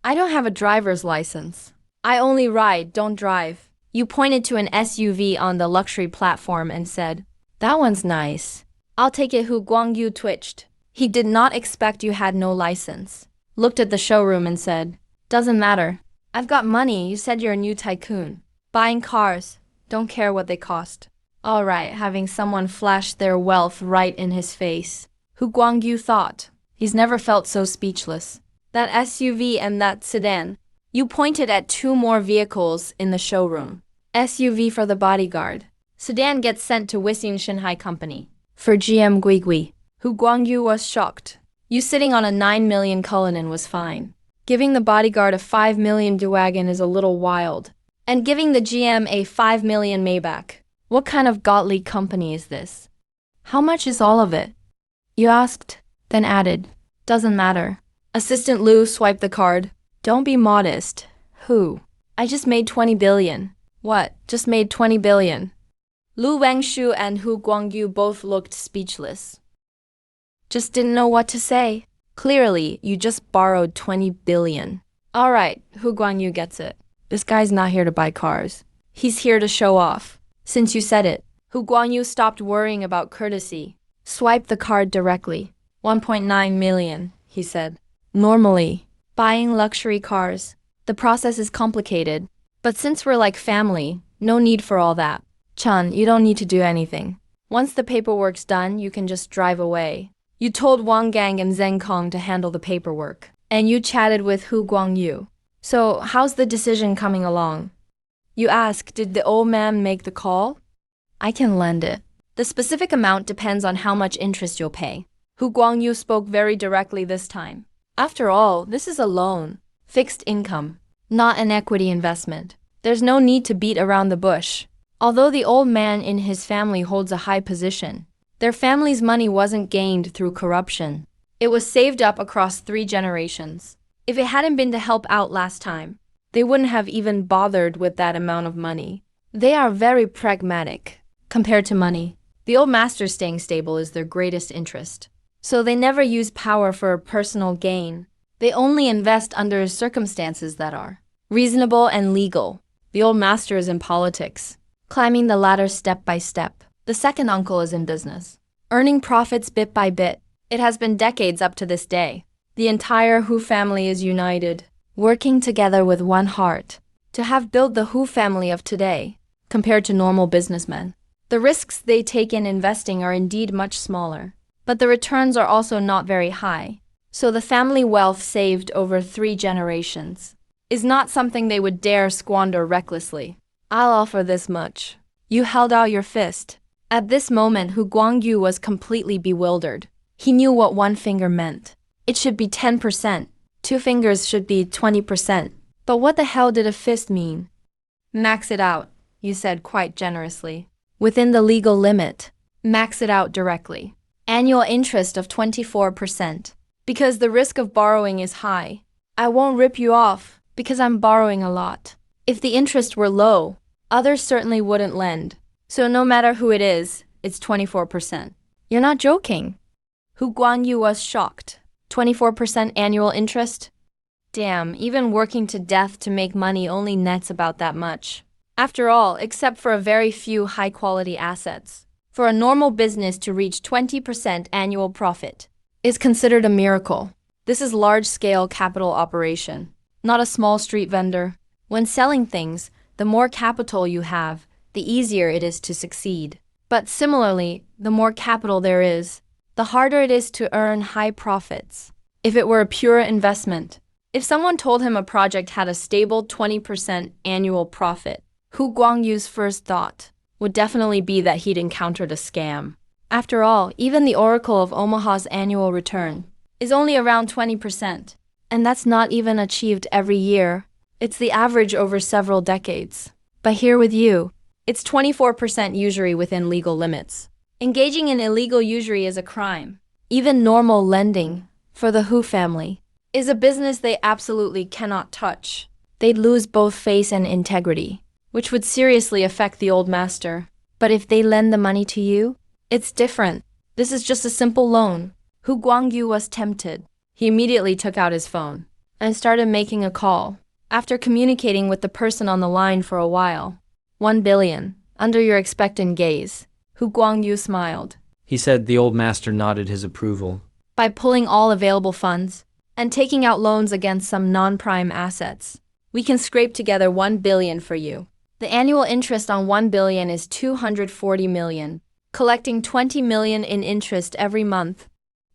I don't have a driver's license. I only ride, don't drive. You pointed to an SUV on the luxury platform and said, that one's nice. I'll take it. Hu Guangyu twitched. He did not expect you had no license. Looked at the showroom and said, doesn't matter. I've got money. You said you're a new tycoon. Buying cars. Don't care what they cost. All right, having someone flash their wealth right in his face. Hu Guangyu thought. He's never felt so speechless. That SUV and that sedan. You pointed at two more vehicles in the showroom. SUV for the bodyguard. Sedan gets sent to Wissing Shanghai Company. For GM Guigui. Hu Guangyu was shocked. You sitting on a 9 million Cullinan was fine. Giving the bodyguard a 5 million Duwagon is a little wild. And giving the GM a 5 million Maybach. What kind of godly company is this? How much is all of it? You asked, then added, doesn't matter. Assistant Lu swiped the card. Don't be modest. Who? I just made 20 billion. What? Just made 20 billion. Lu Wangshu and Hu Guangyu both looked speechless. Just didn't know what to say. Clearly, you just borrowed 20 billion. All right, Hu Guangyu gets it. This guy's not here to buy cars. He's here to show off. Since you said it, Hu Guangyu stopped worrying about courtesy. Swiped the card directly. 1.9 million, he said. Normally, buying luxury cars, the process is complicated. But since we're like family, no need for all that. Chun, you don't need to do anything. Once the paperwork's done, you can just drive away. You told Wang Gang and Zheng Kong to handle the paperwork. And you chatted with Hu Guangyu. So, how's the decision coming along? You ask, did the old man make the call? I can lend it. The specific amount depends on how much interest you'll pay. Hu Guangyu spoke very directly this time. After all, this is a loan. Fixed income. Not an equity investment. There's no need to beat around the bush. Although the old man in his family holds a high position, their family's money wasn't gained through corruption. It was saved up across 3 generations. If it hadn't been to help out last time, they wouldn't have even bothered with that amount of money. They are very pragmatic. Compared to money, the old master staying stable is their greatest interest. So they never use power for personal gain. They only invest under circumstances that are reasonable and legal. The old master is in politics, climbing the ladder step by step. The second uncle is in business, earning profits bit by bit. It has been decades up to this day. The entire Hu family is united, working together with one heart, to have built the Hu family of today, compared to normal businessmen. The risks they take in investing are indeed much smaller, but the returns are also not very high. So the family wealth saved over 3 generations is not something they would dare squander recklessly. I'll offer this much. You held out your fist. At this moment, Hu Guangyu was completely bewildered. He knew what one finger meant. It should be 10%. 2 fingers should be 20%. But what the hell did a fist mean? Max it out, you said quite generously. Within the legal limit. Max it out directly. Annual interest of 24%. Because the risk of borrowing is high. I won't rip you off, because I'm borrowing a lot. If the interest were low, others certainly wouldn't lend. So no matter who it is, it's 24%. You're not joking. Hu Guangyu was shocked. 24% annual interest? Damn, even working to death to make money only nets about that much. After all, except for a very few high-quality assets, for a normal business to reach 20% annual profit is considered a miracle. This is large-scale capital operation, not a small street vendor. When selling things, the more capital you have, the easier it is to succeed. But similarly, the more capital there is, the harder it is to earn high profits. If it were a pure investment, If someone told him a project had a stable 20% annual profit, Hu Guangyu's first thought would definitely be that he'd encountered a scam. After all, even the Oracle of Omaha's annual return is only around 20%, and that's not even achieved every year. It's the average over several decades. But here with you, it's 24% usury within legal limits. Engaging in illegal usury is a crime. Even normal lending, for the Hu family, is a business they absolutely cannot touch. They'd lose both face and integrity, which would seriously affect the old master. But if they lend the money to you, it's different. This is just a simple loan. Hu Guangyu was tempted. He immediately took out his phone and started making a call. After communicating with the person on the line for a while, 1 billion, under your expectant gaze, Hu Guangyu smiled. He said. The old master nodded his approval. By pulling all available funds and taking out loans against some non-prime assets, we can scrape together 1 billion for you. The annual interest on 1 billion is 240 million, collecting 20 million in interest every month.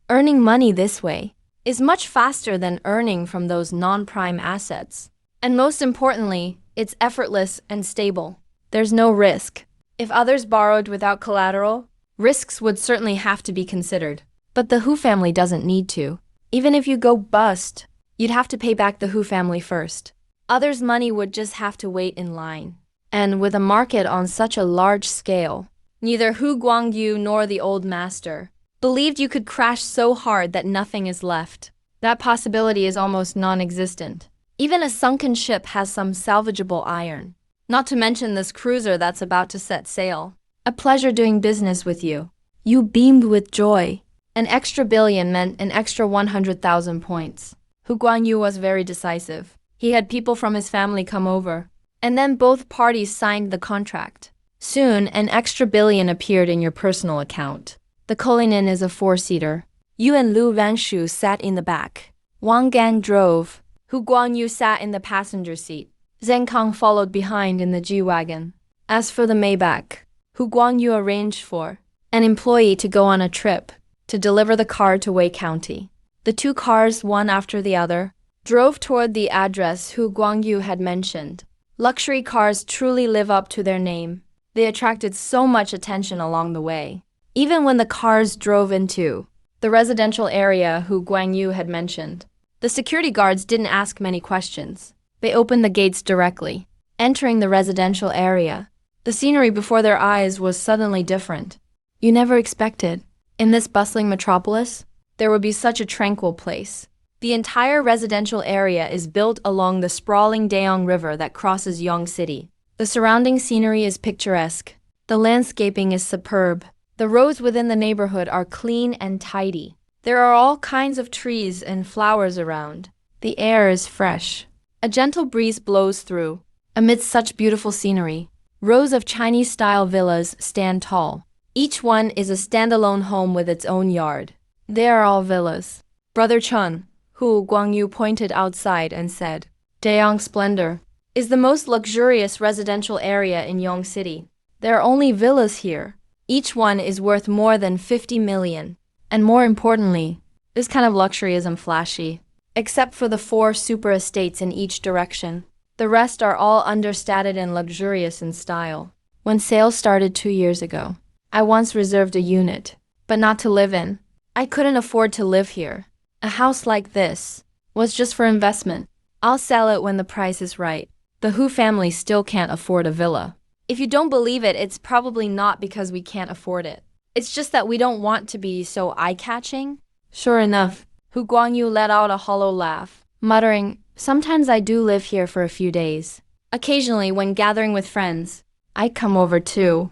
Earning money this way is much faster than earning from those non-prime assets. And most importantly, it's effortless and stable. There's no risk. If others borrowed without collateral, risks would certainly have to be considered. But the Hu family doesn't need to. Even if you go bust, you'd have to pay back the Hu family first. Others' money would just have to wait in line. And with a market on such a large scale, neither Hu Guangyu nor the old master believed you could crash so hard that nothing is left. That possibility is almost non-existent. Even a sunken ship has some salvageable iron. Not to mention this cruiser that's about to set sail. A pleasure doing business with you. You beamed with joy. An extra billion meant an extra 100,000 points. Hu Guangyu was very decisive. He had people from his family come over. And then both parties signed the contract. Soon, an extra billion appeared in your personal account. The Cullinan is a 4-seater. You and Lu Vanshu sat in the back. Wang Gan drove. Hu Guangyu sat in the passenger seat. Zheng Kang followed behind in the G-Wagon. As for the Maybach, Hu Guangyu arranged for an employee to go on a trip to deliver the car to Wei County. The two cars, one after the other, drove toward the address Hu Guangyu had mentioned. Luxury cars truly live up to their name. They attracted so much attention along the way. Even when the cars drove into the residential area Hu Guangyu had mentioned, the security guards didn't ask many questions. They opened the gates directly. Entering the residential area, the scenery before their eyes was suddenly different. You never expected, in this bustling metropolis, there would be such a tranquil place. The entire residential area is built along the sprawling Daeong River that crosses Yong City. The surrounding scenery is picturesque. The landscaping is superb. The roads within the neighborhood are clean and tidy. There are all kinds of trees and flowers around. The air is fresh. A gentle breeze blows through. Amidst such beautiful scenery, rows of Chinese-style villas stand tall. Each one is a standalone home with its own yard. They are all villas. Brother Chun, Hu Guangyu pointed outside and said, Daeong Splendor is the most luxurious residential area in Yong City. There are only villas here. Each one is worth more than 50 million. And more importantly, this kind of luxury isn't flashy. Except for the 4 super estates in each direction. The rest are all understated and luxurious in style. When sales started 2 years ago, I once reserved a unit, but not to live in. I couldn't afford to live here. A house like this was just for investment. I'll sell it when the price is right. The Hu family still can't afford a villa. If you don't believe it, it's probably not because we can't afford it. It's just that we don't want to be so eye-catching. Sure enough, Hu Guangyu let out a hollow laugh, muttering, Sometimes I do live here for a few days. Occasionally, when gathering with friends, I come over too.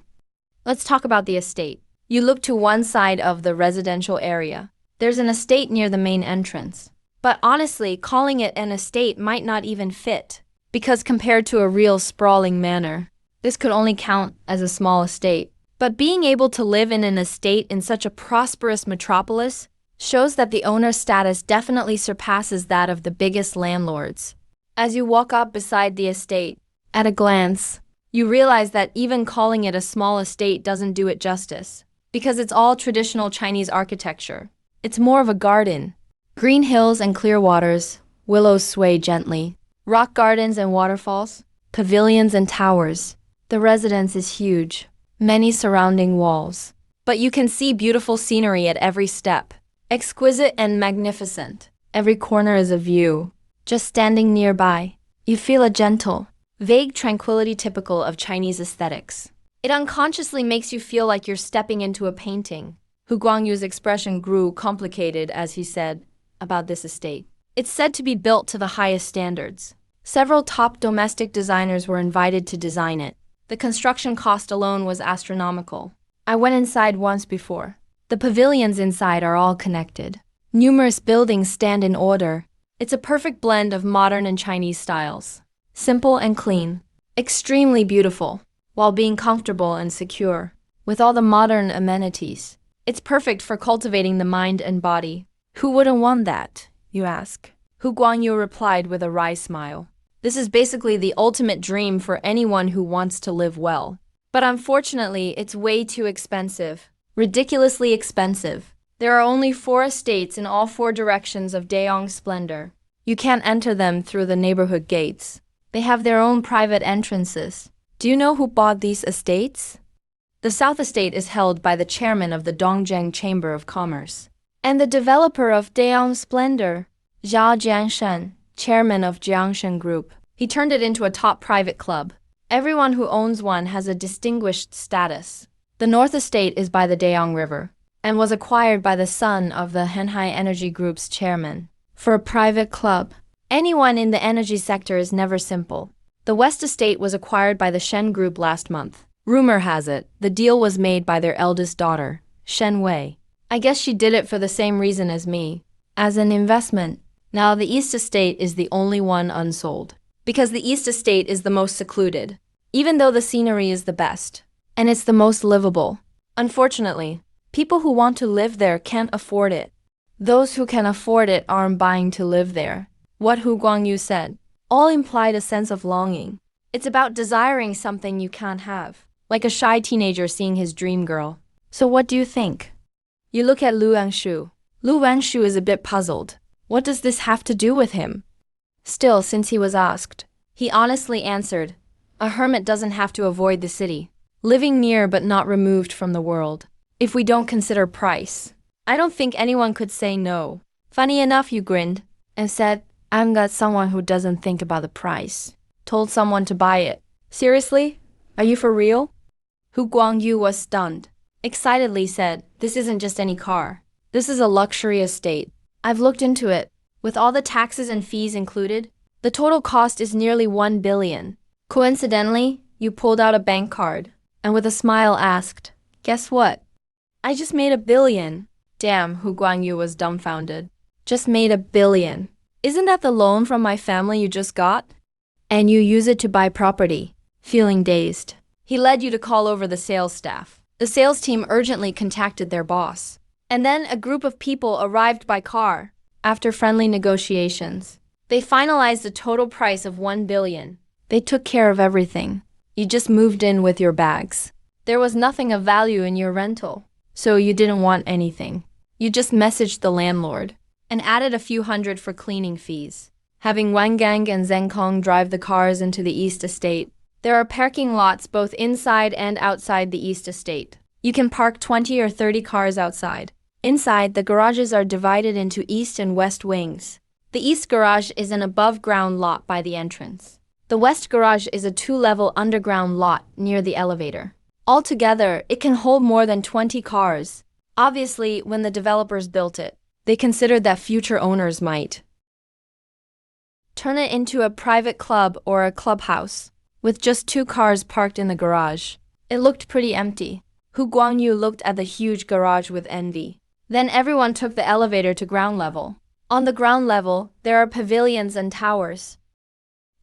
Let's talk about the estate. You look to one side of the residential area. There's an estate near the main entrance. But honestly, calling it an estate might not even fit, because compared to a real sprawling manor, this could only count as a small estate. But being able to live in an estate in such a prosperous metropolis shows that the owner's status definitely surpasses that of the biggest landlords. As you walk up beside the estate, at a glance, you realize that even calling it a small estate doesn't do it justice, because it's all traditional Chinese architecture. It's more of a garden. Green hills and clear waters, Willows sway gently. Rock gardens and waterfalls. Pavilions and towers. The residence is huge. Many surrounding walls. But you can see beautiful scenery at every step. Exquisite and magnificent. Every corner is a view. Just standing nearby, you feel a gentle, vague tranquility typical of Chinese aesthetics. It unconsciously makes you feel like you're stepping into a painting. Hu Guangyu's expression grew complicated as he said about this estate. It's said to be built to the highest standards. Several top domestic designers were invited to design it. The construction cost alone was astronomical. I went inside once before. The pavilions inside are all connected. Numerous buildings stand in order. It's a perfect blend of modern and Chinese styles. Simple and clean. Extremely beautiful, while being comfortable and secure. With all the modern amenities. It's perfect for cultivating the mind and body. Who wouldn't want that, you ask? Hu Guangyu replied with a wry smile. This is basically the ultimate dream for anyone who wants to live well. But unfortunately, it's way too expensive. Ridiculously expensive. There are only 4 estates in all 4 directions of Daeong Splendor. You can't enter them through the neighborhood gates. They have their own private entrances. Do you know who bought these estates? The South Estate is held by the chairman of the Dongjiang Chamber of Commerce. And the developer of Daeong Splendor, Zhao Jiangshan, chairman of Jiangshan Group. He turned it into a top private club. Everyone who owns one has a distinguished status. The North Estate is by the Daeong River and was acquired by the son of the Henhai Energy Group's chairman. For a private club, anyone in the energy sector is never simple. The West Estate was acquired by the Shen Group last month. Rumor has it, the deal was made by their eldest daughter, Shen Wei. I guess she did it for the same reason as me, as an investment. Now the East Estate is the only one unsold, because the East Estate is the most secluded, even though the scenery is the best, and it's the most livable. Unfortunately, people who want to live there can't afford it. Those who can afford it aren't buying to live there. What Hu Guangyu said, all implied a sense of longing. It's about desiring something you can't have, like a shy teenager seeing his dream girl. So what do you think? You look at Lu Wangshu. Lu Wangshu is a bit puzzled. What does this have to do with him? Still, since he was asked, he honestly answered, a hermit doesn't have to avoid the city, living near but not removed from the world. If we don't consider price, I don't think anyone could say no. Funny enough, you grinned and said, I've got someone who doesn't think about the price. Told someone to buy it. Seriously? Are you for real? Hu Guangyu was stunned. Excitedly said, this isn't just any car. This is a luxury estate. I've looked into it. With all the taxes and fees included, the total cost is nearly 1 billion. Coincidentally, you pulled out a bank card and with a smile asked, guess what? I just made 1 billion. Damn, Hu Guangyu was dumbfounded. Just made 1 billion. Isn't that the loan from my family you just got? And you use it to buy property. Feeling dazed, he led you to call over the sales staff. The sales team urgently contacted their boss. And then a group of people arrived by car. After friendly negotiations, they finalized a total price of 1 billion. They took care of everything. You just moved in with your bags. There was nothing of value in your rental, so you didn't want anything. You just messaged the landlord and added a few hundred for cleaning fees. Having Wang Gang and Zheng Kong drive the cars into the East Estate. There are parking lots both inside and outside the East Estate. You can park 20 or 30 cars outside. Inside, the garages are divided into East and West wings. The East garage is an above-ground lot by the entrance. The West garage is a 2-level underground lot near the elevator. Altogether, it can hold more than 20 cars. Obviously, when the developers built it, they considered that future owners might turn it into a private club or a clubhouse, with just 2 cars parked in the garage. It looked pretty empty. Hu Guangyu looked at the huge garage with envy. Then everyone took the elevator to ground level. On the ground level, there are pavilions and towers.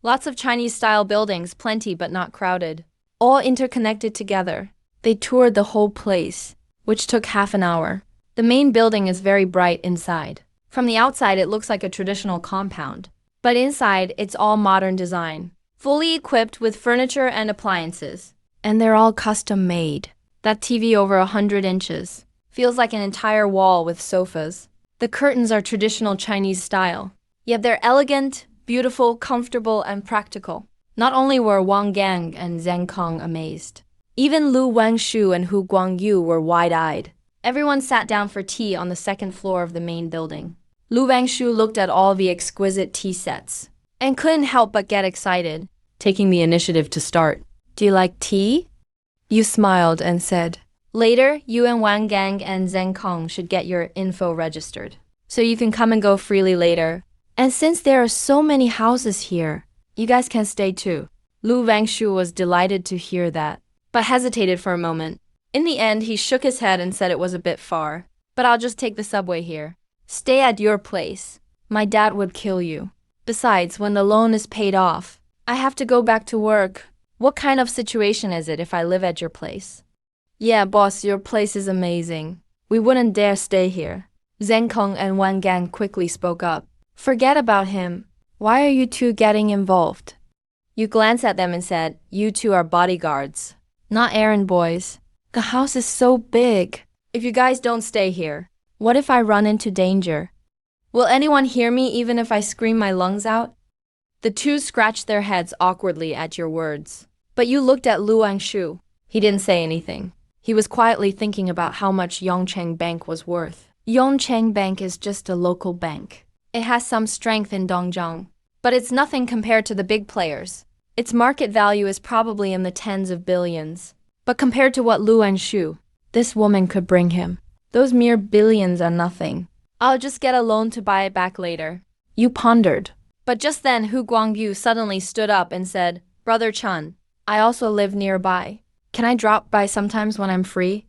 Lots of Chinese-style buildings, plenty but not crowded. All interconnected together. They toured the whole place, which took half an hour. The main building is very bright inside. From the outside, it looks like a traditional compound. But inside, it's all modern design. Fully equipped with furniture and appliances. And they're all custom-made. That TV over 100 inches. Feels like an entire wall with sofas. The curtains are traditional Chinese style. Yet they're elegant, beautiful, comfortable, and practical. Not only were Wang Gang and Zhang Kong amazed, even Lu Wangshu and Hu Guangyu were wide-eyed. Everyone sat down for tea on the second floor of the main building. Lu Wangshu looked at all the exquisite tea sets and couldn't help but get excited, taking the initiative to start. Do you like tea? You smiled and said, later, you and Wang Gang and Zheng Kong should get your info registered, so you can come and go freely later. And since there are so many houses here, you guys can stay too. Lu Wangshu was delighted to hear that, but hesitated for a moment. In the end, he shook his head and said it was a bit far. But I'll just take the subway here. Stay at your place. My dad would kill you. Besides, when the loan is paid off, I have to go back to work. What kind of situation is it if I live at your place? Yeah, boss, your place is amazing. We wouldn't dare stay here. Zheng Kong and Wang Gang quickly spoke up. Forget about him. Why are you two getting involved? You glanced at them and said, you two are bodyguards, not errand boys. The house is so big. If you guys don't stay here, what if I run into danger? Will anyone hear me even if I scream my lungs out? The two scratched their heads awkwardly at your words. But you looked at Lu Wangshu. He didn't say anything. He was quietly thinking about how much Yongcheng Bank was worth. Yongcheng Bank is just a local bank. It has some strength in Dongzhong, but it's nothing compared to the big players. Its market value is probably in the tens of billions. But compared to what Lu Wangshu, this woman could bring him, those mere billions are nothing. I'll just get a loan to buy it back later. You pondered. But just then Hu Guangyu suddenly stood up and said, Brother Chun, I also live nearby. Can I drop by sometimes when I'm free?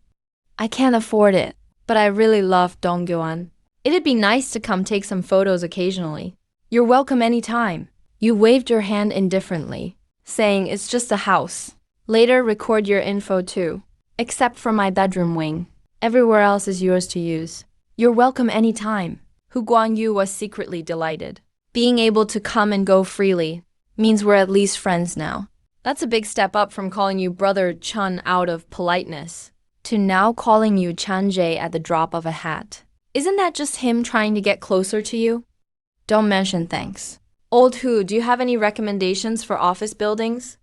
I can't afford it, but I really love Dongguan. It'd be nice to come take some photos occasionally. You're welcome anytime. You waved your hand indifferently, saying it's just a house. Later, record your info too. Except for my bedroom wing. Everywhere else is yours to use. You're welcome anytime. Hu Guangyu was secretly delighted. Being able to come and go freely means we're at least friends now. That's a big step up from calling you Brother Chun out of politeness to now calling you Chanjie at the drop of a hat. Isn't that just him trying to get closer to you? Don't mention thanks. Old Hu, do you have any recommendations for office buildings?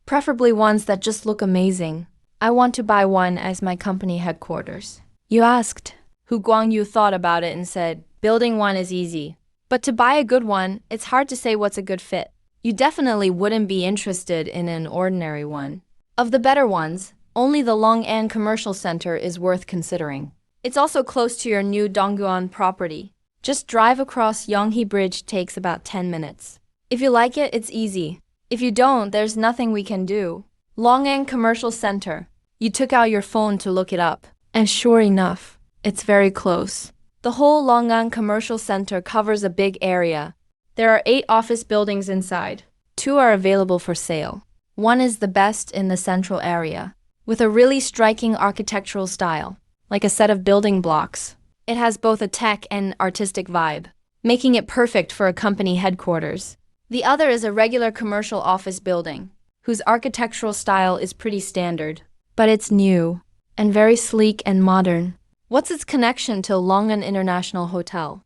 Preferably ones that just look amazing. I want to buy one as my company headquarters. You asked. Hu Guangyu thought about it and said, building one is easy. But to buy a good one, it's hard to say what's a good fit. You definitely wouldn't be interested in an ordinary one. Of the better ones, only the Long'an Commercial Center is worth considering. It's also close to your new Dongguan property. Just drive across Yonghe Bridge takes about 10 minutes. If you like it, it's easy. If you don't, there's nothing we can do. Long'an Commercial Center. You took out your phone to look it up. And sure enough, it's very close. The whole Long'an Commercial Center covers a big area. There are 8 office buildings inside. 2 are available for sale. One is the best in the central area, with a really striking architectural style, like a set of building blocks. It has both a tech and artistic vibe, making it perfect for a company headquarters. The other is a regular commercial office building, whose architectural style is pretty standard, but it's new and very sleek and modern. What's its connection to Long'an International Hotel?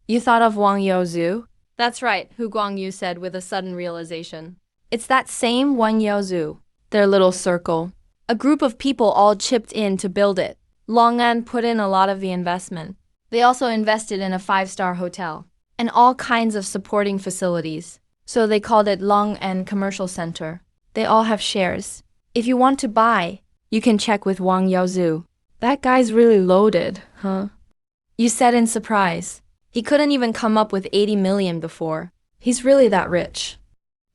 You thought of Wang Yaozhu? That's right, Hu Guangyu said with a sudden realization. It's that same Wang Yaozhu, their little circle. A group of people all chipped in to build it. Long'an put in a lot of the investment. They also invested in a 5-star hotel and all kinds of supporting facilities. So they called it Long'an Commercial Center. They all have shares. If you want to buy, you can check with Wang Yaozhu. That guy's really loaded, huh? You said in surprise. He couldn't even come up with 80 million before. He's really that rich.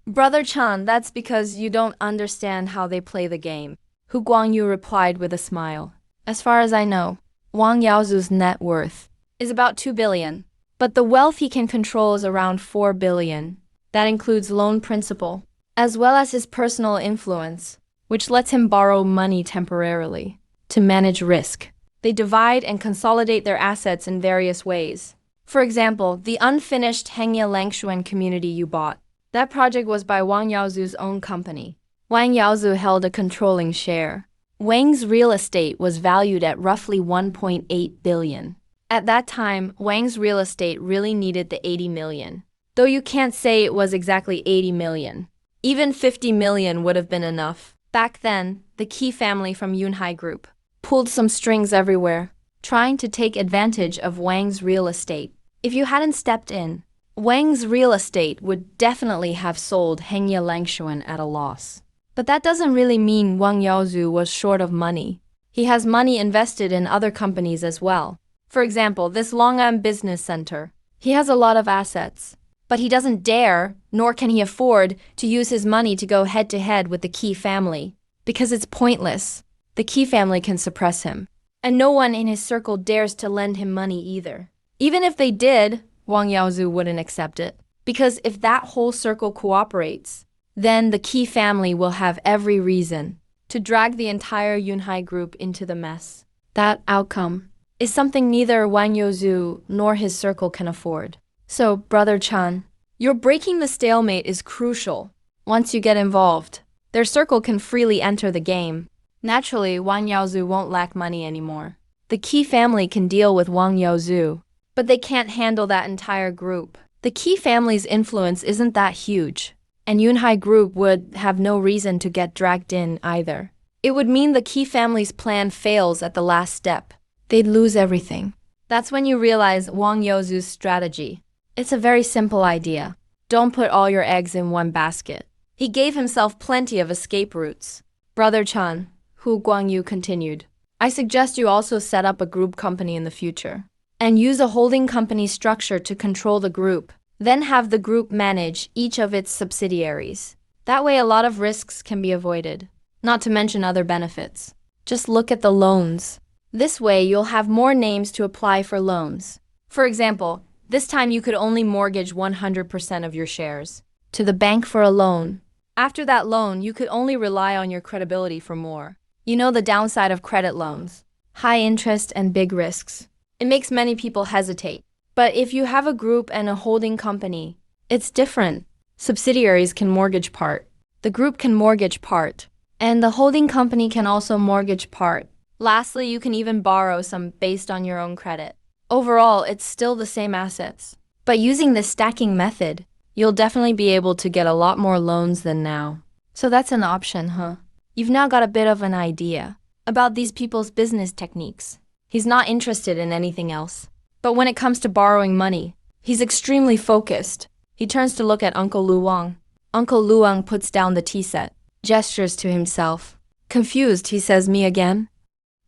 Brother Chan, that's because you don't understand how they play the game. Hu Guangyu replied with a smile. As far as I know, Wang Yaozhu's net worth is about 2 billion. But the wealth he can control is around 4 billion. That includes loan principal, as well as his personal influence, which lets him borrow money temporarily to manage risk. They divide and consolidate their assets in various ways. For example, the unfinished Hengya Langshuan community you bought. That project was by Wang Yaozhu's own company. Wang Yaozhu held a controlling share. Wang's real estate was valued at roughly 1.8 billion. At that time, Wang's real estate really needed the 80 million. Though you can't say it was exactly 80 million. Even 50 million would have been enough. Back then, the Key family from Yunhai Group pulled some strings everywhere, trying to take advantage of Wang's real estate. If you hadn't stepped in, Wang's real estate would definitely have sold Hengye Langshuan at a loss. But that doesn't really mean Wang Yaozu was short of money. He has money invested in other companies as well. For example, this Long'an Business Center. He has a lot of assets, but he doesn't dare, nor can he afford, to use his money to go head-to-head with the Key family, because it's pointless. The Key family can suppress him, and no one in his circle dares to lend him money either. Even if they did, Wang Yaozu wouldn't accept it, because if that whole circle cooperates, then the Key family will have every reason to drag the entire Yunhai Group into the mess. That outcome is something neither Wang Yaozu nor his circle can afford. So, Brother Chan, your breaking the stalemate is crucial. Once you get involved, their circle can freely enter the game. Naturally, Wang Yaozu won't lack money anymore. The Key family can deal with Wang Yaozu, but they can't handle that entire group. The Key family's influence isn't that huge, and Yunhai Group would have no reason to get dragged in either. It would mean the Key family's plan fails at the last step. They'd lose everything. That's when you realize Wang Yaozu's strategy. It's a very simple idea. Don't put all your eggs in one basket. He gave himself plenty of escape routes. Brother Chan, Hu Guangyu continued, I suggest you also set up a group company in the future, and use a holding company structure to control the group. Then have the group manage each of its subsidiaries. That way a lot of risks can be avoided, not to mention other benefits. Just look at the loans. This way you'll have more names to apply for loans. For example, this time you could only mortgage 100% of your shares to the bank for a loan. After that loan, you could only rely on your credibility for more. You know the downside of credit loans: high interest and big risks. It makes many people hesitate. But if you have a group and a holding company, it's different. Subsidiaries can mortgage part. The group can mortgage part. And the holding company can also mortgage part. Lastly, you can even borrow some based on your own credit. Overall, it's still the same assets. But using this stacking method, you'll definitely be able to get a lot more loans than now. So that's an option, huh? You've now got a bit of an idea about these people's business techniques. He's not interested in anything else. But when it comes to borrowing money, he's extremely focused. He turns to look at Uncle Luang. Uncle Luang puts down the tea set, gestures to himself. Confused, he says, me again?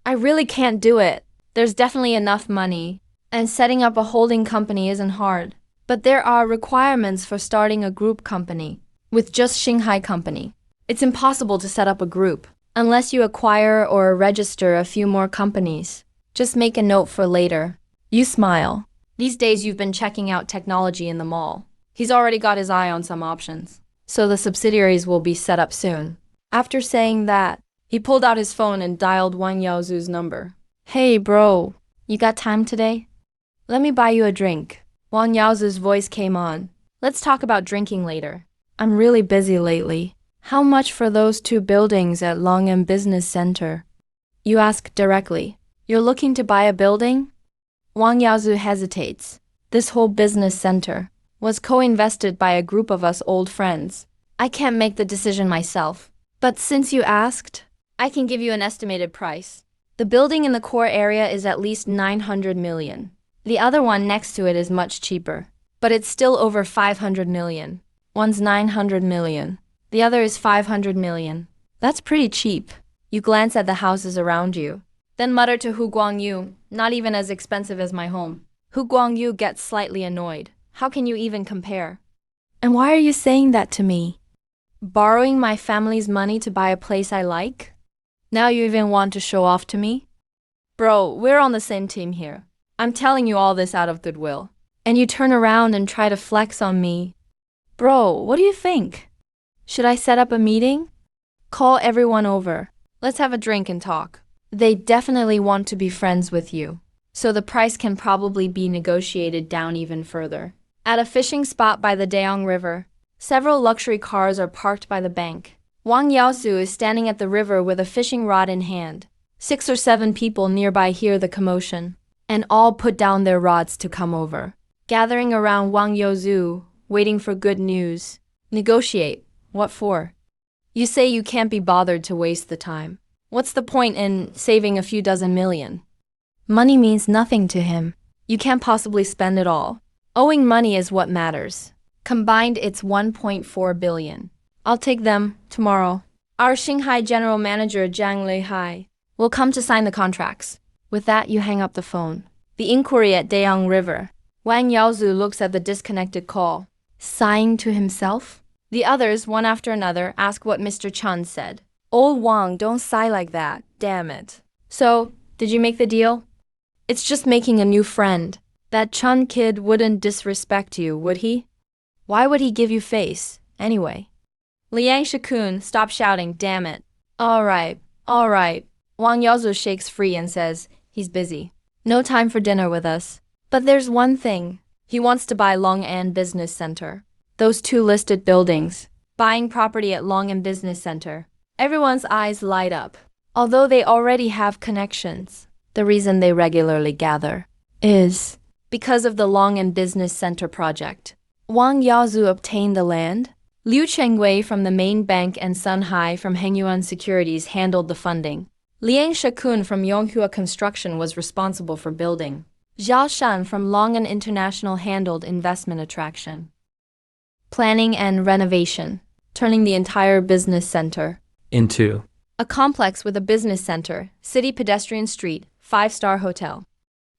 I really can't do it. There's definitely enough money, and setting up a holding company isn't hard. But there are requirements for starting a group company. With just Shanghai Company, it's impossible to set up a group unless you acquire or register a few more companies. Just make a note for later. You smile. These days you've been checking out technology in the mall. He's already got his eye on some options. So the subsidiaries will be set up soon. After saying that, he pulled out his phone and dialed Wang Yaozu's number. Hey bro, you got time today? Let me buy you a drink. Wang Yaozu's voice came on. Let's talk about drinking later. I'm really busy lately. How much for those 2 buildings at Long'an Business Center? You ask directly. You're looking to buy a building? Wang Yaozu hesitates. This whole business center was co-invested by a group of us old friends. I can't make the decision myself. But since you asked, I can give you an estimated price. The building in the core area is at least 900 million. The other one next to it is much cheaper, but it's still over 500 million. One's 900 million. The other is 500 million. That's pretty cheap. You glance at the houses around you, then mutter to Hu Guangyu, not even as expensive as my home. Hu Guangyu gets slightly annoyed. How can you even compare? And why are you saying that to me? Borrowing my family's money to buy a place I like? Now you even want to show off to me? Bro, we're on the same team here. I'm telling you all this out of goodwill. And you turn around and try to flex on me. Bro, what do you think? Should I set up a meeting? Call everyone over. Let's have a drink and talk. They definitely want to be friends with you. So the price can probably be negotiated down even further. At a fishing spot by the Daeong River, several luxury cars are parked by the bank. Wang Yaozu is standing at the river with a fishing rod in hand. 6 or 7 people nearby hear the commotion. and all put down their rods to come over, gathering around Wang Youzu, waiting for good news. Negotiate. What for? You say you can't be bothered to waste the time. What's the point in saving a few dozen million? Money means nothing to him. You can't possibly spend it all. Owing money is what matters. Combined, it's 1.4 billion. I'll take them tomorrow. Our Shanghai general manager Zhang Leihai will come to sign the contracts. With that, you hang up the phone. The inquiry at Deyang River. Wang Yaozu looks at the disconnected call. Sighing to himself? The others, one after another, ask what Mr. Chun said. Old Wang, don't sigh like that, damn it. So, did you make the deal? It's just making a new friend. That Chun kid wouldn't disrespect you, would he? Why would he give you face, anyway? Liang Shikun, stop shouting, damn it. All right. Wang Yaozu shakes free and says, he's busy. No time for dinner with us. But there's one thing. He wants to buy Long'an Business Center. Those 2 listed buildings. Buying property at Long'an Business Center. Everyone's eyes light up. Although they already have connections, the reason they regularly gather is because of the Long'an Business Center project. Wang Yaozu obtained the land. Liu Chengwei from the main bank and Sun Hai from Hengyuan Securities handled the funding. Liang Shikun from Yonghua Construction was responsible for building. Zhao Shan from Long'an International handled investment attraction, planning and renovation, turning the entire business center into a complex with a business center, city pedestrian street, 5-star hotel,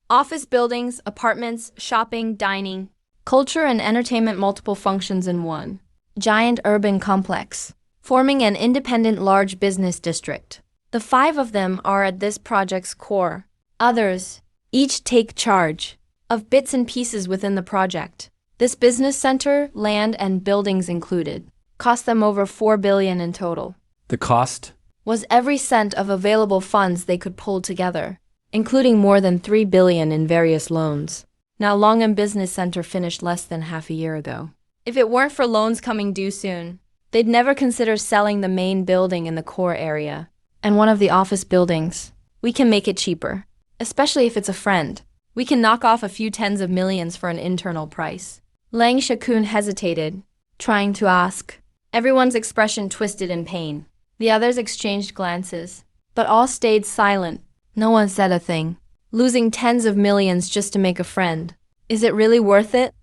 office buildings, apartments, shopping, dining, culture and entertainment, multiple functions in one giant urban complex, forming an independent large business district. The 5 of them are at this project's core. Others each take charge of bits and pieces within the project. This business center, land and buildings included, cost them over 4 billion in total. the cost. Was every cent of available funds they could pull together, including more than 3 billion in various loans. Now Long'an Business Center finished less than half a year ago. If it weren't for loans coming due soon, they'd never consider selling the main building in the core area and one of the office buildings. We can make it cheaper, especially if it's a friend. We can knock off a few tens of millions for an internal price. Liang Shikun hesitated, trying to ask. Everyone's expression twisted in pain. The others exchanged glances, but all stayed silent. No one said a thing. Losing tens of millions just to make a friend. Is it really worth it?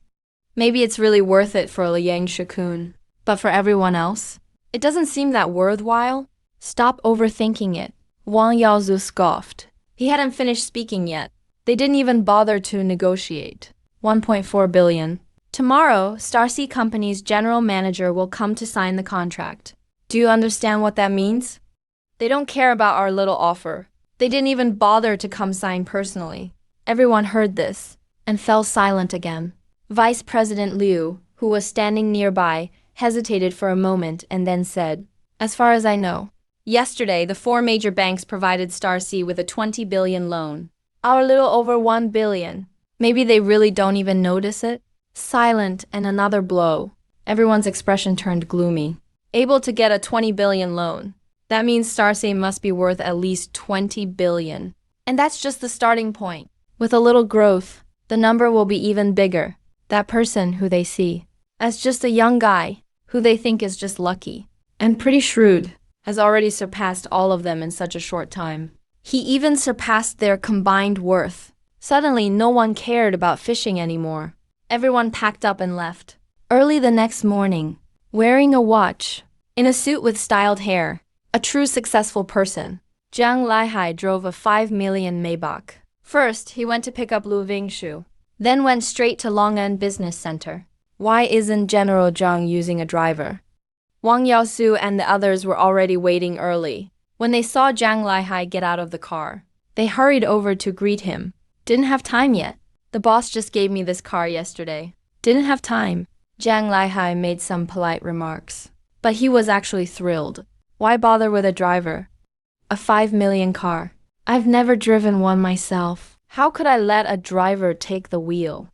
Maybe it's really worth it for Liang Shikun, but for everyone else, it doesn't seem that worthwhile. Stop overthinking it. Wang Yaozu scoffed. He hadn't finished speaking yet. They didn't even bother to negotiate. 1.4 billion. Tomorrow, Starseed Company's general manager will come to sign the contract. Do you understand what that means? They don't care about our little offer. They didn't even bother to come sign personally. Everyone heard this and fell silent again. Vice President Liu, who was standing nearby, hesitated for a moment and then said, as far as I know, yesterday the 4 major banks provided Starseed with a 20 billion loan. Our little over 1 billion. Maybe they really don't even notice it? Silent and another blow. Everyone's expression turned gloomy. Able to get a 20 billion loan. That means Starseed must be worth at least 20 billion. And that's just the starting point. With a little growth, the number will be even bigger. That person who they see as just a young guy, who they think is just lucky and pretty shrewd, has already surpassed all of them in such a short time. He even surpassed their combined worth. Suddenly, no one cared about fishing anymore. Everyone packed up and left. Early the next morning, wearing a watch, in a suit with styled hair, a true successful person, Zhang Leihai drove a 5 million Maybach. First, he went to pick up Lu Vingshu, then went straight to Long'an Business Center. Why isn't General Zhang using a driver? Wang Yaosu and the others were already waiting early. When they saw Zhang Leihai get out of the car, they hurried over to greet him. Didn't have time yet. The boss just gave me this car yesterday. Didn't have time. Zhang Leihai made some polite remarks. But he was actually thrilled. Why bother with a driver? A 5 million car. I've never driven one myself. How could I let a driver take the wheel?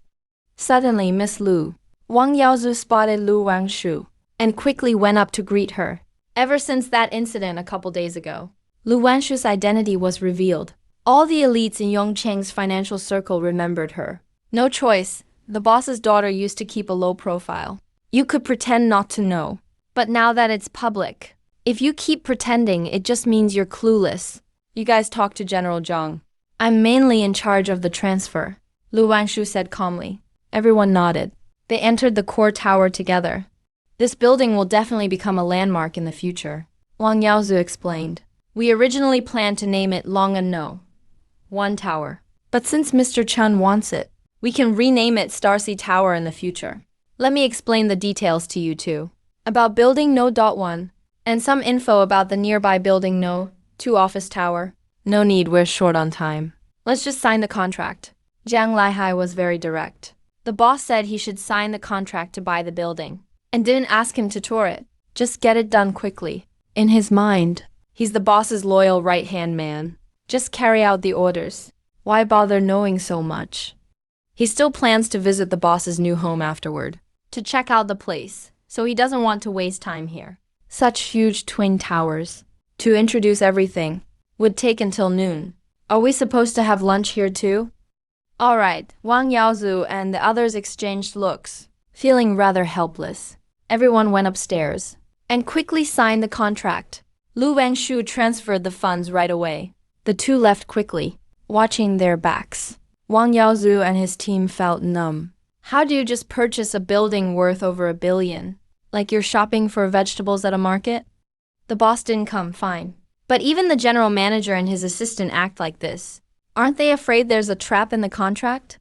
Suddenly, Miss Lu, Wang Yaozu spotted Lu Wangshu and quickly went up to greet her. Ever since that incident a couple days ago, Lu Wangshu's identity was revealed. All the elites in Yongchang's financial circle remembered her. No choice, the boss's daughter used to keep a low profile. You could pretend not to know. But now that it's public, if you keep pretending, it just means you're clueless. You guys talk to General Zhang. I'm mainly in charge of the transfer, Lu Wangshu said calmly. Everyone nodded. They entered the core tower together. This building will definitely become a landmark in the future, Wang Yaozu explained. We originally planned to name it Long and No, One Tower. But since Mr. Chun wants it, we can rename it Starsea Tower in the future. Let me explain the details to you too. About building No. 1, and some info about the nearby building No. 2 office tower. No need, we're short on time. Let's just sign the contract. Jiang Laihai was very direct. The boss said he should sign the contract to buy the building, and didn't ask him to tour it. Just get it done quickly. In his mind, he's the boss's loyal right-hand man. Just carry out the orders. Why bother knowing so much? He still plans to visit the boss's new home afterward, to check out the place, so he doesn't want to waste time here. Such huge twin towers, to introduce everything, would take until noon. Are we supposed to have lunch here too? All right, Wang Yaozu and the others exchanged looks, feeling rather helpless. Everyone went upstairs and quickly signed the contract. Lu Wangshu transferred the funds right away. The two left quickly, watching their backs. Wang Yaozu and his team felt numb. How do you just purchase a building worth over $1 billion? Like you're shopping for vegetables at a market? The boss didn't come, fine. But even the general manager and his assistant act like this. Aren't they afraid there's a trap in the contract?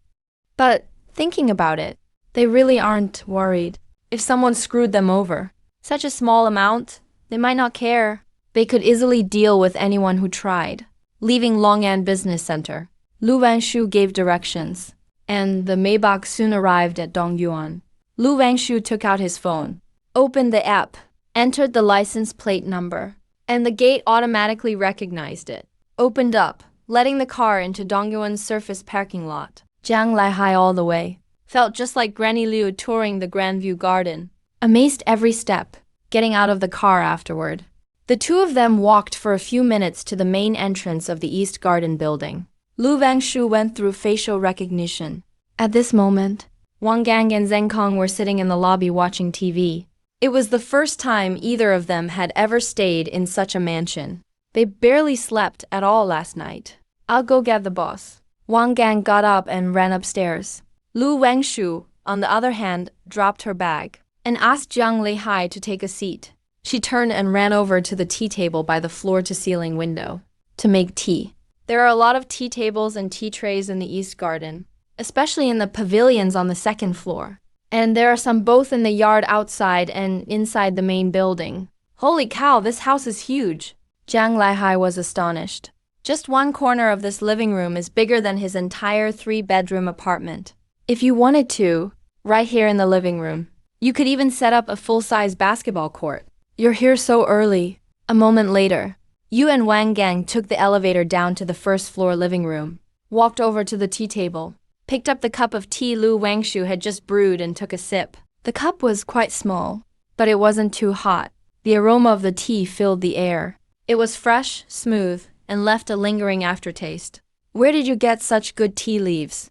But thinking about it, they really aren't worried. If someone screwed them over, such a small amount, they might not care. They could easily deal with anyone who tried. Leaving Long'an Business Center, Lu Wangshu gave directions, and the Maybach soon arrived at Dongyuan. Lu Wangshu took out his phone, opened the app, entered the license plate number, and the gate automatically recognized it. Opened up, letting the car into Dongyuan's surface parking lot. Jiang Laihai all the way. Felt just like Granny Liu touring the Grandview Garden. Amazed every step, getting out of the car afterward. The two of them walked for a few minutes to the main entrance of the East Garden building. Lu Wangshu went through facial recognition. At this moment, Wang Gang and Zheng Kong were sitting in the lobby watching TV. It was the first time either of them had ever stayed in such a mansion. They barely slept at all last night. I'll go get the boss. Wang Gang got up and ran upstairs. Lu Wangshu, on the other hand, dropped her bag and asked Jiang Leihai to take a seat. She turned and ran over to the tea table by the floor-to-ceiling window to make tea. There are a lot of tea tables and tea trays in the East Garden, especially in the pavilions on the second floor. And there are some both in the yard outside and inside the main building. Holy cow, this house is huge! Jiang Leihai was astonished. Just one corner of this living room is bigger than his entire 3-bedroom apartment. If you wanted to, right here in the living room, you could even set up a full-size basketball court. You're here so early. A moment later, Yu and Wang Gang took the elevator down to the first-floor living room, walked over to the tea table, picked up the cup of tea Lu Wangshu had just brewed and took a sip. The cup was quite small, but it wasn't too hot. The aroma of the tea filled the air. It was fresh, smooth, and left a lingering aftertaste. Where did you get such good tea leaves?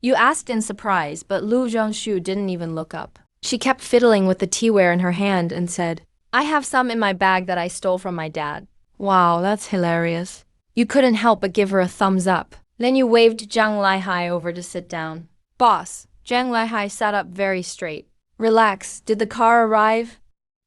You asked in surprise, but Lu Zhongshu didn't even look up. She kept fiddling with the teaware in her hand and said, I have some in my bag that I stole from my dad. Wow, that's hilarious. You couldn't help but give her a thumbs up. Then you waved Jiang Leihai over to sit down. Boss, Jiang Leihai sat up very straight. Relax, did the car arrive?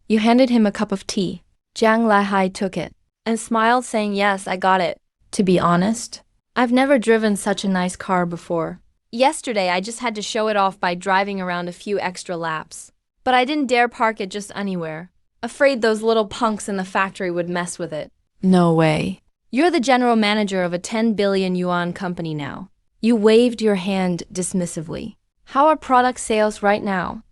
You handed him a cup of tea. Jiang Leihai took it and smiled, saying, yes, I got it. To be honest, I've never driven such a nice car before. Yesterday, I just had to show it off by driving around a few extra laps. But I didn't dare park it just anywhere. Afraid those little punks in the factory would mess with it. No way. You're the general manager of a 10 billion yuan company now. You waved your hand dismissively. How are product sales right now?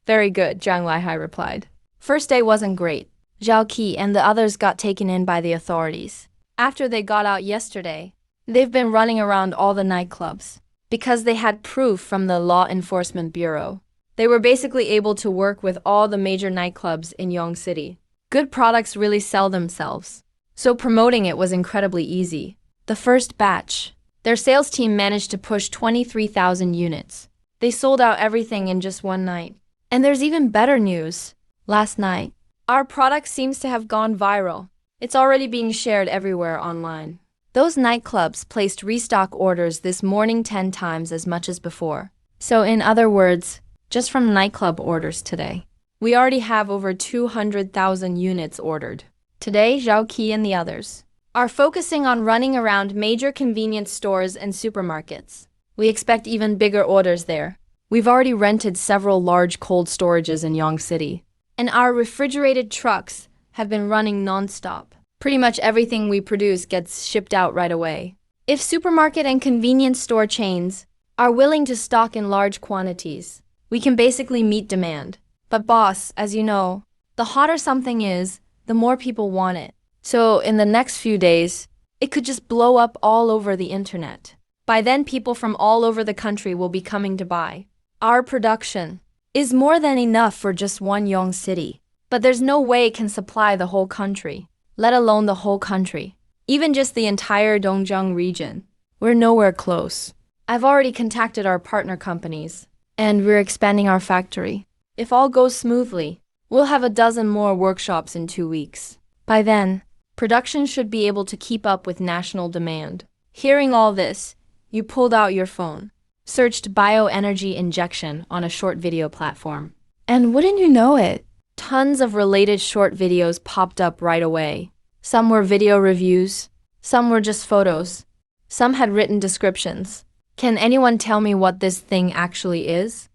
Very good, Jiang Leihai replied. First day wasn't great. Zhao Qi and the others got taken in by the authorities. After they got out yesterday, they've been running around all the nightclubs. Because they had proof from the Law Enforcement Bureau. They were basically able to work with all the major nightclubs in Yong City. Good products really sell themselves. So promoting it was incredibly easy. The first batch. Their sales team managed to push 23,000 units. They sold out everything in just one night. And there's even better news. Last night, our product seems to have gone viral. It's already being shared everywhere online. Those nightclubs placed restock orders this morning 10 times as much as before. So in other words, just from nightclub orders today, we already have over 200,000 units ordered. Today, Zhao Qi and the others are focusing on running around major convenience stores and supermarkets. We expect even bigger orders there. We've already rented several large cold storages in Yong City, and our refrigerated trucks have been running non-stop. Pretty much everything we produce gets shipped out right away. If supermarket and convenience store chains are willing to stock in large quantities, we can basically meet demand. But boss, as you know, the hotter something is, the more people want it. So in the next few days, it could just blow up all over the internet. By then, people from all over the country will be coming to buy. Our production is more than enough for just one Yong City. But there's no way it can supply the whole country, let alone the whole country. Even just the entire Dongzheng region. We're nowhere close. I've already contacted our partner companies, and we're expanding our factory. If all goes smoothly, we'll have a dozen more workshops in 2 weeks. By then, production should be able to keep up with national demand. Hearing all this, you pulled out your phone, searched bioenergy injection on a short video platform. And wouldn't you know it, tons of related short videos popped up right away. Some were video reviews, some were just photos, some had written descriptions. Can anyone tell me what this thing actually is?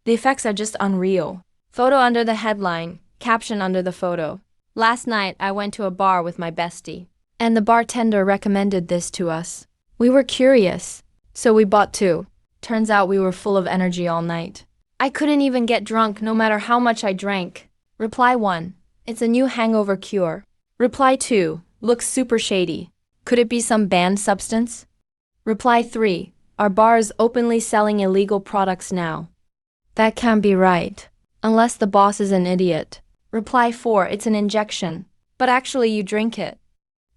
The effects are just unreal. Photo under the headline, caption under the photo. Last night, I went to a bar with my bestie, and the bartender recommended this to us. We were curious, so we bought 2. Turns out we were full of energy all night. I couldn't even get drunk no matter how much I drank. Reply 1. It's a new hangover cure. Reply 2. Looks super shady. Could it be some banned substance? Reply 3. Our bar is openly selling illegal products now. That can't be right. Unless the boss is an idiot. Reply 4. It's an injection. But actually you drink it.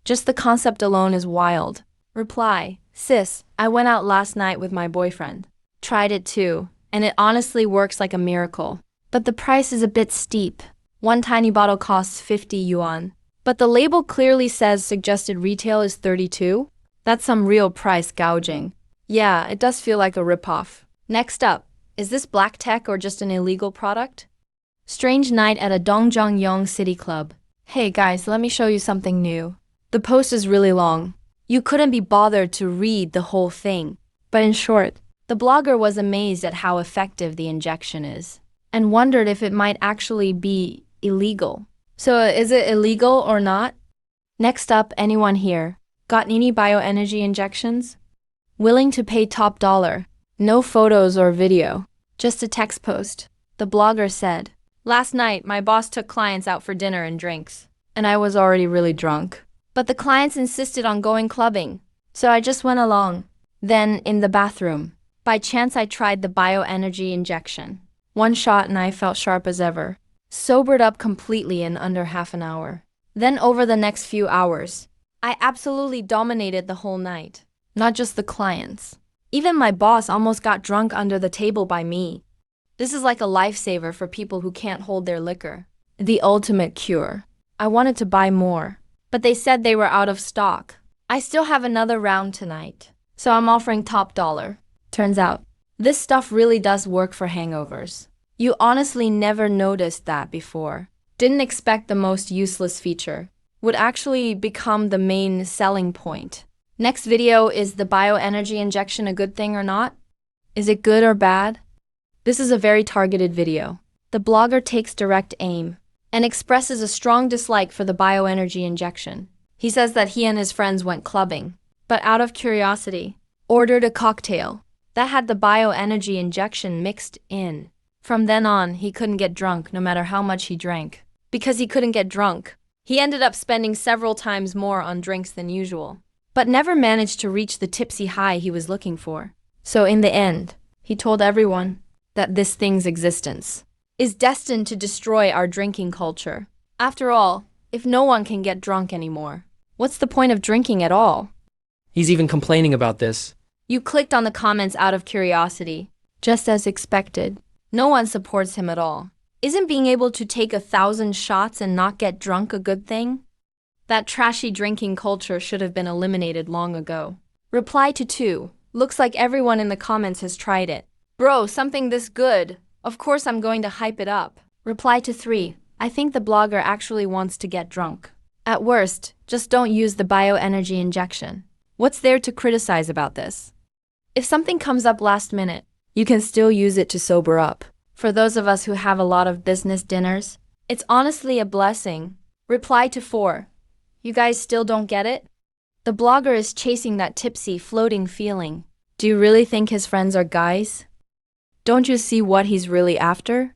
Just the concept alone is wild. Reply, sis, I went out last night with my boyfriend. Tried it too, and it honestly works like a miracle. But the price is a bit steep. One tiny bottle costs 50 yuan. But the label clearly says suggested retail is 32? That's some real price gouging. Yeah, it does feel like a ripoff. Next up, is this black tech or just an illegal product? Strange night at a Dongzheng Yong City club. Hey guys, let me show you something new. The post is really long. You couldn't be bothered to read the whole thing. But in short, the blogger was amazed at how effective the injection is, and wondered if it might actually be illegal. So is it illegal or not? Next up, anyone here got any bioenergy injections? Willing to pay top dollar. No photos or video. Just a text post. The blogger said, last night my boss took clients out for dinner and drinks, and I was already really drunk. But the clients insisted on going clubbing, so I just went along. Then, in the bathroom, by chance I tried the bioenergy injection. 1 shot and I felt sharp as ever. Sobered up completely in under half an hour. Then over the next few hours, I absolutely dominated the whole night. Not just the clients. Even my boss almost got drunk under the table by me. This is like a lifesaver for people who can't hold their liquor. The ultimate cure. I wanted to buy more, but they said they were out of stock. I still have another round tonight, so I'm offering top dollar. Turns out, this stuff really does work for hangovers. You honestly never noticed that before. Didn't expect the most useless feature would actually become the main selling point. Next video, is the bioenergy injection a good thing or not? Is it good or bad? This is a very targeted video. The blogger takes direct aim and expresses a strong dislike for the bioenergy injection. He says that he and his friends went clubbing, but out of curiosity, ordered a cocktail that had the bioenergy injection mixed in. From then on, he couldn't get drunk no matter how much he drank. Because he couldn't get drunk, he ended up spending several times more on drinks than usual, but never managed to reach the tipsy high he was looking for. So in the end, he told everyone that this thing's existence is destined to destroy our drinking culture. After all, if no one can get drunk anymore, what's the point of drinking at all? He's even complaining about this. You clicked on the comments out of curiosity, just as expected. No one supports him at all. Isn't being able to take 1,000 shots and not get drunk a good thing? That trashy drinking culture should have been eliminated long ago. Reply to 2. Looks like everyone in the comments has tried it. Bro, something this good. Of course I'm going to hype it up. Reply to 3. I think the blogger actually wants to get drunk. At worst, just don't use the bioenergy injection. What's there to criticize about this? If something comes up last minute, you can still use it to sober up. For those of us who have a lot of business dinners, it's honestly a blessing. Reply to 4. You guys still don't get it? The blogger is chasing that tipsy, floating feeling. Do you really think his friends are guys? Don't you see what he's really after?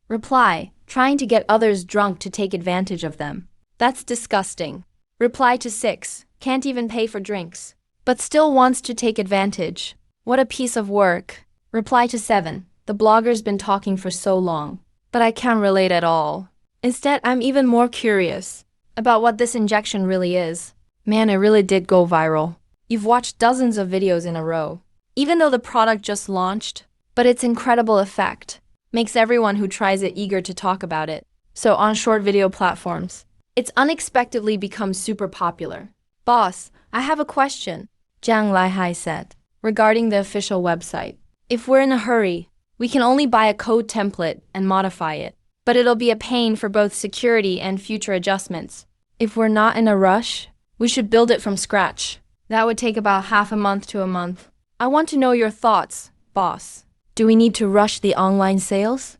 Reply, trying to get others drunk to take advantage of them. That's disgusting. Reply to 6. Can't even pay for drinks, but still wants to take advantage. What a piece of work. Reply to 7. The blogger's been talking for so long, but I can't relate at all. Instead, I'm even more curious about what this injection really is. Man, it really did go viral. You've watched dozens of videos in a row, even though the product just launched, but its incredible effect makes everyone who tries it eager to talk about it. So on short video platforms, it's unexpectedly become super popular. Boss, I have a question, Jiang Laihai said, regarding the official website. If we're in a hurry, we can only buy a code template and modify it, but it'll be a pain for both security and future adjustments. If we're not in a rush, we should build it from scratch. That would take about half a month to a month. I want to know your thoughts, boss. Do we need to rush the online sales?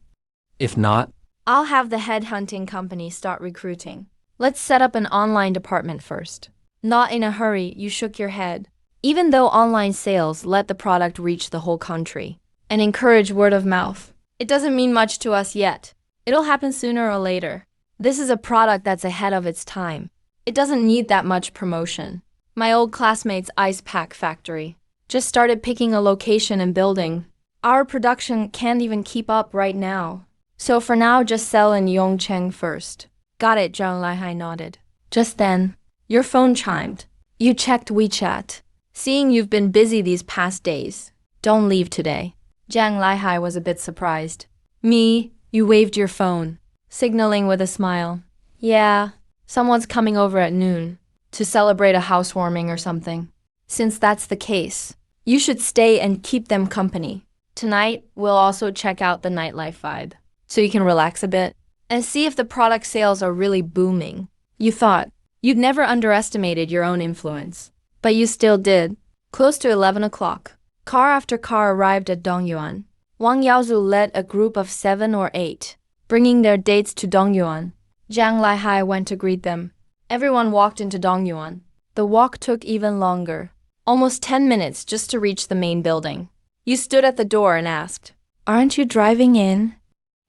If not, I'll have the headhunting company start recruiting. Let's set up an online department first. Not in a hurry, you shook your head. Even though online sales let the product reach the whole country and encourage word of mouth, it doesn't mean much to us yet. It'll happen sooner or later. This is a product that's ahead of its time. It doesn't need that much promotion. My old classmate's ice pack factory just started picking a location and building. Our production can't even keep up right now. So for now, just sell in Yongcheng first. Got it, Zhang Laihai nodded. Just then, your phone chimed. You checked WeChat. Seeing you've been busy these past days, don't leave today. Zhang Laihai was a bit surprised. Me? You waved your phone, signaling with a smile. Yeah, someone's coming over at noon to celebrate a housewarming or something. Since that's the case, you should stay and keep them company. Tonight, we'll also check out the nightlife vibe, so you can relax a bit and see if the product sales are really booming. You thought you'd never underestimated your own influence, but you still did. Close to 11 o'clock, car after car arrived at Dongyuan. Wang Yaozu led a group of 7 or 8, bringing their dates to Dongyuan. Zhang Laihai went to greet them. Everyone walked into Dongyuan. The walk took even longer, almost 10 minutes just to reach the main building. You stood at the door and asked, "Aren't you driving in?"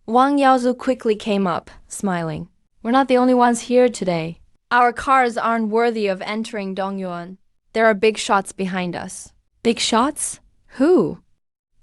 Wang Yaozu quickly came up, smiling. "We're not the only ones here today. Our cars aren't worthy of entering Dongyuan. There are big shots behind us." Big shots? Who?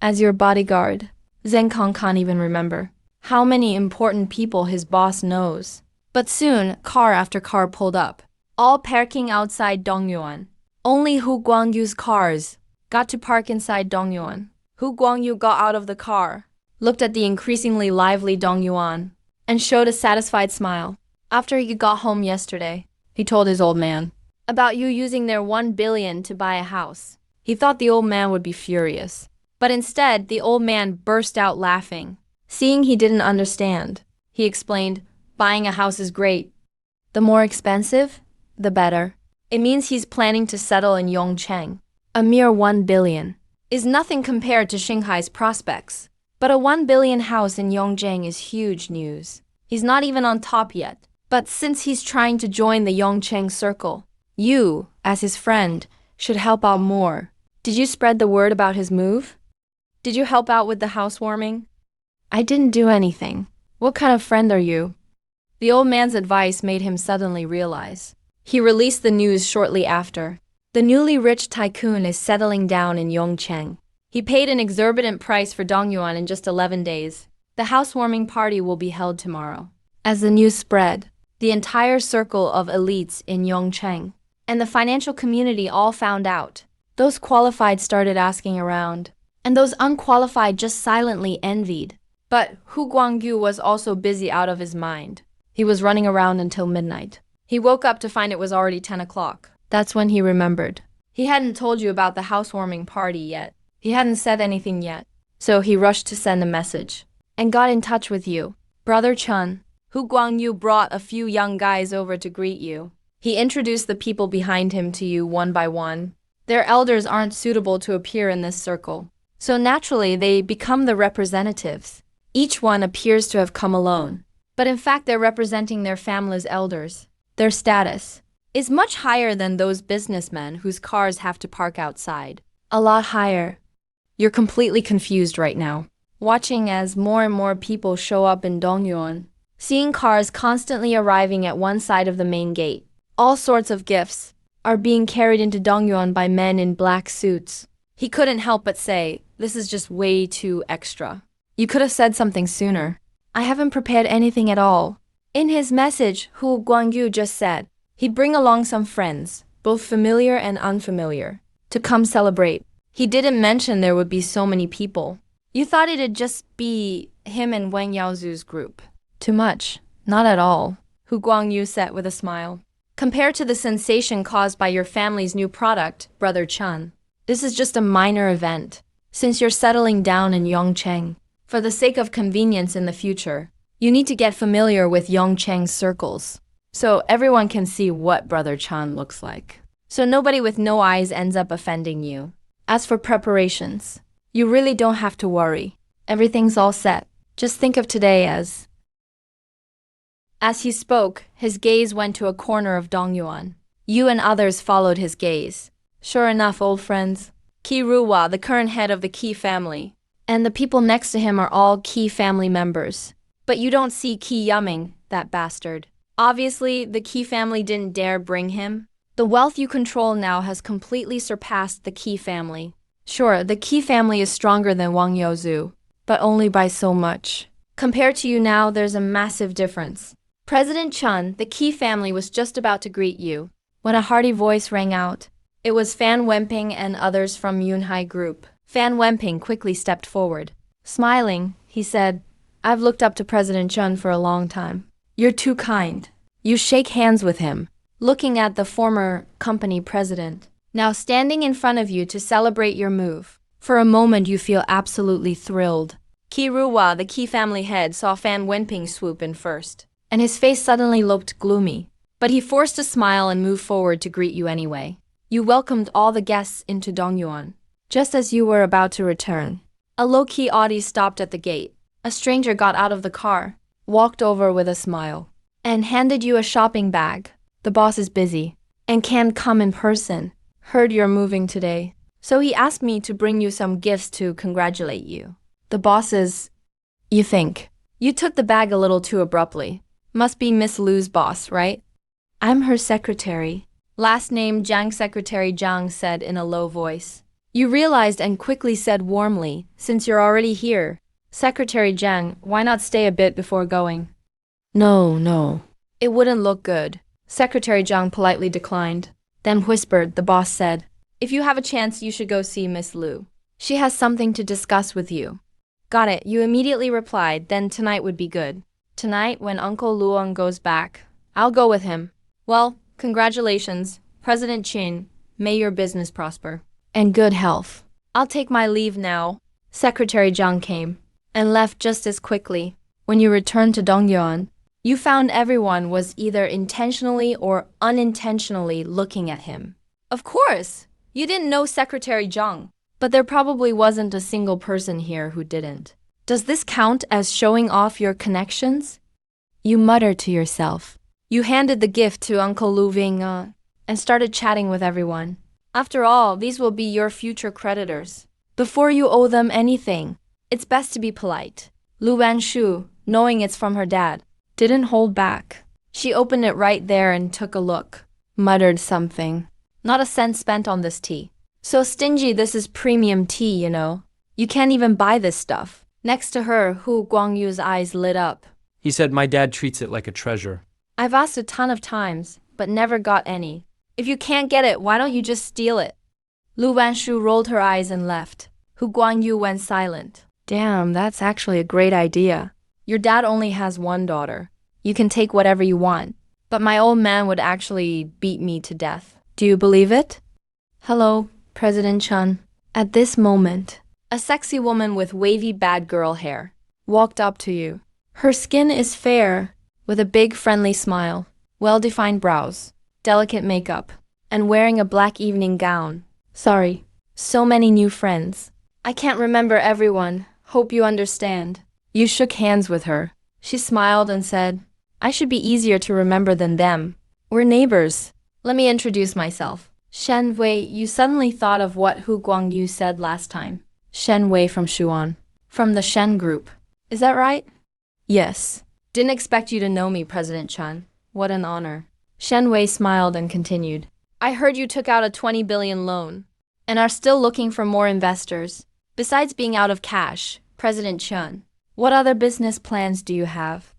As your bodyguard, Zheng Kong can't even remember how many important people his boss knows. But soon, car after car pulled up, all parking outside Dongyuan. Only Hu Guangyu's cars got to park inside Dongyuan. Hu Guangyu got out of the car, looked at the increasingly lively Dongyuan, and showed a satisfied smile. After he got home yesterday, he told his old man about you using their 1 billion to buy a house. He thought the old man would be furious, but instead the old man burst out laughing. Seeing he didn't understand, he explained, "Buying a house is great. The more expensive, the better. It means he's planning to settle in Yongcheng. A mere 1 billion is nothing compared to Shanghai's prospects. But a 1 billion house in Yongcheng is huge news. He's not even on top yet. But since he's trying to join the Yongcheng circle, you, as his friend, should help out more. Did you spread the word about his move? Did you help out with the housewarming?" "I didn't do anything. What kind of friend are you?" The old man's advice made him suddenly realize. He released the news shortly after. The newly rich Tycoon is settling down in Yongcheng. He paid an exorbitant price for Dongyuan in just 11 days. The housewarming party will be held tomorrow. As the news spread, the entire circle of elites in Yongcheng and the financial community all found out. Those qualified started asking around, and those unqualified just silently envied. But Hu Guangyu was also busy out of his mind. He was running around until midnight. He woke up to find it was already 10 o'clock. That's when he remembered. He hadn't told you about the housewarming party yet. He hadn't said anything yet. So he rushed to send a message and got in touch with you. Brother Chun, Hu Guangyu brought a few young guys over to greet you. He introduced the people behind him to you one by one. Their elders aren't suitable to appear in this circle, so naturally they become the representatives. Each one appears to have come alone, but in fact they're representing their family's elders. Their status is much higher than those businessmen whose cars have to park outside. A lot higher. You're completely confused right now, watching as more and more people show up in Dongyuan, seeing cars constantly arriving at one side of the main gate. All sorts of gifts are being carried into Dongyuan by men in black suits. He couldn't help but say, "This is just way too extra. You could have said something sooner." "I haven't prepared anything at all." In his message, Hu Guangyu just said he'd bring along some friends, both familiar and unfamiliar, to come celebrate. He didn't mention there would be so many people. You thought it'd just be him and Wang Yaozu's group. Too much. Not at all, Hu Guangyu said with a smile. Compared to the sensation caused by your family's new product, Brother Chun, this is just a minor event. Since you're settling down in Yongcheng, for the sake of convenience in the future, you need to get familiar with Yongcheng's circles, so everyone can see what Brother Chun looks like. So nobody with no eyes ends up offending you. As for preparations, you really don't have to worry. Everything's all set. Just think of today as... As he spoke, his gaze went to a corner of Dongyuan. You and others followed his gaze. Sure enough, old friends. Qi Ruwa, the current head of the Qi family, and the people next to him are all Qi family members. But you don't see Qi Yuming, that bastard. Obviously, the Qi family didn't dare bring him. The wealth you control now has completely surpassed the Qi family. Sure, the Qi family is stronger than Wang Yaozu, but only by so much. Compared to you now, there's a massive difference. President Chun, the Qi family was just about to greet you, when a hearty voice rang out. It was Fan Wenping and others from Yunhai Group. Fan Wenping quickly stepped forward. Smiling, he said, "I've looked up to President Chun for a long time. You're too kind." You shake hands with him, looking at the former company president, now standing in front of you to celebrate your move. For a moment you feel absolutely thrilled. Qi Ruwa, the Qi family head, saw Fan Wenping swoop in first, and his face suddenly looked gloomy. But he forced a smile and moved forward to greet you anyway. You welcomed all the guests into Dongyuan. Just as you were about to return, a low-key Audi stopped at the gate. A stranger got out of the car, walked over with a smile, and handed you a shopping bag. "The boss is busy and can't come in person. Heard you're moving today, so he asked me to bring you some gifts to congratulate you." The boss is... You think. You took the bag a little too abruptly. Must be Miss Lu's boss, right? "I'm her secretary." Last name Jiang, Secretary Jiang said in a low voice. You realized and quickly said warmly, "Since you're already here, Secretary Jiang, why not stay a bit before going?" No. It wouldn't look good. Secretary Jiang politely declined. Then whispered, the boss said, "If you have a chance, you should go see Miss Lu. She has something to discuss with you." "Got it," you immediately replied, "then tonight would be good." "Tonight, when Uncle Luong goes back, I'll go with him." "Well, congratulations, President Qin. May your business prosper. And good health. I'll take my leave now." Secretary Jiang came and left just as quickly. When you returned to Dongyuan, you found everyone was either intentionally or unintentionally looking at him. Of course, you didn't know Secretary Jiang, but there probably wasn't a single person here who didn't. Does this count as showing off your connections? You muttered to yourself. You handed the gift to Uncle Lu Ving and started chatting with everyone. After all, these will be your future creditors. Before you owe them anything, it's best to be polite. Lu Wanshu, knowing it's from her dad, didn't hold back. She opened it right there and took a look. Muttered something. Not a cent spent on this tea. So stingy, this is premium tea, you know. You can't even buy this stuff. Next to her, Hu Guangyu's eyes lit up. He said my dad treats it like a treasure. I've asked a ton of times, but never got any. If you can't get it, why don't you just steal it? Lu Wanshu rolled her eyes and left. Hu Guangyu went silent. Damn, that's actually a great idea. Your dad only has one daughter. You can take whatever you want. But my old man would actually beat me to death. Do you believe it? Hello, President Chun. At this moment, a sexy woman with wavy bad girl hair walked up to you. Her skin is fair, with a big friendly smile, well-defined brows, delicate makeup, and wearing a black evening gown. Sorry, so many new friends. I can't remember everyone. Hope you understand. You shook hands with her. She smiled and said, I should be easier to remember than them. We're neighbors. Let me introduce myself. Shen Wei, you suddenly thought of what Hu Guangyu said last time. Shen Wei from Shuan. From the Shen group. Is that right? Yes. Didn't expect you to know me, President Chun. What an honor. Shen Wei smiled and continued. I heard you took out a 20 billion loan and are still looking for more investors. Besides being out of cash, President Chun, what other business plans do you have?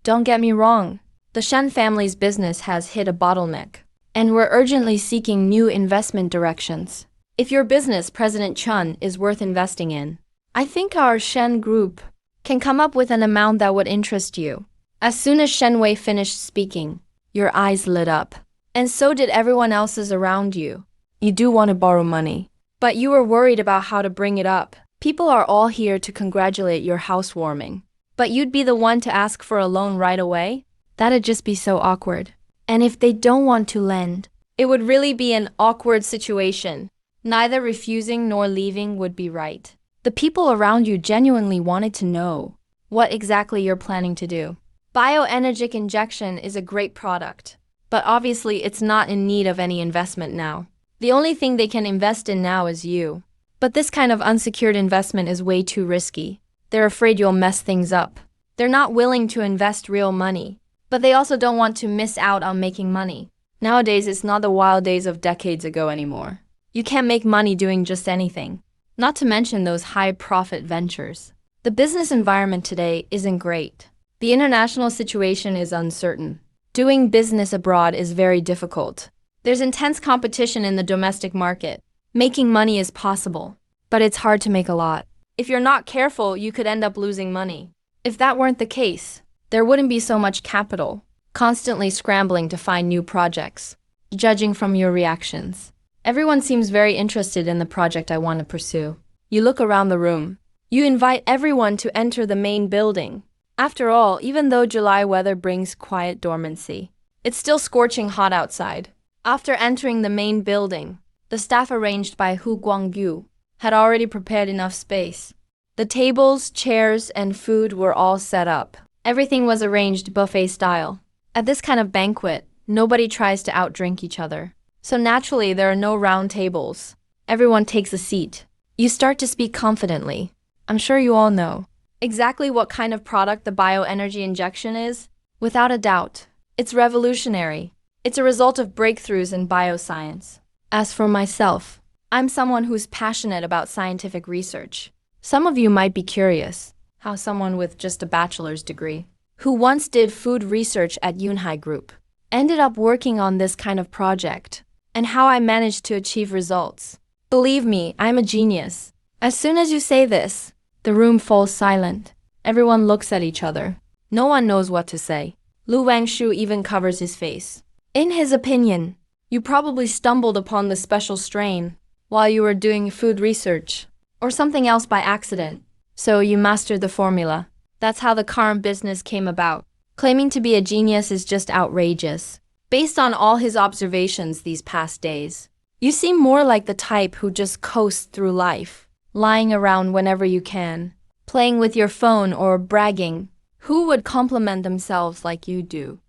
Don't get me wrong. The Shen family's business has hit a bottleneck, and we're urgently seeking new investment directions. If your business, President Chun, is worth investing in, I think our Shen group can come up with an amount that would interest you. As soon as Shen Wei finished speaking, your eyes lit up. And so did everyone else's around you. You do want to borrow money, but you were worried about how to bring it up. People are all here to congratulate your housewarming. But you'd be the one to ask for a loan right away? That'd just be so awkward. And if they don't want to lend, it would really be an awkward situation. Neither refusing nor leaving would be right. The people around you genuinely wanted to know what exactly you're planning to do. Bioenergic injection is a great product, but obviously it's not in need of any investment now. The only thing they can invest in now is you. But this kind of unsecured investment is way too risky. They're afraid you'll mess things up. They're not willing to invest real money, but they also don't want to miss out on making money. Nowadays, it's not the wild days of decades ago anymore. You can't make money doing just anything, not to mention those high-profit ventures. The business environment today isn't great. The international situation is uncertain. Doing business abroad is very difficult. There's intense competition in the domestic market. Making money is possible, but it's hard to make a lot. If you're not careful, you could end up losing money. If that weren't the case, there wouldn't be so much capital, constantly scrambling to find new projects. Judging from your reactions, everyone seems very interested in the project I want to pursue. You look around the room. You invite everyone to enter the main building. After all, even though July weather brings quiet dormancy, it's still scorching hot outside. After entering the main building, the staff arranged by Hu Guangyu had already prepared enough space. The tables, chairs, and food were all set up. Everything was arranged buffet style. At this kind of banquet, nobody tries to outdrink each other. So naturally, there are no round tables. Everyone takes a seat. You start to speak confidently. I'm sure you all know exactly what kind of product the bioenergy injection is. Without a doubt, it's revolutionary. It's a result of breakthroughs in bioscience. As for myself, I'm someone who's passionate about scientific research. Some of you might be curious how someone with just a bachelor's degree, who once did food research at Yunhai Group, ended up working on this kind of project, and how I managed to achieve results. Believe me, I'm a genius. As soon as you say this, the room falls silent. Everyone looks at each other. No one knows what to say. Lu Wangshu even covers his face. In his opinion, you probably stumbled upon the special strain while you were doing food research, or something else by accident. So you mastered the formula. That's how the current business came about. Claiming to be a genius is just outrageous. Based on all his observations these past days, you seem more like the type who just coasts through life, lying around whenever you can, playing with your phone or bragging. Who would compliment themselves like you do?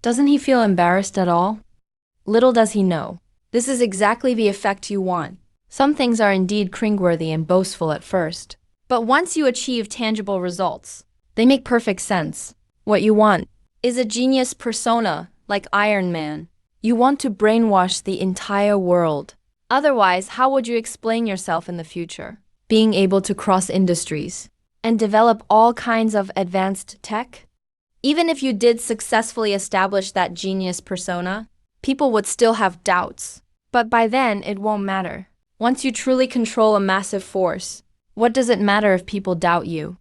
Doesn't he feel embarrassed at all? Little does he know, this is exactly the effect you want. Some things are indeed cringeworthy and boastful at first, but once you achieve tangible results, they make perfect sense. What you want is a genius persona like Iron Man. You want to brainwash the entire world. Otherwise, how would you explain yourself in the future? Being able to cross industries and develop all kinds of advanced tech? Even if you did successfully establish that genius persona, people would still have doubts. But by then, it won't matter. Once you truly control a massive force, what does it matter if people doubt you?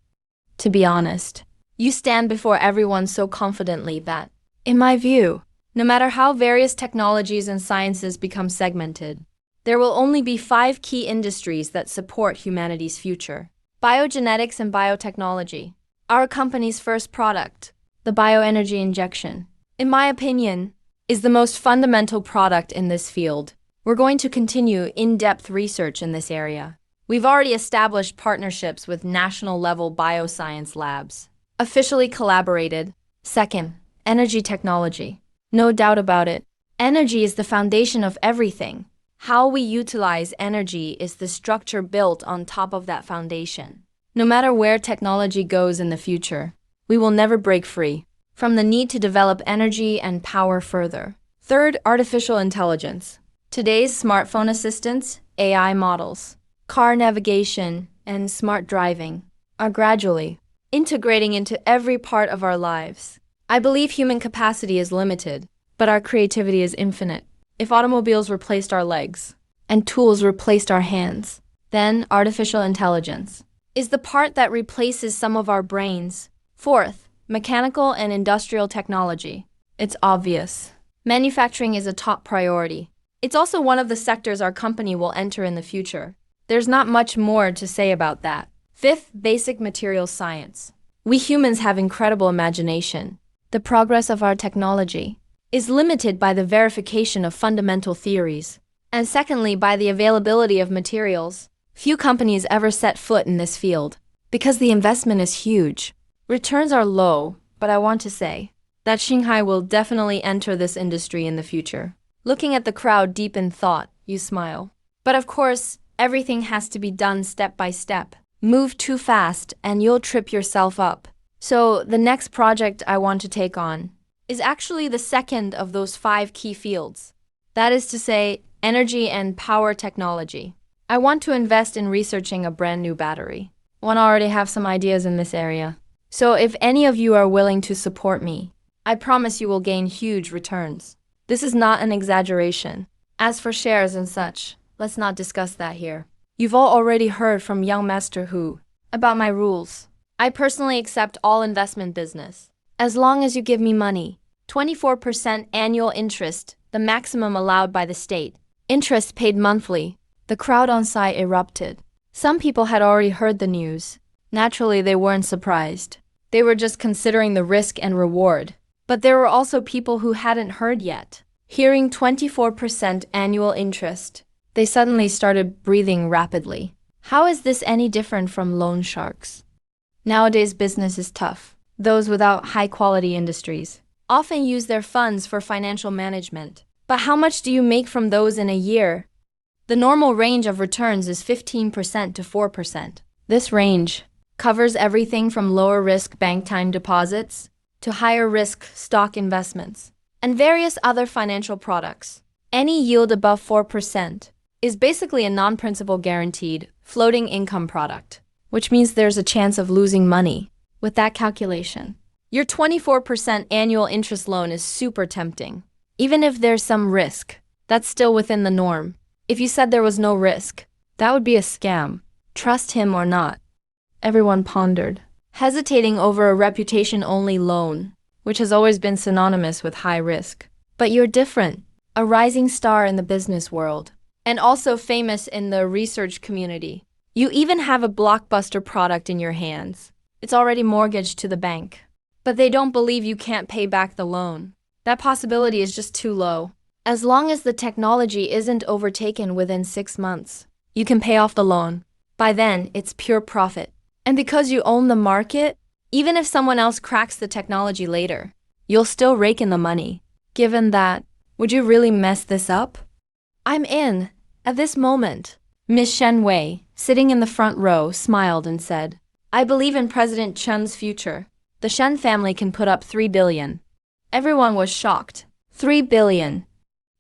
To be honest, you stand before everyone so confidently that, in my view, no matter how various technologies and sciences become segmented, there will only be 5 key industries that support humanity's future. Biogenetics and biotechnology. Our company's first product, the bioenergy injection, in my opinion, is the most fundamental product in this field. We're going to continue in-depth research in this area. We've already established partnerships with national-level bioscience labs. Officially collaborated. Second, energy technology. No doubt about it. Energy is the foundation of everything. How we utilize energy is the structure built on top of that foundation. No matter where technology goes in the future, we will never break free from the need to develop energy and power further. Third, artificial intelligence. Today's smartphone assistants, AI models, car navigation, and smart driving are gradually integrating into every part of our lives. I believe human capacity is limited, but our creativity is infinite. If automobiles replaced our legs and tools replaced our hands, then artificial intelligence is the part that replaces some of our brains. Fourth, mechanical and industrial technology. It's obvious. Manufacturing is a top priority. It's also one of the sectors our company will enter in the future. There's not much more to say about that. Fifth, basic materials science. We humans have incredible imagination. The progress of our technology is limited by the verification of fundamental theories, and secondly, by the availability of materials. Few companies ever set foot in this field because the investment is huge. Returns are low, but I want to say that Shanghai will definitely enter this industry in the future. Looking at the crowd deep in thought, you smile. But of course, everything has to be done step by step. Move too fast and you'll trip yourself up. So the next project I want to take on is actually the second of those 5 key fields. That is to say, energy and power technology. I want to invest in researching a brand new battery. I already have some ideas in this area. So if any of you are willing to support me, I promise you will gain huge returns. This is not an exaggeration. As for shares and such, let's not discuss that here. You've all already heard from young Master Hu about my rules. I personally accept all investment business. As long as you give me money, 24% annual interest, the maximum allowed by the state. Interest paid monthly. The crowd on site erupted. Some people had already heard the news. Naturally, they weren't surprised. They were just considering the risk and reward. But there were also people who hadn't heard yet. Hearing 24% annual interest, they suddenly started breathing rapidly. How is this any different from loan sharks? Nowadays, business is tough. Those without high-quality industries often use their funds for financial management. But how much do you make from those in a year? The normal range of returns is 15% to 4%. This range covers everything from lower-risk bank time deposits to higher-risk stock investments and various other financial products. Any yield above 4% is basically a non-principal guaranteed floating income product, which means there's a chance of losing money. With that calculation, your 24% annual interest loan is super tempting. Even if there's some risk, that's still within the norm. If you said there was no risk, that would be a scam. Trust him or not. Everyone pondered, hesitating over a reputation-only loan, which has always been synonymous with high risk. But you're different, a rising star in the business world, and also famous in the research community. You even have a blockbuster product in your hands. It's already mortgaged to the bank. But they don't believe you can't pay back the loan. That possibility is just too low. As long as the technology isn't overtaken within 6 months, you can pay off the loan. By then, it's pure profit. And because you own the market, even if someone else cracks the technology later, you'll still rake in the money. Given that, would you really mess this up? I'm in. At this moment, Miss Shen Wei, sitting in the front row, smiled and said, I believe in President Chen's future. The Shen family can put up 3 billion. Everyone was shocked. 3 billion.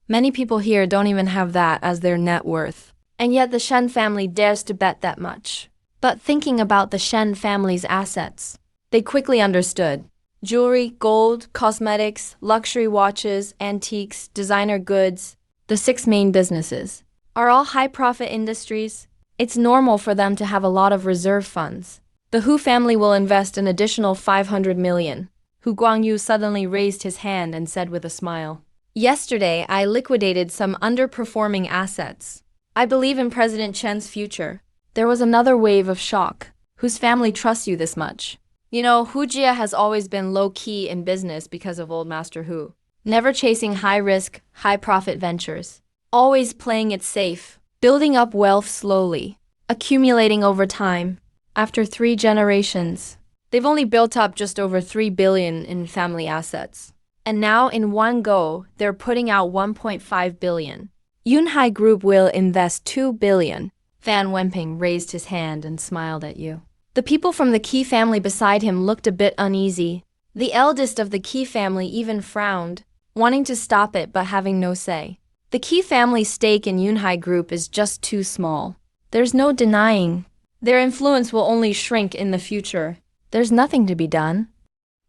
Many people here don't even have that as their net worth. And yet the Shen family dares to bet that much. But thinking about the Shen family's assets, they quickly understood. Jewelry, gold, cosmetics, luxury watches, antiques, designer goods, the six main businesses, are all high-profit industries. It's normal for them to have a lot of reserve funds. The Hu family will invest an additional 500 million. Hu Guangyu suddenly raised his hand and said with a smile, "Yesterday, I liquidated some underperforming assets. I believe in President Chen's future." There was another wave of shock. Whose family trusts you this much? You know, Hu Jia has always been low-key in business because of old Master Hu. Never chasing high-risk, high-profit ventures. Always playing it safe, building up wealth slowly, accumulating over time. After 3 generations, they've only built up just over 3 billion in family assets. And now, in one go, they're putting out 1.5 billion. Yunhai Group will invest 2 billion. Fan Wenping raised his hand and smiled at you. The people from the Qi family beside him looked a bit uneasy. The eldest of the Qi family even frowned, wanting to stop it but having no say. The Qi family's stake in Yunhai Group is just too small. There's no denying. Their influence will only shrink in the future. There's nothing to be done.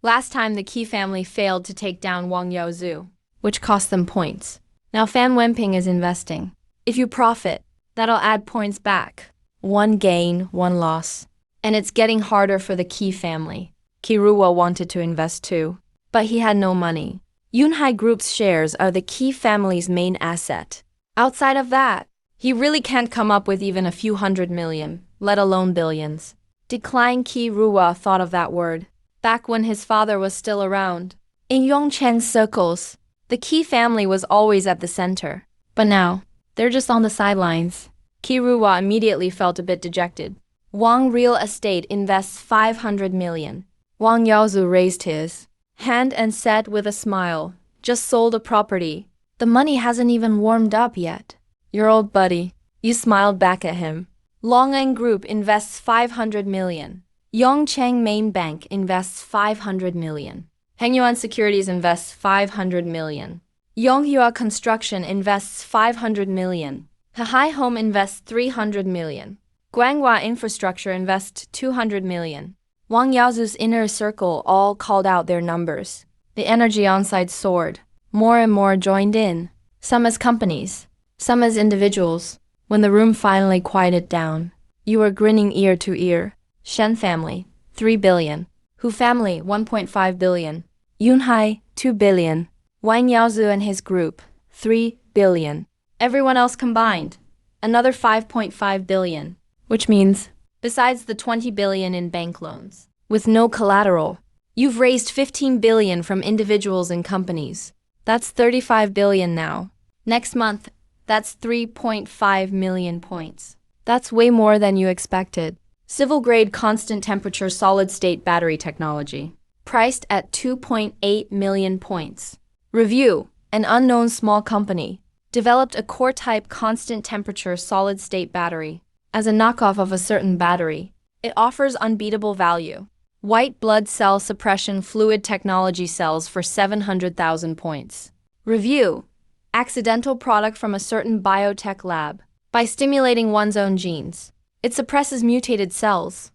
Last time the Qi family failed to take down Wang Yaozu, which cost them points. Now Fan Wenping is investing. If you profit, that'll add points back. 1 gain, 1 loss. And it's getting harder for the Qi family. Kiruwa wanted to invest too, but he had no money. Yunhai Group's shares are the Qi family's main asset. Outside of that, he really can't come up with even a few 100 million, let alone billions. Decline Kiruwa thought of that word, back when his father was still around. In Yongchen's circles, the Qi family was always at the center. But now, they're just on the sidelines. Kiruwa immediately felt a bit dejected. Wang Real Estate invests 500 million. Wang Yaozu raised his hand and said with a smile, "Just sold a property. The money hasn't even warmed up yet." "Your old buddy." You smiled back at him. Longang Group invests 500 million. Yongcheng Main Bank invests 500 million. Hengyuan Securities invests 500 million. Yonghua Construction invests 500 million. Hahai Home invests 300 million. Guanghua Infrastructure invests 200 million. Wang Yaozu's inner circle all called out their numbers. The energy on-site soared. More and more joined in, some as companies, some as individuals. When the room finally quieted down, you were grinning ear to ear. Shen family, 3 billion. Hu family, 1.5 billion. Yunhai, 2 billion. Wang Yaozu and his group, 3 billion. Everyone else combined, another 5.5 billion. Which means, besides the 20 billion in bank loans, with no collateral, you've raised 15 billion from individuals and companies. That's 35 billion now. Next month, that's 3.5 million points. That's way more than you expected. Civil-grade constant temperature solid-state battery technology, priced at 2.8 million points. Review, an unknown small company, developed a core-type constant temperature solid-state battery. As a knockoff of a certain battery, it offers unbeatable value. White blood cell suppression fluid technology cells for 700,000 points. Review, accidental product from a certain biotech lab. By stimulating one's own genes, it suppresses mutated cells,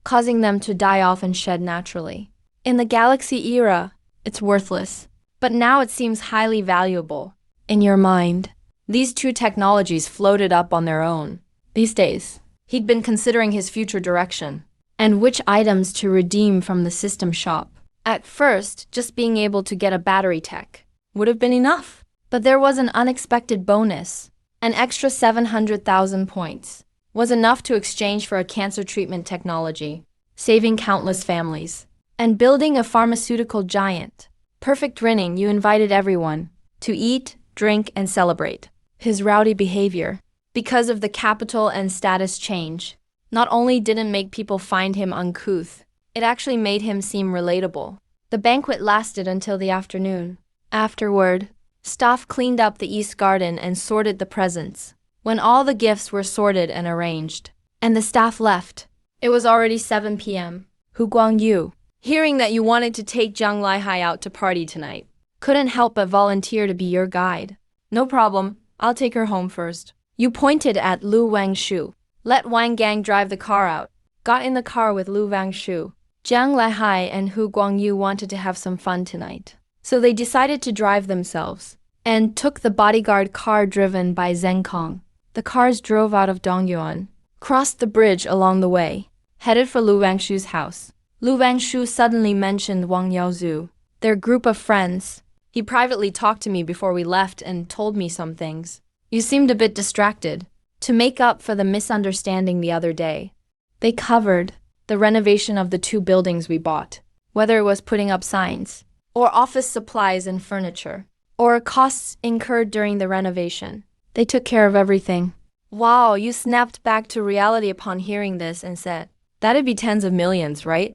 causing them to die off and shed naturally. In the Galaxy era, it's worthless, but now it seems highly valuable. In your mind, these 2 technologies floated up on their own. These days, he'd been considering his future direction and which items to redeem from the system shop. At first, just being able to get a battery tech would have been enough. But there was an unexpected bonus. An extra 700,000 points was enough to exchange for a cancer treatment technology, saving countless families, and building a pharmaceutical giant. Perfect grinning, you invited everyone to eat, drink, and celebrate. His rowdy behavior, because of the capital and status change, not only didn't make people find him uncouth, it actually made him seem relatable. The banquet lasted until the afternoon. Afterward, staff cleaned up the East Garden and sorted the presents. When all the gifts were sorted and arranged, and the staff left, it was already 7 p.m. Hu Guangyu, hearing that you wanted to take Jiang Laihai out to party tonight, couldn't help but volunteer to be your guide. "No problem, I'll take her home first." You pointed at Lu Wangshu. Let Wang Gang drive the car out. Got in the car with Lu Wangshu. Jiang Laihai and Hu Guangyu wanted to have some fun tonight. So they decided to drive themselves and took the bodyguard car driven by Zheng Kong. The cars drove out of Dongyuan, crossed the bridge along the way, headed for Lu Wangshu's house. Lu Wangshu suddenly mentioned Wang Yaozhu, their group of friends. He privately talked to me before we left and told me some things. You seemed a bit distracted. To make up for the misunderstanding the other day, they covered the renovation of the 2 buildings we bought, whether it was putting up signs, or office supplies and furniture, or costs incurred during the renovation. They took care of everything. Wow, you snapped back to reality upon hearing this and said, that'd be tens of millions, right?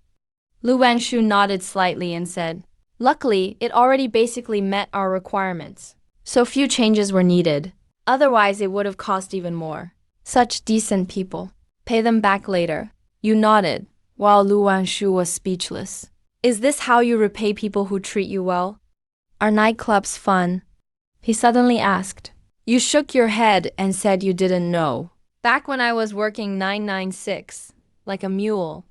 Lu Wangshu nodded slightly and said, luckily, it already basically met our requirements. So few changes were needed. Otherwise, it would have cost even more. Such decent people. Pay them back later. You nodded, while Lu Wangshu was speechless. Is this how you repay people who treat you well? Are nightclubs fun? He suddenly asked. You shook your head and said you didn't know. Back when I was working 996, like a mule,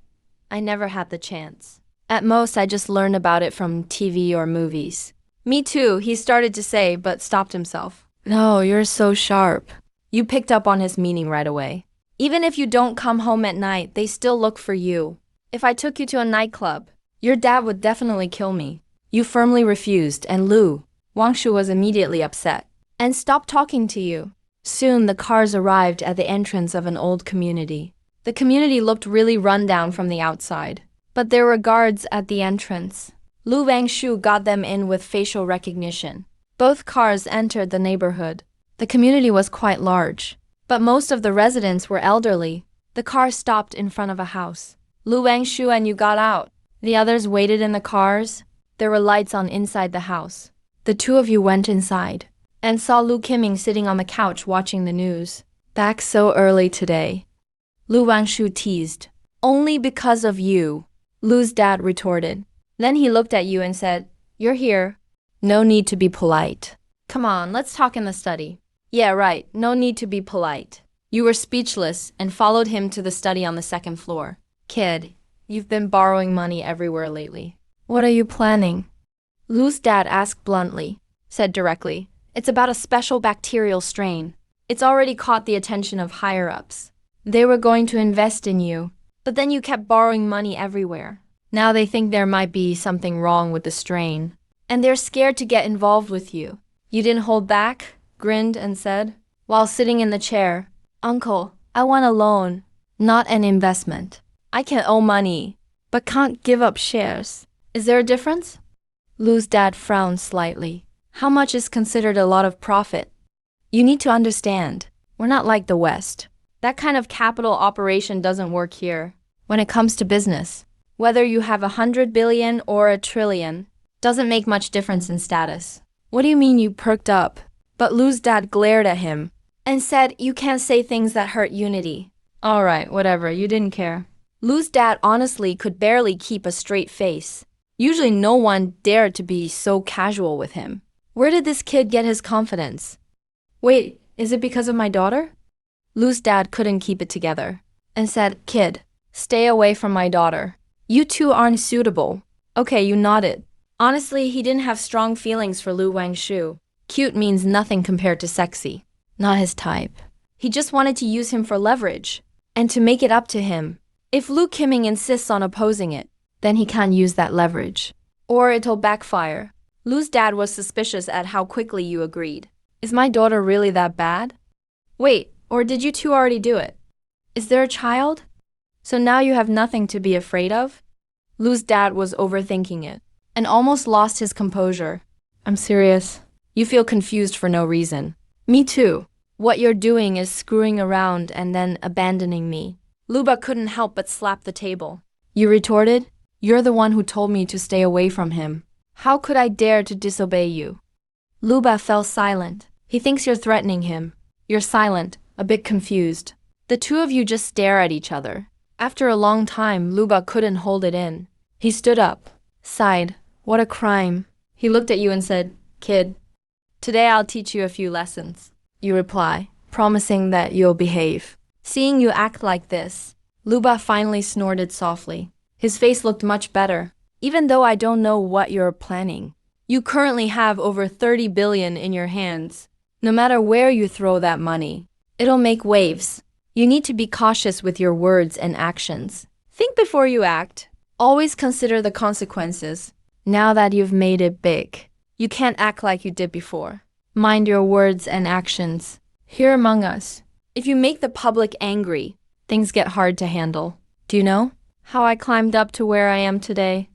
I never had the chance. At most, I just learned about it from TV or movies. Me too, he started to say, but stopped himself. No, you're so sharp. You picked up on his meaning right away. Even if you don't come home at night, they still look for you. If I took you to a nightclub, your dad would definitely kill me. You firmly refused, and Lu Wangshu was immediately upset and stopped talking to you. Soon the cars arrived at the entrance of an old community. The community looked really run down from the outside, but there were guards at the entrance. Lu Wangshu got them in with facial recognition. Both cars entered the neighborhood. The community was quite large, but most of the residents were elderly. The car stopped in front of a house. Lu Wangshu and you got out. The others waited in the cars. There were lights on inside the house. The 2 of you went inside and saw Lu Qiming sitting on the couch watching the news. Back so early today. Lu Wangshu teased. Only because of you, Lu's dad retorted. Then he looked at you and said, you're here. No need to be polite. Come on, let's talk in the study. Yeah, right, no need to be polite. You were speechless and followed him to the study on the 2nd floor. Kid, you've been borrowing money everywhere lately. What are you planning? Lu's dad asked bluntly, said directly, it's about a special bacterial strain. It's already caught the attention of higher-ups. They were going to invest in you, but then you kept borrowing money everywhere. Now they think there might be something wrong with the strain, and they're scared to get involved with you. You didn't hold back, grinned and said, while sitting in the chair, Uncle, I want a loan, not an investment. I can owe money, but can't give up shares. Is there a difference? Lu's dad frowned slightly. How much is considered a lot of profit? You need to understand, we're not like the West. That kind of capital operation doesn't work here. When it comes to business, whether you have 100 billion or 1 trillion, doesn't make much difference in status. What do you mean you perked up? But Lu's dad glared at him and said, you can't say things that hurt unity. All right, whatever, you didn't care. Lu's dad honestly could barely keep a straight face. Usually no one dared to be so casual with him. Where did this kid get his confidence? Wait, is it because of my daughter? Lu's dad couldn't keep it together and said, kid, stay away from my daughter. You two aren't suitable. Okay, you nodded. Honestly, he didn't have strong feelings for Lu Wangshu. Cute means nothing compared to sexy. Not his type. He just wanted to use him for leverage and to make it up to him. If Lu Qiming insists on opposing it, then he can't use that leverage. Or it'll backfire. Lu's dad was suspicious at how quickly you agreed. Is my daughter really that bad? Wait, or did you two already do it? Is there a child? So now you have nothing to be afraid of? Lu's dad was overthinking it and almost lost his composure. I'm serious. You feel confused for no reason. Me too. What you're doing is screwing around and then abandoning me. Luba couldn't help but slap the table. You retorted? You're the one who told me to stay away from him. How could I dare to disobey you? Luba fell silent. He thinks you're threatening him. You're silent, a bit confused. The 2 of you just stare at each other. After a long time, Luba couldn't hold it in. He stood up, sighed. What a crime. He looked at you and said, kid, today I'll teach you a few lessons. You reply, promising that you'll behave. Seeing you act like this, Luba finally snorted softly. His face looked much better. Even though I don't know what you're planning. You currently have over 30 billion in your hands. No matter where you throw that money, it'll make waves. You need to be cautious with your words and actions. Think before you act. Always consider the consequences. Now that you've made it big, you can't act like you did before. Mind your words and actions. Here among us, if you make the public angry, things get hard to handle. Do you know how I climbed up to where I am today?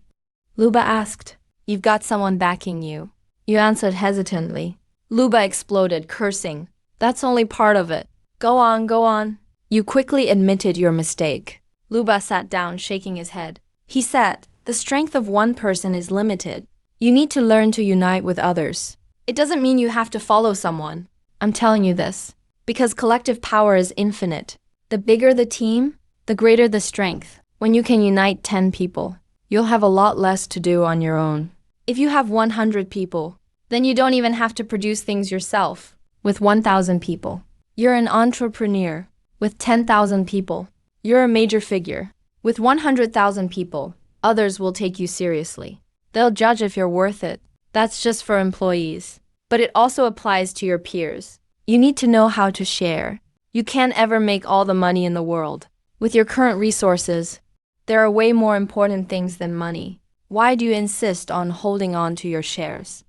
Luba asked. You've got someone backing you. You answered hesitantly. Luba exploded, cursing. That's only part of it. Go on, go on. You quickly admitted your mistake. Luba sat down, shaking his head. He said, the strength of one person is limited. You need to learn to unite with others. It doesn't mean you have to follow someone. I'm telling you this, because collective power is infinite. The bigger the team, the greater the strength. When you can unite 10 people, you'll have a lot less to do on your own. If you have 100 people, then you don't even have to produce things yourself. With 1,000 people, you're an entrepreneur. With 10,000 people, you're a major figure. With 100,000 people, others will take you seriously. They'll judge if you're worth it. That's just for employees. But it also applies to your peers. You need to know how to share. You can't ever make all the money in the world. With your current resources, there are way more important things than money. Why do you insist on holding on to your shares?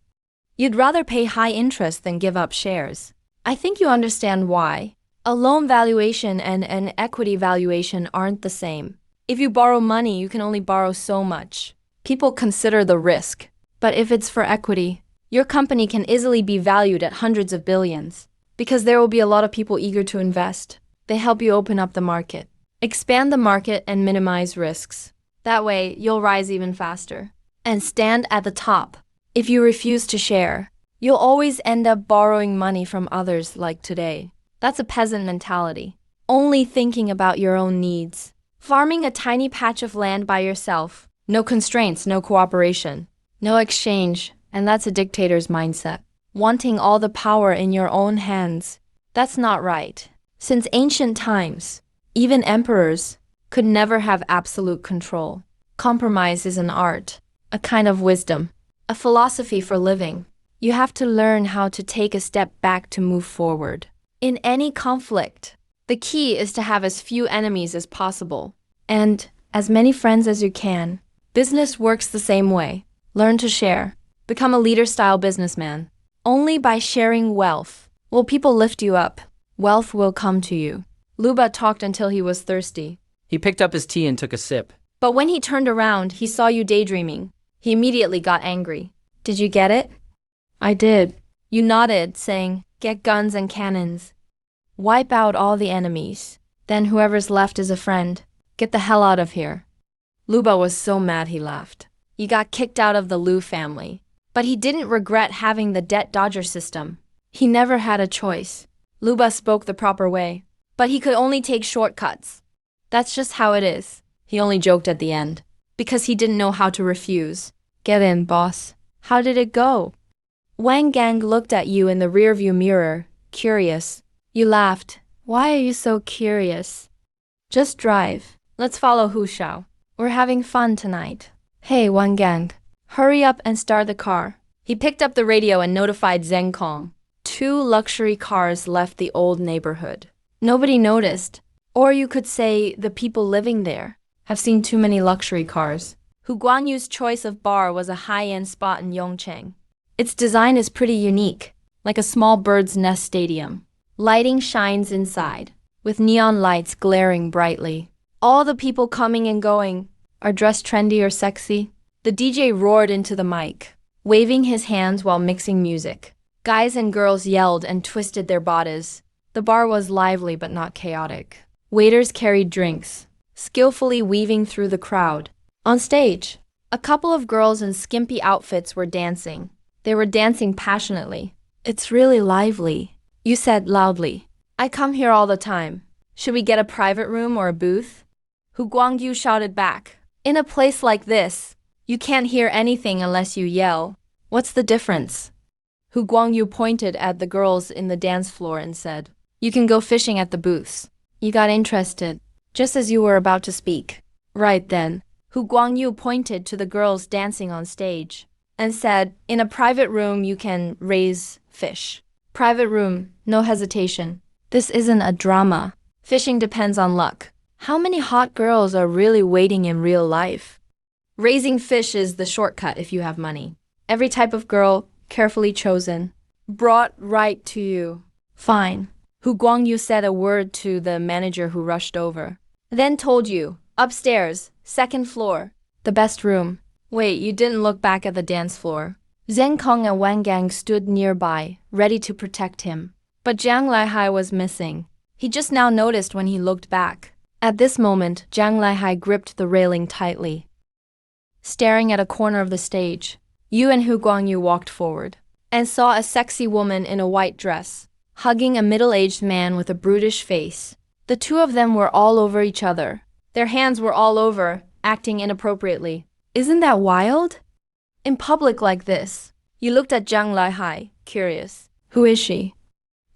You'd rather pay high interest than give up shares. I think you understand why. A loan valuation and an equity valuation aren't the same. If you borrow money, you can only borrow so much. People consider the risk. But if it's for equity, your company can easily be valued at hundreds of billions. Because there will be a lot of people eager to invest. They help you open up the market. Expand the market and minimize risks. That way, you'll rise even faster. And stand at the top. If you refuse to share, you'll always end up borrowing money from others like today. That's a peasant mentality. Only thinking about your own needs. Farming a tiny patch of land by yourself. No constraints, no cooperation. No exchange, and that's a dictator's mindset. Wanting all the power in your own hands. That's not right. Since ancient times, even emperors could never have absolute control. Compromise is an art, a kind of wisdom, a philosophy for living. You have to learn how to take a step back to move forward. In any conflict, the key is to have as few enemies as possible, and as many friends as you can. Business works the same way. Learn to share. Become a leader-style businessman. Only by sharing wealth will people lift you up. Wealth will come to you. Luba talked until he was thirsty. He picked up his tea and took a sip. But when he turned around, he saw you daydreaming. He immediately got angry. Did you get it? I did. You nodded, saying, get guns and cannons. Wipe out all the enemies. Then whoever's left is a friend. Get the hell out of here. Luba was so mad he laughed. You got kicked out of the Liu family. But he didn't regret having the debt dodger system. He never had a choice. Luba spoke the proper way. But he could only take shortcuts. That's just how it is. He only joked at the end. Because he didn't know how to refuse. Get in, boss. How did it go? Wang Gang looked at you in the rearview mirror, curious. You laughed. Why are you so curious? Just drive. Let's follow Hu Shao. We're having fun tonight. Hey, Wang Gang. Hurry up and start the car. He picked up the radio and notified Zheng Kong. 2 luxury cars left the old neighborhood. Nobody noticed. Or you could say the people living there have seen too many luxury cars. Hu Guanyu's choice of bar was a high-end spot in Yongcheng. Its design is pretty unique, like a small bird's nest stadium. Lighting shines inside, with neon lights glaring brightly. All the people coming and going are dressed trendy or sexy. The DJ roared into the mic, waving his hands while mixing music. Guys and girls yelled and twisted their bodies. The bar was lively but not chaotic. Waiters carried drinks, skillfully weaving through the crowd. On stage, a couple of girls in skimpy outfits were dancing. They were dancing passionately. It's really lively, you said loudly. I come here all the time. Should we get a private room or a booth? Hu Guangyu shouted back. In a place like this, you can't hear anything unless you yell. What's the difference? Hu Guangyu pointed at the girls in the dance floor and said, you can go fishing at the booths. You got interested, just as you were about to speak. Right then, Hu Guangyu pointed to the girls dancing on stage and said, in a private room you can raise fish. Private room, no hesitation. This isn't a drama. Fishing depends on luck. How many hot girls are really waiting in real life? Raising fish is the shortcut if you have money. Every type of girl, carefully chosen, brought right to you. Fine. Hu Guangyu said a word to the manager who rushed over. Then told you, upstairs, second floor, the best room. Wait, you didn't look back at the dance floor. Zheng Kong and Wang Gang stood nearby, ready to protect him. But Jiang Laihai was missing. He just now noticed when he looked back. At this moment, Jiang Laihai gripped the railing tightly. Staring at a corner of the stage, Yu and Hu Guangyu walked forward and saw a sexy woman in a white dress, hugging a middle-aged man with a brutish face. The two of them were all over each other. Their hands were all over, acting inappropriately. Isn't that wild? In public like this. You looked at Jiang Laihai, curious. Who is she?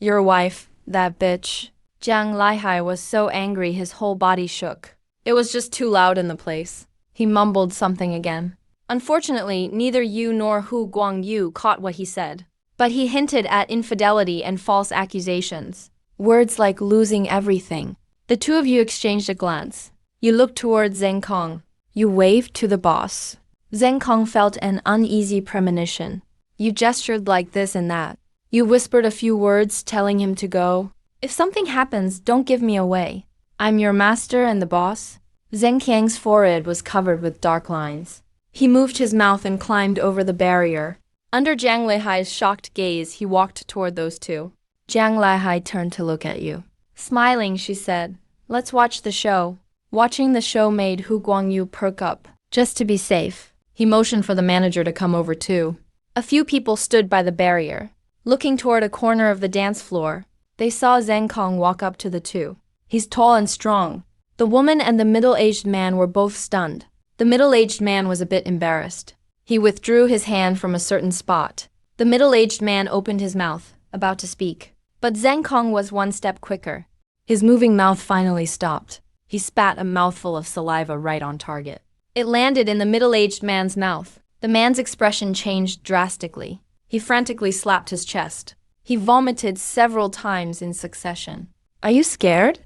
Your wife, that bitch. Jiang Laihai was so angry his whole body shook. It was just too loud in the place. He mumbled something again. Unfortunately, neither Yu nor Hu Guangyu caught what he said. But he hinted at infidelity and false accusations. Words like losing everything. The two of you exchanged a glance. You looked toward Zheng Kong. You waved to the boss. Zheng Kong felt an uneasy premonition. You gestured like this and that. You whispered a few words telling him to go. If something happens, don't give me away. I'm your master and the boss. Zheng Qiang's forehead was covered with dark lines. He moved his mouth and climbed over the barrier. Under Jiang Laihai's shocked gaze, he walked toward those two. Jiang Laihai turned to look at you. Smiling, she said, let's watch the show. Watching the show made Hu Guangyu perk up. Just to be safe, he motioned for the manager to come over too. A few people stood by the barrier. Looking toward a corner of the dance floor, they saw Zheng Kong walk up to the two. He's tall and strong. The woman and the middle-aged man were both stunned. The middle-aged man was a bit embarrassed. He withdrew his hand from a certain spot. The middle-aged man opened his mouth, about to speak. But Zheng Kong was one step quicker. His moving mouth finally stopped. He spat a mouthful of saliva right on target. It landed in the middle-aged man's mouth. The man's expression changed drastically. He frantically slapped his chest. He vomited several times in succession. Are you scared?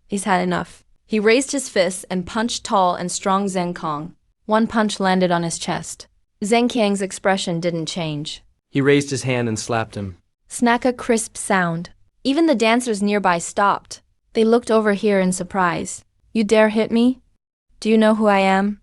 He's had enough. He raised his fists and punched tall and strong Zheng Kong. One punch landed on his chest. Zheng Qiang's expression didn't change. He raised his hand and slapped him. Snack a crisp sound. Even the dancers nearby stopped. They looked over here in surprise. You dare hit me? Do you know who I am?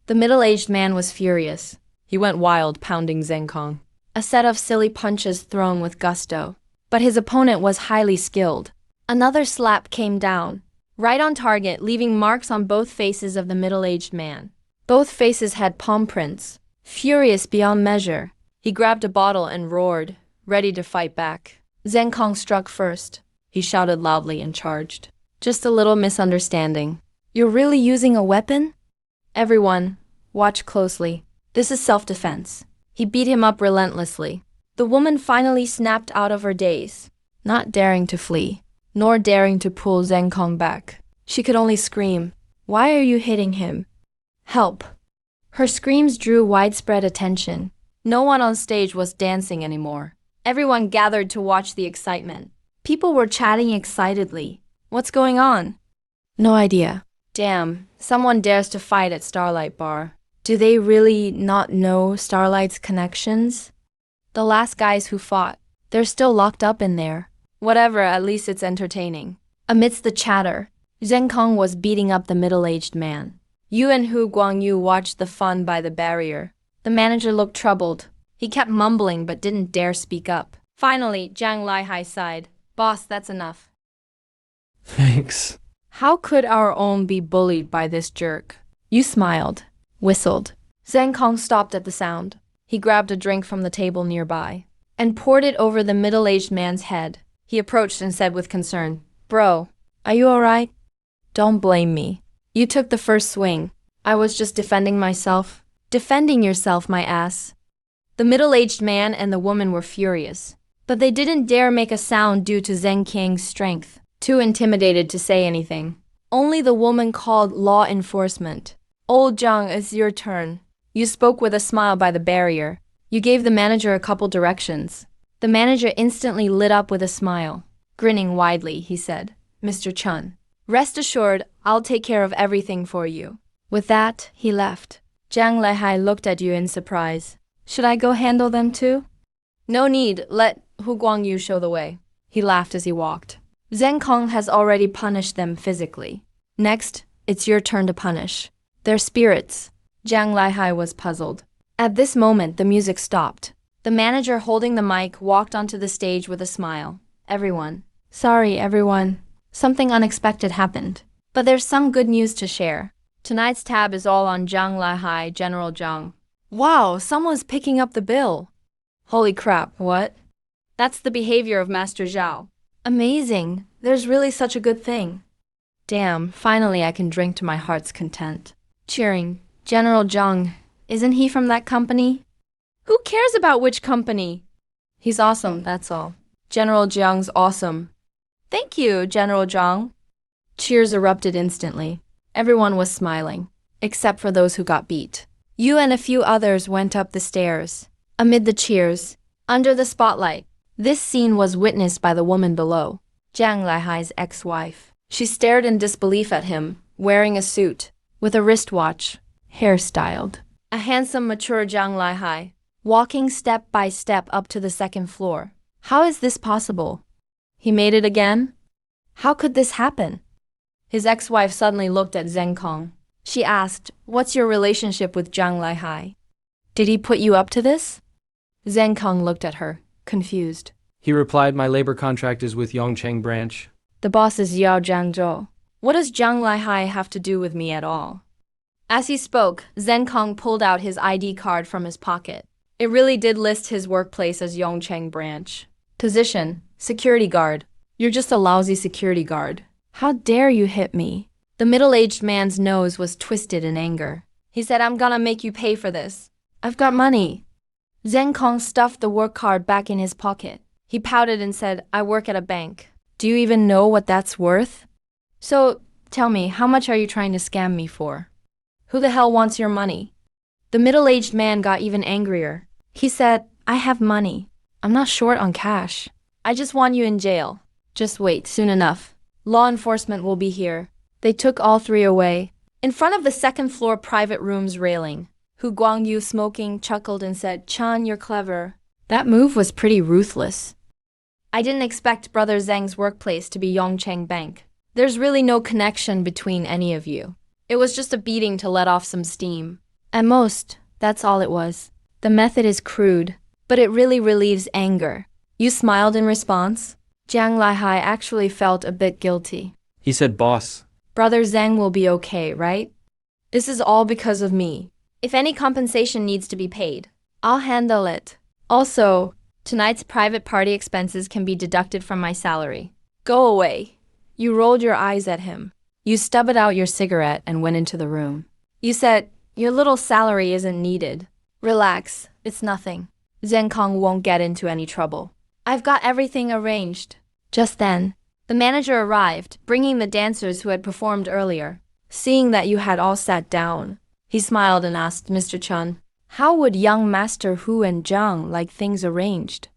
The middle-aged man was furious. He went wild, pounding Zheng Kong. A set of silly punches thrown with gusto. But his opponent was highly skilled. Another slap came down, right on target, leaving marks on both faces of the middle-aged man. Both faces had palm prints. Furious beyond measure, he grabbed a bottle and roared, ready to fight back. Zheng Kong struck first. He shouted loudly and charged. Just a little misunderstanding. You're really using a weapon? Everyone, watch closely. This is self-defense. He beat him up relentlessly. The woman finally snapped out of her daze, not daring to flee, nor daring to pull Zheng Kong back. She could only scream, "Why are you hitting him? Help!" Her screams drew widespread attention. No one on stage was dancing anymore. Everyone gathered to watch the excitement. People were chatting excitedly. What's going on? No idea. Damn, someone dares to fight at Starlight Bar. Do they really not know Starlight's connections? The last guys who fought, they're still locked up in there. Whatever, at least it's entertaining. Amidst the chatter, Zheng Kong was beating up the middle-aged man. Yu and Hu Guangyu watched the fun by the barrier. The manager looked troubled. He kept mumbling but didn't dare speak up. Finally, Jiang Laihai sighed. Boss, that's enough. Thanks. How could our own be bullied by this jerk? You smiled, whistled. Zheng Kong stopped at the sound. He grabbed a drink from the table nearby and poured it over the middle-aged man's head. He approached and said with concern, "Bro, are you alright? Don't blame me. You took the first swing. I was just defending myself." Defending yourself, my ass. The middle-aged man and the woman were furious, but they didn't dare make a sound due to Zheng Qiang's strength. Too intimidated to say anything. Only the woman called law enforcement. Old Zhang, it's your turn. You spoke with a smile by the barrier. You gave the manager a couple directions. The manager instantly lit up with a smile. Grinning widely, he said, Mr. Chun, rest assured, I'll take care of everything for you. With that, he left. Zhang Leihai looked at you in surprise. Should I go handle them too? No need, let Hu Guangyu show the way. He laughed as he walked. Zheng Kong has already punished them physically. Next, it's your turn to punish their spirits. Zhang Leihai was puzzled. At this moment, the music stopped. The manager holding the mic walked onto the stage with a smile. Sorry everyone. Something unexpected happened. But there's some good news to share. Tonight's tab is all on Zhang Leihai, General Zhang. Wow, someone's picking up the bill. Holy crap, what? That's the behavior of Master Zhao. Amazing, there's really such a good thing. Damn, finally I can drink to my heart's content. Cheering, General Zhang, isn't he from that company? Who cares about which company? He's awesome, that's all. General Zhang's awesome. Thank you, General Zhang. Cheers erupted instantly. Everyone was smiling, except for those who got beat. You and a few others went up the stairs. Amid the cheers, under the spotlight, this scene was witnessed by the woman below, Zhang Leihai's ex-wife. She stared in disbelief at him, wearing a suit, with a wristwatch, hairstyled. A handsome, mature Zhang Leihai, walking step by step up to the second floor. How is this possible? He made it again? How could this happen? His ex-wife suddenly looked at Zheng Kong. She asked, what's your relationship with Zhang Leihai? Did he put you up to this? Zheng Kong looked at her, confused. He replied, my labor contract is with Yongcheng branch. The boss is Yao Jiangzhou. What does Zhang Leihai have to do with me at all? As he spoke, Zheng Kong pulled out his ID card from his pocket. It really did list his workplace as Yongcheng branch. Position, security guard. You're just a lousy security guard. How dare you hit me? The middle-aged man's nose was twisted in anger. He said, I'm gonna make you pay for this. I've got money. Zheng Kong stuffed the work card back in his pocket. He pouted and said, I work at a bank. Do you even know what that's worth? So, tell me, how much are you trying to scam me for? Who the hell wants your money? The middle-aged man got even angrier. He said, I have money. I'm not short on cash. I just want you in jail. Just wait, soon enough. Law enforcement will be here. They took all three away. In front of the second-floor private room's railing, Hu Guangyu, smoking, chuckled and said, Chan, you're clever. That move was pretty ruthless. I didn't expect Brother Zhang's workplace to be Yongcheng Bank. There's really no connection between any of you. It was just a beating to let off some steam. At most, that's all it was. The method is crude, but it really relieves anger. You smiled in response? Zhang Leihai actually felt a bit guilty. He said, boss. Brother Zhang will be okay, right? This is all because of me. If any compensation needs to be paid, I'll handle it. Also, tonight's private party expenses can be deducted from my salary. Go away. You rolled your eyes at him. You stubbed out your cigarette and went into the room. You said, your little salary isn't needed. Relax, it's nothing. Zheng Kong won't get into any trouble. I've got everything arranged. Just then, the manager arrived, bringing the dancers who had performed earlier. Seeing that you had all sat down, he smiled and asked Mr. Chun, how would young Master Hu and Zhang like things arranged?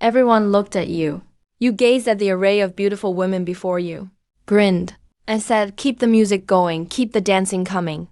Everyone looked at you. You gazed at the array of beautiful women before you, grinned, and said, keep the music going, keep the dancing coming.